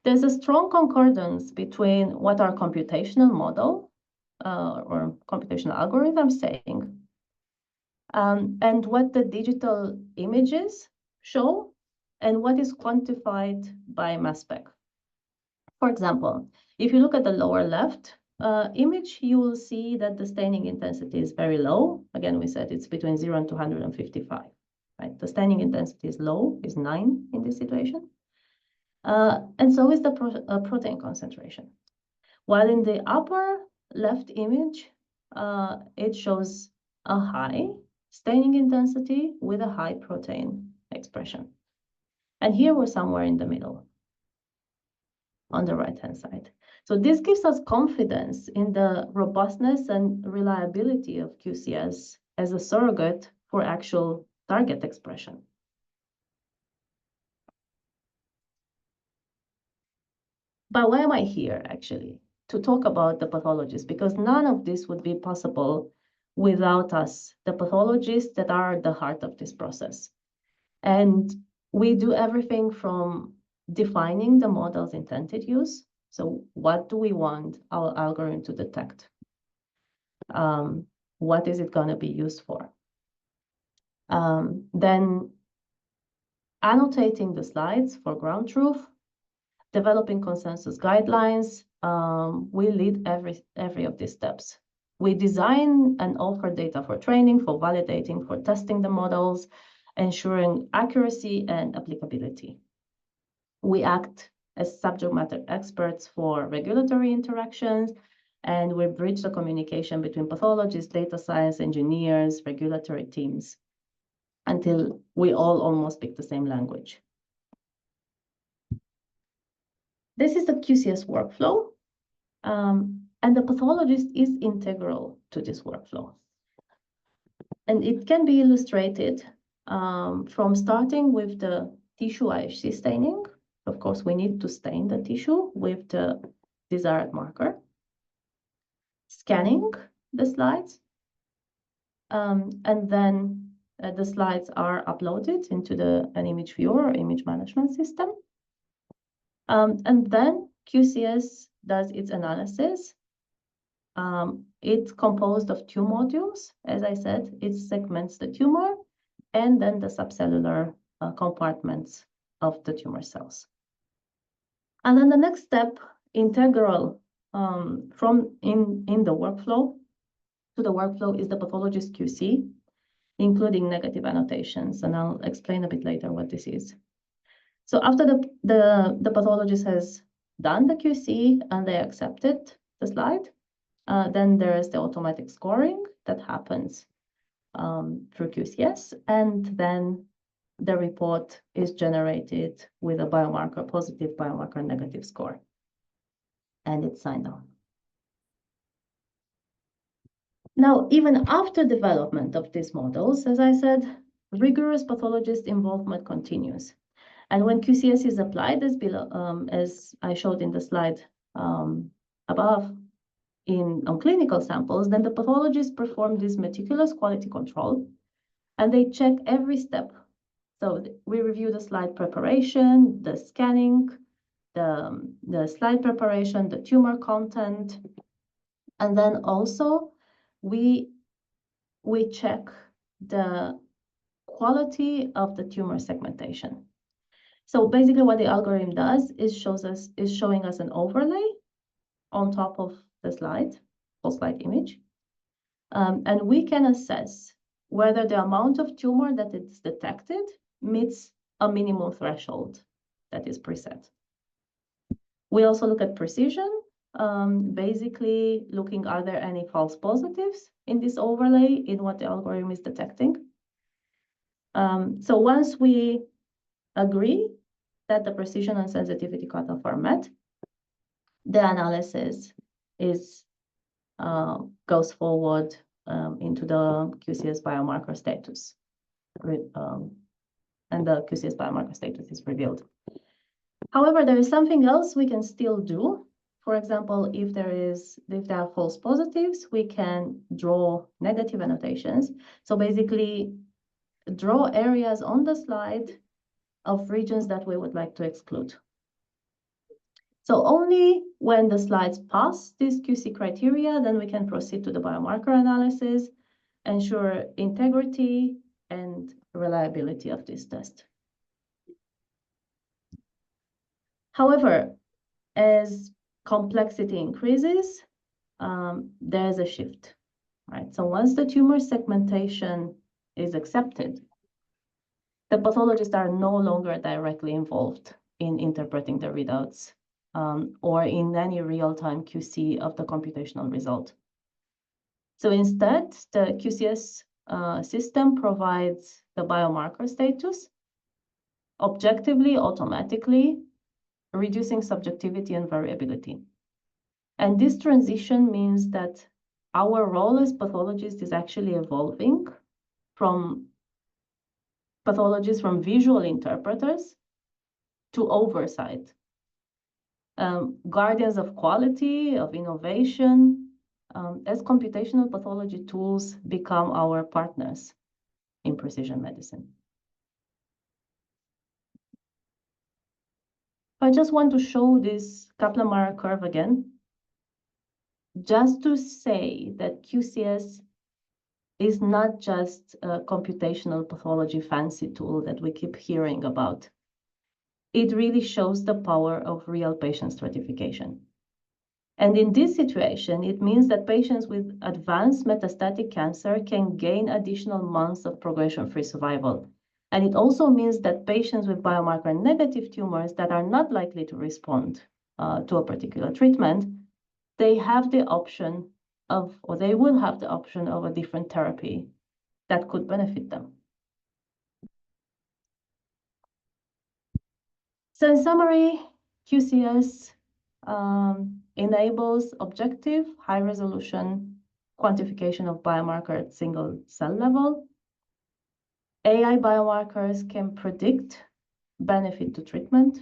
there's a strong concordance between what our computational model or computational algorithm saying and what the digital images show and what is quantified by mass spec. For example, if you look at the lower left image, you will see that the staining intensity is very low. Again, we said it's between 0 and 255, right? The staining intensity is low, is 9 in this situation. And so is the protein concentration. While in the upper left image, it shows a high staining intensity with a high protein expression. And here we're somewhere in the middle on the right-hand side. So this gives us confidence in the robustness and reliability of QCS as a surrogate for actual target expression. But why am I here, actually? To talk about the pathologists, because none of this would be possible without us, the pathologists that are at the heart of this process. And we do everything from defining the model's intended use. So what do we want our algorithm to detect? What is it going to be used for? Then annotating the slides for ground truth, developing consensus guidelines. We lead every of these steps. We design and offer data for training, for validating, for testing the models, ensuring accuracy and applicability. We act as subject matter experts for regulatory interactions, and we bridge the communication between pathologists, data science engineers, regulatory teams, until we all almost speak the same language. This is the QCS workflow, and the pathologist is integral to this workflow. And it can be illustrated from starting with the tissue IHC staining. Of course, we need to stain the tissue with the desired marker, scanning the slides, and then the slides are uploaded into an image viewer or image management system. And then QCS does its analysis. It's composed of 2 modules. As I said, it segments the tumor and then the subcellular compartments of the tumor cells. And then the next step, integral from in the workflow to the workflow, is the pathologist QC, including negative annotations. And I'll explain a bit later what this is. So after the pathologist has done the QC and they accepted the slide, then there is the automatic scoring that happens through QCS, and then the report is generated with a biomarker, positive biomarker, negative score, and it's signed on. Now, even after development of these models, as I said, rigorous pathologist involvement continues. And when QCS is applied, as I showed in the slide above, on clinical samples, then the pathologists perform this meticulous quality control, and they check every step. So we review the slide preparation, the scanning, the slide preparation, the tumor content, and then also we check the quality of the tumor segmentation. So basically what the algorithm does is showing us an overlay on top of the slide, full slide image. And we can assess whether the amount of tumor that is detected meets a minimum threshold that is preset. We also look at precision, basically looking, are there any false positives in this overlay in what the algorithm is detecting? So once we agree that the precision and sensitivity cutoff are met, the analysis is goes forward into the QCS biomarker status, and the QCS biomarker status is revealed. However, there is something else we can still do. For example, if there are false positives, we can draw negative annotations. So basically, draw areas on the slide of regions that we would like to exclude. So only when the slides pass this QC criteria, then we can proceed to the biomarker analysis, ensure integrity and reliability of this test. However, as complexity increases, there's a shift, right? So once the tumor segmentation is accepted, the pathologists are no longer directly involved in interpreting the readouts or in any real-time QC of the computational result. So instead, the QCS system provides the biomarker status objectively, automatically, reducing subjectivity and variability. And this transition means that our role as pathologists is actually evolving from pathologists, from visual interpreters to oversight, guardians of quality, of innovation, as computational pathology tools become our partners in precision medicine. I just want to show this Kaplan-Meier curve again, just to say that QCS is not just a computational pathology fancy tool that we keep hearing about. It really shows the power of real patient stratification. And in this situation, it means that patients with advanced metastatic cancer can gain additional months of progression-free survival. And it also means that patients with biomarker negative tumors that are not likely to respond to a particular treatment, they have the option of, or they will have the option of a different therapy that could benefit them. So in summary, QCS enables objective, high-resolution quantification of biomarker at single cell level. AI biomarkers can predict benefit to treatment,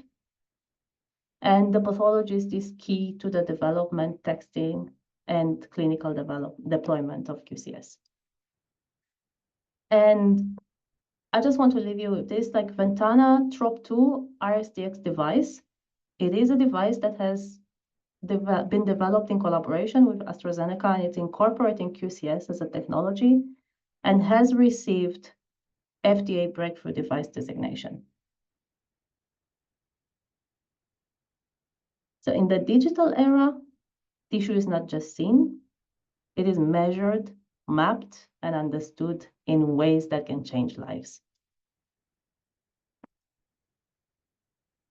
and the pathologist is key to the development, testing, and clinical deployment of QCS. And I just want to leave you with this, like Ventana TROP2 RSDX device. It is a device that has been developed in collaboration with AstraZeneca, and it's incorporating QCS as a technology and has received FDA breakthrough device designation. So in the digital era, tissue is not just seen, it is measured, mapped, and understood in ways that can change lives.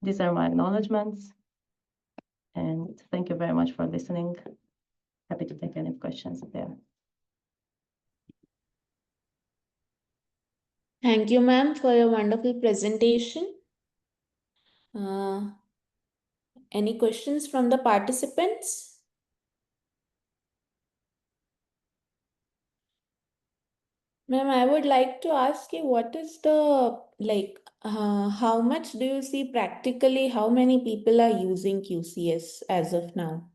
These are my acknowledgements, and thank you very much for listening. Happy to take any questions there. Thank you, ma'am, for your wonderful presentation. Any questions from the participants? Ma'am, I would like to ask you, what is the, how much do you see practically, how many people are using QCS as of now?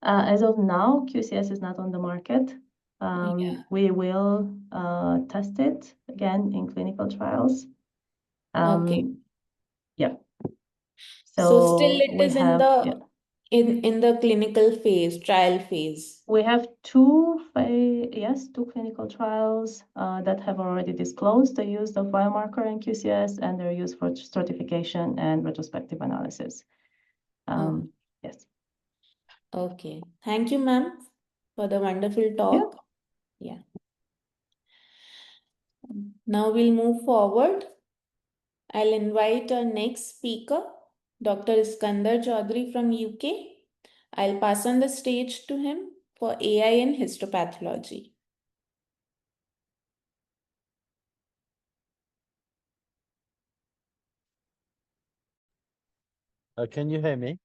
As of now, QCS is not on the market. We will test it again in clinical trials. Okay. Yeah. So still it we is have, in the clinical phase, trial phase. We have two clinical trials that have already disclosed the use of biomarker in QCS and their use for stratification and retrospective analysis. Yes. Okay. Thank you, ma'am, for the wonderful talk. Yeah. Now we'll move forward. I'll invite our next speaker, Dr. Iskandar Chaudhary from UK. I'll pass on the stage to him for AI in histopathology. Can you hear me?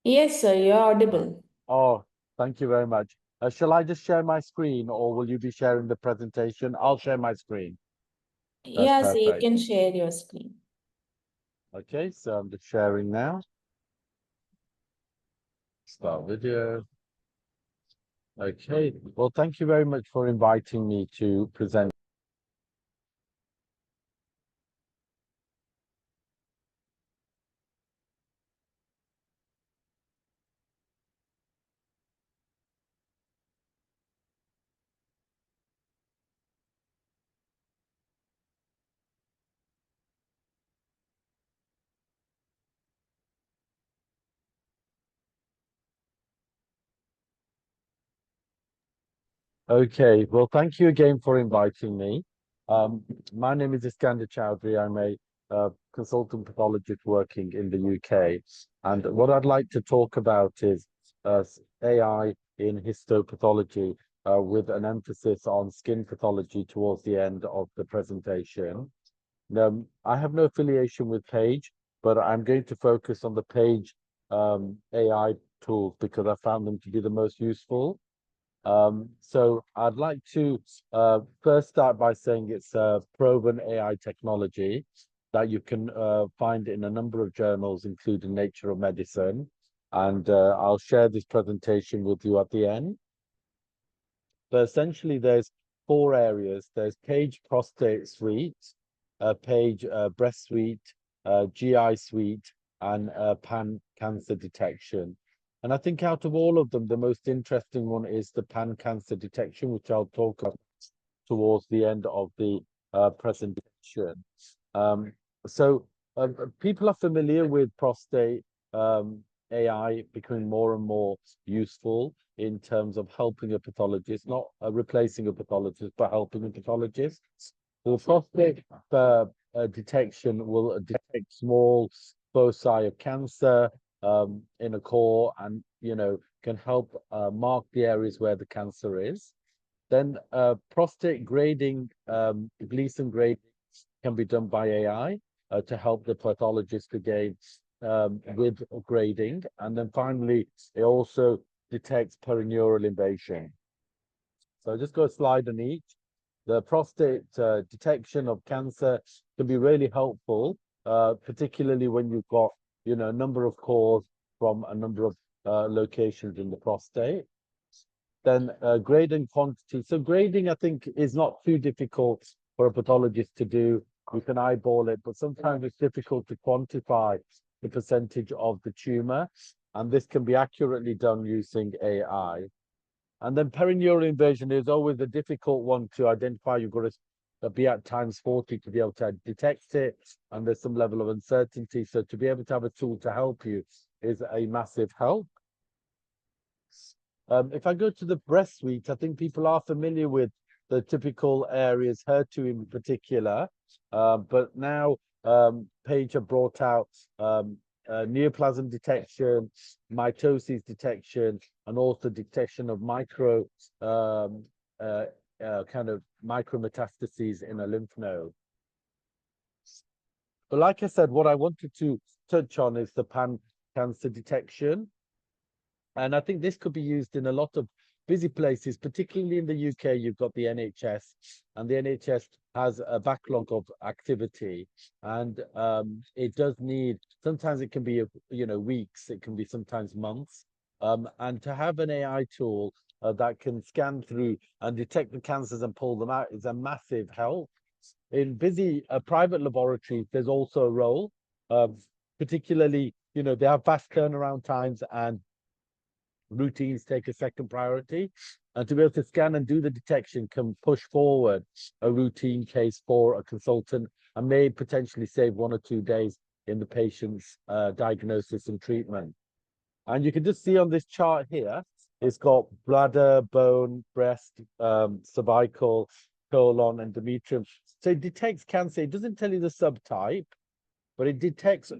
Yes, sir, you're audible. Oh, thank you very much. Shall I just share my screen or will you be sharing the presentation? I'll share my screen. That's Yes, you perfect. can share your screen. Okay, so I'm just sharing now. Start video. Okay, well, thank you very much for inviting me to present. Okay, well, thank you again for inviting me. My name is Iskandar Chaudhary. I'm a consultant pathologist working in the UK. And what I'd like to talk about is AI in histopathology with an emphasis on skin pathology towards the end of the presentation. I have no affiliation with Page, but I'm going to focus on the Page AI tools because I found them to be the most useful. So I'd like to first start by saying it's a proven AI technology that you can find in a number of journals, including Nature of Medicine. And I'll share this presentation with you at the end. But essentially, there's 4 areas. There's Page Prostate Suite, Page Breast Suite, GI Suite, and Pan Cancer Detection. And I think out of all of them, the most interesting one is the pan-cancer detection, which I'll talk about towards the end of the presentation. People are familiar with prostate AI becoming more and more useful in terms of helping a pathologist, not replacing a pathologist, but helping a pathologist. The prostate detection will detect small foci of cancer in a core and, can help mark the areas where the cancer is. Then prostate grading, Gleason grading can be done by AI to help the pathologist again with grading. And then finally, it also detects perineural invasion. So I'll just go a slide on each. The prostate detection of cancer can be really helpful, particularly when you've got, a number of cores from a number of locations in the prostate. Then grading quantity. So grading, I think, is not too difficult for a pathologist to do. You can eyeball it, but sometimes it's difficult to quantify the percentage of the tumor. And this can be accurately done using AI. And then perineural invasion is always a difficult one to identify. You've got to be at times 40 to be able to detect it, and there's some level of uncertainty. So to be able to have a tool to help you is a massive help. If I go to the breast suite, I think people are familiar with the typical areas, HER2 in particular, but now Page have brought out neoplasm detection, mitosis detection, and also detection of kind of micrometastases in a lymph node. But like I said, what I wanted to touch on is the pan-cancer detection. And I think this could be used in a lot of busy places, particularly in the UK. You've got the NHS, and the NHS has a backlog of activity, and it does need, sometimes it can be, weeks, it can be sometimes months. And to have an AI tool that can scan through and detect the cancers and pull them out is a massive help. In busy private laboratories, there's also a role, particularly, they have fast turnaround times and routines take a second priority, and to be able to scan and do the detection can push forward a routine case for a consultant and may potentially save 1 or 2 days in the patient's diagnosis and treatment. And you can just see on this chart here, it's got bladder, bone, breast, cervical, colon, endometrium. So it detects cancer. It doesn't tell you the subtype, but it detects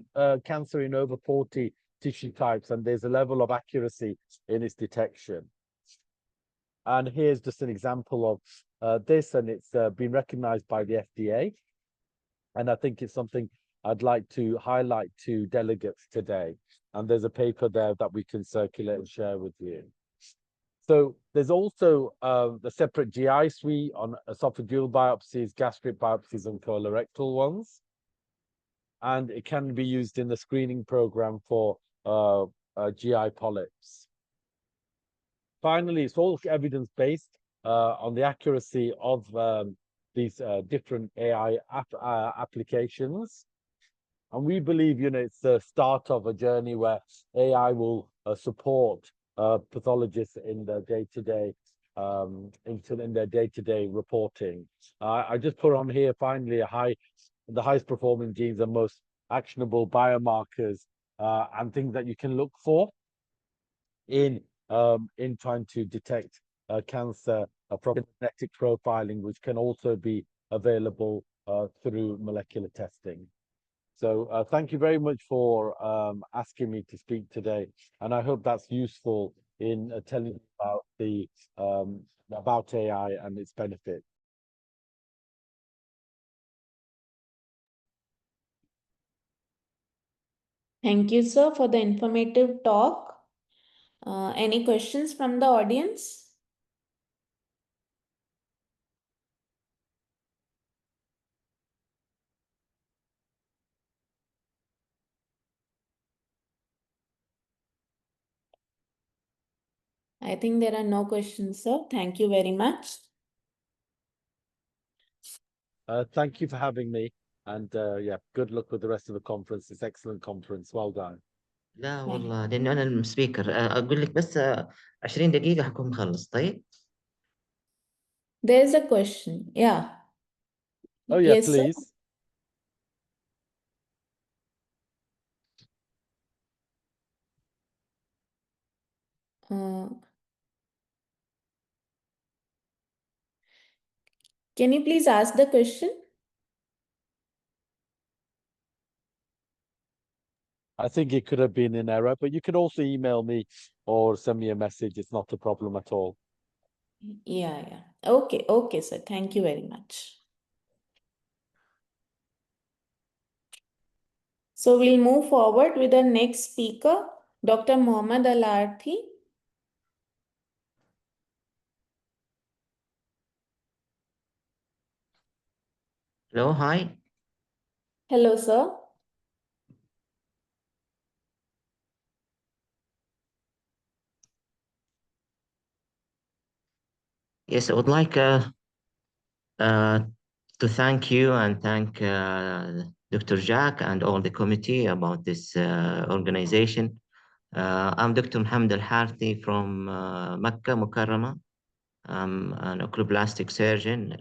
cancer in over 40 tissue types, and there's a level of accuracy in its detection. And here's just an example of this, and it's been recognized by the FDA. And I think it's something I'd like to highlight to delegates today. And there's a paper there that we can circulate and share with you. So there's also the separate GI suite on esophageal biopsies, gastric biopsies, and colorectal ones. And it can be used in the screening program for GI polyps. Finally, it's all evidence-based on the accuracy of these different AI applications. And we believe, it's the start of a journey where AI will support pathologists in their day-to-day reporting. I just put on here finally the highest performing genes and most actionable biomarkers and things that you can look for in trying to detect cancer from genetic profiling, which can also be available through molecular testing. So thank you very much for asking me to speak today, and I hope that's useful in telling you about AI and its benefits. Thank you, sir, for the informative talk. Any questions from the audience? I think there are no questions, sir. Thank you very much. Thank you for having me, and yeah, good luck with the rest of the conference. It's an excellent conference. Well done. لا والله لأنه أنا السبيكر أقول لك بس 20 دقيقة حكون مخلص طيب. There's a question. Yeah. Oh yeah, Yes, please. sir. Can you please ask the question? I think it could have been an error, but you can also email me or send me a message. It's not a problem at all. Yeah. Okay, sir. Thank you very much. So we'll move forward with the next speaker, Dr. Mohammad Al-Arthi. Hello, hi. Hello, sir. Yes, I would like to thank you and thank Dr. Jack and all the committee about this organization. I'm Dr. Mohammad Al-Harthi from Mecca Mukarrama. I'm an oculoplastic surgeon.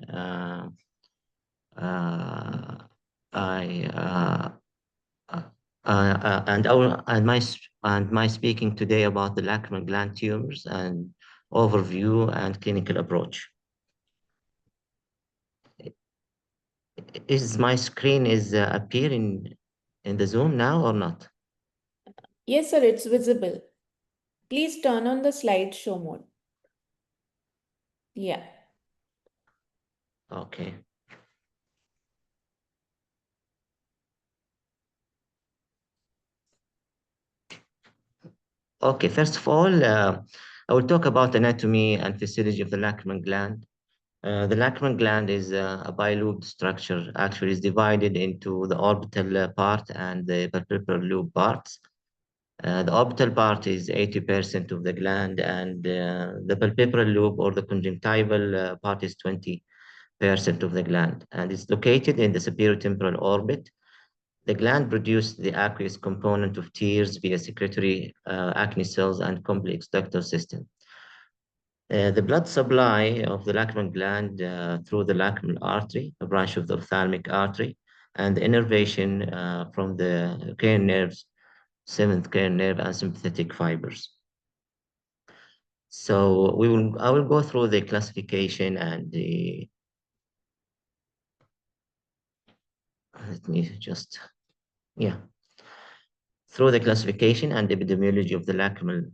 And my speaking today about the lacrimal gland tumors and overview and clinical approach. Is my screen appearing in the Zoom now or not? Yes, sir, it's visible. Please turn on the slideshow mode. Yeah. Okay. Okay, first of all, I will talk about anatomy and physiology of the lacrimal gland. The lacrimal gland is a bilobed structure. Actually, it's divided into the orbital part and the palpebral lobe parts. The orbital part is 80% of the gland, and the palpebral lobe or the conjunctival part is 20% of the gland, and it's located in the superior temporal orbit. The gland produces the aqueous component of tears via secretory acne cells and complex ductal system. The blood supply of the lacrimal gland through the lacrimal artery, a branch of the ophthalmic artery, and the innervation from the cranial nerves seventh cranial nerve, and sympathetic fibers. So I will go through the classification and the, let me just, through the classification and epidemiology of the lacrimal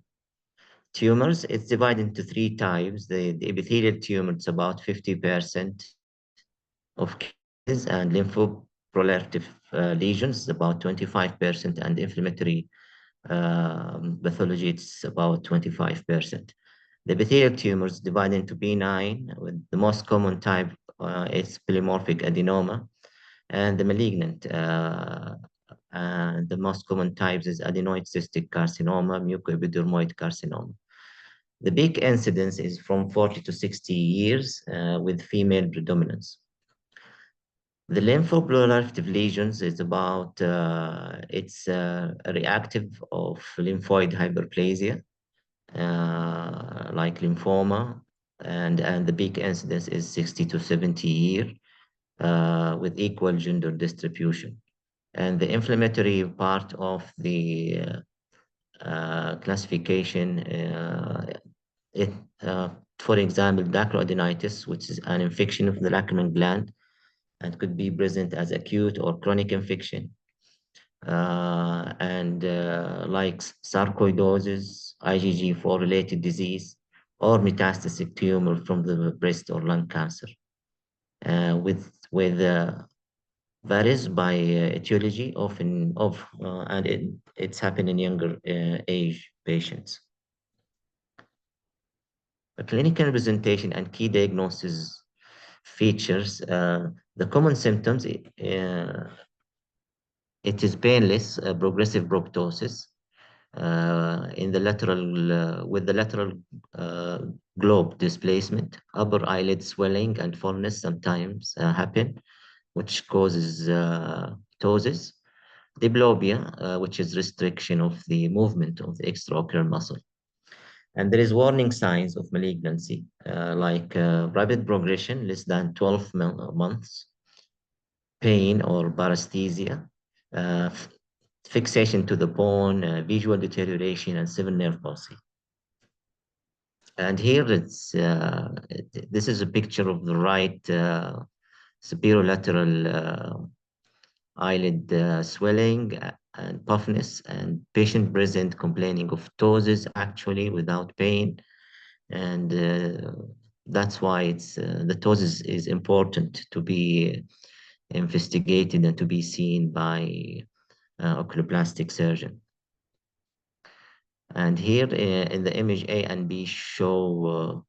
tumors. It's divided into 3 types. The epithelial tumor is about 50% of cases, and lymphoproliferative lesions about 25%, and inflammatory pathology it's about 25%. The epithelial tumors divided into benign, with the most common type is polymorphic adenoma, and the malignant. And the most common types is adenoid cystic carcinoma, mucoepidermoid carcinoma. The peak incidence is from 40 to 60 years with female predominance. The lymphoproliferative lesions is about, it's reactive of lymphoid hyperplasia, like lymphoma, and the peak incidence is 60 to 70 year with equal gender distribution. And the inflammatory part of the classification, for example, dacroadenitis, which is an infection of the lacrimal gland and could be present as acute or chronic infection. Like sarcoidosis, IgG4 related disease, or metastatic tumor from the breast or lung cancer, with varies by etiology often and it's happened in younger age patients. A clinical presentation and key diagnosis features. The common symptoms, it is painless, progressive proptosis in the lateral, with the lateral globe displacement. Upper eyelid swelling and fullness sometimes happen, which causes ptosis. Diplopia, which is restriction of the movement of the extraocular muscle. And there is warning signs of malignancy, like rapid progression, less than 12 months, pain or paresthesia, fixation to the bone, visual deterioration, and severe nerve palsy. And here it's, this is a picture of the right superolateral eyelid swelling and puffiness, and patient present complaining of ptosis actually without pain. And that's why it's the ptosis is important to be investigated and to be seen by oculoplastic surgeon. And here in the image A and B show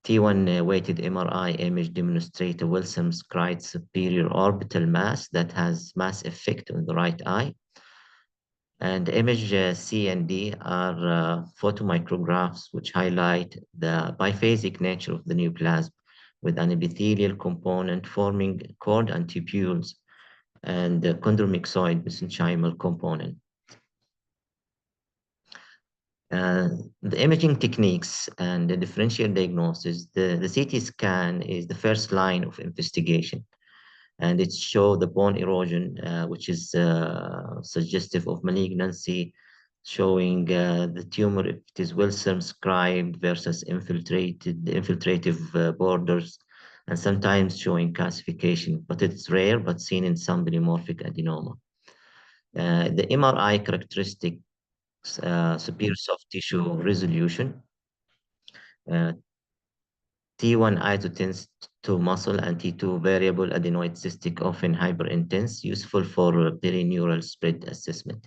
T1 weighted MRI image demonstrate a well-circumscribed superior orbital mass that has mass effect on the right eye. And image C and D are photomicrographs which highlight the biphasic nature of the neoplasm, with an epithelial component forming cord and tubules, and the chondromyxoid mesenchymal component. The imaging techniques and the differential diagnosis, the CT scan is the first line of investigation, and it shows the bone erosion, which is suggestive of malignancy, showing the tumor, if it is well circumscribed versus infiltrative borders, and sometimes showing calcification, but it's rare, but seen in some polymorphic adenoma. The MRI characteristic, superior soft tissue resolution, T1 isotense to muscle, and T2 variable adenoid cystic, often hyperintense, useful for perineural spread assessment.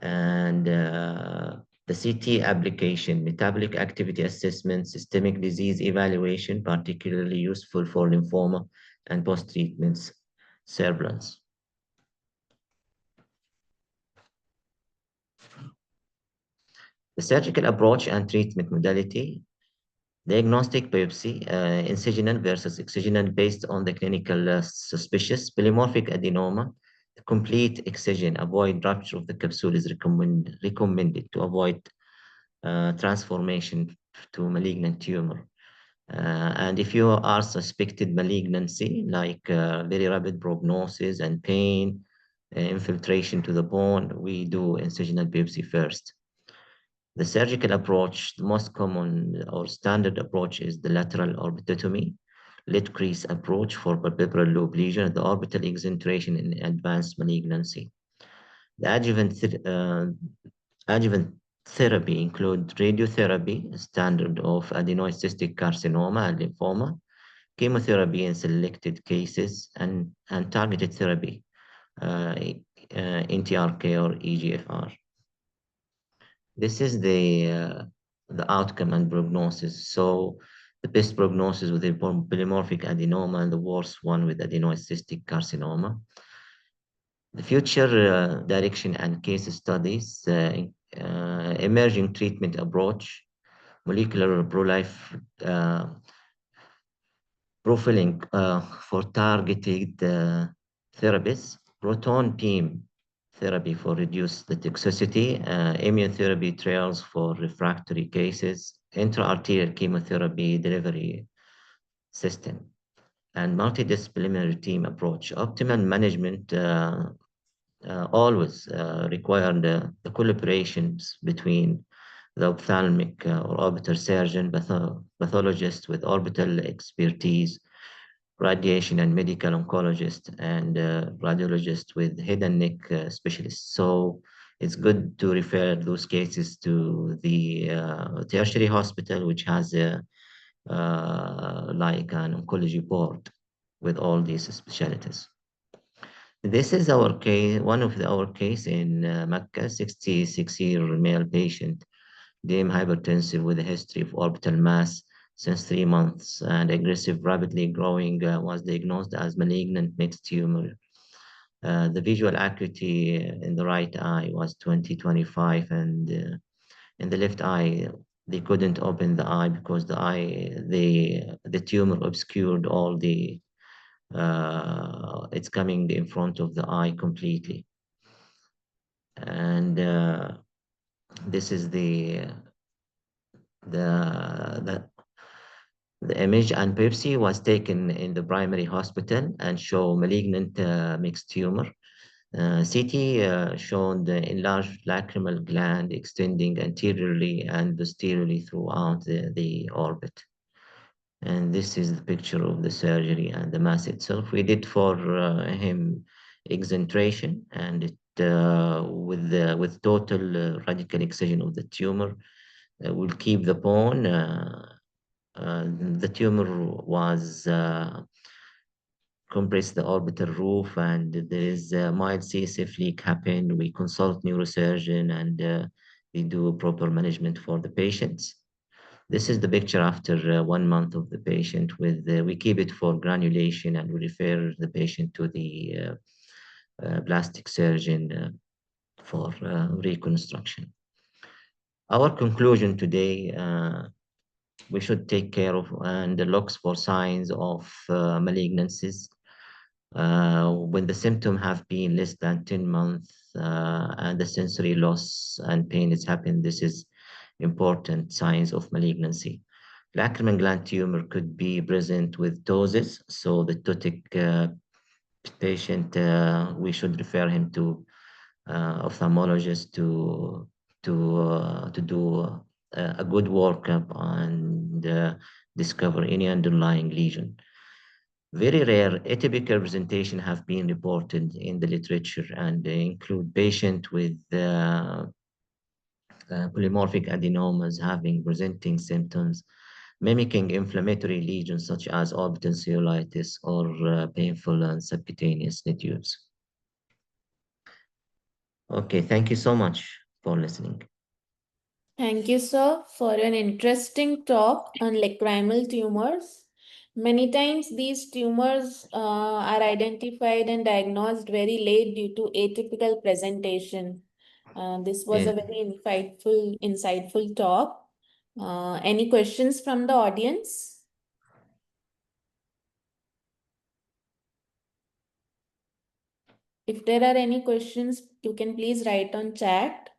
And the CT application, metabolic activity assessment, systemic disease evaluation, particularly useful for lymphoma and post-treatment surveillance. The surgical approach and treatment modality, diagnostic biopsy, incisional versus excisional based on the clinical suspicious. Polymorphic adenoma, complete excision, avoid rupture of the capsule is recommended to avoid transformation to malignant tumor. And if you are suspected malignancy, like very rapid prognosis and pain, infiltration to the bone, we do incisional biopsy first. The surgical approach, the most common or standard approach is the lateral orbitotomy, lid crease approach for palpebral lobe lesion, the orbital exenteration in advanced malignancy. The adjuvant therapy include radiotherapy, standard of adenoid cystic carcinoma and lymphoma, chemotherapy in selected cases, and targeted therapy, NTRK or EGFR. This is the outcome and prognosis. So the best prognosis with the polymorphic adenoma and the worst one with adenoid cystic carcinoma. The future direction and case studies, emerging treatment approach, molecular pro-life profiling for targeted therapies, proton beam therapy for reduced the toxicity, immunotherapy trials for refractory cases, intra-arterial chemotherapy delivery system, and multidisciplinary team approach. Optimal management always require the collaborations between the ophthalmic or orbital surgeon, pathologist with orbital expertise, radiation and medical oncologist, and radiologist with head and neck specialists. So it's good to refer those cases to the tertiary hospital, which has like an oncology board with all these specialties. This is our case, one of our case in Mecca, 66-year male patient, deemed hypertensive with a history of orbital mass since 3 months and aggressive, rapidly growing, was diagnosed as malignant mixed tumor. The visual acuity in the right eye was 20/25, and in the left eye, they couldn't open the eye because the tumor obscured all the it's coming in front of the eye completely. And this is the image and biopsy was taken in the primary hospital and show malignant mixed tumor. CT shown the enlarged lacrimal gland extending anteriorly and posteriorly throughout the orbit. And this is the picture of the surgery and the mass itself. We did for him exentration, and it with total radical excision of the tumor will keep the bone. The tumor was compressed the orbital roof, and there is a mild CSF leak happened. We consult neurosurgeon, and we do proper management for the patients. This is the picture after 1 month of the patient with, we keep it for granulation, and we refer the patient to the plastic surgeon for reconstruction. Our conclusion today, we should take care of and look for signs of malignancies. When the symptoms have been less than 10 months and the sensory loss and pain has happened, this is important signs of malignancy. Lacrimal gland tumor could be present with ptosis, so the ptotic patient, we should refer him to ophthalmologist to do a good workup and discover any underlying lesion. Very rare atypical presentation have been reported in the literature, and they include patient with polymorphic adenomas having presenting symptoms mimicking inflammatory lesions such as orbital cellulitis or painful and subcutaneous nodules. Okay, thank you so much for listening. Thank you, sir, for an interesting talk on lacrimal tumors. Many times these tumors are identified and diagnosed very late due to atypical presentation. This was a very insightful talk. Any questions from the audience? If there are any questions, you can please write on chat.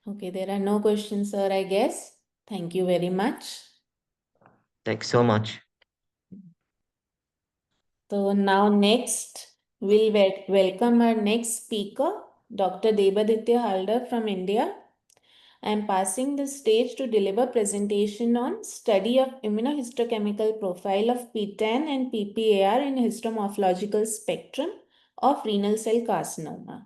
Okay, there are no questions, sir, I guess. Thank you very much. Thanks so much. So now next, we'll welcome our next speaker, Dr. Debaditya Haldar from India. I am passing the stage to deliver presentation on study of immunohistochemical profile of PTEN and PPAR in histomorphological spectrum of renal cell carcinoma.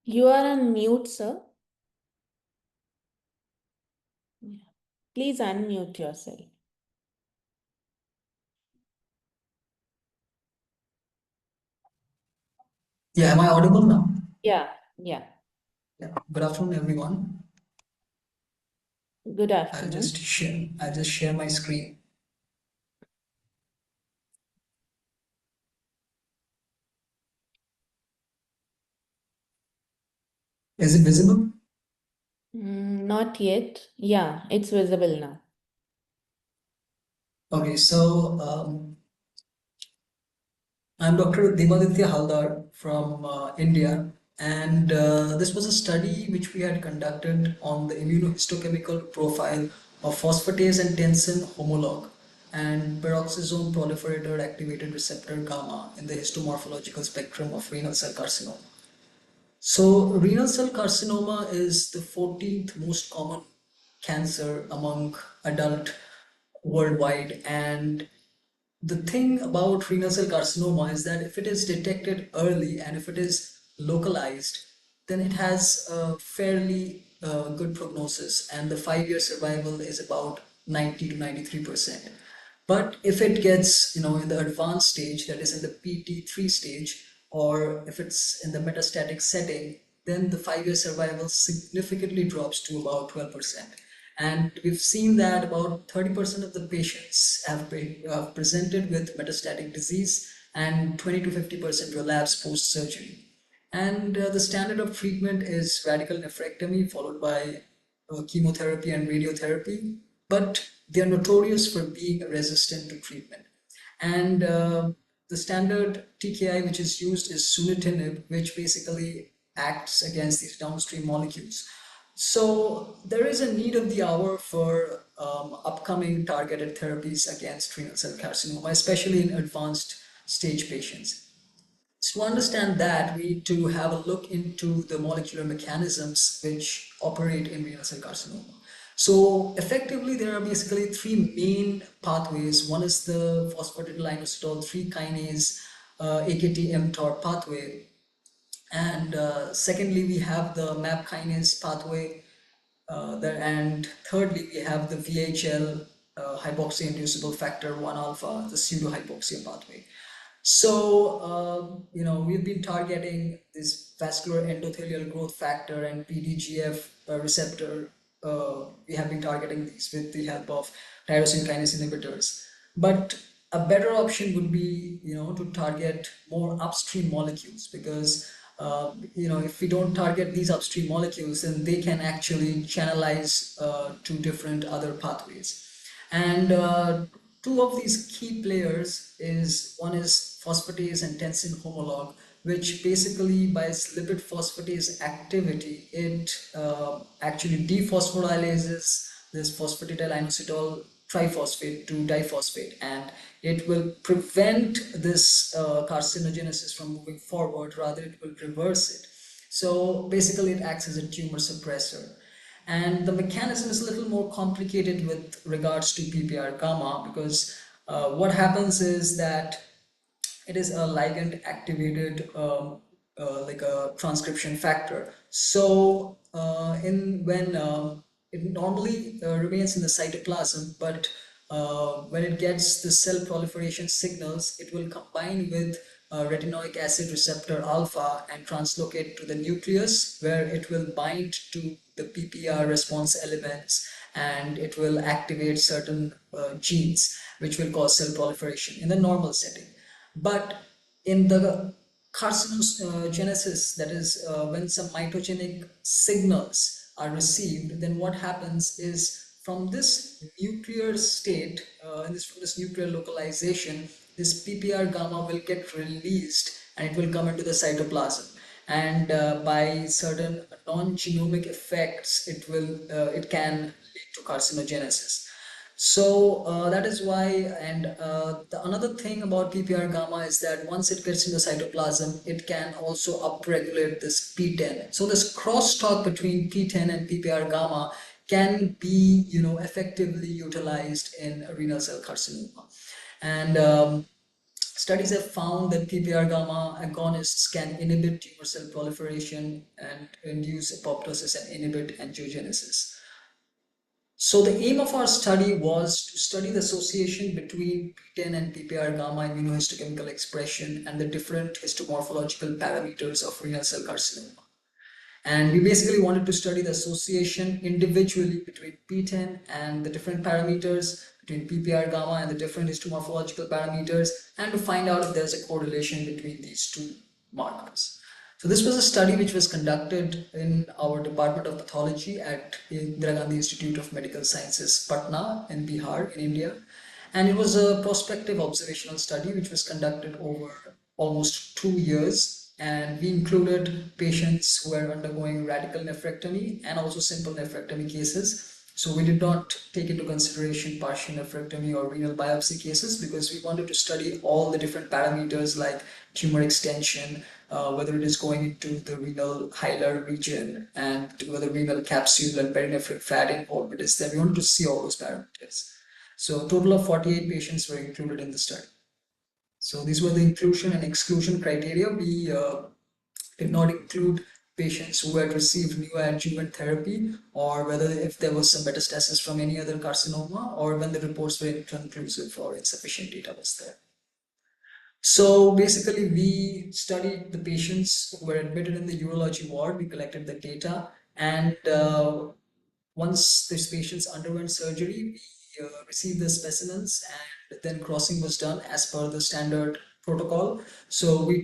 You are on mute, sir. Please unmute yourself. Yeah, am I audible now? Yeah. Yeah. Good afternoon, everyone. Good afternoon. I'll just share my screen. Is it visible? Not yet. Yeah, it's visible now. Okay, so I'm Dr. Debaditya Haldar from India, and this was a study which we had conducted on the immunohistochemical profile of phosphatase and tensin homolog and peroxisome proliferator activated receptor gamma in the histomorphological spectrum of renal cell carcinoma. So renal cell carcinoma is the 14th most common cancer among adult worldwide, and the thing about renal cell carcinoma is that if it is detected early and if it is localized, then it has a fairly good prognosis, and the 5-year survival is about 90 to 93%. But if it gets, in the advanced stage, that is in the PT3 stage, or if it's in the metastatic setting, then the 5-year survival significantly drops to about 12%. And we've seen that about 30% of the patients have presented with metastatic disease and 20 to 50% relapse post-surgery. And the standard of treatment is radical nephrectomy followed by chemotherapy and radiotherapy, but they are notorious for being resistant to treatment. And the standard TKI which is used is sunitinib, which basically acts against these downstream molecules. So there is a need of the hour for upcoming targeted therapies against renal cell carcinoma, especially in advanced stage patients. So to understand that, we need to have a look into the molecular mechanisms which operate in renal cell carcinoma. So effectively, there are basically three main pathways. One is the phosphatidylinositol 3 kinase AKT-mTOR pathway. And secondly, we have the MAP kinase pathway. And thirdly, we have the VHL hypoxia-inducible factor 1 alpha, the pseudohypoxia pathway. So, we've been targeting this vascular endothelial growth factor and PDGF receptor. We have been targeting these with the help of tyrosine kinase inhibitors. But a better option would be, to target more upstream molecules, because if we don't target these upstream molecules, then they can actually channelize to different other pathways. And two of these key players one is phosphatase and tensin homolog, which basically by its lipid phosphatase activity, it actually dephosphorylases this phosphatidylinositol triphosphate to diphosphate, and it will prevent this carcinogenesis from moving forward. Rather, it will reverse it. So basically, it acts as a tumor suppressor. And the mechanism is a little more complicated with regards to PPAR gamma, because what happens is that it is a ligand activated like a transcription factor. So when it normally remains in the cytoplasm, but when it gets the cell proliferation signals, it will combine with retinoic acid receptor alpha and translocate to the nucleus, where it will bind to the PPR response elements, and it will activate certain genes which will cause cell proliferation in the normal setting. But in the carcinogenesis, that is when some mitogenic signals are received, then what happens is, from this nuclear state, from this nuclear localization, this PPR gamma will get released and it will come into the cytoplasm. and by certain non-genomic effects, it can lead to carcinogenesis. So that is why, and another thing about PPR gamma is that once it gets in the cytoplasm, it can also upregulate this P10. So this crosstalk between P10 and PPR gamma can be, effectively utilized in renal cell carcinoma. And studies have found that PPR gamma agonists can inhibit tumor cell proliferation and induce apoptosis and inhibit angiogenesis. So the aim of our study was to study the association between P10 and PPR gamma immunohistochemical expression and the different histomorphological parameters of renal cell carcinoma. And we basically wanted to study the association individually between P10 and the different parameters, between PPR gamma and the different histomorphological parameters, and to find out if there's a correlation between these two markers. So this was a study which was conducted in our Department of Pathology at Indira Gandhi Institute of Medical Sciences, Patna in Bihar in India. And it was a prospective observational study which was conducted over almost 2 years. And we included patients who were undergoing radical nephrectomy and also simple nephrectomy cases. So we did not take into consideration partial nephrectomy or renal biopsy cases because we wanted to study all the different parameters like tumor extension, whether it is going into the renal hilar region, and whether renal capsule and perinephric fat involvement is there. We wanted to see all those parameters. So a total of 48 patients were included in the study. So these were the inclusion and exclusion criteria. We did not include patients who had received neoadjuvant therapy, or whether if there was some metastasis from any other carcinoma, or when the reports were inconclusive or insufficient data was there. So basically, we studied the patients who were admitted in the urology ward. We collected the data, and once these patients underwent surgery, we received the specimens, and then crossing was done as per the standard protocol. So we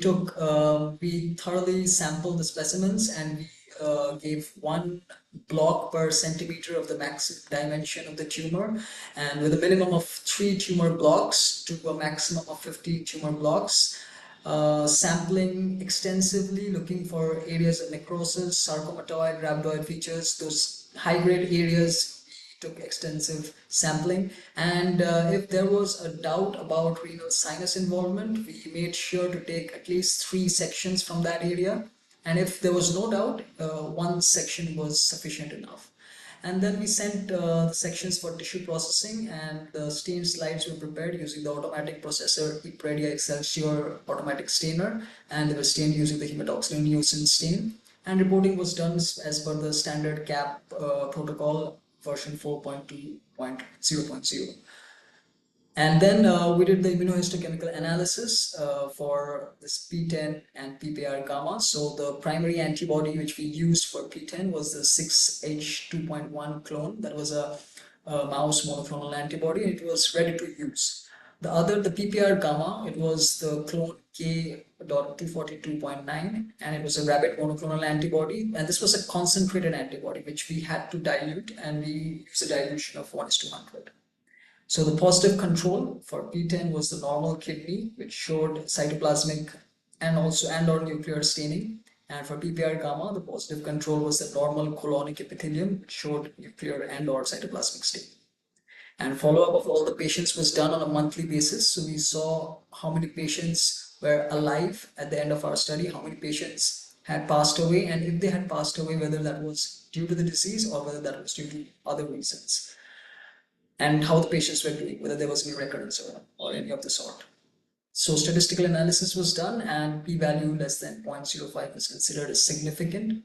thoroughly sampled the specimens, and we gave 1 block per centimeter of the max dimension of the tumor, and with a minimum of 3 tumor blocks to a maximum of 50 tumor blocks. Sampling extensively, looking for areas of necrosis, sarcomatoid, rhabdoid features, those high-grade areas. We took extensive sampling, and if there was a doubt about renal sinus involvement, we made sure to take at least 3 sections from that area, and if there was no doubt, 1 section was sufficient enough. And then we sent the sections for tissue processing, and the stain slides were prepared using the automatic processor ePredia Excelsior automatic stainer, and they were stained using the hematoxylin Nielsen stain. And reporting was done as per the standard CAP protocol version 4.2.0.0. And then we did the immunohistochemical analysis for this P10 and PPR gamma. So the primary antibody which we used for P10 was the 6H2.1 clone. That was a mouse monoclonal antibody, and it was ready to use. The PPR gamma, it was the clone K.242.9, and it was a rabbit monoclonal antibody. And this was a concentrated antibody which we had to dilute, and we used a dilution of 1:100. So the positive control for P10 was the normal kidney, which showed cytoplasmic and or nuclear staining. And for PPR gamma, the positive control was the normal colonic epithelium, which showed nuclear and or cytoplasmic staining. And follow-up of all the patients was done on a monthly basis. So we saw how many patients were alive at the end of our study, how many patients had passed away, and if they had passed away, whether that was due to the disease or whether that was due to other reasons, and how the patients were doing, whether there was any recurrence or any of the sort. So statistical analysis was done, and p-value less than 0.05 was considered as significant.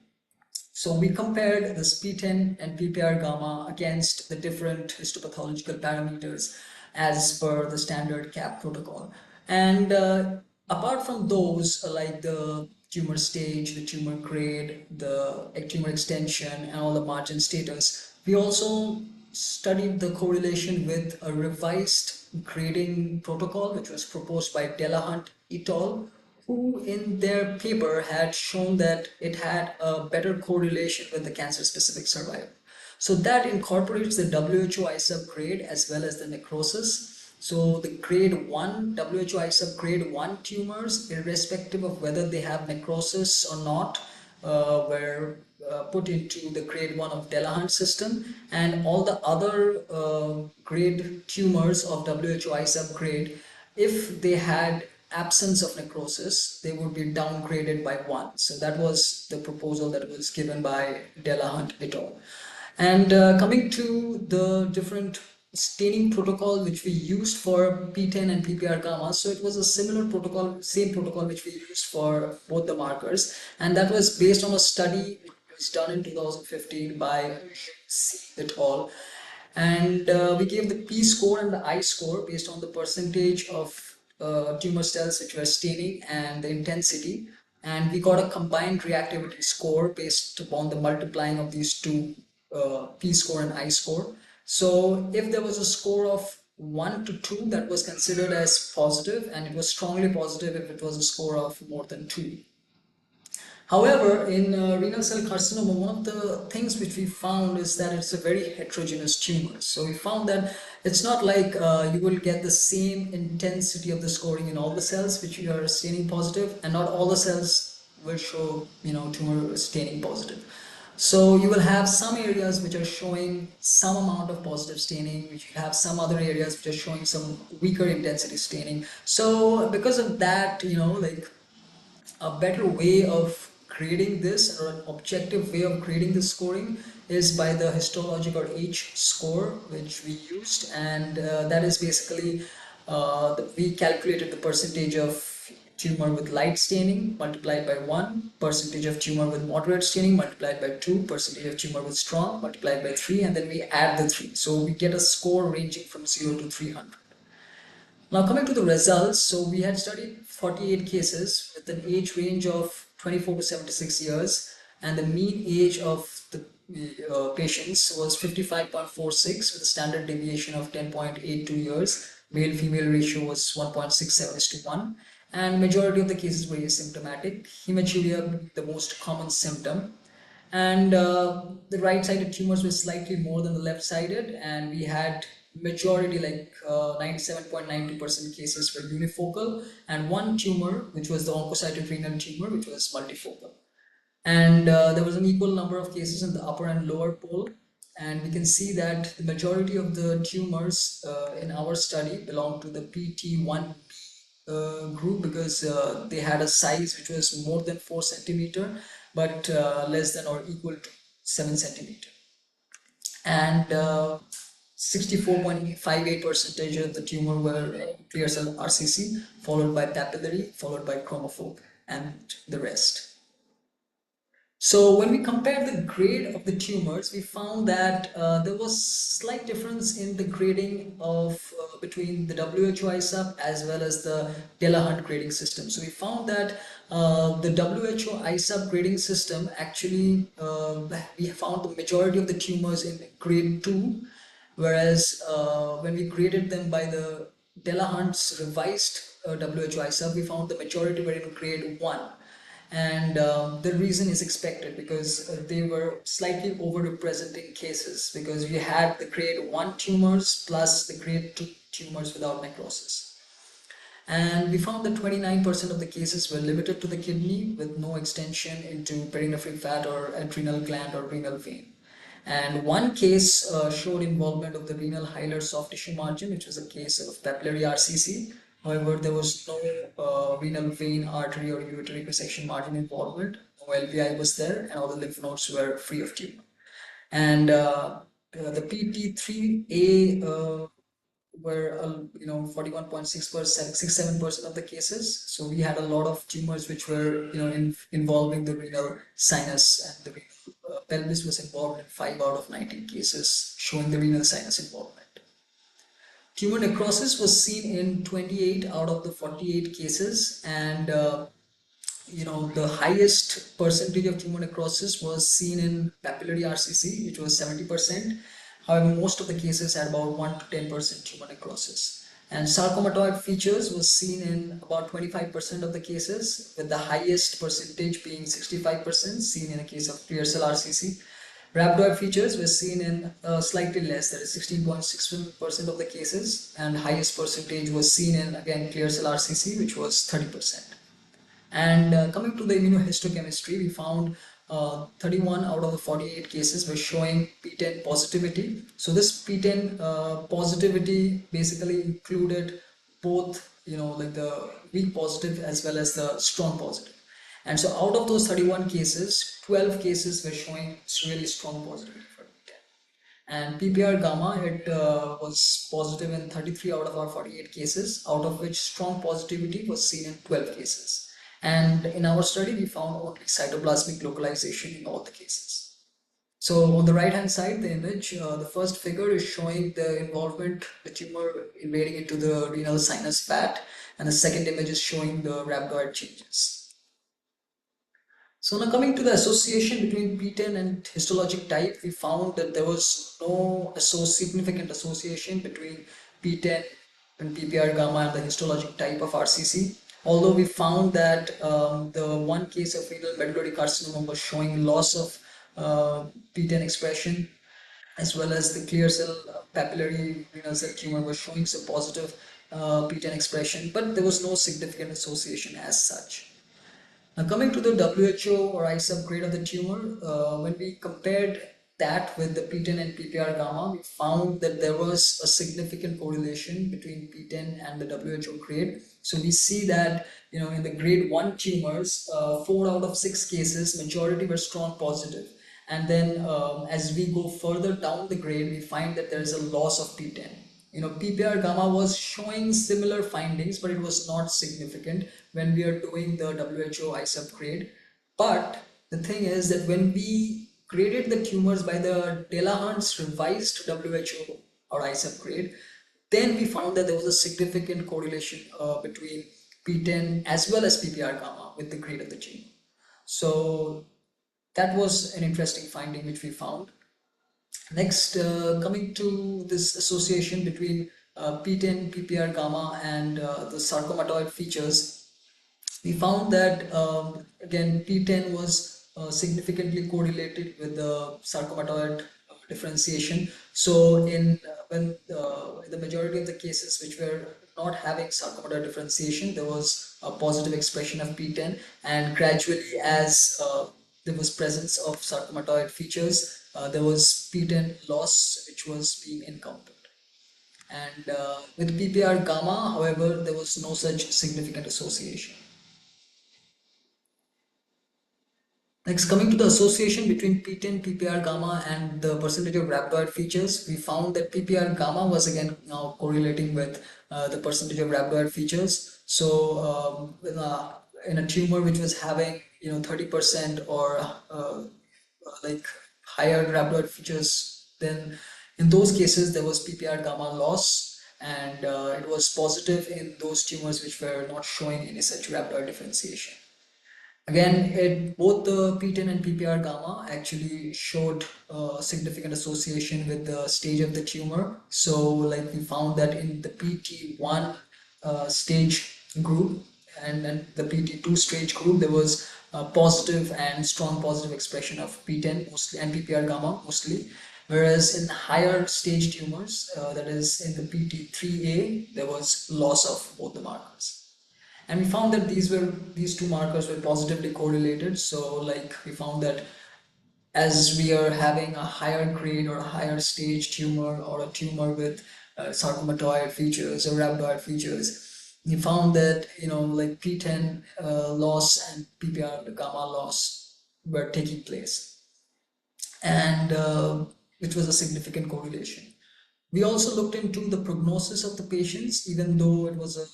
So we compared this P10 and PPR gamma against the different histopathological parameters as per the standard CAP protocol. And apart from those, like the tumor stage, the tumor grade, the tumor extension, and all the margin status, we also studied the correlation with a revised grading protocol, which was proposed by Delahunt et al., who in their paper had shown that it had a better correlation with the cancer-specific survival. So that incorporates the WHO ISUB grade as well as the necrosis. So the grade 1, WHO ISUB grade 1 tumors, irrespective of whether they have necrosis or not, were put into the grade 1 of Delahunt system, and all the other grade tumors of WHO ISUB grade, if they had absence of necrosis, they would be downgraded by 1. So that was the proposal that was given by Delahunt et al. And coming to the different staining protocol which we used for P10 and PPR gamma, so it was a similar protocol, same protocol which we used for both the markers, and that was based on a study which was done in 2015 by C et al. And we gave the P score and the I score based on the percentage of tumor cells which were staining and the intensity, and we got a combined reactivity score based upon the multiplying of these two P score and I score. So if there was a score of 1 to 2, that was considered as positive, and it was strongly positive if it was a score of more than 2. However, in renal cell carcinoma, one of the things which we found is that it's a very heterogeneous tumor. So we found that it's not like you will get the same intensity of the scoring in all the cells which you are staining positive, and not all the cells will show, tumor staining positive. So you will have some areas which are showing some amount of positive staining, which you have some other areas which are showing some weaker intensity staining. So because of that, like a better way of creating this, or an objective way of creating this scoring, is by the histological H score which we used, and that is basically we calculated the percentage of tumor with light staining multiplied by 1, percentage of tumor with moderate staining multiplied by 2, percentage of tumor with strong multiplied by 3, and then we add the 3. So we get a score ranging from 0 to 300. Now coming to the results, so we had studied 48 cases with an age range of 24 to 76 years, and the mean age of the patients was 55.46 with a standard deviation of 10.82 years. Male-female ratio was 1.67:1, and majority of the cases were asymptomatic. Hematuria, the most common symptom. And the right-sided tumors were slightly more than the left-sided, and we had majority, like 97.92% cases were unifocal, and one tumor, which was the oncocytic renal tumor, which was multifocal. And there was an equal number of cases in the upper and lower pole, and we can see that the majority of the tumors in our study belong to the PT1 group, because they had a size which was more than 4 centimeter, but less than or equal to 7 centimeter. And 64.58% of the tumor were clear cell RCC, followed by papillary, followed by chromophobe, and the rest. So when we compared the grade of the tumors, we found that there was slight difference in the grading of between the WHO ISUB as well as the Delahunt grading system. So we found that the WHO ISUB grading system actually, we found the majority of the tumors in grade 2, whereas when we graded them by the Delahunt's revised WHO ISUB, we found the majority were in grade 1. And the reason is expected, because they were slightly overrepresenting cases, because we had the grade 1 tumors plus the grade 2 tumors without necrosis. And we found that 29% of the cases were limited to the kidney with no extension into perinephric fat or adrenal gland or renal vein. And one case showed involvement of the renal hilar soft tissue margin, which was a case of papillary RCC. However, there was no renal vein, artery, or uretary resection margin involvement. No LVI was there, and all the lymph nodes were free of tumor. And the PT3A were 41.6%, 67% of the cases. So we had a lot of tumors which were involving the renal sinus, and the renal pelvis was involved in 5 out of 19 cases, showing the renal sinus involvement. Tumor necrosis was seen in 28 out of the 48 cases, and the highest percentage of tumor necrosis was seen in papillary RCC, which was 70%. However, most of the cases had about 1 to 10% tumor necrosis. And sarcomatoid features was seen in about 25% of the cases, with the highest percentage being 65% seen in a case of clear cell RCC. Rhabdoid features were seen in slightly less, that is 16.6% of the cases, and highest percentage was seen in, again, clear cell RCC, which was 30%. And coming to the immunohistochemistry, we found 31 out of the 48 cases were showing PTEN positivity. So this PTEN positivity basically included both, like the weak positive as well as the strong positive. And so out of those 31 cases, 12 cases were showing really strong positivity for PTEN. And PPR gamma, it was positive in 33 out of our 48 cases, out of which strong positivity was seen in 12 cases. And in our study, we found only cytoplasmic localization in all the cases. So on the right hand side, the image, the first figure is showing the involvement, the tumor invading into the renal sinus fat, and the second image is showing the rhabdoid changes. So now coming to the association between PTEN and histologic type, we found that there was no significant association between PTEN and PPR gamma and the histologic type of RCC. Although we found that the one case of renal medullary carcinoma was showing loss of PTEN expression, as well as the clear cell papillary renal cell tumor was showing some positive PTEN expression, but there was no significant association as such. Now coming to the WHO or ISUB grade of the tumor, when we compared that with the PTEN and PPR gamma, we found that there was a significant correlation between PTEN and the WHO grade. So we see that, in the grade 1 tumors, 4 out of 6 cases, majority were strong positive. And then as we go further down the grade, we find that there is a loss of PTEN. PPR gamma was showing similar findings, but it was not significant when we are doing the WHO ISUB grade. But the thing is that when we graded the tumors by the Delahunt's revised WHO or ISUB grade, then we found that there was a significant correlation between PTEN as well as PPR gamma with the grade of the tumor. So that was an interesting finding which we found. Next, coming to this association between PTEN, PPR gamma, and the sarcomatoid features, we found that again PTEN was significantly correlated with the sarcomatoid differentiation. So in the majority of the cases which were not having sarcomatoid differentiation, there was a positive expression of PTEN, and gradually as there was presence of sarcomatoid features, there was PTEN loss which was being encountered. And with PPR gamma, however, there was no such significant association. Next, coming to the association between PTEN, PPR gamma, and the percentage of rhabdoid features, we found that PPR gamma was again now correlating with the percentage of rhabdoid features. So in a tumor which was having 30% or like higher rhabdoid features, then in those cases there was PPR gamma loss, and it was positive in those tumors which were not showing any such rhabdoid differentiation. Again, both the PTEN and PPR gamma actually showed significant association with the stage of the tumor. So like we found that in the PT1 stage group and then the PT2 stage group, there was positive and strong positive expression of PTEN mostly and PPR gamma mostly. Whereas in higher stage tumors, that is in the PT3A, there was loss of both the markers. And we found that these two markers were positively correlated. So like we found that as we are having a higher grade or a higher stage tumor or a tumor with sarcomatoid features or rhabdoid features, we found that like PTEN loss and PPR gamma loss were taking place, and which was a significant correlation. We also looked into the prognosis of the patients, even though it was a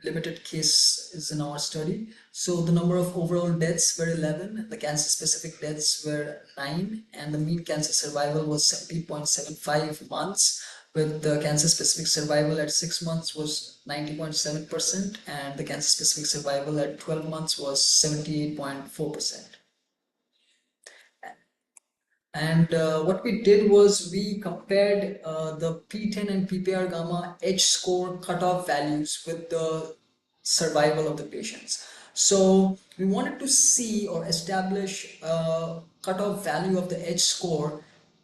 limited cases in our study. So the number of overall deaths were 11, the cancer-specific deaths were 9, and the mean cancer survival was 17.75 months, with the cancer-specific survival at 6 months was 90.7%, and the cancer-specific survival at 12 months was 78.4%. And what we did was we compared the PTEN and PPR gamma H-score cutoff values with the survival of the patients. So we wanted to see or establish a cutoff value of the H score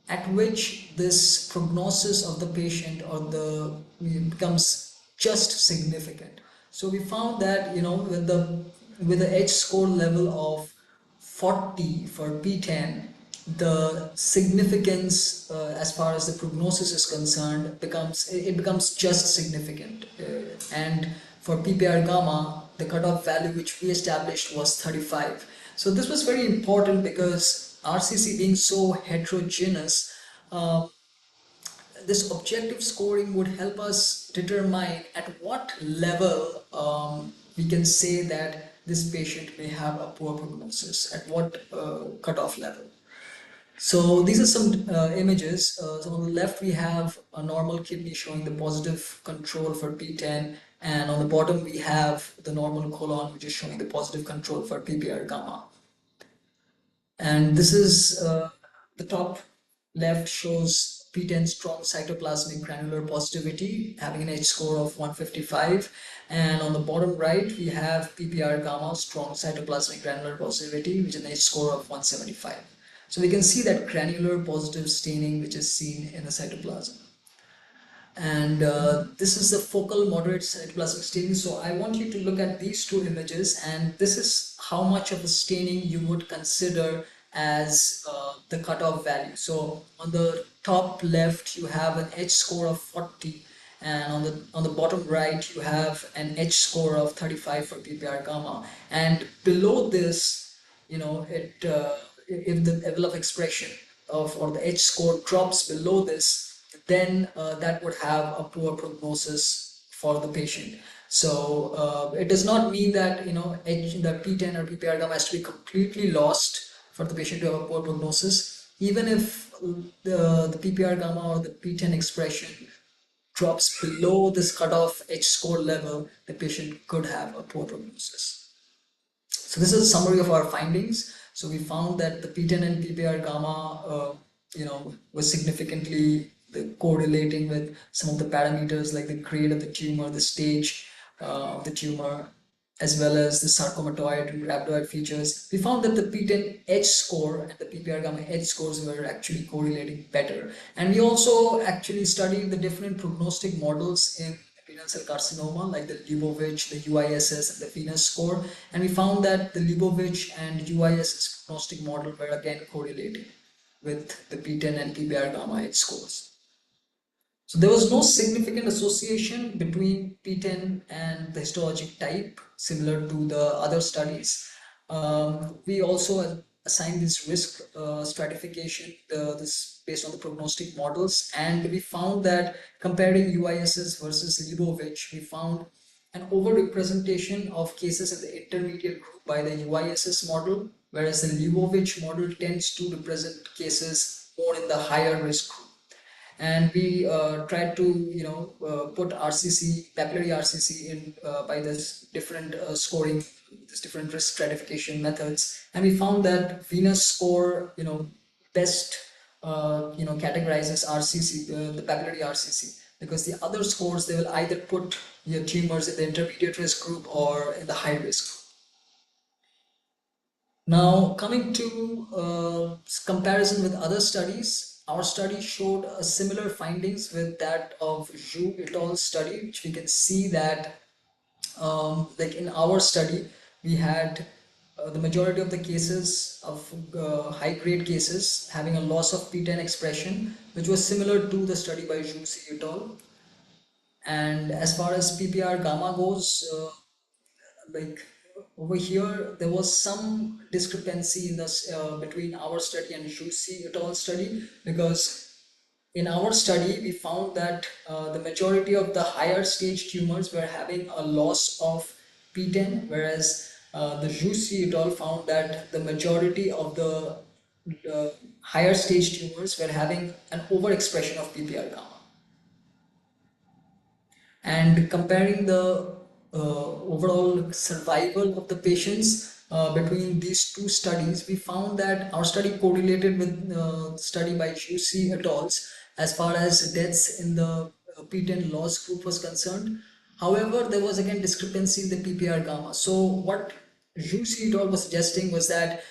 at which this prognosis of the patient or the becomes just significant. So we found that with the H score level of 40 for P10, the significance as far as the prognosis is concerned becomes just significant. And for PPR gamma, the cutoff value which we established was 35. So this was very important because RCC being so heterogeneous, this objective scoring would help us determine at what level we can say that this patient may have a poor prognosis, at what cutoff level. So these are some images. So on the left we have a normal kidney showing the positive control for P10, and on the bottom we have the normal colon which is showing the positive control for PPR gamma. And this is the top left shows P10 strong cytoplasmic granular positivity having an H score of 155, and on the bottom right we have PPR gamma strong cytoplasmic granular positivity which is an H score of 175. So we can see that granular positive staining which is seen in the cytoplasm. And this is the focal moderate cytoplasmic staining. So I want you to look at these two images, and this is how much of a staining you would consider as the cutoff value. So on the top left you have an H score of 40, and on the bottom right you have an H score of 35 for PPR gamma, and below this, if the level of expression or the H score drops below this, then that would have a poor prognosis for the patient. So it does not mean that the P10 or PPR gamma has to be completely lost for the patient to have a poor prognosis. Even if the PPR gamma or the P10 expression drops below this cutoff H score level, the patient could have a poor prognosis. So this is a summary of our findings. So we found that the P10 and PPR gamma, was significantly correlating with some of the parameters like the grade of the tumor, the stage of the tumor, as well as the sarcomatoid and rhabdoid features. We found that the P10 H score and the PPR gamma H scores were actually correlating better. And we also actually studied the different prognostic models in renal cell carcinoma, like the Leibovitch, the UISS, and the Venus score. And we found that the Leibovitch and UISS prognostic model were again correlated with the P10 and PPR gamma H scores. So there was no significant association between P10 and the histologic type, similar to the other studies. We also assigned this risk stratification, this based on the prognostic models, and we found that comparing UISS versus Leibovitch, we found an overrepresentation of cases in the intermediate group by the UISS model, whereas the Leibovitch model tends to represent cases more in the higher risk group. And we tried to put RCC, papillary RCC in by this different scoring, this different risk stratification methods, and we found that Venus score best categorizes RCC, the papillary RCC, because the other scores, they will either put your tumors in the intermediate risk group or in the high risk group. Now coming to comparison with other studies, our study showed similar findings with that of Zhu et al. Study, which we can see that like in our study, we had the majority of the cases of high-grade cases having a loss of P10 expression, which was similar to the study by Zhu et al. And as far as PPR gamma goes, like over here, there was some discrepancy in this between our study and Zhu et al. Study, because in our study, we found that the majority of the higher stage tumors were having a loss of P10, whereas the Zhu et al. Found that the majority of the higher stage tumors were having an overexpression of PPR gamma. And comparing the overall survival of the patients between these two studies, we found that our study correlated with the study by Zhu et al. As far as deaths in the P10 loss group was concerned. However, there was again discrepancy in the PPR gamma. So what Juicy et al. Was suggesting was that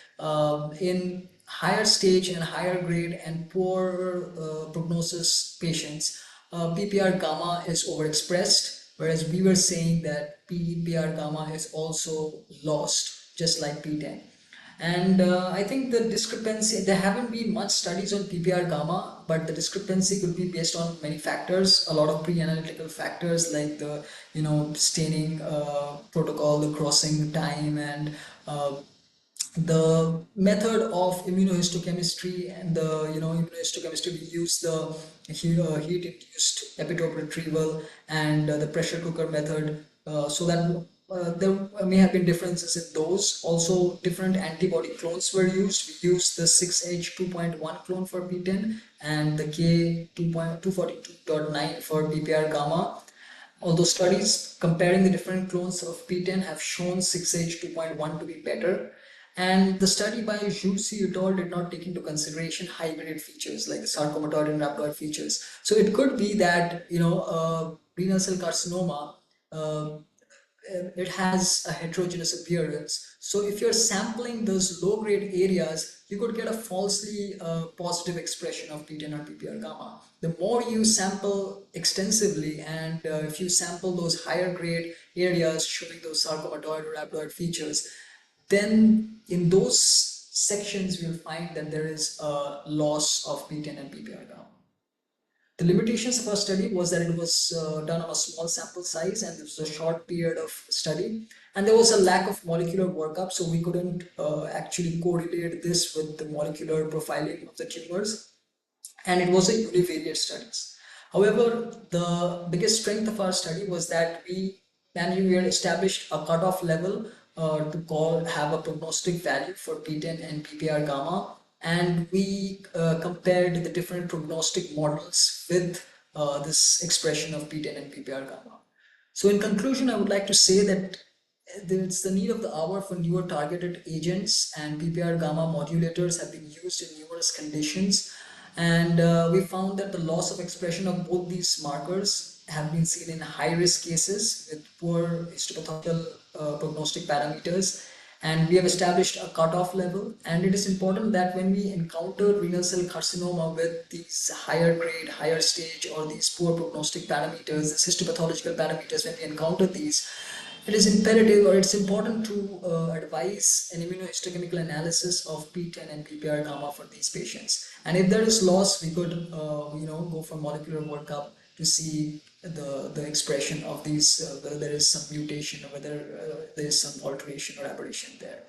in higher stage and higher grade and poor prognosis patients, PPR gamma is overexpressed, whereas we were saying that PPR gamma is also lost, just like PTEN. And I think the discrepancy, there haven't been much studies on PPR gamma, but the discrepancy could be based on many factors, a lot of pre-analytical factors like the, staining protocol, the crossing time, and the method of immunohistochemistry. And the immunohistochemistry, we use the heat induced epitope retrieval and the pressure cooker method, so that there may have been differences in those. Also, different antibody clones were used. We used the 6H2.1 clone for PTEN and the K242.9 for PPR gamma. Although studies comparing the different clones of PTEN have shown 6H2.1 to be better, and the study by Juicy et al. Did not take into consideration high-grade features like the sarcomatoid and rhabdoid features. So it could be that renal cell carcinoma, it has a heterogeneous appearance. So if you're sampling those low-grade areas, you could get a falsely positive expression of PTEN or PPR gamma. The more you sample extensively, and if you sample those higher grade areas showing those sarcomatoid or rhabdoid features, then in those sections we'll find that there is a loss of PTEN and PPR gamma. The limitations of our study was that it was done on a small sample size, and this was a short period of study, and there was a lack of molecular workup, so we couldn't actually correlate this with the molecular profiling of the tumors, and it was a univariate studies. However, the biggest strength of our study was that we established a cutoff level to have a prognostic value for PTEN and PPR gamma, and we compared the different prognostic models with this expression of PTEN and PPR gamma. So in conclusion, I would like to say that it's the need of the hour for newer targeted agents, and PPR gamma modulators have been used in numerous conditions. And we found that the loss of expression of both these markers have been seen in high-risk cases with poor histopathological prognostic parameters. And we have established a cutoff level. And it is important that when we encounter renal cell carcinoma with these higher grade, higher stage, or these poor prognostic parameters, these histopathological parameters, when we encounter these, it is imperative, or it's important to advise an immunohistochemical analysis of PTEN and PPR gamma for these patients. And if there is loss, we could go for molecular workup to see the expression of these, whether there is some mutation or whether there is some alteration or aberration there.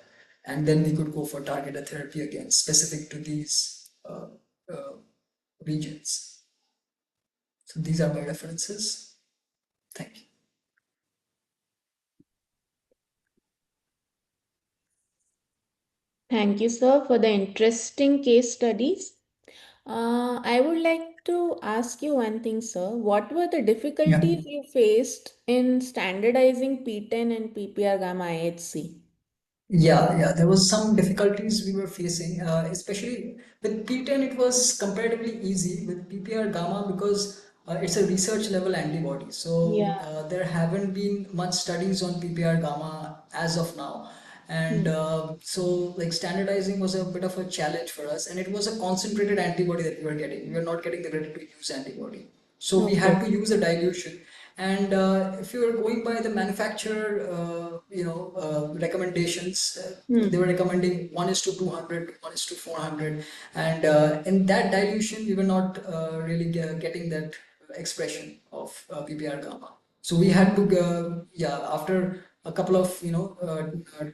And then we could go for targeted therapy again, specific to these regions. So these are my references. Thank you. Thank you, sir, for the interesting case studies. I would like to ask you one thing, sir. What were the difficulties you faced in standardizing PTEN and PPR gamma IHC? Yeah, there was some difficulties we were facing, especially with PTEN. It was comparatively easy. With PPR gamma, because it's a research level antibody, so there haven't been much studies on PPR gamma as of now, and so like standardizing was a bit of a challenge for us, and it was a concentrated antibody that we were getting. We were not getting the ready to use antibody, so we had to use a dilution. And if you are going by the manufacturer, recommendations, they were recommending 1:200, 1:400, and in that dilution, we were not really getting that expression of PPR gamma. So we had to, after a couple of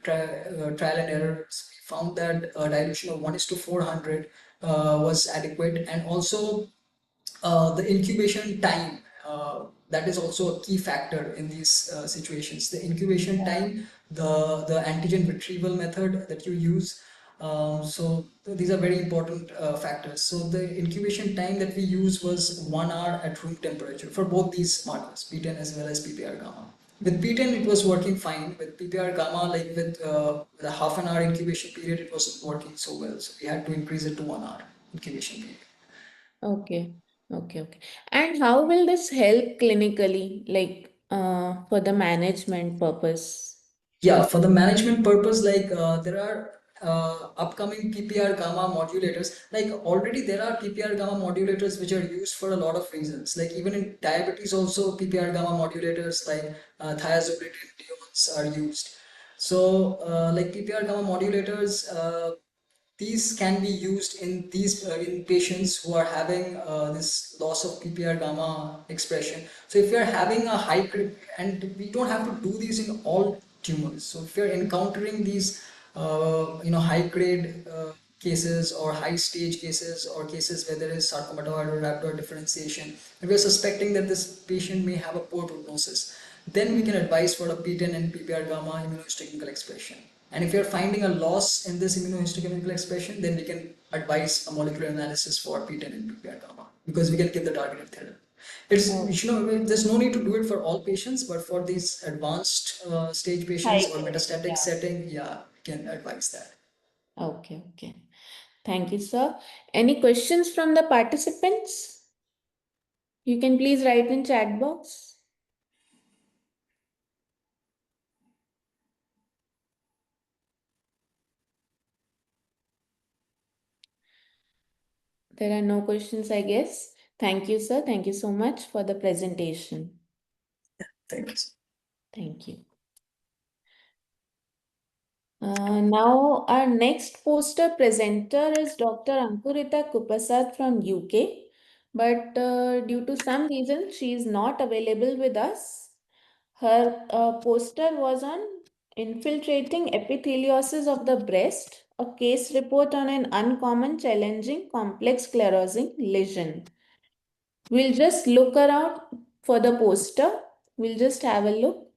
trial and errors, we found that a dilution of 1:400 was adequate, and also the incubation time, that is also a key factor in these situations. The incubation time, the antigen retrieval method that you use. So these are very important factors. So the incubation time that we use was 1 hour at room temperature for both these markers, PTEN as well as PPR gamma. With PTEN, it was working fine. With PPR gamma, like with the half an hour incubation period, it wasn't working so well. So we had to increase it to 1 hour incubation period. Okay. And how will this help clinically, like for the management purpose? Yeah, for the management purpose, like there are upcoming PPR gamma modulators. Like already there are PPR gamma modulators which are used for a lot of reasons. Like even in diabetes also PPR gamma modulators like thiazolidine are used. So like PPR gamma modulators, these can be used in these in patients who are having this loss of PPR gamma expression. So if you are having a high grade, and we don't have to do these in all tumors. So if you're encountering these high grade cases or high stage cases or cases where there is sarcomatoid or rhabdoid differentiation, and we're suspecting that this patient may have a poor prognosis, then we can advise for a PTEN and PPR gamma immunohistochemical expression. And if you're finding a loss in this immunohistochemical expression, then we can advise a molecular analysis for PTEN and PPR gamma, because we can give the targeted therapy. There's no need to do it for all patients, but for these advanced stage patients or metastatic setting, yeah, we can advise that. Okay, okay. Thank you, sir. Any questions from the participants? You can please write in chat box. There are no questions, I guess. Thank you, sir. Thank you so much for the presentation. Thanks. Thank you. Now, our next poster presenter is Dr. Ankurita Kupasad from UK. But due to some reason, she is not available with us. Her poster was on infiltrating epitheliosis of the breast, a case report on an uncommon, challenging, complex sclerosing lesion. We'll just look around for the poster. We'll just have a look.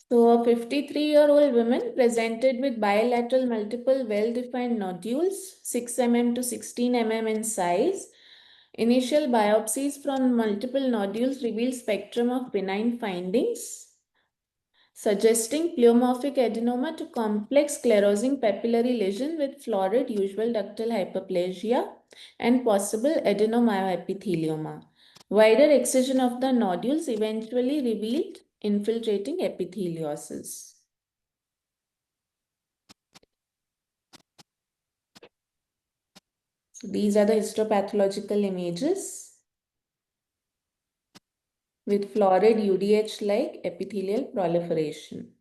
So a 53-year-old woman presented with bilateral multiple well-defined nodules, 6 mm to 16 mm in size. Initial biopsies from multiple nodules reveal spectrum of benign findings, suggesting pleomorphic adenoma to complex sclerosing papillary lesion with florid usual ductal hyperplasia and possible adenomyoepithelioma. Wider excision of the nodules eventually revealed infiltrating epitheliosis. So these are the histopathological images with florid UDH-like epithelial proliferation.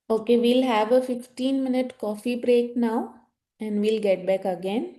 Okay, we'll have a 15-minute coffee break now and we'll get back again.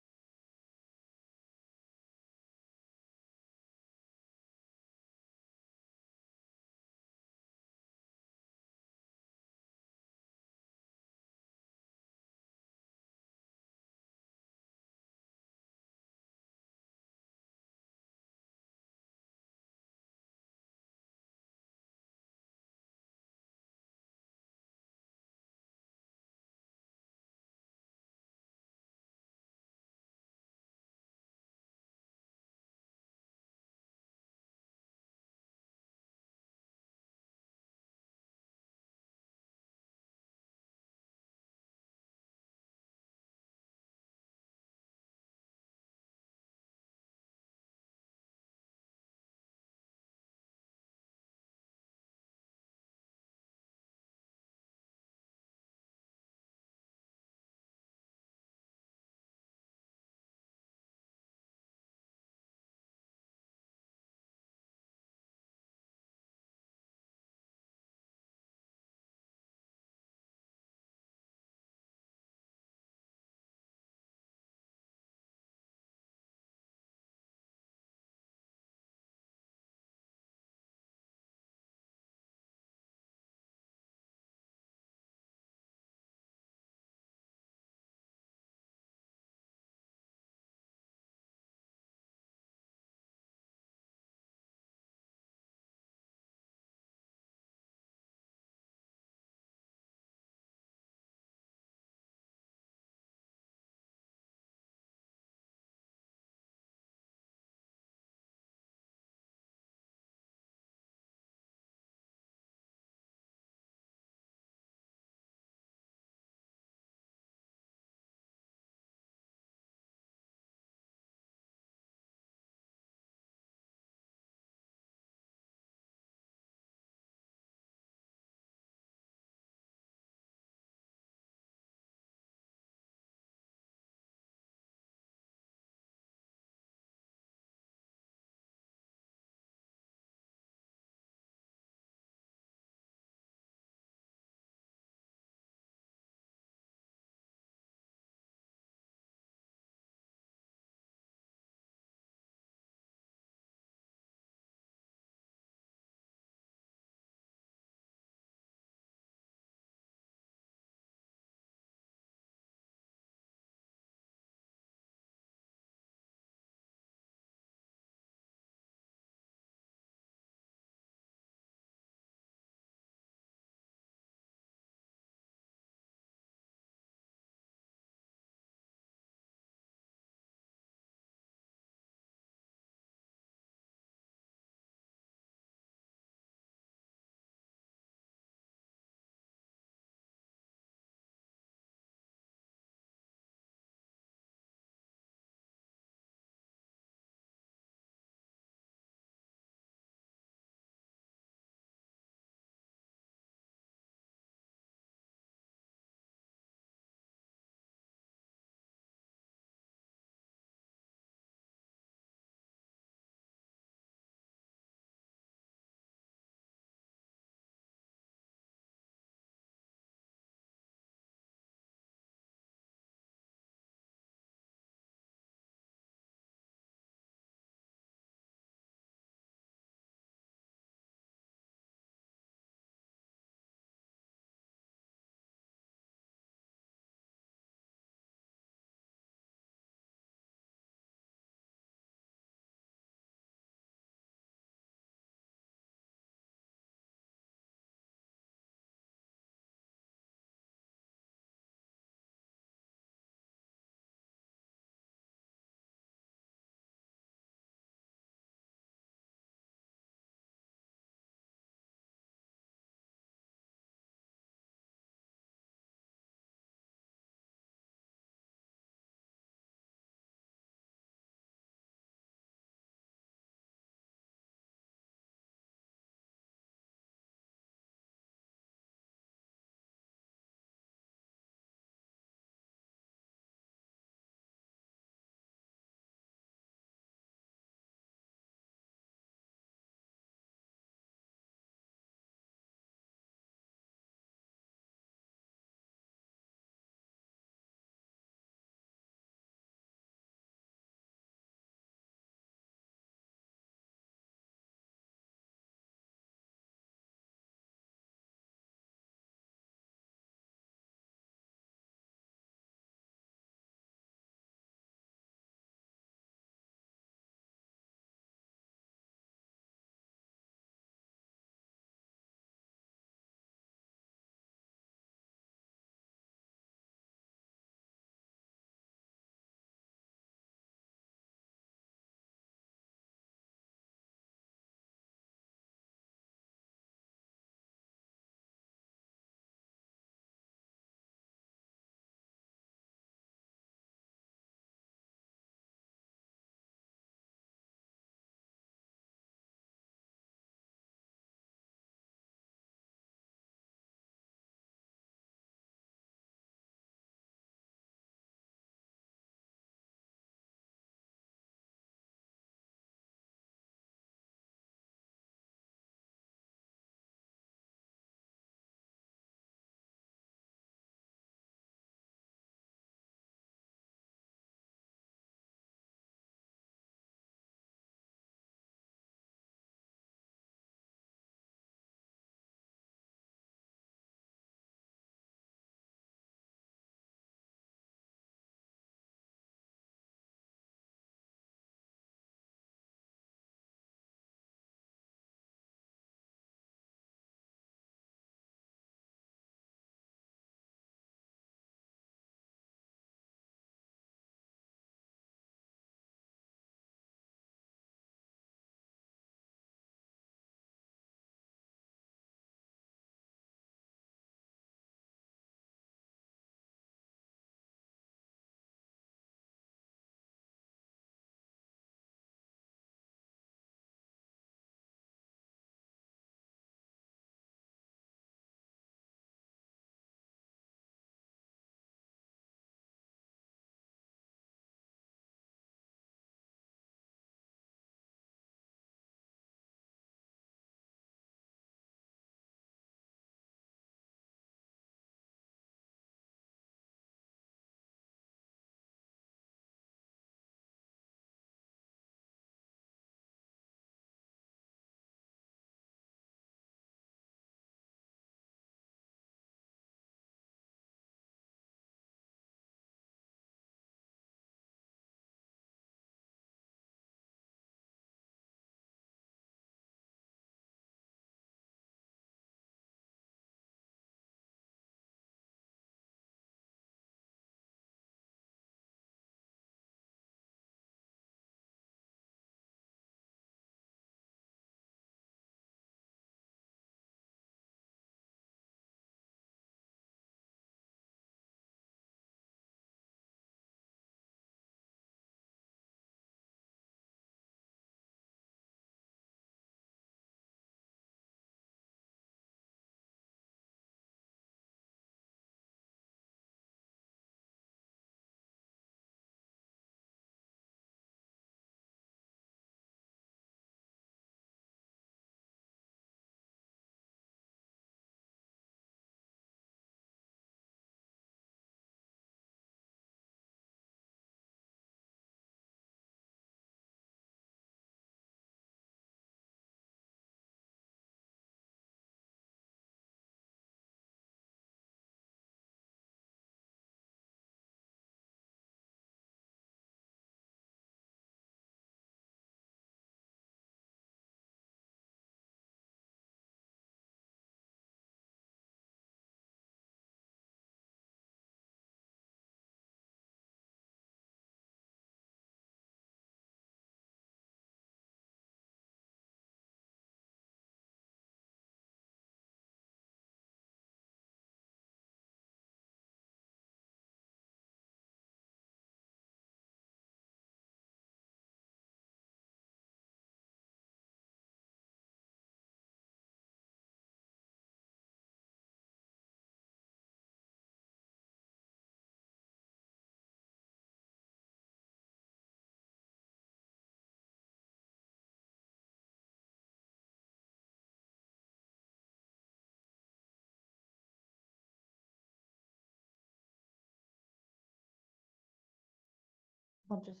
I'll just.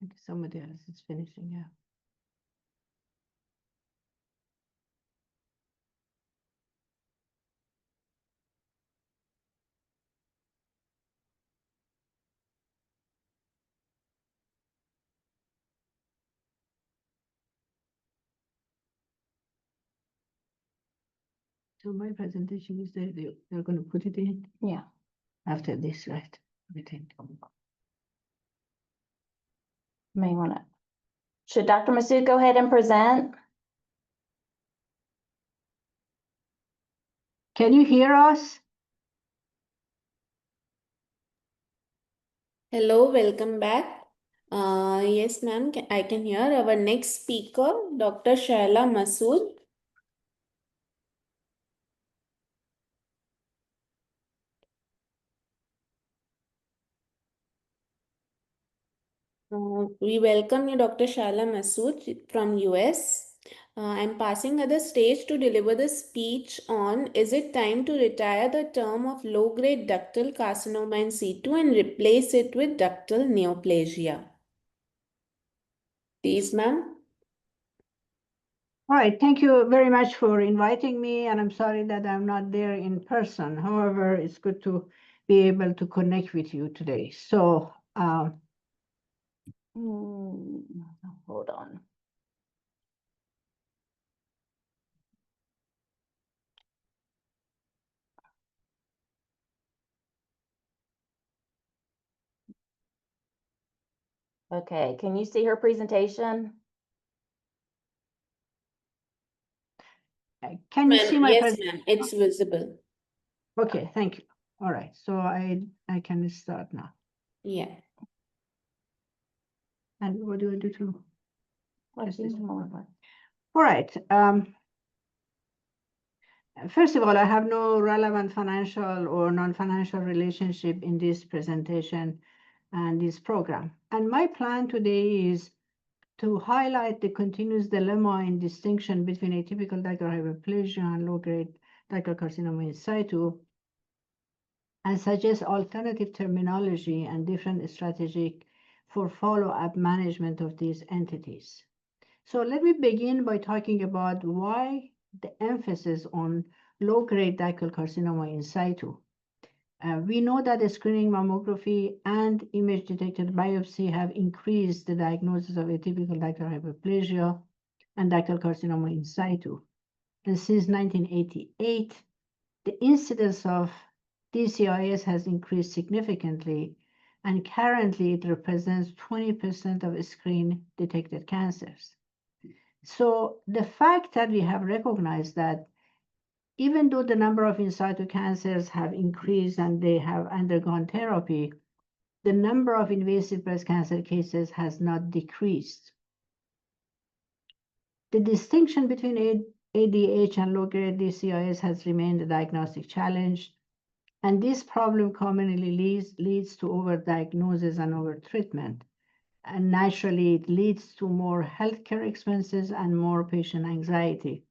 I think somebody else is finishing, yeah. So my presentation is there, they're going to put it in? Yeah. After this, right? Everything. May want to. Should Dr. Masood go ahead and present? Can you hear us? Hello, welcome back. Yes, ma'am, I can hear. Our next speaker, Dr. Shaila Masood. We welcome you, Dr. Shaila Masood from US. I'm passing her the stage to deliver the speech on Is it time to retire the term of low-grade ductal carcinoma in situ and replace it with ductal neoplasia? Please, ma'am. All right, thank you very much for inviting me, and I'm sorry that I'm not there in person. However, it's good to be able to connect with you today. So, hold on. Okay, can you see her presentation? Can you see my Yes, presentation? ma'am, it's visible. Okay, thank you. All right, so I can start now. Yeah. And what do I do to? Just this one. All right. First of all, I have no relevant financial or non-financial relationship in this presentation and this program. And my plan today is to highlight the continuous dilemma in distinction between atypical ductal hyperplasia and low-grade ductal carcinoma in situ, and suggest alternative terminology and different strategies for follow-up management of these entities. So let me begin by talking about why the emphasis on low-grade ductal carcinoma in situ. We know that the screening mammography and image-detected biopsy have increased the diagnosis of atypical ductal hyperplasia and ductal carcinoma in situ. And since 1988, the incidence of DCIS has increased significantly, and currently it represents 20% of screen-detected cancers. So the fact that we have recognized that even though the number of in situ cancers have increased and they have undergone therapy, the number of invasive breast cancer cases has not decreased. The distinction between ADH and low-grade DCIS has remained a diagnostic challenge, and this problem commonly leads to overdiagnosis and overtreatment. And naturally, it leads to more healthcare expenses and more patient anxiety.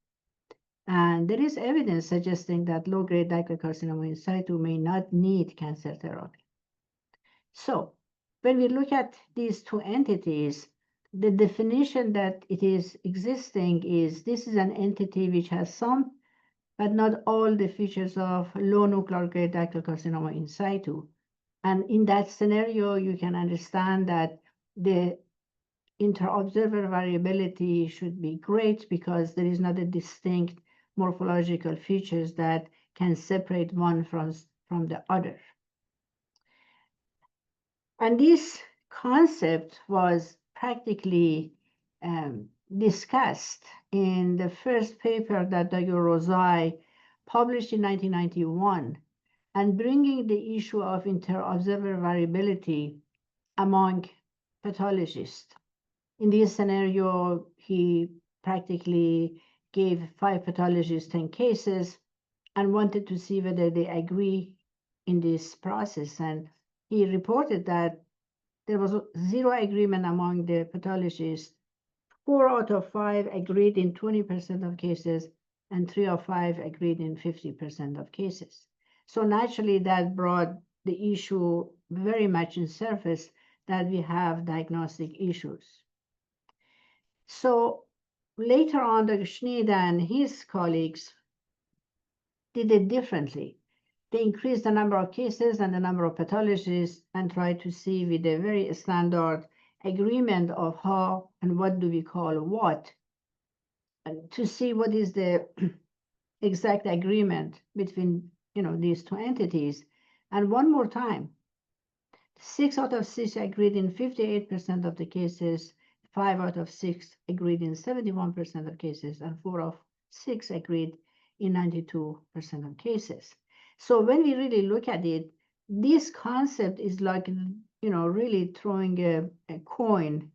And there is evidence suggesting that low-grade ductal carcinoma in situ may not need cancer therapy. So when we look at these two entities, the definition that it is existing is this is an entity which has some, but not all the features of low nuclear grade ductal carcinoma in situ. And in that scenario, you can understand that the inter-observer variability should be great because there is not a distinct morphological features that can separate one from the other. And this concept was practically discussed in the first paper that Dr. Rozai published in 1991, and bringing the issue of inter-observer variability among pathologists. In this scenario, he practically gave 5 pathologists 10 cases and wanted to see whether they agree in this process. And he reported that there was 0 agreement among the pathologists. 4 out of 5 agreed in 20% of cases, and 3 of 5 agreed in 50% of cases. So naturally, that brought the issue very much in surface that we have diagnostic issues. So later on, Dr. Schneid and his colleagues did it differently. They increased the number of cases and the number of pathologists and tried to see with a very standard agreement of how and what do we call what, and to see what is the exact agreement between these two entities. And one more time, 6 out of 6 agreed in 58% of the cases, 5 out of 6 agreed in 71% of cases, and 4 of 6 agreed in 92% of cases. So when we really look at it, this concept is like, really throwing a coin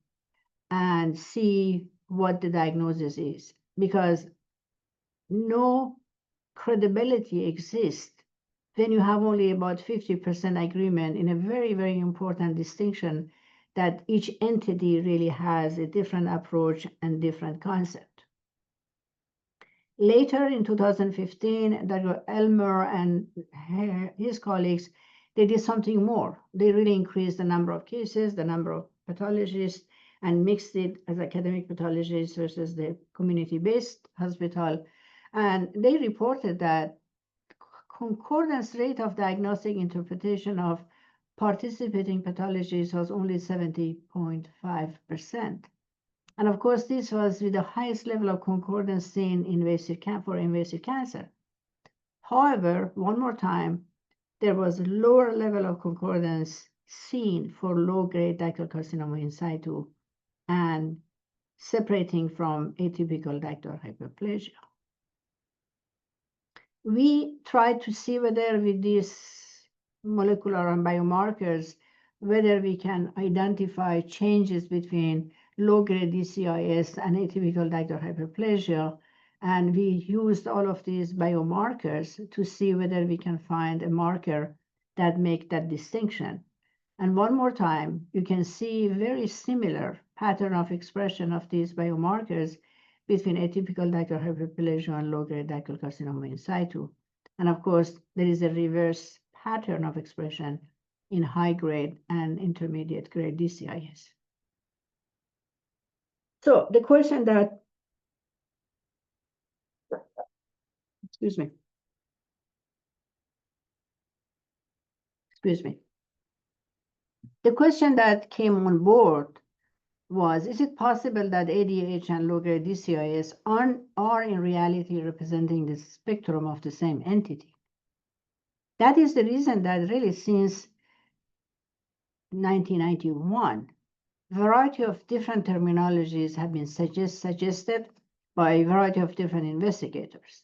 and see what the diagnosis is, because no credibility exists when you have only about 50% agreement in a very, very important distinction that each entity really has a different approach and different concept. Later in 2015, Dr. Elmer and his colleagues, they did something more. They really increased the number of cases, the number of pathologists, and mixed it as academic pathologists versus the community-based hospital. And they reported that concordance rate of diagnostic interpretation of participating pathologies was only 70.5%. And of course, this was with the highest level of concordance seen for invasive cancer. However, one more time, there was a lower level of concordance seen for low-grade ductal carcinoma in situ and separating from atypical ductal hyperplasia. We tried to see whether with these molecular and biomarkers, whether we can identify changes between low-grade DCIS and atypical ductal hyperplasia. And we used all of these biomarkers to see whether we can find a marker that make that distinction. And one more time, you can see very similar pattern of expression of these biomarkers between atypical ductal hyperplasia and low-grade ductal carcinoma in situ. And of course, there is a reverse pattern of expression in high-grade and intermediate-grade DCIS. So the question that, excuse me. The question that came on board was, is it possible that ADH and low-grade DCIS are in reality representing the spectrum of the same entity? That is the reason that really since 1991, a variety of different terminologies have been suggested by a variety of different investigators.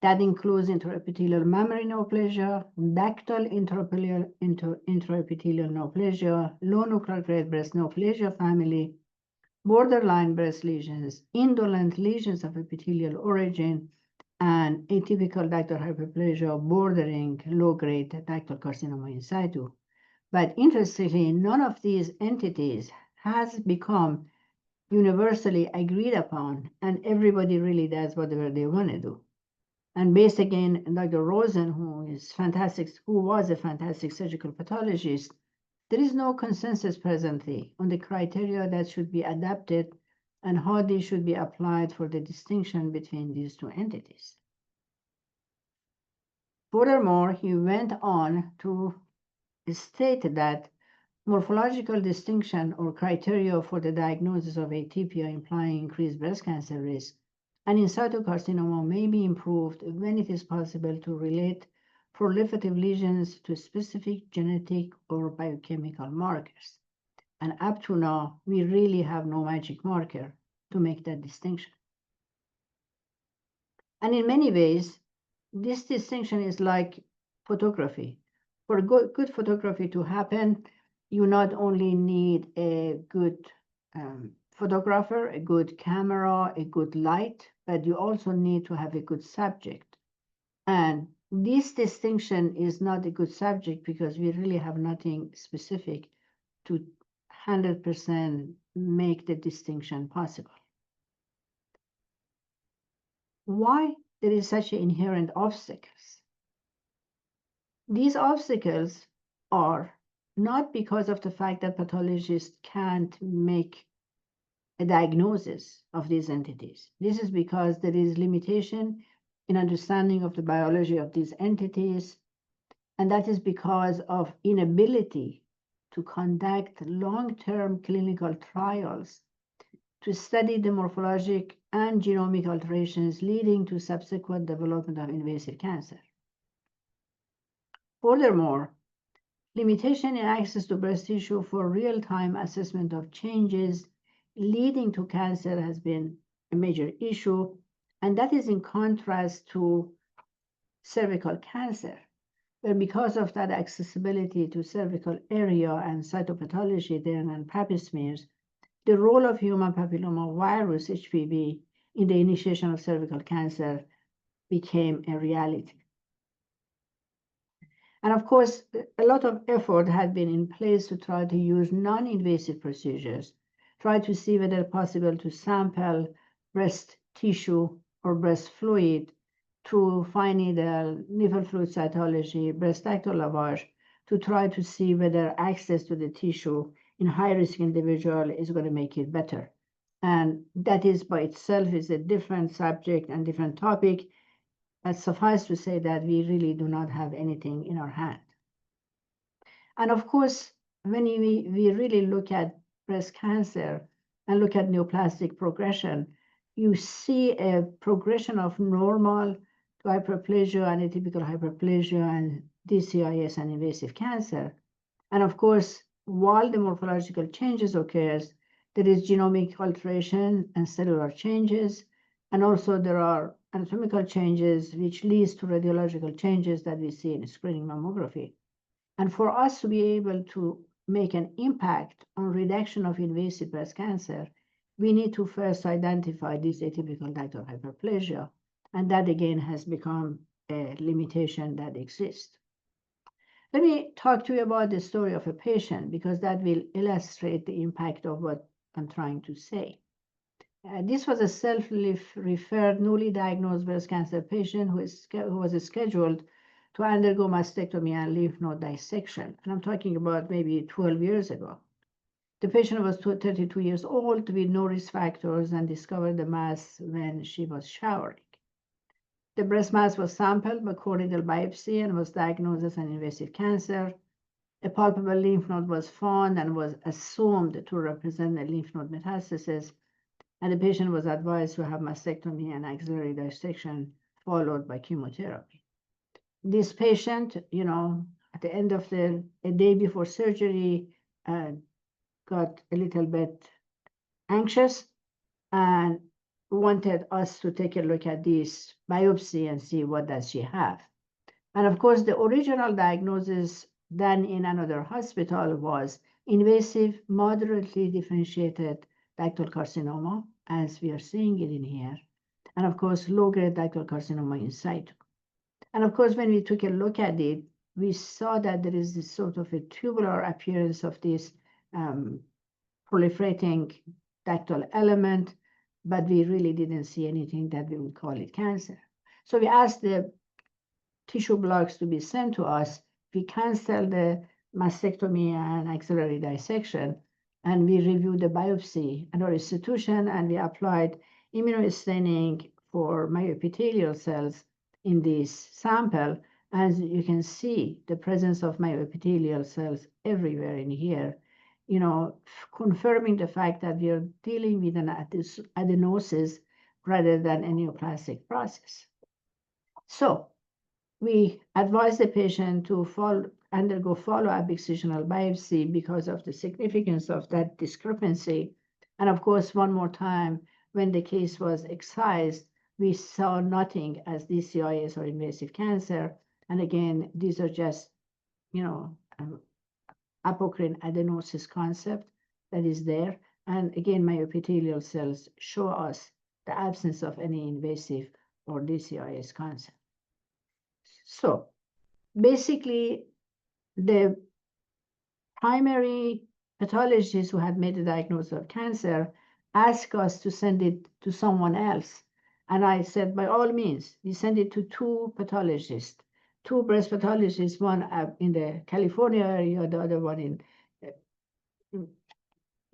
That includes intraepithelial mammary neoplasia, ductal intraepithelial neoplasia, low nuclear grade breast neoplasia family, borderline breast lesions, indolent lesions of epithelial origin, and atypical ductal hyperplasia bordering low-grade ductal carcinoma in situ. But interestingly, none of these entities has become universally agreed upon, and everybody really does whatever they want to do. And based again, Dr. Rosen, who was a fantastic surgical pathologist, there is no consensus presently on the criteria that should be adapted and how they should be applied for the distinction between these two entities. Furthermore, he went on to state that morphological distinction or criteria for the diagnosis of atypia implying increased breast cancer risk and in situ carcinoma may be improved when it is possible to relate proliferative lesions to specific genetic or biochemical markers. And up to now, we really have no magic marker to make that distinction. And in many ways, this distinction is like photography. For good photography to happen, you not only need a good photographer, a good camera, a good light, but you also need to have a good subject. And this distinction is not a good subject because we really have nothing specific to 100% make the distinction possible. Why there is such inherent obstacles? These obstacles are not because of the fact that pathologists can't make a diagnosis of these entities. This is because there is limitation in understanding of the biology of these entities, and that is because of inability to conduct long-term clinical trials to study the morphologic and genomic alterations leading to subsequent development of invasive cancer. Furthermore, limitation in access to breast tissue for real-time assessment of changes leading to cancer has been a major issue, and that is in contrast to cervical cancer, where because of that accessibility to cervical area and cytopathology there and pap smears, the role of human papilloma virus, HPV, in the initiation of cervical cancer became a reality. And of course, a lot of effort had been in place to try to use non-invasive procedures, try to see whether possible to sample breast tissue or breast fluid through fine needle, nipple fluid cytology, breast tactile lavage, to try to see whether access to the tissue in high-risk individual is going to make it better. And that is by itself is a different subject and different topic. But suffice to say that we really do not have anything in our hand. And of course, when we really look at breast cancer and look at neoplastic progression, you see a progression of normal to hyperplasia and atypical hyperplasia and DCIS and invasive cancer. And of course, while the morphological changes occurs, there is genomic alteration and cellular changes, and also there are anatomical changes which leads to radiological changes that we see in screening mammography. And for us to be able to make an impact on reduction of invasive breast cancer, we need to first identify this atypical ductal hyperplasia, and that again has become a limitation that exists. Let me talk to you about the story of a patient because that will illustrate the impact of what I'm trying to say. This was a self-referred, newly diagnosed breast cancer patient who was scheduled to undergo mastectomy and lymph node dissection. And I'm talking about maybe 12 years ago. The patient was 32 years old with no risk factors and discovered the mass when she was showering. The breast mass was sampled by corneal biopsy and was diagnosed as an invasive cancer. A palpable lymph node was found and was assumed to represent a lymph node metastasis, and the patient was advised to have mastectomy and axillary dissection followed by chemotherapy. This patient, at the end of a day before surgery, got a little bit anxious and wanted us to take a look at this biopsy and see what does she have. And of course, the original diagnosis done in another hospital was invasive, moderately differentiated ductal carcinoma, as we are seeing it in here. And of course, low-grade ductal carcinoma in situ. And of course, when we took a look at it, we saw that there is this sort of a tubular appearance of this proliferating ductal element, but we really didn't see anything that we would call it cancer. So we asked the tissue blocks to be sent to us. We canceled the mastectomy and axillary dissection, and we reviewed the biopsy at our institution, and we applied immunostaining for myoepithelial cells in this sample. As you can see, the presence of myoepithelial cells everywhere in here, confirming the fact that we are dealing with an adenosis rather than a neoplastic process. So we advise the patient to undergo follow-up excisional biopsy because of the significance of that discrepancy. And of course, one more time, when the case was excised, we saw nothing as DCIS or invasive cancer. And again, these are just, apocrine adenosis concept that is there. And again, myoepithelial cells show us the absence of any invasive or DCIS concept. So basically, the primary pathologists who had made the diagnosis of cancer asked us to send it to someone else. And I said, by all means, we send it to two pathologists, two breast pathologists, one in the California area, the other one in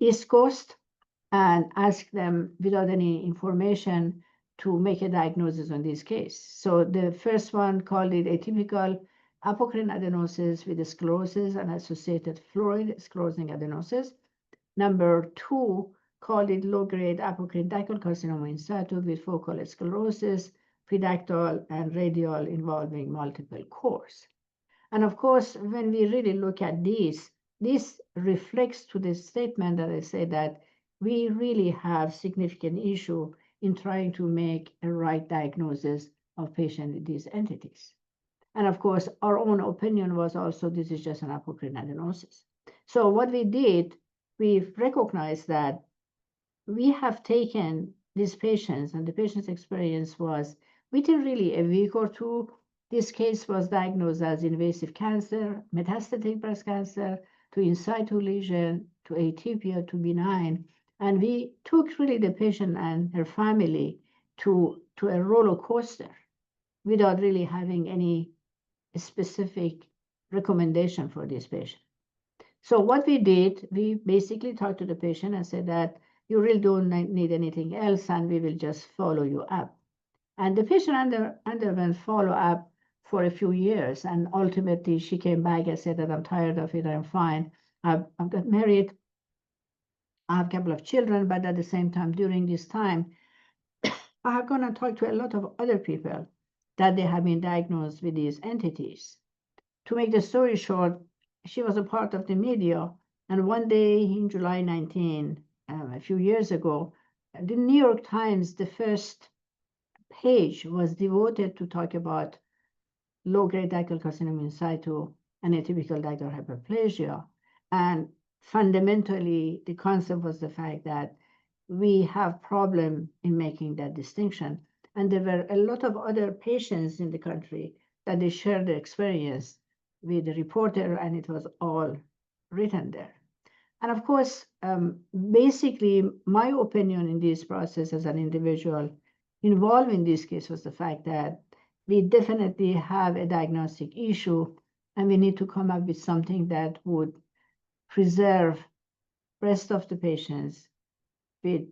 East Coast, and ask them without any information to make a diagnosis on this case. So the first one called it atypical apocrine adenosis with sclerosis and associated fluid sclerosing adenosis. Number two called it low-grade apocrine dactyl carcinoma in situ with focal sclerosis, pedactyl and radial involving multiple cores. And of course, when we really look at this reflects to the statement that I say that we really have significant issue in trying to make a right diagnosis of patient with these entities. And of course, our own opinion was also this is just an apocrine adenosis. So what we did, we recognized that we have taken these patients, and the patient's experience was within really a week or two, this case was diagnosed as invasive cancer, metastatic breast cancer, to in situ lesion, to atypia, to benign. And we took really the patient and her family to a roller coaster without really having any specific recommendation for this patient. So what we did, we basically talked to the patient and said that you really don't need anything else, and we will just follow you up. And the patient underwent follow-up for a few years, and ultimately she came back and said that I'm tired of it, I'm fine. I've got married, I have a couple of children, but at the same time, during this time, I have gone and talked to a lot of other people that they have been diagnosed with these entities. To make the story short, she was a part of the media, and one day in July 19, a few years ago, the New York Times, the first page was devoted to talk about low-grade dactyl carcinoma in situ and atypical dactyl hyperplasia. And fundamentally, the concept was the fact that we have problem in making that distinction. And there were a lot of other patients in the country that they shared their experience with the reporter, and it was all written there. And of course, basically, my opinion in this process as an individual involved in this case was the fact that we definitely have a diagnostic issue, and we need to come up with something that would preserve rest of the patients with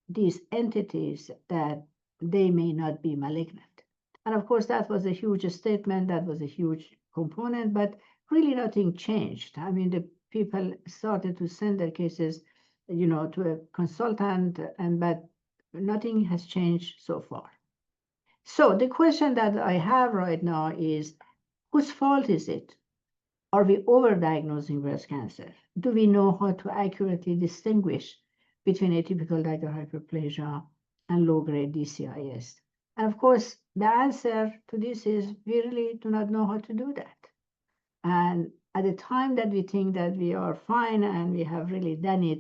these entities that they may not be malignant. And of course, that was a huge statement, that was a huge component, but really nothing changed. I mean, the people started to send their cases, to a consultant, but nothing has changed so far. So the question that I have right now is, whose fault is it? Are we overdiagnosing breast cancer? Do we know how to accurately distinguish between atypical dactyl hyperplasia and low-grade DCIS? And of course, the answer to this is we really do not know how to do that. And at the time that we think that we are fine and we have really done it,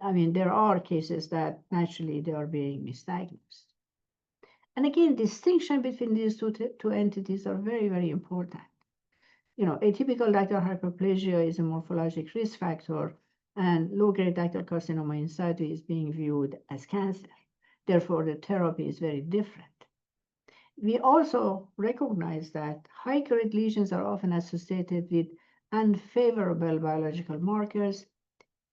I mean, there are cases that naturally they are being misdiagnosed. And again, distinction between these two entities are very, very important. Atypical dactyl hyperplasia is a morphologic risk factor, and low-grade dactyl carcinoma in situ is being viewed as cancer. Therefore, the therapy is very different. We also recognize that high-grade lesions are often associated with unfavorable biological markers.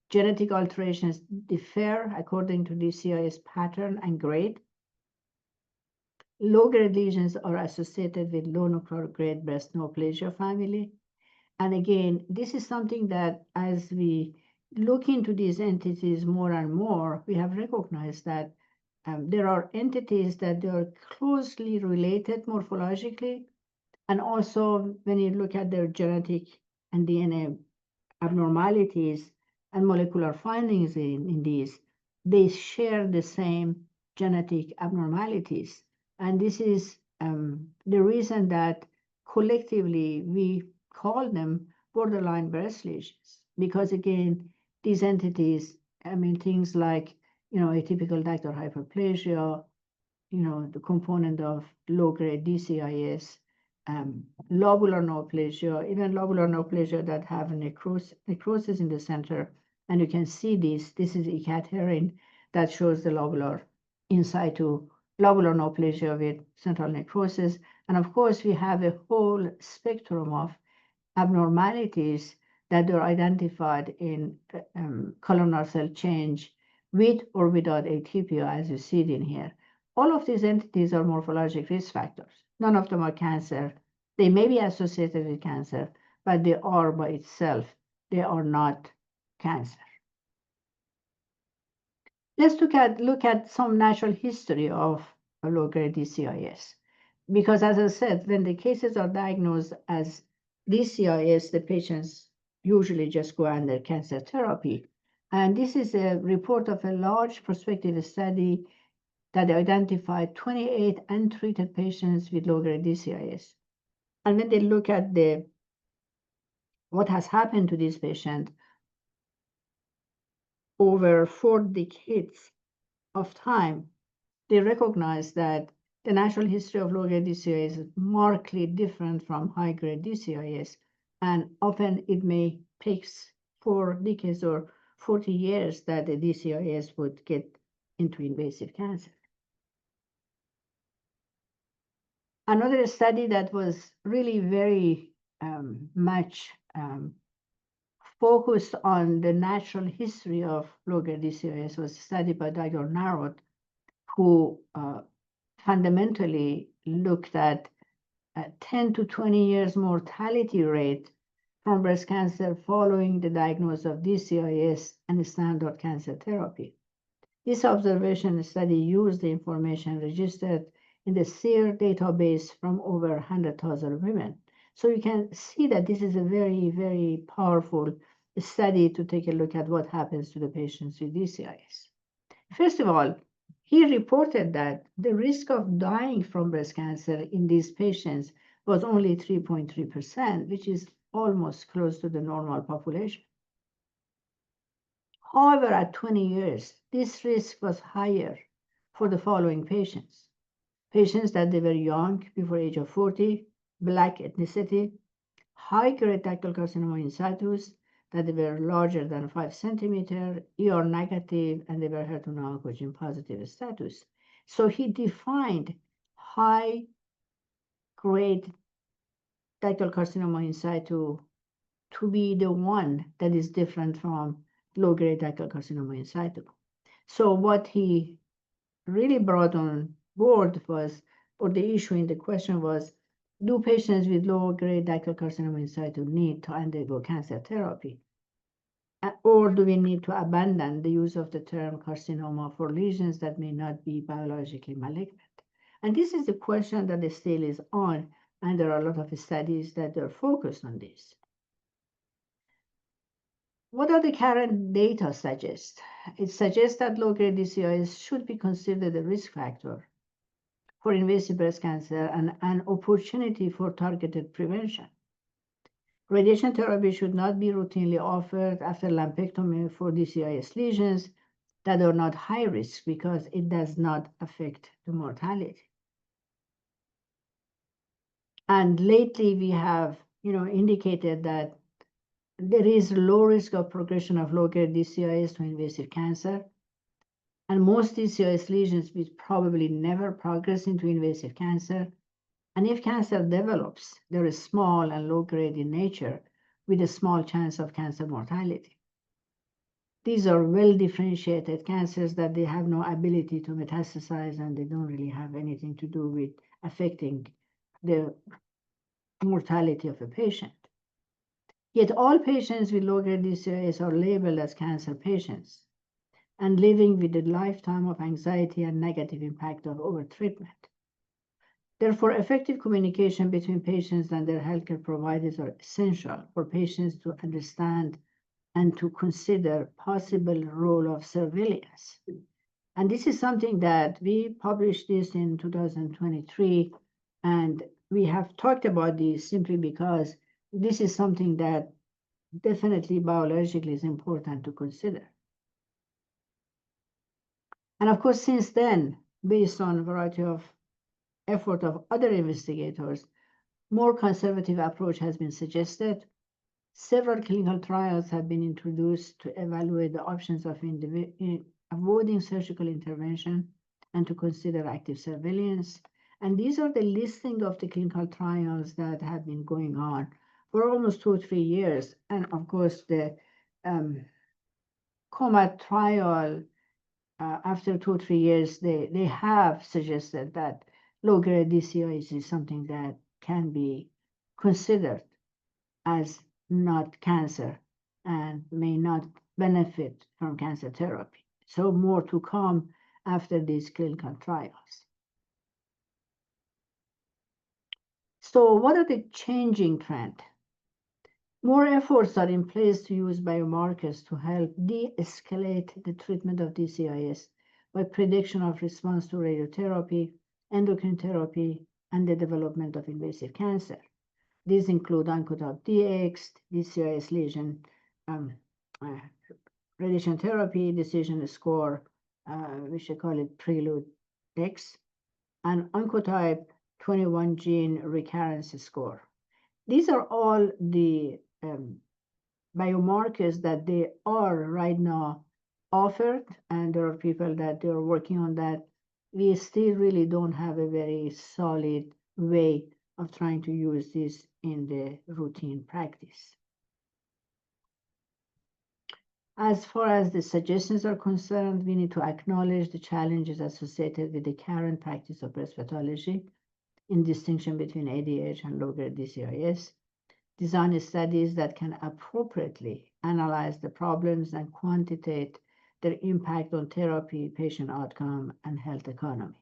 Genetic alterations differ according to DCIS pattern and grade. Low-grade lesions are associated with low nuclear grade breast neoplasia family. And again, this is something that as we look into these entities more and more, we have recognized that there are entities that they are closely related morphologically. And also, when you look at their genetic and DNA abnormalities and molecular findings in these, they share the same genetic abnormalities. And this is the reason that collectively we call them borderline breast lesions. Because again, these entities, things like, atypical dactyl hyperplasia, the component of low-grade DCIS, lobular neoplasia, even lobular neoplasia that have necrosis in the center. And you can see this is icatherine that shows the lobular in situ lobular neoplasia with central necrosis. And of course, we have a whole spectrum of abnormalities that are identified in colonal cell change with or without atypia, as you see it in here. All of these entities are morphologic risk factors. None of them are cancer. They may be associated with cancer, but they are by itself. They are not cancer. Let's look at some natural history of low-grade DCIS. Because as I said, when the cases are diagnosed as DCIS, the patients usually just go under cancer therapy. And this is a report of a large prospective study that identified 28 untreated patients with low-grade DCIS. And when they look at what has happened to these patients over 4 decades of time, they recognize that the natural history of low-grade DCIS is markedly different from high-grade DCIS, and often it may take 4 decades or 40 years that the DCIS would get into invasive cancer. Another study that was really very much focused on the natural history of low-grade DCIS was a study by Dr. Narod, who fundamentally looked at 10 to 20 years mortality rate from breast cancer following the diagnosis of DCIS and standard cancer therapy. This observation study used the information registered in the SEER database from over 100,000 women. So you can see that this is a very, very powerful study to take a look at what happens to the patients with DCIS. First of all, he reported that the risk of dying from breast cancer in these patients was only 3.3%, which is almost close to the normal population. However, at 20 years, this risk was higher for the following patients. Patients that they were young, before age of 40, Black ethnicity, high-grade ductal carcinoma in situ, that they were larger than 5 centimeters, ER negative, and they were HER2 positive status. So he defined high-grade ductal carcinoma in situ to be the one that is different from low-grade ductal carcinoma in situ. So what he really brought on board was, or the issue in the question was, do patients with low-grade ductal carcinoma in situ need to undergo cancer therapy? Or do we need to abandon the use of the term carcinoma for lesions that may not be biologically malignant? And this is the question that still is on, and there are a lot of studies that are focused on this. What are the current data suggest? It suggests that low-grade DCIS should be considered a risk factor for invasive breast cancer and an opportunity for targeted prevention. Radiation therapy should not be routinely offered after lumpectomy for DCIS lesions that are not high risk because it does not affect the mortality. And lately we have, indicated that there is low risk of progression of low-grade DCIS to invasive cancer. And most DCIS lesions will probably never progress into invasive cancer. And if cancer develops, they are small and low-grade in nature with a small chance of cancer mortality. These are well-differentiated cancers that they have no ability to metastasize, and they don't really have anything to do with affecting the mortality of a patient. Yet all patients with low-grade DCIS are labeled as cancer patients and living with a lifetime of anxiety and negative impact of overtreatment. Therefore, effective communication between patients and their healthcare providers are essential for patients to understand and to consider possible role of surveillance. And this is something that we published this in 2023, and we have talked about this simply because this is something that definitely biologically is important to consider. And of course, since then, based on a variety of effort of other investigators, more conservative approach has been suggested. Several clinical trials have been introduced to evaluate the options of avoiding surgical intervention and to consider active surveillance. And these are the listing of the clinical trials that have been going on for almost 2 or 3 years. And of course, the COMAT trial, after 2 or 3 years, they have suggested that low-grade DCIS is something that can be considered as not cancer and may not benefit from cancer therapy. So more to come after these clinical trials. So what are the changing trends? More efforts are in place to use biomarkers to help de-escalate the treatment of DCIS by prediction of response to radiotherapy, endocrine therapy, and the development of invasive cancer. These include Oncotype DX, DCIS lesion, radiation therapy, decision score, we should call it Prelude X, and Oncotype 21 gene recurrence score. These are all the biomarkers that they are right now offered, and there are people that they are working on that. We still really don't have a very solid way of trying to use this in the routine practice. As far as the suggestions are concerned, we need to acknowledge the challenges associated with the current practice of breast pathology in distinction between ADH and low-grade DCIS. Design studies that can appropriately analyze the problems and quantitate their impact on therapy, patient outcome, and health economy.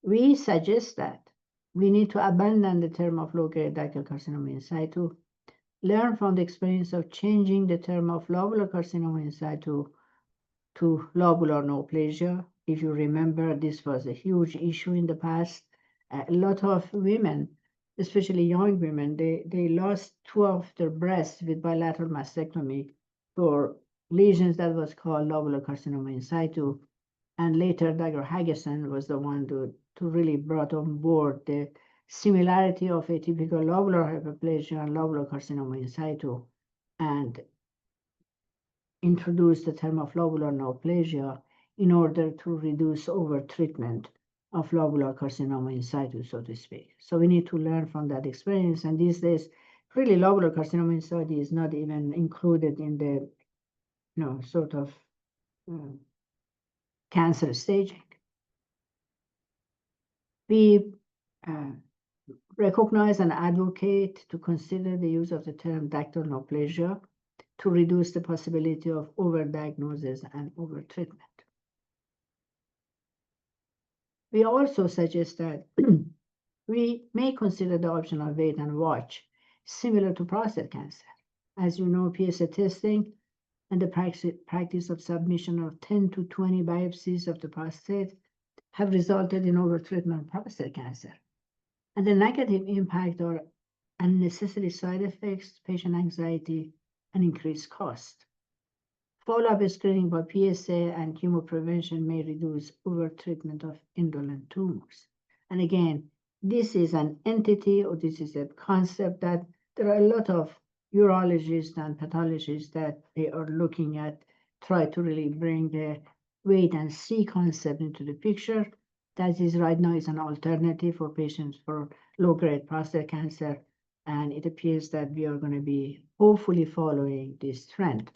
We suggest that we need to abandon the term of low-grade ductal carcinoma in situ, learn from the experience of changing the term of lobular carcinoma in situ to lobular neoplasia. If you remember, this was a huge issue in the past. A lot of women, especially young women, they lost 2 of their breasts with bilateral mastectomy for lesions that was called lobular carcinoma in situ. And later, Dr. Hageson was the one to really brought on board the similarity of atypical lobular hyperplasia and lobular carcinoma in situ, and introduced the term of lobular neoplasia in order to reduce over-treatment of lobular carcinoma in situ, so to speak. So we need to learn from that experience. And these days, really, lobular carcinoma in situ is not even included in the, sort of cancer staging. We recognize and advocate to consider the use of the term ductal neoplasia to reduce the possibility of overdiagnosis and overtreatment. We also suggest that we may consider the option of wait and watch, similar to prostate cancer. As you know, PSA testing and the practice of submission of 10 to 20 biopsies of the prostate have resulted in overtreatment of prostate cancer. And the negative impact are unnecessary side effects, patient anxiety, and increased cost. Follow-up screening by PSA and chemoprevention may reduce overtreatment of indolent tumors. And again, this is an entity, or this is a concept that there are a lot of urologists and pathologists that they are looking at, try to really bring the wait and see concept into the picture. That is right now is an alternative for patients for low-grade prostate cancer. And it appears that we are going to be hopefully following this trend.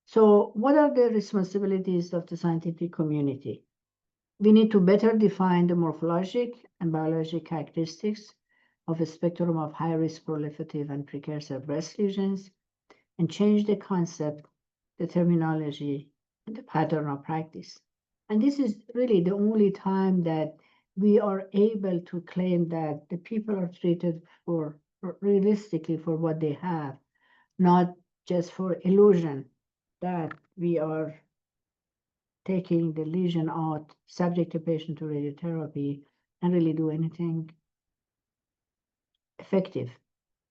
So what are the responsibilities of the scientific community? We need to better define the morphologic and biologic characteristics of a spectrum of high-risk proliferative and precursor breast lesions, and change the concept, the terminology, and the pattern of practice. And this is really the only time that we are able to claim that the people are treated for realistically for what they have, not just for illusion that we are taking the lesion out, subject the patient to radiotherapy, and really do anything effective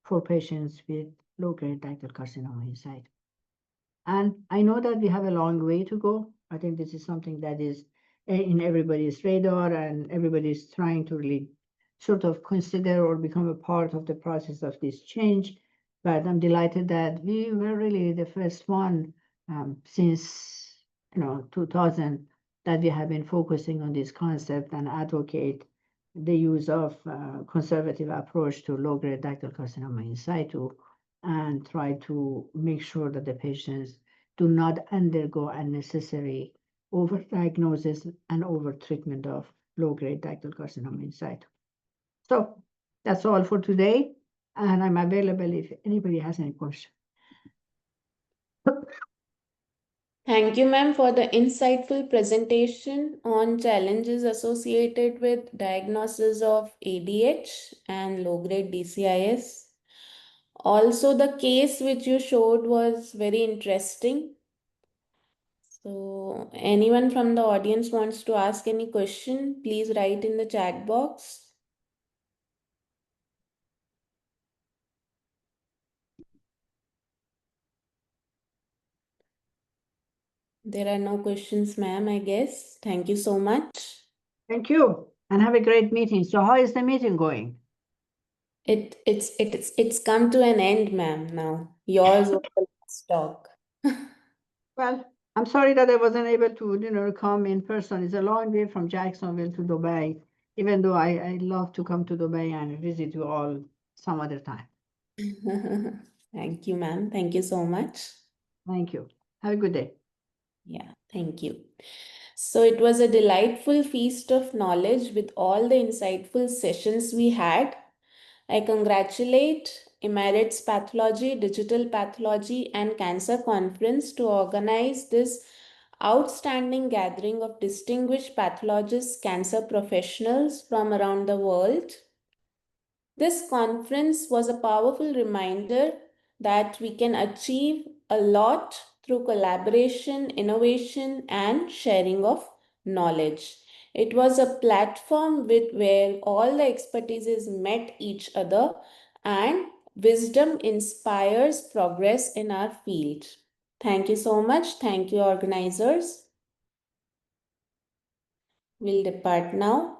for patients with low-grade ductal carcinoma in situ. And I know that we have a long way to go. I think this is something that is in everybody's radar, and everybody's trying to really sort of consider or become a part of the process of this change. But I'm delighted that we were really the first one since 2000 that we have been focusing on this concept and advocate the use of conservative approach to low-grade ductal carcinoma in situ, and try to make sure that the patients do not undergo unnecessary overdiagnosis and overtreatment of low-grade ductal carcinoma in situ. So that's all for today, and I'm available if anybody has any questions. Thank you, ma'am, for the insightful presentation on challenges associated with diagnosis of ADH and low-grade DCIS. Also, the case which you showed was very interesting. So, anyone from the audience wants to ask any question, please write in the chat box. There are no questions, ma'am, I guess. Thank you so much. Thank you, and have a great meeting. So how is the meeting going? It's come to an end, ma'am, now. Yours was the last talk. Well, I'm sorry that I wasn't able to, come in person. It's a long way from Jacksonville to Dubai, even though I love to come to Dubai and visit you all some other time. Thank you, ma'am. Thank you so much. Thank you. Have a good day. Yeah, thank you. So it was a delightful feast of knowledge with all the insightful sessions we had. I congratulate Emirates Pathology, Digital Pathology, and Cancer Conference to organize this outstanding gathering of distinguished pathologists, cancer professionals from around the world. This conference was a powerful reminder that we can achieve a lot through collaboration, innovation, and sharing of knowledge. It was a platform where all the expertises met each other, and wisdom inspires progress in our field. Thank you so much. Thank you, organizers. We'll depart now.